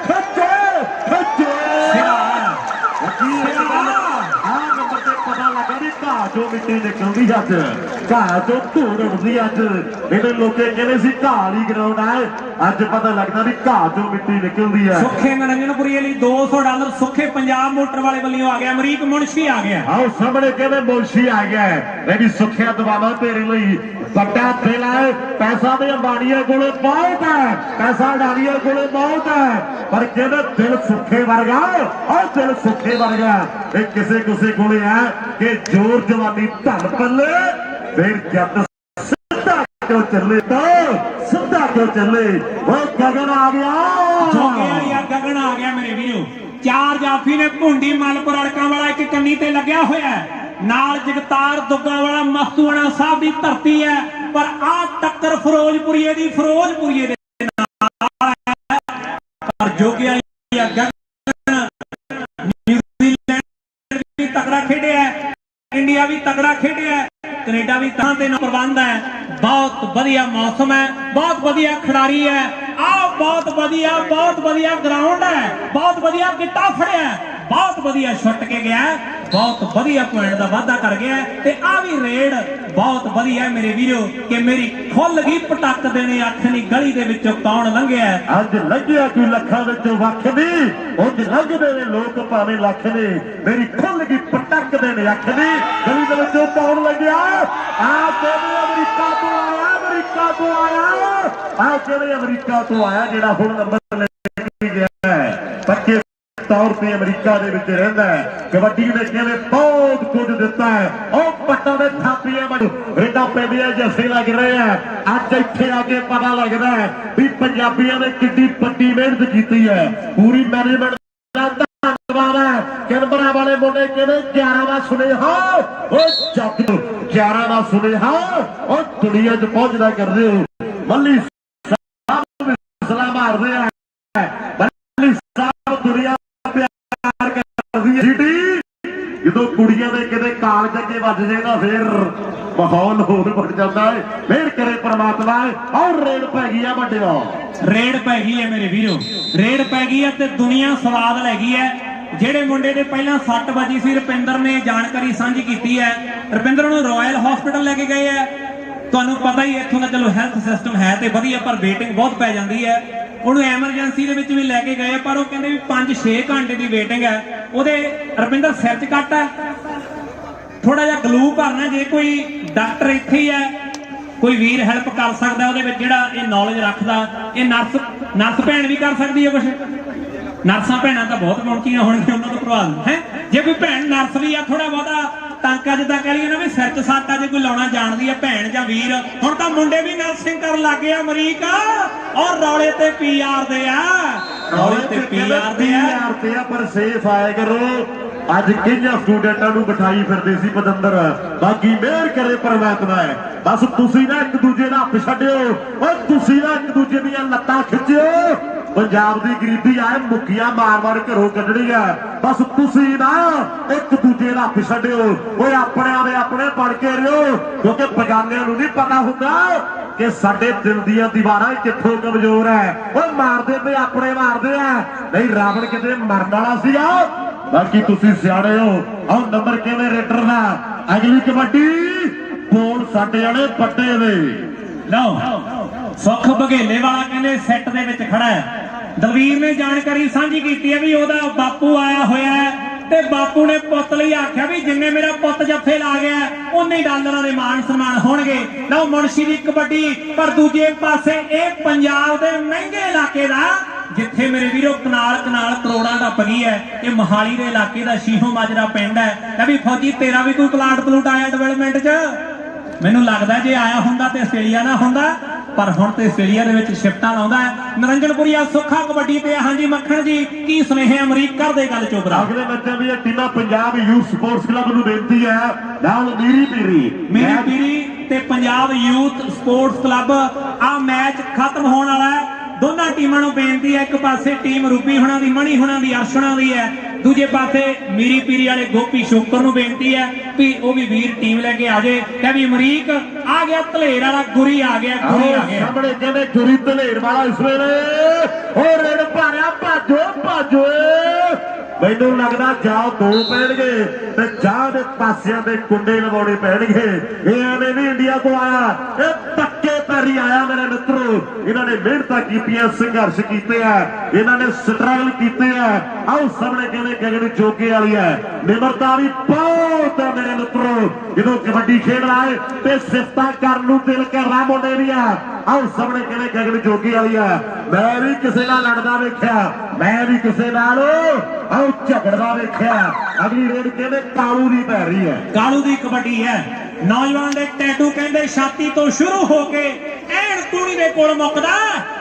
ਖੱਚੇ ਖੱਚੇ ਨੰਬਰ ਤੇ ਪਤਾ ਲੱਗਾ ਵੀ ਘਾਹ ਚੋਂ ਮਿੱਟੀ ਨਿਕਲਦੀ ਅੱਜ, ਘਾਹ ਚੋਂ ਧੂੜ ਉੱਡਦੀ ਅੱਜ। ਇਹਦੇ ਲੋਕੇ ਕਹਿੰਦੇ ਸੀ ਘਾਹ ਵਾਲੀ ਗਰਾਊਂਡ ਆ, ਅੱਜ ਪਤਾ ਲੱਗਦਾ ਵੀ ਘਾਹ ਚੋਂ ਮਿੱਟੀ ਨਿਕਲਦੀ ਹੈ। ਸੁੱਖੇ ਨਰਿੰਦਰਪੁਰੀ ਲਈ $200 ਸੁੱਖੇ ਪੰਜਾਬ ਮੋਟਰ ਵਾਲੇ ਵੱਲੋਂ ਆ ਗਿਆ। ਅਮਰੀਕ ਮੁਨਸ਼ੀ ਆ ਗਿਆ। ਆਓ ਸਾਹਮਣੇ ਕਹਿੰਦੇ ਮੁਨਸ਼ੀ ਆ ਗਿਆ। ਮੈਂ ਵੀ ਸੁੱਖਿਆ ਦਵਾਵਾਂ ਤੇਰੇ ਲਈ ਵੱਡਾ ਦਿਲ ਹੈ। ਪੈਸਾ ਦੇ ਅੰਬਾਨੀਆਂ ਕੋਲੇ ਬਹੁਤ ਹੈ, ਪੈਸਾ ਅਡਾਨੀਆਂ ਕੋਲੇ ਬਹੁਤ ਹੈ, ਪਰ ਕਹਿੰਦੇ ਦਿਲ ਸੁੱਖੇ ਵਰਗਾ, ਔਰ ਦਿਲ ਸੁੱਖੇ ਵਰਗਾ ਇਹ ਕਿਸੇ ਕੋਲੇ ਹੈ ਕਿ ਜੋਰ ਜਵਾਨੀ ਧਨ ਪੱਲੇ ਫਿਰ ਜੱਟ ਸਿੱਧਾ ਕਿਉਂ ਚੱਲੇ ਤਾਂ ਸਿੱਧਾ ਕਿਉਂ ਚੱਲੇ। ਉਹ ਗਗਨ ਆ ਗਿਆ, ਗਗਨ ਆ ਗਿਆ ਮੇਰੇ ਵੀਰੋ। 4 ਜਾਫੀ ਨੇ ਭੁੰਡੀ ਮਲਪੁਰ ਅੜਕਾਂ ਵਾਲਾ ਇੱਕ ਕੰਨੀ ਤੇ ਲੱਗਿਆ ਹੋਇਆ, ਨਾਲ ਜਗਤਾਰ ਦੁੱਗਾ ਵਾਲਾ ਮਸਤੂਆਣਾ ਸਾਹਿਬ ਦੀ ਧਰਤੀ ਹੈ। ਪਰ ਆ ਟੱਕਰ ਫਿਰੋਜ਼ਪੁਰੀਏ ਦੀ ਦੇ ਨਾਲ ਹੈ। ਪਰ ਜੋਗਿਆ ਗਗਨ ਨਿਊਜ਼ੀਲੈਂਡ ਵੀ ਤਕੜਾ ਖੇਡਿਆ, ਇੰਡੀਆ ਵੀ ਤਕੜਾ ਖੇਡਿਆ, ਕੈਨੇਡਾ ਵੀ ਤਾਂ ਤੇ ਪ੍ਰਬੰਧ ਹੈ। ਬਹੁਤ ਵਧੀਆ ਮੌਸਮ ਹੈ, ਬਹੁਤ ਵਧੀਆ ਖਿਡਾਰੀ ਹੈ। ਆਹ ਬਹੁਤ ਵਧੀਆ ਗਰਾਊਂਡ ਹੈ, ਬਹੁਤ ਵਧੀਆ ਗਿੱਟਾ ਫੜਿਆ, ਬਹੁਤ ਵਧੀਆ ਛੁੱਟ ਕੇ ਗਿਆ। बहुत वधिया पॉइंट का वाधा कर गया ते आ भी रेड बहुत वधिया मेरे वीरो कि मेरी खुल गई पटक देने अख नहीं गली दे विचों कौन लंघिया अज लंघिया कोई लखां विचों वख नहीं उंज लंघदे ने लोक भावें लख ने मेरी खुल गई पटक देने अख नहीं गली दे विचों कौन लंघिया आ कहदे अमरीका तो आया आ कहदे अमरीका तो आया जिहड़ा हुण नंबर ले के गया है पक्के तौर पे अमरीका दे विच रहिंदा है कबड्डी ने किवें बहुत कुछ दिता है ओ पट्टां दे थापीआं वड रेडां पैंदियां जैसे लग रहे हैं अज इत्थे आके पता लगदा है भी पंजाबियां ने किड्डी पट्टी मेहनत कीती है पूरी मैनेजमेंट दा धन्नवाद है कैनबरा वाले मुंडे कहंदे 11 दा सुनेहा ओ जग 11 दा सुनेहा ओ दुनिया च पहुंचदा करदे हो मल्ली साहब सलाम मारदे आ मल्ली साहब दुनिया ਜਦੋਂ ਕੁੜੀਆਂ ਦੇ ਕਿਤੇ ਕਾਲਜ ਅੱਗੇ ਵੱਜ ਜਾਏਗਾ ਫਿਰ ਮਾਹੌਲ ਹੋਰ ਬਣ ਜਾਂਦਾ ਹੈ ਫੇਰ ਕਰੇ ਪ੍ਰਮਾਤਮਾ ਔਰ ਰੇਡ ਪੈ ਗਈ ਆ ਵੱਡਿਓ रेड पै गई है मेरे वीरो रेड पै गई है ते दुनिया स्वाद लै गई है ਜਿਹੜੇ ਮੁੰਡੇ ਦੇ ਪਹਿਲਾਂ 6 ਵਜੀ ਸੀ ਰੁਪਿੰਦਰ ਨੇ ਜਾਣਕਾਰੀ ਸਾਂਝੀ ਕੀਤੀ ਹੈ ਰੁਪਿੰਦਰ ਨੂੰ ਰਾਇਲ ਹਸਪੀਟਲ ਲੈ ਕੇ ਗਏ ਹੈ ਤੁਹਾਨੂੰ ਪਤਾ ਹੀ ਇੱਥੋਂ ਦਾ ਚਲੋ ਹੈਲਥ ਸਿਸਟਮ ਹੈ ਤੇ ਵਧੀਆ ਪਰ ਵੇਟਿੰਗ ਬਹੁਤ ਪੈ ਜਾਂਦੀ ਹੈ ਉਹਨੂੰ ਐਮਰਜੈਂਸੀ ਦੇ ਵਿੱਚ ਵੀ ਲੈ ਕੇ ਗਏ ਪਰ ਉਹ ਕਹਿੰਦੇ ਵੀ 5-6 ਘੰਟੇ ਦੀ ਵੇਟਿੰਗ ਹੈ ਉਹਦੇ ਰੁਪਿੰਦਰ ਸਿਰ 'ਚ ਕੱਟ ਹੈ ਥੋੜਾ ਜਿਹਾ ਗਲੂ ਭਰਨਾ ਜੇ ਕੋਈ ਡਾਕਟਰ ਇੱਥੇ ਹੀ ਹੈ ਕੋਈ ਵੀਰ ਹੈਲਪ ਕਰ ਸਕਦਾ ਉਹਦੇ ਵਿੱਚ ਜਿਹੜਾ ਇਹ ਨੌਲੇਜ ਰੱਖਦਾ ਇਹ ਨਰਸ ਭੈਣ ਵੀ ਕਰ ਸਕਦੀ ਹੈ ਕੁਛ ਨਰਸਾਂ ਭੈਣਾਂ ਤਾਂ ਬਹੁਤ ਪਹੁੰਚੀਆਂ ਹੋਣਗੀਆਂ ਉਹਨਾਂ ਤੋਂ ਪ੍ਰਭਾਵ ਹੈ ਜੇ ਕੋਈ ਭੈਣ ਨਰਸ ਵੀ ਆ ਥੋੜਾ ਬਹੁਤਾ ਟਾਂਕਾ ਜਿੱਦਾਂ ਕਹਿ ਲਈਏ ਨਾ ਵੀ ਸਿਰ 'ਚ ਸੱਟ ਆ ਜੇ ਕੋਈ ਲਾਉਣਾ ਜਾਣਦੀ ਹੈ ਭੈਣ ਜਾਂ ਵੀਰ ਹੁਣ ਤਾਂ ਮੁੰਡੇ ਵੀ ਨਰਸਿੰਗ ਕਰਨ ਲੱਗ ਗਏ ਅਮਰੀਕਾ ਔਰ ਰੌਲੇ ਤੇ ਪੀਆਰ ਦੇ ਆ ਰੌਲੇ ਤੇ ਪੀਆਰ ਦੇ ਆ ਪਰ ਸੇਫ ਆਇਆ ਕਰੋ ਅੱਜ ਕਿੰਨੇ ਸਟੂਡੈਂਟਾਂ ਨੂੰ ਬਿਠਾਈ ਫਿਰਦੇ ਸੀ ਪਤੰਦਰ ਬਾਕੀ ਮਿਹਰ ਕਰੇ ਪਰਮਾਤਮਾ ਹੈ ਬਸ ਤੁਸੀਂ ਨਾ ਇੱਕ ਦੂਜੇ ਦਾ ਹੱਥ ਛੱਡਿਓ ਓਏ ਤੁਸੀਂ ਨਾ ਇੱਕ ਦੂਜੇ ਦੀਆਂ ਲੱਤਾਂ ਖਿੱਚਿਓ ਪੰਜਾਬ ਦੀ ਗਰੀਬੀ ਆਏ ਮੁੱਕੀਆਂ ਮਾਰ-ਮਾਰ ਘਰੋਂ ਕੱਢਣੀ ਆ ਬਸ ਤੁਸੀਂ ਨਾ ਇੱਕ ਦੂਜੇ ਦਾ ਹੱਥ ਛੱਡਿਓ ਓਏ ਆਪਣਿਆਂ ਦੇ ਆਪਣੇ ਬਣ ਕੇ ਰਿਓ ਕਿਉਂਕਿ ਬਗਾਨਿਆਂ ਨੂੰ ਨਹੀਂ ਪਤਾ ਹੁੰਦਾ ਕਿ ਸਾਡੇ ਦਿਲ ਦੀਆਂ ਦੀਵਾਰਾਂ ਕਿੱਥੋਂ ਕਮਜ਼ੋਰ ਹੈ ਓਏ ਮਾਰਦੇ ਤੇ ਆਪਣੇ ਮਾਰਦੇ ਆ ਨਹੀਂ ਰਾਵਣ ਕਿਤੇ ਮਰਨ ਵਾਲਾ ਸੀਗਾ ਬਾਕੀ ਤੁਸੀਂ ਸਿਆਣੇ ਹੋ ਆਹ ਨੰਬਰ ਕਿਵੇਂ ਰੇਡਰ ਦਾ ਅਗਲੀ ਕਬੱਡੀ ਬੋਲ ਸਾਡੇ ਵਾਲੇ ਵੱਡੇ ਦੇ ਲਓ ਸੁਖ ਬਘੇਲੇ ਵਾਲਾ ਕਹਿੰਦੇ ਸੈੱਟ ਦੇ ਵਿੱਚ ਖੜਾ ਹੈ ਦਲਵੀਰ ਨੇ ਜਾਣਕਾਰੀ ਸਾਂਝੀ ਕੀਤੀ ਹੈ ਵੀ ਉਹਦਾ ਬਾਪੂ ਆਇਆ ਹੋਇਆ ਹੈ ਤੇ ਬਾਪੂ ਨੇ ਪੁੱਤ ਲਈ ਆਖਿਆ ਵੀ ਜਿੰਨੇ ਮੇਰਾ ਪੁੱਤ ਜੱਫੇ ਲਾ ਗਿਆ ਉਨੇ ਡਾਲਰਾਂ ਦੇ ਮਾਣ ਸਨਮਾਨ ਹੋਣਗੇ ਲਓ ਮੁਨਸ਼ੀ ਦੀ ਕਬੱਡੀ ਪਰ ਦੂਜੇ ਪਾਸੇ ਇਹ ਪੰਜਾਬ ਦੇ ਮਹਿੰਗੇ ਇਲਾਕੇ ਦਾ ਜਿੱਥੇ ਮੇਰੇ ਵੀਰੋ ਕਨਾਲ ਕਰੋੜਾਂ ਦਾ ਪਗੀ ਹੈ ਇਹ ਮੋਹਾਲੀ ਦੇ ਇਲਾਕੇ ਦਾ ਸ਼ੀਹੋ ਮਾਜਰਾ ਪਿੰਡ ਹੈ ਤੇ ਵੀ ਫੌਜੀ ਤੇਰਾ ਵੀ ਕੋਈ ਪਲਾਟ ਆਇਆ ਡਿਵੈਲਪਮੈਂਟ 'ਚ ਮੈਨੂੰ ਲੱਗਦਾ ਜੇ ਆਇਆ ਹੁੰਦਾ ਤੇ ਆਸਟ੍ਰੇਲੀਆ ਨਾ ਹੁੰਦਾ ਪਰ ਹੁਣ ਤੇ ਆਸਟ੍ਰੇਲੀਆ ਦੇ ਵਿੱਚ ਸ਼ਿਫਟਾਂ ਲਾਉਂਦਾ ਨਰਿੰਜਨਪੁਰੀਆ ਸੁੱਖਾ ਕਬੱਡੀ ਤੇ ਹਾਂਜੀ ਮੱਖਣ ਜੀ ਕੀ ਸੁਨੇਹੇ ਅਮਰੀਕ ਕਰਦੇ ਗੱਲ ਚੋਬਰਾ ਅਗਲੇ ਮੈਚਾਂ ਦੀ ਟੀਮਾਂ ਪੰਜਾਬ ਯੂਥ ਸਪੋਰਟਸ ਕਲੱਬ ਨੂੰ ਬੇਨਤੀ ਹੈ ਨਾਲ ਮੀਰੀ ਪੀਰੀ ਤੇ ਪੰਜਾਬ ਯੂਥ ਸਪੋਰਟਸ ਕਲੱਬ ਆ ਮੈਚ ਖਤਮ ਹੋਣ ਵਾਲਾ ਹੈ ਦੋਨਾਂ ਟੀਮਾਂ ਨੂੰ ਬੇਨਤੀ ਹੈ ਇੱਕ ਪਾਸੇ ਟੀਮ ਰੂਪੀ ਹੁਣਾਂ ਦੀ ਮਣੀ ਹੁਣਾਂ ਦੀ ਅਰਸ਼ ਹੁਣਾਂ ਦੀ ਹੈ ਦੂਜੇ ਪਾਸੇ ਮੀਰੀ ਪੀਰੀ ਵਾਲੇ ਗੋਪੀ ਸ਼ੋਕਰ ਨੂੰ ਬੇਨਤੀ ਹੈ ਵੀ ਉਹ ਵੀ ਵੀਰ ਟੀਮ ਲੈ ਕੇ ਆ ਜੇ ਤੇ ਵੀ ਅਮਰੀਕ ਆ ਗਿਆ ਧਲੇਰ ਵਾਲਾ ਗੁਰੀ ਆ ਗਿਆ ਸਾਹਮਣੇ ਕਹਿੰਦੇ ਗੁਰੀ ਧਲੇਰ ਵਾਲਾ ਇਸ ਵੇਲੇ ਹੋ ਰੇਡ ਭਾਰਿਆ ਭਾਜੋ ਮੈਨੂੰ ਲੱਗਦਾ ਜਾਂ ਦੋ ਪੈਣਗੇ ਤੇ ਜਾਂ ਦੇ ਪਾਸਿਆਂ ਦੇ ਕੁੰਡੇ ਲਵਾਉਣੇ ਪੈਣਗੇ ਇਹ ਐਵੇਂ ਨਹੀਂ ਇੰਡੀਆ ਤੋਂ ਆਇਆ ਇਹ ਪੱਕੇ ਪੈਰੀ ਆਇਆ ਮੇਰੇ ਮਿੱਤਰੋ ਇਹਨਾਂ ਨੇ ਮਿਹਨਤਾਂ ਕੀਤੀਆਂ ਸੰਘਰਸ਼ ਕੀਤੇ ਆ ਇਹਨਾਂ ਨੇ ਸਟਰਗਲ ਕੀਤੇ ਆ ਆਓ ਸਾਹਮਣੇ ਕਹਿੰਦੇ ਗਗਨ ਜੋਗੇ ਵਾਲੀ ਹੈ ਨਿਮਰਤਾ ਵੀ ਬਹੁਤ ਹੈ ਮੇਰੇ ਮਿੱਤਰੋ ਜਦੋਂ ਕਬੱਡੀ ਖੇਡ ਆਏ ਤੇ ਸਿਫਤਾਂ ਕਰਨ ਨੂੰ ਦਿਲ ਕਰਦਾ ਮੁੰਡੇ ਵੀ ਆ ਆਓ ਸਾਹਮਣੇ ਕਹਿੰਦੇ ਗਗਨ ਜੋਗੇ ਵਾਲੀ ਹੈ ਮੈਂ ਵੀ ਕਿਸੇ ਨਾਲ ਲੜਦਾ ਵੇਖਿਆ ਮੈਂ ਵੀ ਕਿਸੇ ਨਾਲ ਆਓ ਝਗੜਦਾ ਵੇਖਿਆ ਅਗਲੀ ਰੇਡ ਕਹਿੰਦੇ ਕਾਲੂ ਦੀ ਪੈ ਰਹੀ ਹੈ ਕਾਲੂ ਦੀ ਕਬੱਡੀ ਹੈ ਨੌਜਵਾਨ ਦੇ ਟੈਟੂ ਕਹਿੰਦੇ ਛਾਤੀ ਤੋਂ ਸ਼ੁਰੂ ਹੋ ਕੇ ਐਨ ਕੂਣੀ ਦੇ ਕੋਲ ਮੁੱਕਦਾ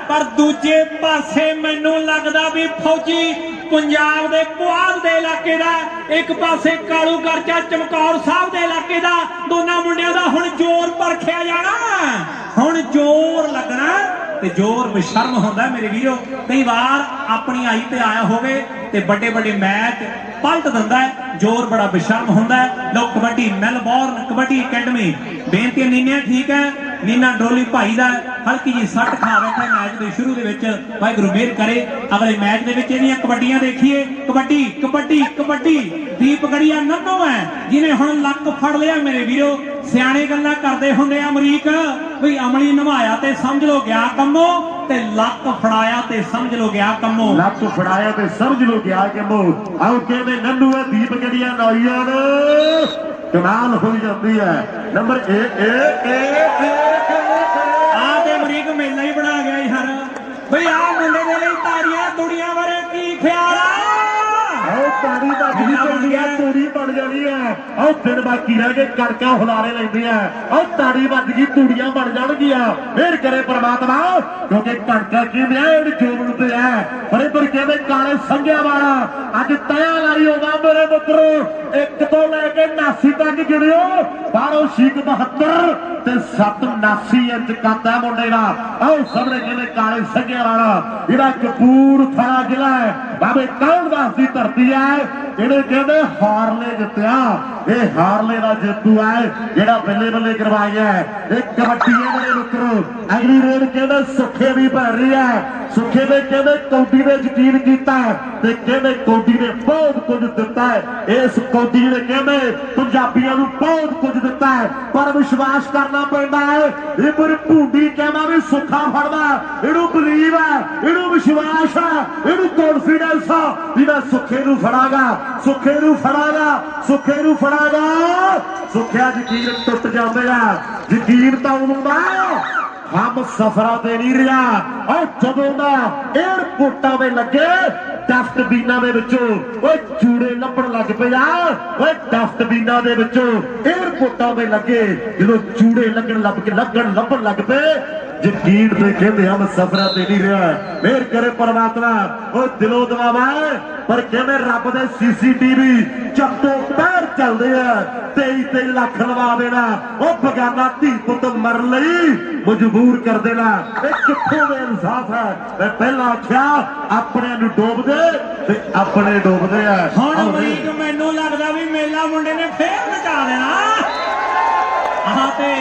ਪਰ ਦੂਜੇ ਪਾਸੇ ਮੈਨੂੰ ਲੱਗਦਾ ਵੀ ਫੌਜੀ ਪੰਜਾਬ ਦੇ ਪੁਆਧ ਦੇ ਇਲਾਕੇ ਦਾ ਇੱਕ ਪਾਸੇ ਕਾਲੂ ਕਰਚਾ ਚਮਕੌਰ ਸਾਹਿਬ ਦੇ ਇਲਾਕੇ ਦਾ ਦੋਨਾਂ ਮੁੰਡਿਆਂ ਦਾ ਹੁਣ ਜ਼ੋਰ ਪਰਖਿਆ ਜਾਣਾ ਹੁਣ ਜ਼ੋਰ ਲੱਗਣਾ ਤੇ ਜ਼ੋਰ ਬੇਸ਼ਰਮ ਹੁੰਦਾ ਮੇਰੇ ਵੀਰੋ ਕਈ ਵਾਰ ਆਪਣੀ ਆਈ ਤੇ ਆਇਆ ਹੋਵੇ ਤੇ ਵੱਡੇ ਮੈਚ ਪਲਟ ਦਿੰਦਾ ਹੈ ਜ਼ੋਰ ਬੜਾ ਬੇਸ਼ਰਮ ਹੁੰਦਾ ਹੈ ਲੋ ਕਬੱਡੀ ਮੈਲਬੌਰਨ ਕਬੱਡੀ ਅਕੈਡਮੀ ਬੇਨਤੀ ਨੀਨਾ ਠੀਕ ਹੈ ਨੀਨਾ ਡੋਲੀ ਭਾਈ ਦਾ ਹਲਕੀ ਜੀ ਸੱਟ ਖਾ ਬੈਠਾ ਮੈਚ ਦੇ ਸ਼ੁਰੂ ਦੇ ਵਿੱਚ। ਵਾਹਿਗੁਰੂ ਮਿਹਰ ਕਰੇ ਅਗਲੇ ਮੈਚ ਦੇ ਵਿੱਚ ਇਹਦੀਆਂ ਕਬੱਡੀਆਂ ਦੇਖੀਏ। ਕਬੱਡੀ ਕਬੱਡੀ ਕਬੱਡੀ ਦੀਪਗੜੀਆ ਨੰਨੋ ਹੈ ਜਿਹਨੇ ਹੁਣ ਲੱਕ ਫੜ ਲਿਆ ਮੇਰੇ ਵੀਰੋ। ਸਿਆਣੇ ਗੱਲਾਂ ਕਰਦੇ ਹੁੰਦੇ ਆ ਅਮਰੀਕ ਵੀ ਅਮਲੀ ਨਵਾਇਆ ਤੇ ਸਮਝ ਲੋ ਗਿਆ ਕੰਮੋ, ਤੇ ਲੱਕ ਫੜਾਇਆ ਤੇ ਸਮਝ ਲੋ ਗਿਆ ਕੰਮੋ। ਲੱਕ ਫੜਾਇਆ ਤੇ ਸਮਝ ਲੋ ਗਿਆ ਕੰਮੋ। ਆਓ ਕਹਿੰਦੇ ਨੰਨੂ ਹੈ ਦੀਪਗੜੀਆ ਨੌਜਵਾਨ ਕਮਾਲ ਹੋ ਜਾਂਦੀ ਹੈ। ਨੰਬਰ ਆ ਤੇ ਅਮਰੀਕ ਮੇਲਾ ਹੀ ਬਣਾ ਗਿਆ ਯਾਰ ਬਈ ਆ ਮੁੰਡੇ ਦੇ ਲਈ ਤਾੜੀਆਂ ਤੁੜੀਆਂ ਬਾਰੇ ਕੀ ਖਿਆਲ ਆ? ਆਓ ਤਾੜੀ ਦਾ ਤੂੜੀ ਬਣ ਜਾਣੀ ਹੈ। ਆਓ ਦਿਨ ਬਾਕੀ ਰਹਿ ਗਏ ਕਣਕਾਂ ਹੁਲਾਰੇ ਲੈਂਦੀਆਂ। ਆਓ ਤਾੜੀ ਵੱਜ ਗਈ ਤੂੜੀਆਂ ਬਣ ਜਾਣਗੀਆਂ। ਮਿਹਰ ਕਰੇ ਪ੍ਰਮਾਤਮਾ ਕਿਉਂਕਿ ਕਣਕਾਂ ਕਿਵੇਂ ਆ ਜੋਬਨ ਤੇ ਹੈ। ਪਰ ਇਧਰ ਕਹਿੰਦੇ ਕਾਲੇ ਸੰਘਿਆਂ ਵਾਲਾ ਅੱਜ ਤਇਆ ਲਾਈ ਹੋਗਾ ਮੇਰੇ ਮਿੱਤਰੋ। 1 ਤੋਂ ਲੈ ਕੇ 79 ਤੱਕ ਗਿਣਿਓ। 12 ਸ਼ੀਕ 72 ਤੇ 7 ਇੰਚ ਕੱਦ ਹੈ ਮੁੰਡੇ ਦਾ। ਆਓ ਸਾਹਮਣੇ ਕਹਿੰਦੇ ਕਾਲੇ ਸੰਘਿਆਂ ਵਾਲਾ ਜਿਹੜਾ ਕਪੂਰਥਲਾ ਜ਼ਿਲ੍ਹਾ ਹੈ ਬਾਬੇ ਕਾਹਨਦਾਸ ਦੀ ਧਰਤੀ ਹੈ। ਇਹਨੇ ਕਹਿੰਦੇ ਹਾਰਲੇ ਜਿੱਤਿਆ। ਇਹ ਹਾਰਲੇ ਦਾ ਜੇਤੂ ਹੈ ਜਿਹੜਾ ਬੱਲੇ ਬੱਲੇ ਕਰਵਾਇਆ। ਇਹ ਕਬੱਡੀ ਹੈ ਮੇਰੇ ਮਿੱਤਰੋ। ਅਗਲੀ ਰੇਡ ਕਹਿੰਦੇ ਸੁੱਖੇ ਦੀ ਭਰ ਰਹੀ ਹੈ। ਸੁੱਖੇ ਨੇ ਕਹਿੰਦੇ ਕੌਡੀ ਨੇ ਯਕੀਨ ਕੀਤਾ ਤੇ ਕਹਿੰਦੇ ਕੌਡੀ ਨੇ ਬਹੁਤ ਕੁਝ ਦਿੱਤਾ ਹੈ। ਇਸ ਕੌਡੀ ਨੇ ਕਹਿੰਦੇ ਪੰਜਾਬੀਆਂ ਨੂੰ ਬਹੁਤ ਕੁਝ ਦਿੱਤਾ ਹੈ ਪਰ ਵਿਸ਼ਵਾਸ ਕਰਨਾ ਪੈਂਦਾ ਹੈ। ਇਹ ਪਰ ਭੁੰਡੀ ਕਹਿੰਦਾ ਵੀ ਸੁੱਖਾ ਫੜਦਾ। ਇਹਨੂੰ ਬਲੀਵ ਹੈ, ਇਹਨੂੰ ਵਿਸ਼ਵਾਸ ਹੈ, ਇਹਨੂੰ ਕੌਨਫੀਡੈਂਸ ਆ ਵੀ ਮੈਂ ਸੁੱਖੇ ਨੂੰ ਫੜਾਗਾ, ਸੁੱਖੇ ਨੂੰ ਫੜਾਗਾ, ਸੁੱਖੇ ਨੂੰ ਫੜਾਗਾ। ਸੁੱਖਿਆ ਯਕੀਨ ਟੁੱਟ ਜਾਂਦੇ ਆ। ਯਕੀਨ ਤਾਂ ਉਦੋਂ ਦਾ ਹਮ ਸਫਰਾਂ ਤੇ ਨਹੀਂ ਰਿਹਾ। ਔਰ ਜਦੋਂ ਦਾ ਏਅਰਪੋਰਟਾਂ ਦੇ ਲੱਗੇ ਡਸਟਬਿਨਾਂ ਦੇ ਵਿੱਚੋਂ ਓਏ ਚੂੜੇ ਲੱਭਣ ਲੱਗ ਪਏ ਆ। ਓਏ ਡਸਟਬਿਨਾਂ ਦੇ ਵਿੱਚੋਂ ਏਅਰਪੋਰਟਾਂ ਦੇ ਲੱਗੇ ਜਦੋਂ ਚੂੜੇ ਲੱਭਣ ਲੱਗ ਪਏ। ਯਕੀਨ ਤੇ ਕਹਿੰਦੇ ਹਮ ਸਫਰਾਂ ਤੇ ਨਹੀਂ ਰਿਹਾ। ਮਿਹਰ ਕਰੇ ਪਰਮਾਤਮਾ ਉਹ ਦਿਲੋਂ ਦਵਾਵਾ ਪਰ ਕਹਿੰਦੇ ਰੱਬ ਦੇ ਸੀਸੀਟੀਵੀ ਚੱਤੋ ਪੈਰ ਚੱਲਦੇ ਆ। 23 ਲੱਖ ਲਵਾ ਦੇਣਾ ਉਹ ਬਗਾਨਾ ਧੀ ਪੁੱਤ ਮਰਨ ਲਈ ਮਜਬੂਰ ਕਰ ਦੇਣਾ। ਇਹ ਕਿੱਥੋਂ ਦੇ ਇਨਸਾਫ ਹੈ? ਮੈਂ ਪਹਿਲਾਂ ਆਖਿਆ ਆਪਣੇ ਨੂੰ ਡੋਬਦੇ ਤੇ ਆਪਣੇ ਡੋਬਦੇ ਆ। ਹੁਣ ਅਮਰੀਕ ਮੈਨੂੰ ਲੱਗਦਾ ਵੀ ਮੇਲਾ ਮੁੰਡੇ ਨੇ ਫੇਰ ਮਚਾ ਦੇਣਾ। ਆਹ ਤੇ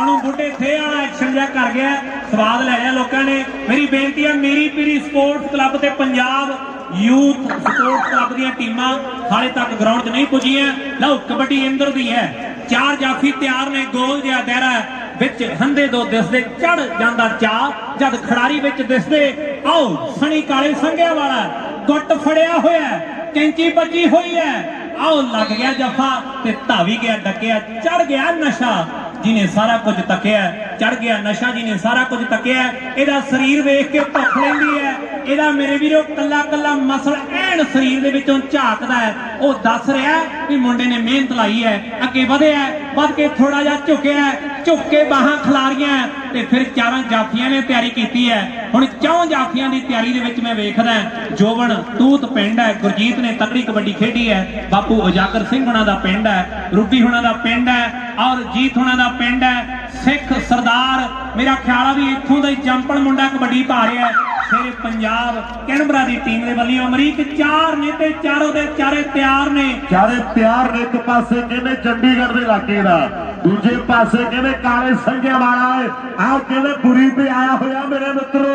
ਅਣੂ ਬੁੱਢੇ ਥੇ ਵਾਲਾ ਐਕਸ਼ਨ ਜਿਹਾ ਕਰ ਗਿਆ। ਸਵਾਦ ਲੈ ਲਿਆ ਲੋਕਾਂ ਨੇ। ਮੇਰੀ ਬੇਨਤੀ ਹੈ ਮੇਰੀ ਪੀਰੀ ਸਪੋਰਟਸ ਕਲੱਬ ਤੇ ਪੰਜਾਬ ਯੂਥ ਸਪੋਰਟਸ ਕਲੱਬ ਦੀਆਂ ਟੀਮਾਂ ਹਾਲੇ ਤੱਕ ਗਰਾਊਂਡ 'ਚ ਨਹੀਂ ਪੁੱਜੀਆਂ। ਲਓ ਕਬੱਡੀ ਇੰਦਰ ਦੀ ਹੈ। 4 ਜਾਫੀ ਤਿਆਰ ਨੇ। ਗੋਲ ਜਿਹਾ ਦਾਇਰਾ ਵਿੱਚ ਹੰਦੇ ਦੋ ਦਿਸਦੇ ਚੜ ਜਾਂਦਾ ਚਾਹ ਜਦ ਖਿਡਾਰੀ ਵਿੱਚ ਦਿਸਦੇ। ਆਓ ਸਣੀ ਕਾਲੇ ਸੰਘਿਆਂ ਵਾਲਾ ਗੁੱਟ ਫੜਿਆ ਹੋਇਆ ਕੈਂਚੀ ਵੱਜੀ ਹੋਈ ਹੈ। ਆਓ ਲੱਗ ਗਿਆ ਜਫਾ ਤੇ ਧਾਵੀ ਗਿਆ ਡੱਕਿਆ। ਚੜ ਗਿਆ ਨਸ਼ਾ ਜਿਹਨੇ ਸਾਰਾ ਕੁਝ ਤੱਕਿਆ। ਚੜ ਗਿਆ ਨਸ਼ਾ ਜਿਹਨੇ ਸਾਰਾ ਕੁਝ ਤੱਕਿਆ। ਇਹਦਾ ਸਰੀਰ ਵੇਖ ਕੇ ਭੁੱਖ ਲੈਂਦੀ ਹੈ। ਇਹਦਾ ਮੇਰੇ ਵੀਰੋ ਕੱਲਾ ਕੱਲਾ ਮਸਲ ਐਨ ਸਰੀਰ ਦੇ ਵਿੱਚੋਂ ਝਾਕਦਾ ਹੈ। ਉਹ ਦੱਸ ਰਿਹਾ ਵੀ ਮੁੰਡੇ ਨੇ ਮਿਹਨਤ ਲਾਈ ਹੈ। ਅੱਗੇ ਵਧਿਆ, ਵੱਧ ਕੇ ਥੋੜਾ ਜਿਹਾ ਝੁਕਿਆ, ਝੁੱਕ ਕੇ ਬਾਹਾਂ ਖਿਲਾਰੀਆਂ ਤੇ ਫਿਰ 4 ਜਾਫੀਆਂ ਨੇ ਤਿਆਰੀ ਕੀਤੀ ਹੈ। ਹੁਣ 4 ਜਾਫੀਆਂ ਦੀ ਤਿਆਰੀ ਦੇ ਵਿੱਚ ਮੈਂ ਵੇਖਦਾ ਜੋਬਨ ਤੂਤ ਪਿੰਡ ਹੈ। ਗੁਰਜੀਤ ਨੇ ਤਕੜੀ ਕਬੱਡੀ ਖੇਡੀ ਹੈ। ਬਾਪੂ ਉਜਾਗਰ ਸਿੰਘ ਹੁਣਾਂ ਦਾ ਪਿੰਡ ਹੈ। ਰੂਬੀ ਹੁਣਾਂ ਦਾ ਪਿੰਡ ਹੈ ਔਰ ਜੀਤ ਹੁਣਾਂ ਦਾ ਪਿੰਡ ਹੈ। ਸਿੱਖ ਸਰਦਾਰ ਮੇਰਾ ਖਿਆਲ ਆ ਵੀ ਇੱਥੋਂ ਦਾ ਹੀ ਜੰਪਲ ਮੁੰਡਾ ਕਬੱਡੀ ਪਾ ਰਿਹਾ ਹੈ। ਫਿਰ ਪੰਜਾਬ ਕੈਨਬਰਾ ਦੀ ਟੀਮ ਦੇ ਵੱਲੋਂ ਅਮਰੀਕ 4 ਨੇ ਤੇ ਚਾਰੋਂ ਦੇ ਚਾਰੇ ਤਿਆਰ ਨੇ। ਚਾਰੇ ਤਿਆਰ ਨੇ। ਇੱਕ ਪਾਸੇ ਕਹਿੰਦੇ ਚੰਡੀਗੜ੍ਹ ਦੇ ਇਲਾਕੇ ਦਾ, ਦੂਜੇ ਪਾਸੇ ਕਹਿੰਦੇ ਕਾਲੇ ਸੰਘਿਆਂ ਵਾਲਾ ਹੈ। ਆਹ ਕਹਿੰਦੇ ਬੁਰੀ ਤੇ ਆਇਆ ਹੋਇਆ ਮੇਰੇ ਮਿੱਤਰੋ।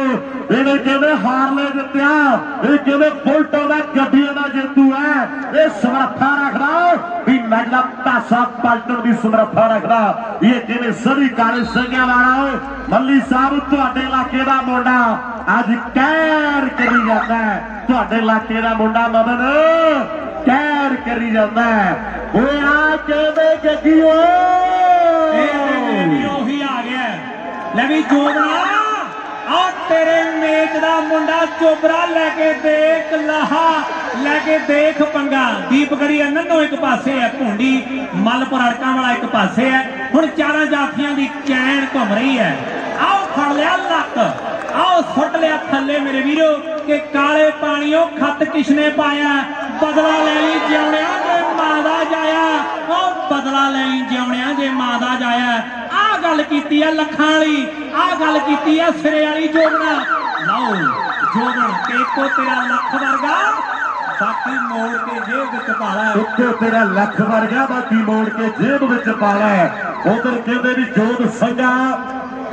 ਇਹਨੇ ਕਹਿੰਦੇ ਹਾਰਲੇ ਜਿੱਤਿਆ। ਇਹ ਕਹਿੰਦੇ ਬੁਲਟਾਂ ਦਾ ਗੱਡੀਆਂ ਦਾ ਜੇਤੂ ਹੈ। ਇਹ ਸਮਰੱਥਾ ਰੱਖਦਾ ਵੀ ਮੈਡਲ ਪਾਸਾ ਪਲਟਣ ਦੀ ਸਮਰੱਥਾ ਰੱਖਦਾ। ਇਹ ਕਹਿੰਦੇ ਸਦੀ ਕਾਲੇ ਸੰਘਿਆਂ ਵਾਲਾ। ਮੱਲੀ ਸਾਹਿਬ ਤੁਹਾਡੇ ਇਲਾਕੇ ਦਾ ਮੁੰਡਾ ਅੱਜ ਕਹਿਰ ਕਰੀ ਜਾਂਦਾ ਹੈ। ਤੁਹਾਡੇ ਇਲਾਕੇ ਦਾ ਮੁੰਡਾ ਮਦਨ ਕਹਿਰ ਕਰੀ ਜਾਂਦਾ ਹੈ। ਓਏ ਆ ਕਹਿੰਦੇ ਗੱਗੀ ਓਏ ਉਹੀ ਆ ਗਿਆ। ਲੈ ਵੀ ਜੋਬਣਾ ਆ ਤੇਰੇ ਮੇਚ ਦਾ ਮੁੰਡਾ ਚੋਬਰਾ ਲੈ ਕੇ ਦੇਖ ਲਾਹਾ, ਲੈ ਕੇ ਦੇਖ ਪੰਗਾ। ਦੀਪਗੜੀਆ ਨੰਨੋ ਇੱਕ ਪਾਸੇ ਹੈ, ਭੁੰਡੀ ਮਲਪੁਰ ਅੜਕਾਂ ਵਾਲਾ ਇੱਕ ਪਾਸੇ ਹੈ। ਹੁਣ 4 ਜਾਫੀਆਂ ਦੀ ਚੈਨ ਘੁੰਮ ਰਹੀ ਹੈ। ਆਓ ਫੜ ਲਿਆ ਲੱਕ, ਆਓ ਸੁੱਟ ਲਿਆ ਥੱਲੇ ਮੇਰੇ ਵੀਰੋ ਕਿ ਕਾਲੇ ਪਾਣੀਓ ਖੱਤ ਕਿਸਨੇ ਪਾਇਆ। ਬਦਲਾ ਲੈ ਲਈ ਜਿਉਣਿਆ ਜੇ ਮਾਂ ਦਾ ਜਾਇਆ। ਉਹ ਬਦਲਾ ਲੈ ਲਈ ਜਿਉਣਿਆ ਜੇ ਮਾਂ ਦਾ ਜਾਇਆ। ਆਹ ਗੱਲ ਕੀਤੀ ਆ ਲੱਖਾਂ ਵਾਲੀ, ਆਹ ਗੱਲ ਕੀਤੀ ਆ ਸਿਰੇ ਵਾਲੀ ਜੋਬਣਾ। ਲਓ ਜੋਬਨ ਇੱਕੋ ਤੇਰਾ ਲੱਖ ਵਰਗਾ ਬਾਕੀ ਮੋੜ ਕੇ ਜੇਬ ਵਿੱਚ ਪਾ ਲੈ। ਇੱਕੋ ਤੇਰਾ ਲੱਖ ਵਰਗਾ ਬਾਕੀ ਮੋੜ ਕੇ ਜੇਬ ਵਿੱਚ ਪਾ ਲੈ। ਉਧਰ ਕਹਿੰਦੇ ਵੀ ਜੋਤ ਸੰਘਾ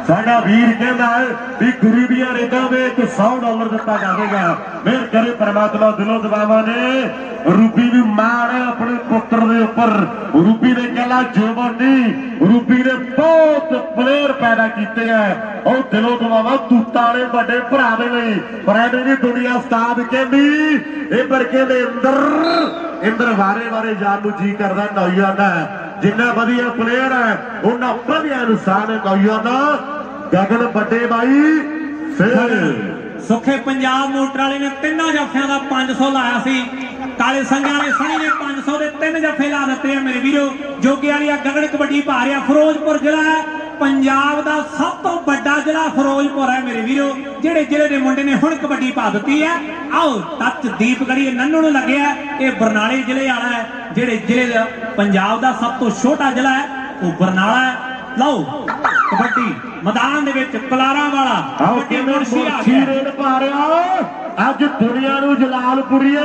ਸਾਡਾ ਵੀਰ ਕਹਿੰਦਾ ਹੈ ਵੀ ਗੁਰੂ ਦੀਆਂ ਰੇਤਾਂ ਵਿੱਚ $100 ਦਿੱਤਾ ਜਾਵੇਗਾ। ਮਿਹਰ ਕਰੇ ਪਰਮਾਤਮਾ ਦਿਲੋਂ ਦਬਾਵਾਂ ਨੇ। ਰੂਪੀ ਵੀ ਮਾਣ ਹੈ ਆਪਣੇ ਪੁੱਤਰ ਦੇ ਉੱਪਰ। ਰੂਪੀ ਨੇ ਕਹਿਲਾ ਜੋਬਨ ਨਹੀਂ, ਰੂਪੀ ਨੇ ਬਹੁਤ ਪਲੇਅਰ ਪੈਦਾ ਕੀਤੇ ਆ। ਉਹ ਦਿਲੋਂ ਦਬਾਵਾਂ ਤੂਤਾਂ ਵਾਲੇ ਵੱਡੇ ਭਰਾ ਦੇ ਲਈ। ਪਰ ਐਵੇਂ ਦੀ ਦੁਨੀਆ ਉਸਤਾਦ ਕਹਿੰਦੀ ਇਹ ਪਰ ਕਹਿੰਦੇ ਇੰਦਰ ਵਾਰੇ ਜਾਣ ਨੂੰ ਜੀ ਕਰਦਾ। ਨੌਜਵਾਨ ਜਿੰਨਾ ਵਧੀਆ ਪਲੇਅਰ ਹੈ ਉਹਨਾਂ ਵਧੀਆ ਇਨਸਾਨ ਹੈ। ਨੌਜਵਾਨ ਗਗਨ ਵੱਡੇ ਬਾਈ ਫਿਰ ਸੁੱਖੇ ਪੰਜਾਬ ਮੋਟਰ ਵਾਲੇ ਨੇ ਤਿੰਨਾਂ ਜੱਫਿਆਂ ਦਾ 500 ਲਾਇਆ ਸੀ। ਕਾਲੇ ਸੰਘਿਆਂ ਨੇ ਸਣੀ ਨੇ 500 ਦੇ 3 ਜੱਫੇ ਲਾ ਦਿੱਤੇ ਆ ਮੇਰੇ ਵੀਰੋ। ਜੋਗੇ ਵਾਲੀਆ ਗਗਨ ਕਬੱਡੀ ਪਾ ਰਿਹਾ। ਫਿਰੋਜ਼ਪੁਰ ਜ਼ਿਲ੍ਹਾ ਹੈ ਪੰਜਾਬ ਦਾ ਸਭ ਤੋਂ ਵੱਡਾ ਜ਼ਿਲ੍ਹਾ ਫਿਰੋਜ਼ਪੁਰ ਹੈ ਮੇਰੇ ਵੀਰੋ। ਜਿਹੜੇ ਜ਼ਿਲ੍ਹੇ ਦੇ ਮੁੰਡੇ ਨੇ ਹੁਣ ਕਬੱਡੀ ਪਾ ਦਿੱਤੀ ਹੈ। ਆਓ ਟੱਚ ਦੀਪਗੜ੍ਹੀ ਨੰਨੂ ਨੂੰ ਲੱਗਿਆ ਇਹ ਬਰਨਾਲੇ ਜ਼ਿਲ੍ਹੇ ਵਾਲਾ ਹੈ। ਜਿਹੜੇ ਜ਼ਿਲ੍ਹੇ ਦਾ ਪੰਜਾਬ ਦਾ ਸਭ ਤੋਂ ਛੋਟਾ ਜ਼ਿਲ੍ਹਾ ਹੈ ਉਹ ਬਰਨਾਲਾ ਹੈ। ਲਓ ਕਬੱਡੀ ਮੈਦਾਨ ਦੇ ਵਿੱਚ ਕਲਾਰਾਂ ਵਾਲਾ ਕਬੱਡੀ ਮੁਰਸ਼ੀ ਆ ਗਿਆ। ਰੇਡ ਪਾ ਰਿਹਾ ਅੱਜ ਦੁਨੀਆ ਨੂੰ ਜਲਾਲਪੁਰੀਏ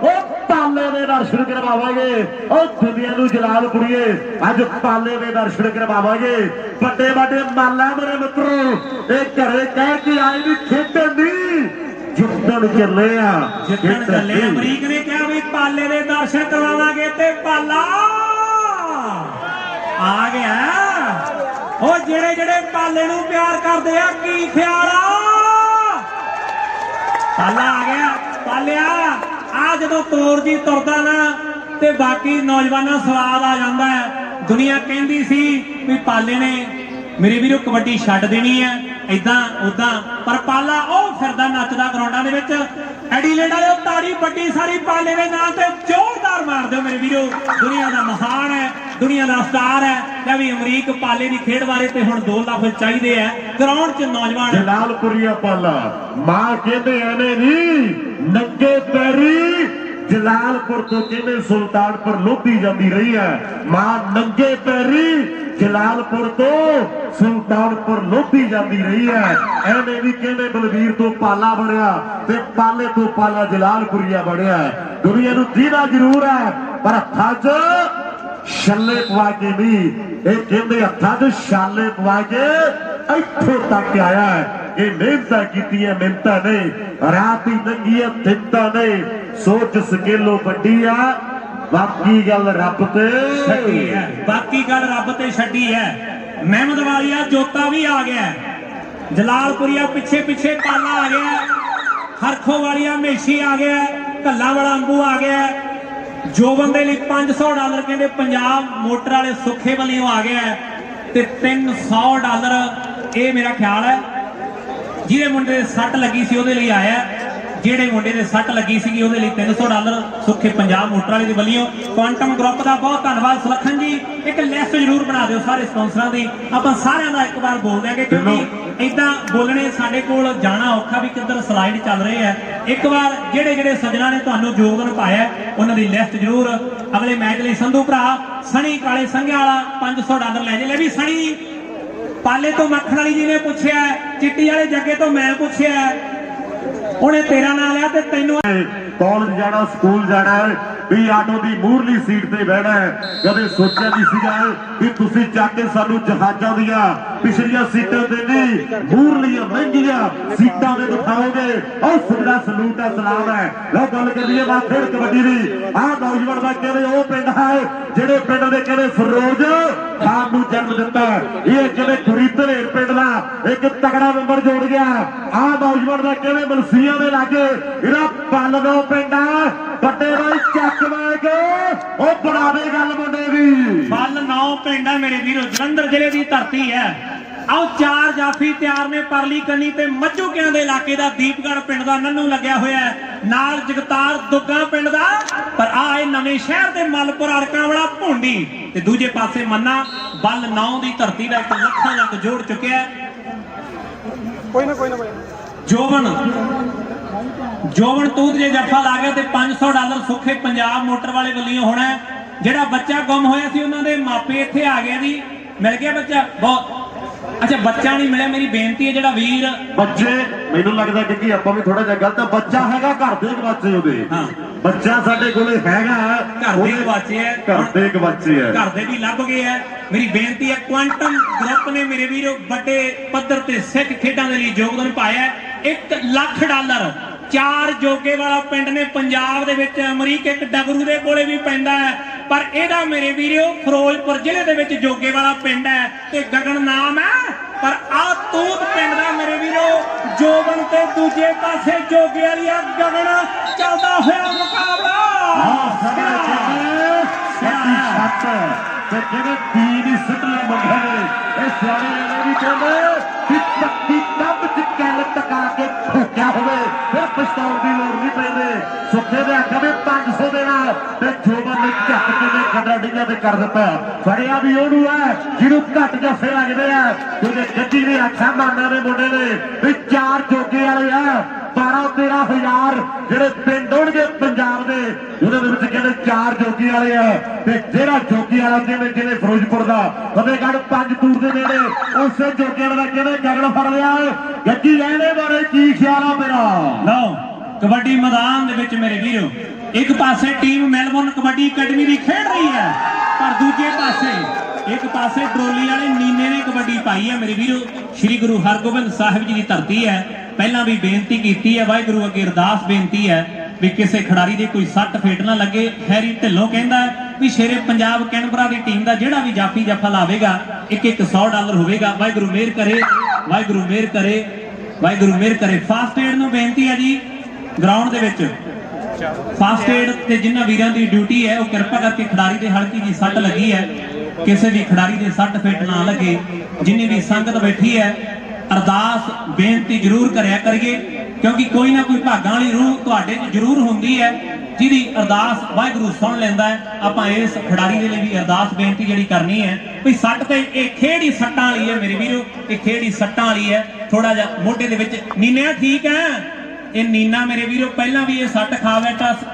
ਉਹ ਪਾਲੇ ਦੇ ਦਰਸ਼ਨ ਕਰਵਾਵਾਂਗੇ। ਉਹ ਦੁਨੀਆ ਨੂੰ ਜਲਾਲਪੁਰੀਏ ਅੱਜ ਪਾਲੇ ਦੇ ਦਰਸ਼ਨ ਕਰਵਾਵਾਂਗੇ। ਵੱਡੇ ਵੱਡੇ ਮਾਲਾ ਮੇਰੇ ਮਿੱਤਰੋ ਇਹ ਘਰੇ ਕਹਿ ਕੇ ਆਏ ਵੀ ਖੇਡਣ ਦੀ ਜਿੱਤਣ ਚੱਲੇ ਆ। ਜਿੱਤਣ ਚੱਲੇ ਅਮਰੀਕ ਨੇ ਕਿਹਾ ਵੀ ਪਾਲੇ ਦੇ ਦਰਸ਼ਨ ਕਰਵਾਵਾਂਗੇ ਤੇ ਪਾਲਾ ਆ ਗਿਆ। ਉਹ ਜਿਹੜੇ ਪਾਲੇ ਨੂੰ ਪਿਆਰ ਕਰਦੇ ਆ ਕੀ ਖਿਆਲ ਆ। ਪਾਲਾ ਆ ਗਿਆ। ਪਾਲਿਆ ਆ ਜਦੋਂ ਤੋਰ ਜੀ ਤੁਰਦਾ ਨਾ ਤੇ ਬਾਕੀ ਨੌਜਵਾਨਾਂ ਸਵਾਦ ਆ ਜਾਂਦਾ ਹੈ। ਦੁਨੀਆ ਕਹਿੰਦੀ ਸੀ ਵੀ ਪਾਲੇ ਨੇ ਮੇਰੇ ਵੀਰੋ ਕਬੱਡੀ ਛੱਡ ਦੇਣੀ ਹੈ ਇਦਾਂ ਉਦਾਂ, ਪਰ ਪਾਲਾ ਉਹ ਫਿਰਦਾ ਨੱਚਦਾ ਗਰਾਊਂਡਾਂ ਦੇ ਵਿੱਚ। ਐਡੀਲੇਡ ਵਾਲੇ ਤਾੜੀ ਵੱਡੀ ਸਾਰੀ ਪਾਲੇ ਦੇ ਨਾਂ ਤੇ ਜ਼ੋਰਦਾਰ ਮਾਰ ਦਿਓ ਮੇਰੇ ਵੀਰੋ। ਦੁਨੀਆ ਦਾ ਮਹਾਨ ਹੈ, ਦੁਨੀਆ ਦਾ ਸਟਾਰ ਹੈ। ਲੈ ਵੀ ਅਮਰੀਕ ਪਾਲੇ ਦੀ ਖੇਡ ਬਾਰੇ ਤੇ ਹੁਣ 2 ਲਫ਼ਜ਼ ਚਾਹੀਦੇ ਆ ਗਰਾਊਂਡ 'ਚ ਨੌਜਵਾਨ। ਜਲਾਲਪੁਰੀਆ ਪਾਲਾ ਮਾਂ ਕਹਿੰਦੇ ਐਵੇਂ ਨਹੀਂ ਨੰਗੇ ਪੈਰੀ ਜਲਾਲਪੁਰ ਤੋਂ ਕਹਿੰਦੇ ਸੁਲਤਾਨਪੁਰ ਲੋਧੀ ਜਾਂਦੀ ਰਹੀ ਹੈ। ਮਾਂ ਨੰਗੇ ਪੈਰੀ ਜਲਾਲਪੁਰ ਤੋਂ ਸੁਲਤਾਨਪੁਰ ਲੋਧੀ ਜਾਂਦੀ ਰਹੀ ਹੈ। ਐਵੇਂ ਵੀ ਕਹਿੰਦੇ ਬਲਵੀਰ ਤੋਂ ਪਾਲਾ ਬਣਿਆ ਤੇ ਪਾਲੇ ਤੋਂ ਪਾਲਾ ਜਲਾਲਪੁਰੀਆ ਬਣਿਆ। ਦੁਨੀਆ ਨੂੰ ਦੀਦਾ ਜ਼ਰੂਰ ਹੈ ਪਰ ਹੱਥਾਂ 'ਚ ਛੱਲੇ ਪਵਾ ਕੇ ਨਹੀਂ। ਇਹ ਕਹਿੰਦੇ ਹੱਥਾਂ 'ਚ ਛਾਲੇ ਪਵਾ ਕੇ ਇੱਥੋਂ ਤੱਕ ਆਇਆ ਹੈ। ਇਹ ਮਿਹਨਤਾਂ ਕੀਤੀਆਂ ਮਿਹਨਤਾਂ ਨੇ ਰਾਤ ਹੀ ਲੰਘੀ ਦਿੰਦਾ ਨੇ। ਸੋਚ ਸਕੇਲੋ ਵੱਡੀ ਆ ਬਾਕੀ ਗੱਲ ਰੱਬ ਤੇ ਛੱਡੀ ਹੈ। ਬਾਕੀ ਗੱਲ ਰੱਬ ਤੇ ਛੱਡੀ ਹੈ। ਮਹਿਮਦ ਵਾਲੀਆ ਜੋਤਾ ਵੀ ਆ ਗਿਆ। ਜਲਾਲਪੁਰੀਆ ਪਿੱਛੇ ਪਾਲਾ ਆ ਗਿਆ। ਹਰਖੋ ਵਾਲੀਆ ਮੇਸ਼ੀ ਆ ਗਿਆ। ਕੱਲਾ ਵਾਲਾ ਅੰਬੂ ਆ ਗਿਆ। ਜੋ ਬੰਦੇ ਲਈ $500 ਕਹਿੰਦੇ ਪੰਜਾਬ ਮੋਟਰ ਵਾਲੇ ਸੁੱਖੇ ਵੱਲੋਂ ਆ ਗਿਆ ਤੇ $300 ਇਹ ਮੇਰਾ ਖਿਆਲ ਹੈ ਜਿਹਦੇ ਮੁੰਡੇ ਦੇ ਸੱਟ ਲੱਗੀ ਸੀ ਉਹਦੇ ਲਈ ਆਇਆ। ਜਿਹੜੇ ਮੁੰਡੇ ਦੇ ਸੱਟ ਲੱਗੀ ਸੀਗੀ ਉਹਦੇ ਲਈ $300 ਸੁੱਖੇ ਪੰਜਾਬ ਮੋਟਰ ਵਾਲੇ ਦੇ ਵੱਲੋਂ। ਕੁਆਂਟਮ ਗਰੁੱਪ ਦਾ ਬਹੁਤ ਧੰਨਵਾਦ ਸੁਲੱਖਣ ਜੀ। ਇੱਕ ਲਿਸਟ ਜ਼ਰੂਰ ਬਣਾ ਦਿਓ ਸਾਰੇ ਸਪਾਂਸਰਾਂ ਦੀ। ਆਪਾਂ ਸਾਰਿਆਂ ਦਾ ਇੱਕ ਵਾਰ ਬੋਲ ਦਿਆਂਗੇ ਕਿਉਂਕਿ ਇਦਾਂ ਬੋਲਣੇ ਸਾਡੇ ਕੋਲ ਜਾਣਾ ਔਖਾ ਵੀ ਕਿੱਧਰ ਸਲਾਈਡ ਚੱਲ ਰਹੇ ਆ। ਇੱਕ ਵਾਰ ਜਿਹੜੇ ਸੱਜਣਾ ਨੇ ਤੁਹਾਨੂੰ ਯੋਗਦਾਨ ਪਾਇਆ ਉਹਨਾਂ ਦੀ ਲਿਸਟ ਜ਼ਰੂਰ ਅਗਲੇ ਮੈਚ ਲਈ। ਸੰਧੂ ਭਰਾ ਸਣੀ ਕਾਲੇ ਸੰਘਿਆ ਵਾਲਾ $500 ਲੈ ਜੇ। ਲੈ ਵੀ ਸਣੀ ਪਾਲੇ ਤੋਂ ਮੱਖਣ ਵਾਲੀ ਜੀ ਨੇ ਪੁੱਛਿਆ, ਚਿੱਟੀ ਵਾਲੇ ਜੱਗੇ ਤੋਂ ਮੈਂ ਪੁੱਛਿਆ, ਉਹਨੇ ਤੇਰਾ ਨਾਂ ਲਿਆ ਤੇ ਤੈਨੂੰ ਕਾਲਜ ਜਾਣਾ ਸਕੂਲ ਜਾਣਾ ਵੀ ਆਟੋ ਦੀ ਮੂਹਰਲੀ ਸੀਟ ਤੇ ਬਹਿਣਾ ਹੈ। ਕਦੇ ਸੋਚਿਆ ਨਹੀਂ ਸੀਗਾ ਵੀ ਤੁਸੀਂ ਚੱਕ ਕੇ ਸਾਨੂੰ ਜਹਾਜ਼ਾਂ ਦੀਆਂ ਪਿਛਲੀਆਂ ਸੀਟਾਂ ਤੇ ਨਹੀਂ ਮੂਹਰਲੀਆਂ ਮਹਿੰਗੀਆਂ ਸੀਟਾਂ ਤੇ ਬਿਠਾਓਗੇ। ਉਹ ਸਿੱਧਾ ਸਲੂਟ ਹੈ ਸਲਾਮ ਹੈ। ਲਓ ਗੱਲ ਕਰੀਏ ਬਾਤ ਫਿਰ ਕਬੱਡੀ ਦੀ। ਆਹ ਨੌਜਵਾਨ ਦਾ ਕਹਿੰਦੇ ਉਹ ਪਿੰਡ ਹੈ ਜਿਹੜੇ ਪਿੰਡ ਦੇ ਕਹਿੰਦੇ ਫਿਰੋਜ਼ ਖਾਨ ਨੂੰ ਜਨਮ ਦਿੱਤਾ। ਇਹ ਕਹਿੰਦੇ ਗੁਰੀਧਰੇਰ ਪਿੰਡ ਦਾ ਇੱਕ ਤਗੜਾ ਨੰਬਰ ਜੋੜ ਗਿਆ। ਆਹ ਨੌਜਵਾਨ ਦਾ ਕਹਿੰਦੇ ਮਲਸੀਆਂ ਦੇ ਲਾਗੇ ਇਹਦਾ ਪੱਲਨੋ ਪਿੰਡ ਆ। ਵੱਡੇ ਬਾਈ ਚੱਕ ਵਾਂਗੇ ਉਹ ਬਣਾਵੇ ਗੱਲ ਮੁੰਡੇ ਦੀ। ਬੱਲ 9 ਪਿੰਡ ਹੈ ਮੇਰੇ ਵੀਰੋ, ਜਲੰਧਰ ਜ਼ਿਲ੍ਹੇ ਦੀ ਧਰਤੀ ਹੈ। ਆਓ 4 ਜਾਫੀ ਤਿਆਰ ਨੇ ਪਰਲੀ ਕੰਨੀ ਤੇ ਮੱਝੂਕਿਆਂ ਦੇ ਇਲਾਕੇ ਦਾ ਦੀਪਗੜ੍ਹ ਪਿੰਡ ਦਾ ਨੰਨੂ ਲੱਗਿਆ ਹੋਇਆ ਹੈ। ਨਾਲ ਜਗਤਾਰ ਦੁੱਗਾ ਪਿੰਡ ਦਾ। ਪਰ ਆ ਇਹ ਨਵੇਂ ਸ਼ਹਿਰ ਦੇ ਮਲਪੁਰ ਅੜਕਾਂ ਵਾਲਾ ਭੁੰਡੀ ਤੇ ਦੂਜੇ ਪਾਸੇ ਮੰਨਾ। ਬੱਲ 9 ਦੀ ਧਰਤੀ ਦਾ ਇੱਕ ਲੱਖਾਂ ਲੱਖ ਜੋੜ ਚੁੱਕਿਆ। ਕੋਈ ਨਾ ਬਾਈ। ਜੋਬਨ ਤੂਤ ਜੇ ਜੱਫਾ ਲਾ ਗਿਆ ਤੇ $500 ਸੁੱਖੇ ਪੰਜਾਬ ਮੋਟਰ ਵਾਲੇ ਵੱਲੋਂ ਹੋਣਾ। ਜਿਹੜਾ ਬੱਚਾ ਗੁੰਮ ਹੋਇਆ ਸੀ ਉਹਨਾਂ ਦੇ ਮਾਪੇ ਇੱਥੇ ਆ ਗਏ ਜੀ। ਮਿਲ ਗਿਆ ਬੱਚਾ। ਬਹੁਤ ਅੱਛਾ ਬੱਚਾ ਨਹੀਂ ਮਿਲਿਆ, ਮੇਰੀ ਬੇਨਤੀ ਹੈ ਜਿਹੜਾ ਵੀਰ ਬੱਚੇ ਮੈਨੂੰ ਲੱਗਦਾ ਕਿ ਆਪਾਂ ਵੀ ਥੋੜਾ ਜਿਹਾ ਗਲਤ ਆ। ਬੱਚਾ ਹੈਗਾ ਘਰ ਦੇ ਗਵਾਚੇ ਉਹਦੇ, ਹਾਂ ਬੱਚਾ ਸਾਡੇ ਕੋਲੇ ਹੈਗਾ ਘਰ ਦੇ ਗਵਾਚੇ ਹੈ, ਘਰ ਦੇ ਗਵਾਚੇ ਹੈ, ਘਰ ਦੇ ਵੀ ਲੱਭ ਗਏ ਹੈ। ਮੇਰੀ ਬੇਨਤੀ ਹੈ ਕੁਆਂਟਮ ਗਰੁੱਪ ਨੇ ਮੇਰੇ ਵੀਰੋ ਵੱਡੇ ਪੱਧਰ ਤੇ ਸਿੱਖ ਖੇਡਾਂ ਦੇ ਲਈ ਯੋਗਦਾਨ ਪਾਇਆ ਹੈ। $1 ਲੱਖ 4 ਜੋਗੇ ਵਾਲਾ ਪਿੰਡ ਨੇ ਪੰਜਾਬ ਦੇ ਵਿੱਚ, ਅਮਰੀਕ ਇੱਕ ਡਗਰੂ ਦੇ ਕੋਲੇ ਵੀ ਪੈਂਦਾ ਹੈ, ਪਰ ਇਹਦਾ ਮੇਰੇ ਵੀਰੋ ਫਿਰੋਜ਼ਪੁਰ ਜ਼ਿਲ੍ਹੇ ਦੇ ਵਿੱਚ ਜੋਗੇ ਵਾਲਾ ਪਿੰਡ ਹੈ ਤੇ ਗਗਨ ਨਾਮ ਹੈ। ਪਰ ਆ ਤੂਤ ਪਿੰਡ ਦਾ ਮੇਰੇ ਵੀਰੋ ਜੋਬਨ ਤੇ ਦੂਜੇ ਪਾਸੇ ਜੋਗੇ ਵਾਲੀਆ ਗਗਨ ਚੱਲਦਾ ਹੋਇਆ ਮੁਕਾਬਲਾ। ਤੇ ਕਿਵੇਂ ਤੀਨ ਸਿੱਟਲੇ ਮੁੰਡੇ ਨੇ ਇਹ ਸਿਆਣੇ ਨੇ ਵੀ ਕਹਿੰਦੇ ਕਿ ਪੱਕੀ ਟੱਬ ਚ ਕੱਲ ਟਕਾ ਕੇ ਠੋਕਿਆ ਹੋਵੇ ਫਿਰ ਪਛਤਾਉਣ ਦੀ ਲੋੜ ਨਹੀਂ ਪੈਂਦੇ। ਸੁੱਖੇ ਦੇ ਆਖਿਆ ਵੀ 500 ਦੇਣਾ ਤੇ ਜੋਬਨ ਨੇ ਝੱਟ ਕੇ ਖੱਡਾ ਡਿੱਗਾ ਤੇ ਕਰ ਦਿੱਤਾ। ਫੜਿਆ ਵੀ ਉਹਨੂੰ ਹੈ ਜਿਹਨੂੰ ਘੱਟ ਜੱਫੇ ਲੱਗਦੇ ਆ, ਕਿਉਂਕਿ ਗੱਡੀ ਨੇ ਆਖਿਆ ਮਾਨਾ ਦੇ ਮੁੰਡੇ ਨੇ ਵੀ 4 ਜੋਗੇ ਵਾਲੇ ਆ, 12-13 ਹਜ਼ਾਰ ਜਿਹੜੇ ਪਿੰਡ ਹੋਣਗੇ ਪੰਜਾਬ ਦੇ ਉਹਦੇ ਵਿੱਚ ਕਹਿੰਦੇ 4 ਜੋਗੀ ਵਾਲੇ ਆ। ਤੇ ਜਿਹੜਾ ਜੋਗੀ ਵਾਲਾ ਜਿਵੇਂ ਫਿਰੋਜ਼ਪੁਰ ਦਾ ਫਤਿਹਗੜ੍ਹ 5 ਤੂਰ ਦੇ ਨੇੜੇ ਉਸੇ ਜੋਗੀ ਵਾਲਾ ਕਹਿੰਦੇ ਗਗਨ ਫੜ ਲਿਆ। ਗੱਡੀ ਇਹਦੇ ਬਾਰੇ ਕੀ ਖਿਆਲ ਆ ਮੇਰਾ? ਲਓ ਕਬੱਡੀ ਮੈਦਾਨ ਦੇ ਵਿੱਚ ਮੇਰੇ ਵੀਰੋ ਇੱਕ ਪਾਸੇ ਟੀਮ ਮੈਲਬੌਰਨ ਕਬੱਡੀ ਅਕੈਡਮੀ ਦੀ ਖੇਡ ਰਹੀ ਹੈ, ਪਰ ਦੂਜੇ ਪਾਸੇ ਟਰੋਲੀ ਵਾਲੇ ਨੀਨੇ ਨੇ ਕਬੱਡੀ ਪਾਈ ਹੈ। ਮੇਰੇ ਵੀਰੋ ਸ੍ਰੀ ਗੁਰੂ ਹਰਗੋਬਿੰਦ ਸਾਹਿਬ ਜੀ ਦੀ ਧਰਤੀ ਹੈ। ਪਹਿਲਾਂ ਵੀ ਬੇਨਤੀ ਕੀਤੀ ਹੈ, ਵਾਹਿਗੁਰੂ ਅੱਗੇ ਅਰਦਾਸ ਬੇਨਤੀ ਹੈ ਵੀ ਕਿਸੇ ਖਿਡਾਰੀ ਦੇ ਕੋਈ ਸੱਟ ਫੇਟ ਨਾ ਲੱਗੇ। ਹੈਰੀ ਢਿੱਲੋਂ ਕਹਿੰਦਾ ਵੀ ਸ਼ੇਰੇ ਪੰਜਾਬ ਕੈਨਬਰਾ ਦੀ ਟੀਮ ਦਾ ਜਿਹੜਾ ਵੀ ਜਾਫੀ ਜੱਫਾ ਲਾਵੇਗਾ ਇੱਕ $100 ਹੋਵੇਗਾ। ਵਾਹਿਗੁਰੂ ਮਿਹਰ ਕਰੇ, ਵਾਹਿਗੁਰੂ ਮਿਹਰ ਕਰੇ, ਵਾਹਿਗੁਰੂ ਮਿਹਰ ਕਰੇ। ਫਾਸਟ ਏਡ ਨੂੰ ਬੇਨਤੀ ਹੈ ਜੀ ਗਰਾਊਂਡ ਦੇ ਵਿੱਚ ਫਾਸਟ ਏਡ ਤੇ ਜਿਨ੍ਹਾਂ ਵੀਰਾਂ ਦੀ ਡਿਊਟੀ ਹੈ ਉਹ ਕਿਰਪਾ ਕਰਕੇ ਖਿਡਾਰੀ ਦੇ ਹਲਕੀ ਜੀ ਸੱਟ ਲੱਗੀ ਹੈ, ਕਿਸੇ ਵੀ ਖਿਡਾਰੀ ਦੇ ਸੱਟ ਫੇਟ ਨਾ ਲੱਗੇ। ਜਿੰਨੀ ਵੀ ਸੰਗਤ ਬੈਠੀ ਹੈ ਅਰਦਾਸ ਬੇਨਤੀ ਜ਼ਰੂਰ ਕਰਿਆ ਕਰੀਏ, ਕਿਉਂਕਿ ਕੋਈ ਨਾ ਕੋਈ ਭਾਗਾਂ ਵਾਲੀ ਰੂਹ ਤੁਹਾਡੇ 'ਚ ਜ਼ਰੂਰ ਹੁੰਦੀ ਹੈ ਜਿਹਦੀ ਅਰਦਾਸ ਵਾਹਿਗੁਰੂ ਸੁਣ ਲੈਂਦਾ ਹੈ। ਆਪਾਂ ਇਸ ਖਿਡਾਰੀ ਦੇ ਲਈ ਵੀ ਅਰਦਾਸ ਬੇਨਤੀ ਜਿਹੜੀ ਕਰਨੀ ਹੈ ਵੀ ਸੱਟ ਤੇ ਇਹ ਖੇਡ ਹੀ ਸੱਟਾਂ ਵਾਲੀ ਹੈ ਮੇਰੇ ਵੀਰੋ, ਇਹ ਖੇਡ ਹੀ ਸੱਟਾਂ ਵਾਲੀ ਹੈ। ਥੋੜਾ ਜਿਹਾ ਮੋਢੇ ਦੇ ਵਿੱਚ ਨੀਨਾ ਠੀਕ ਹੈ, ਇਹ ਨੀਨਾ ਮੇਰੇ ਵੀਰੋ ਪਹਿਲਾਂ ਵੀ ਇਹ ਸੱਟ ਖਾ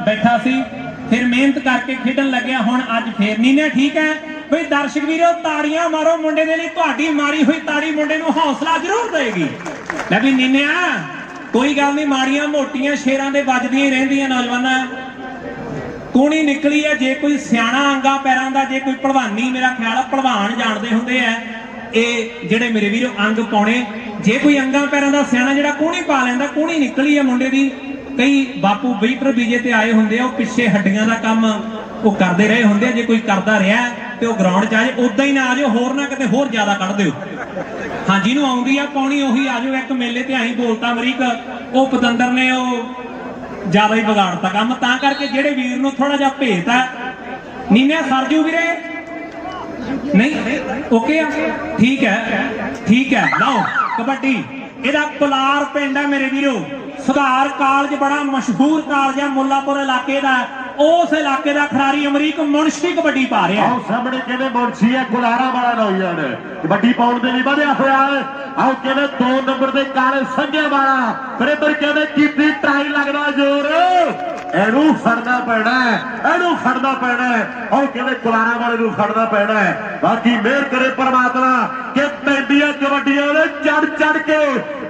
ਬੈਠਾ ਸੀ, ਫਿਰ ਮਿਹਨਤ ਕਰਕੇ ਖੇਡਣ ਲੱਗਿਆ, ਹੁਣ ਅੱਜ ਫੇਰ ਨੀਨਾ ਠੀਕ ਹੈ। ਬਈ ਦਰਸ਼ਕ ਵੀਰੋ ਤਾੜੀਆਂ ਮਾਰੋ ਮੁੰਡੇ ਦੇ ਲਈ, ਤੁਹਾਡੀ ਮਾਰੀ ਹੋਈ ਤਾੜੀ ਮੁੰਡੇ ਨੂੰ ਹੌਸਲਾ ਜ਼ਰੂਰ ਦੇਗੀ। ਲੈ ਵੀ ਨੀਨਿਆ ਕੋਈ ਗੱਲ ਨਹੀਂ, ਮਾੜੀਆਂ ਮੋਟੀਆਂ ਸ਼ੇਰਾਂ ਦੇ ਵੱਜਦੀਆਂ ਹੀ ਰਹਿੰਦੀਆਂ ਨੌਜਵਾਨਾਂ। ਕੂਣੀ ਨਿਕਲੀ ਹੈ, ਜੇ ਕੋਈ ਸਿਆਣਾ ਅੰਗਾ ਪੈਰਾਂ ਦਾ, ਜੇ ਕੋਈ ਭਲਵਾਨੀ, ਮੇਰਾ ਖਿਆਲ ਭਲਵਾਨ ਜਾਣਦੇ ਹੁੰਦੇ ਆ ਇਹ ਜਿਹੜੇ ਮੇਰੇ ਵੀਰੋ ਅੰਗ ਪਾਉਣੇ। ਜੇ ਕੋਈ ਅੰਗਾ ਪੈਰਾਂ ਦਾ ਸਿਆਣਾ ਜਿਹੜਾ ਕੂਣੀ ਪਾ ਲੈਂਦਾ, ਕੂਣੀ ਨਿਕਲੀ ਹੈ ਮੁੰਡੇ ਦੀ। ਕਈ ਬਾਪੂ ਵੇਟਰ ਵੀਜੇ ਤੇ ਆਏ ਹੁੰਦੇ ਆ, ਉਹ ਪਿੱਛੇ ਹੱਡੀਆਂ ਦਾ ਕੰਮ ਉਹ ਕਰਦੇ ਰਹੇ ਹੁੰਦੇ ਆ। ਜੇ ਕੋਈ ਕਰਦਾ ਰਿਹਾ ਤੇ ਉਹ ਗਰਾਊਂਡ 'ਚ ਆ ਜਾਏ, ਉਦਾਂ ਹੀ ਨਾ ਆ ਜਾਓ, ਹੋਰ ਨਾ ਕਿਤੇ ਹੋਰ ਜ਼ਿਆਦਾ ਕੱਢ ਦਿਓ। ਹਾਂ ਜਿਹਨੂੰ ਆਉਂਦੀ ਆ ਪਾਉਣੀ ਉਹੀ ਆ ਜਾਓ। ਇੱਕ ਮੇਲੇ ਤੇ ਆਈ ਬੋਲਤਾ ਅਮਰੀਕ, ਉਹ ਪਤੰਦਰ ਨੇ ਉਹ ਜ਼ਿਆਦਾ ਹੀ ਵਿਗਾੜਤਾ ਕੰਮ, ਤਾਂ ਕਰਕੇ ਜਿਹੜੇ ਵੀਰ ਨੂੰ ਥੋੜਾ ਜਿਹਾ ਭੇਤ ਹੈ। ਨੀਨਾ ਸਰਜੂ ਵੀਰੇ ਨਹੀਂ ਓਕੇ ਆ, ਠੀਕ ਹੈ ਠੀਕ ਹੈ। ਲਓ ਕਬੱਡੀ ਇਹਦਾ ਕੁਲਾਰ ਪਿੰਡ ਹੈ ਮੇਰੇ ਵੀਰੋ, ਸੁਧਾਰ ਕਾਲਜ ਬੜਾ ਮਸ਼ਹੂਰ ਕਾਲਜ ਹੈ ਮੁੱਲਾਪੁਰ ਇਲਾਕੇ ਦਾ। ਉਸ ਇਲਾਕੇ ਦਾ ਖਿਡਾਰੀ ਅਮਰੀਕ ਮੁਨਸ਼ੀ ਕਬੱਡੀ ਪਾ ਰਿਹਾ। ਆਓ ਸਾਹਮਣੇ ਕਿਵੇਂ ਮੁਨਸ਼ੀ ਹੈ, ਕੁਲਾਰਾ ਵਾਲਾ ਨੌਜਵਾਨ ਕਬੱਡੀ ਪਾਉਣ ਦੇ ਲਈ ਵਧਿਆ ਹੋਇਆ ਹੈ। ਆਓ ਕਿਵੇਂ 2 ਨੰਬਰ ਦੇ ਕਾਲੇ ਸੰਘਿਆ ਵਾਲਾ ਫਿਰ ਇੱਧਰ ਕਹਿੰਦੇ ਕੀਤੀ ਟਰਾਈ ਲੱਗਦਾ ਜ਼ੋਰ, ਇਹਨੂੰ ਫੜਨਾ ਪੈਣਾ, ਇਹਨੂੰ ਫੜਨਾ ਪੈਣਾ। ਆਓ ਕਹਿੰਦੇ ਕੁਲਾਰਾ ਵਾਲੇ ਨੂੰ ਫੜਨਾ ਪੈਣਾ। ਬਾਕੀ ਮਿਹਰ ਕਰੇ ਪਰਮਾਤਮਾ ਕਿ ਪੈਂਦੀਆਂ ਕਬੱਡੀਆਂ ਦੇ ਚੜ ਕੇ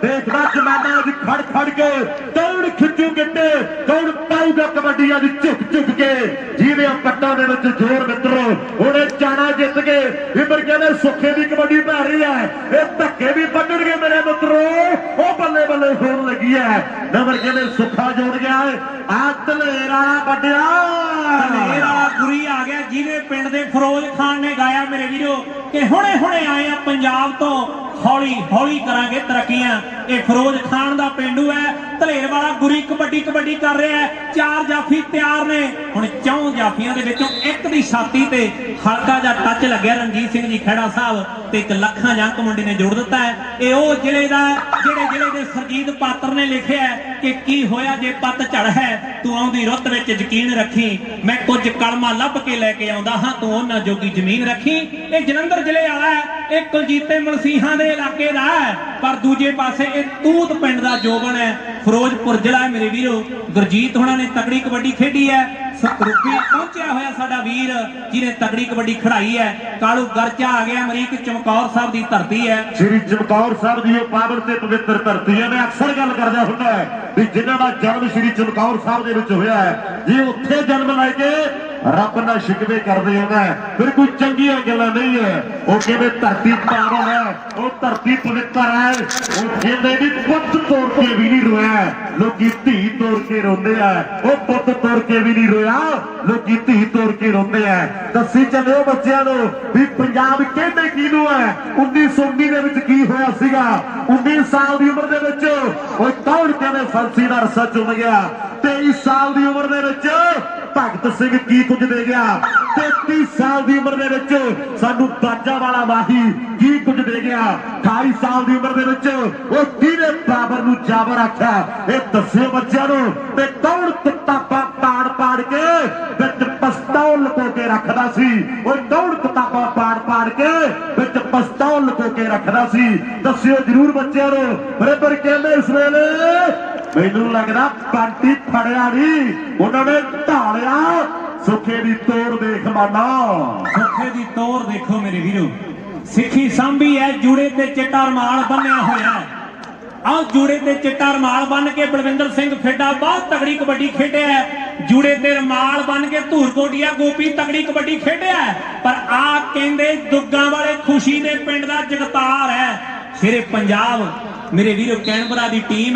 ਦੇਖਦਾ ਜਮਾਨਾ ਅੱਜ ਖੜ ਕੇ ਕੌਣ ਖਿੱਚੂ ਗਿੱਟੇ, ਕੌਣ ਪਾਊਗਾ ਕਬੱਡੀ ਅੱਜ ਝੁਕ ਕੇ। ਜਿਵੇਂ ਪੱਟਾਂ ਦੇ ਵਿੱਚ ਜ਼ੋਰ ਮਿੱਤਰੋ ਉਹਨੇ ਚਾਣਾ ਜਿੱਤ ਕੇ ਇੱਧਰ ਕਹਿੰਦੇ ਸੁੱਖੇ ਦੀ ਕਬੱਡੀ ਪੈ ਰਹੀ ਹੈ, ਇਹ ਧੱਕੇ ਵੀ ਵੱਢਣਗੇ ਮੇਰੇ ਮਿੱਤਰੋ। ਉਹ ਬੱਲੇ ਬੱਲੇ ਹੋਣ ਲੱਗੀ ਹੈ, ਨੰਬਰ ਕਹਿੰਦੇ ਸੁੱਖਾ ਜੋੜ ਗਿਆ ਆ ਧਲੇਰ ਵਾਲਾ ਵੱਡਿਆ, ਧਲੇਰ ਵਾਲਾ ਗੁਰੀ ਆ ਗਿਆ ਜਿਹਨੇ ਪਿੰਡ ਦੇ ਫਿਰੋਜ਼ ਖਾਨ ਨੇ ਗਾਇਆ ਮੇਰੇ ਵੀਰੋ ਕਿ ਹੁਣੇ ਆਏ ਆ ਪੰਜਾਬ ਤੋਂ, ਹੌਲੀ ਹੌਲੀ ਕਰਾਂਗੇ ਤਰੱਕੀਆਂ। ਇਹ ਫਿਰੋਜ਼ ਖਾਨ ਦਾ ਪਿੰਡੂ ਹੈ, ਧਲੇਰ ਵਾਲਾ ਗੁਰੀ ਕਬੱਡੀ ਕਰ ਰਿਹਾ ਹੈ। 4 ਜਾਫੀ ਤਿਆਰ ਨੇ, ਹੁਣ 4 ਜਾਫੀਆਂ ਦੇ ਵਿੱਚੋਂ ਇੱਕ ਦੀ ਛਾਤੀ ਤੇ ਹਲਕਾ ਜਿਹਾ ਟੱਚ ਲੱਗਿਆ ਰਣਜੀਤ ਸਿੰਘ ਜੀ ਖਹਿੜਾ ਸਾਹਿਬ ਤੇ ਇੱਕ ਲੱਖਾਂ ਜੰਕ ਮੁੰਡੇ ਨੇ ਜੋੜ ਦਿੱਤਾ ਹੈ। ਇਹ ਉਹ ਜ਼ਿਲ੍ਹੇ ਦਾ ਜਿਹੜੇ ਜ਼ਿਲ੍ਹੇ ਦੇ ਸਰਜੀਤ ਪਾਤਰ ਨੇ ਲਿਖਿਆ ਕਿ ਕੀ ਹੋਇਆ ਜੇ ਪੱਤ ਝੜ ਹੈ, ਤੂੰ ਆਉਂਦੀ ਰੁੱਤ ਵਿੱਚ ਯਕੀਨ ਰੱਖੀ, ਮੈਂ ਕੁਝ ਕਲਮਾਂ ਲੱਭ ਕੇ ਲੈ ਕੇ ਆਉਂਦਾ ਹਾਂ, ਤੂੰ ਉਹਨਾਂ ਜੋਗੀ ਜ਼ਮੀਨ ਰੱਖੀ। ਇਹ ਜਲੰਧਰ ਜ਼ਿਲ੍ਹੇ ਵਾਲਾ ਹੈ, ਇਹ ਕੁਲਜੀਤੇ ਮਲਸੀਹਾਂ ਦੇ ਇਲਾਕੇ ਦਾ ਹੈ, ਪਰ ਦੂਜੇ ਪਾਸੇ ਇਹ ਤੂਤ ਪਿੰਡ ਦਾ ਜੋਬਨ ਹੈ, ਫਿਰੋਜ਼ਪੁਰ ਜ਼ਿਲ੍ਹਾ ਹੈ ਮੇਰੇ ਵੀਰੋ। ਗੁਰਜੀਤ ਹੋਣਾ ਨੇ ਤਕੜੀ ਕਬੱਡੀ ਖੇਡੀ ਹੈ। ਸਰੂਪੀ ਪਹੁੰਚਿਆ ਹੋਇਆ ਸਾਡਾ ਵੀਰ ਜਿਹਨੇ ਤਕੜੀ ਕਬੱਡੀ ਖੜਾਈ ਹੈ। ਕਾਲੂ ਗਰਚਾ ਆ ਗਿਆ, ਅਮਰੀਕ ਚਮਕੌਰ ਸਾਹਿਬ ਦੀ ਧਰਤੀ ਹੈ। ਸ਼੍ਰੀ ਚਮਕੌਰ ਸਾਹਿਬ ਦੀ ਉਹ ਪਾਵਨ ਤੇ ਪਵਿੱਤਰ ਧਰਤੀ ਹੈ। ਮੈਂ ਅਕਸਰ ਗੱਲ ਕਰਦਾ ਹੁੰਦਾ ਵੀ ਜਿਨ੍ਹਾਂ ਦਾ ਜਨਮ ਸ਼੍ਰੀ ਚਮਕੌਰ ਸਾਹਿਬ ਦੇ ਵਿੱਚ ਹੋਇਆ ਹੈ, ਜੇ ਉੱਥੇ ਜਨਮ ਲੈ ਕੇ ਰੱਬ ਨਾਲ ਸ਼ਿਕਵੇ ਕਰਦੇ ਹੋਣਾ ਫਿਰ ਕੋਈ ਚੰਗੀਆਂ ਗੱਲਾਂ ਨਹੀਂ ਹੈ। ਉਹ ਕਹਿੰਦੇ ਧਰਤੀ ਪਾਵਨ ਹੈ, ਉਹ ਧਰਤੀ ਪਵਿੱਤਰ ਹੈ। ਉਹ ਕਹਿੰਦੇ ਵੀ ਪੁੱਤ ਤੋੜ ਕੇ ਵੀ ਨਹੀਂ ਰੋਇਆ, ਲੋਕੀ ਧੀ ਤੋੜ ਕੇ ਰੋਂਦੇ ਆ। ਉਹ ਪੁੱਤ ਤੋੜ ਕੇ ਵੀ ਨਹੀਂ ਰੋਇਆ, ਲੋਕੀ ਧੀ ਤੋੜ ਕੇ ਰੋਂਦੇ ਆ। ਦੱਸੀ ਚੱਲਿਓ ਬੱਚਿਆਂ ਨੂੰ ਵੀ ਪੰਜਾਬ ਕਹਿੰਦੇ ਕਿਹਨੂੰ ਹੈ। 1919 ਦੇ ਵਿੱਚ ਕੀ ਹੋਇਆ ਸੀਗਾ? 19 ਸਾਲ ਦੀ ਉਮਰ ਦੇ ਵਿੱਚ ਉਹ ਕੌਣ ਕਹਿੰਦੇ ਫਾਂਸੀ ਦਾ ਰੱਸਾ ਚੁੰਮ ਗਿਆ। 23 ਸਾਲ ਦੀ ਉਮਰ ਦੇ ਵਿੱਚ ਭਗਤ ਸਿੰਘ ਕੀ ਕੁਝ ਦੇ ਗਿਆ। 33 ਸਾਲ ਦੀ ਉਮਰ ਦੇ ਵਿੱਚ ਸਾਨੂੰ ਬਾਜਾ ਵਾਲਾ ਮਾਹੀ ਕੀ ਕੁਝ ਦੇ ਗਿਆ। 28 ਸਾਲ ਦੀ ਉਮਰ ਦੇ ਵਿੱਚ ਉਹ ਕਿਹਨੇ ਬਾਬਰ ਨੂੰ ਜਾਬਰ ਆਖਿਆ, ਇਹ ਦੱਸਿਓ ਬੱਚਿਆਂ ਨੂੰ। ਤੇ ਕੌਣ ਕਿਤਾਬਾਂ ਪਾੜ ਕੇ ਵਿੱਚ ਪਿਸਤੌਲ ਲੁਕੋ ਕੇ ਰੱਖਦਾ ਸੀ? ਉਹ ਕੌਣ ਕਿਤਾਬਾਂ ਪਾੜ ਕੇ ਵਿੱਚ ਪਿਸਤੌਲ ਲੁਕੋ ਕੇ ਰੱਖਦਾ ਸੀ? ਦੱਸਿਓ ਜਰੂਰ ਬੱਚਿਆਂ ਨੂੰ। ਬਰਾਬਰ ਕਹਿੰਦੇ ਇਸ ਵੇਲੇ ਮੈਨੂੰ ਲੱਗਦਾ ਪਾਰਟੀ ਫੜਿਆ ਨਹੀਂ, ਉਹਨਾਂ ਨੇ ਢਾਲਿਆ। ਸੁੱਖੇ ਦੀ ਤੋਰ ਦੇਖ ਮਾਨਾ, ਸੁੱਖੇ ਦੀ ਤੋਰ ਦੇਖੋ ਮੇਰੇ ਵੀਰੋ। ਸਿੱਖੀ ਸਾਂਭੀ ਹੈ, ਜੂੜੇ ਤੇ ਚਿੱਟਾ ਰਮਾਲ ਬੰਨਿਆ ਹੋਇਆ ਹੈ। ਆਹ ਜੂੜੇ ਤੇ ਚਿੱਟਾ ਰਮਾਲ ਬੰਨ ਕੇ ਬਲਵਿੰਦਰ ਸਿੰਘ ਫਿੱਡਾ ਬਹੁਤ ਤਗੜੀ ਕਬੱਡੀ ਖੇਡਿਆ ਹੈ। ਜੂੜੇ ਤੇ ਰਮਾਲ ਬੰਨ ਕੇ ਧੂਰਕੋਟੀਆ ਗੋਪੀ ਤਗੜੀ ਕਬੱਡੀ ਖੇਡਿਆ ਹੈ। ਪਰ ਆ ਕਹਿੰਦੇ ਦੁੱਗਾਂ ਵਾਲੇ ਖੁਸ਼ੀ ਦੇ ਪਿੰਡ ਦਾ ਜਗਤਾਰ ਹੈ। ਸ਼ੇਰੇ ਪੰਜਾਬ ਮੇਰੇ ਵੀਰੋ ਕੈਨਬਰਾ ਦੀ ਟੀਮ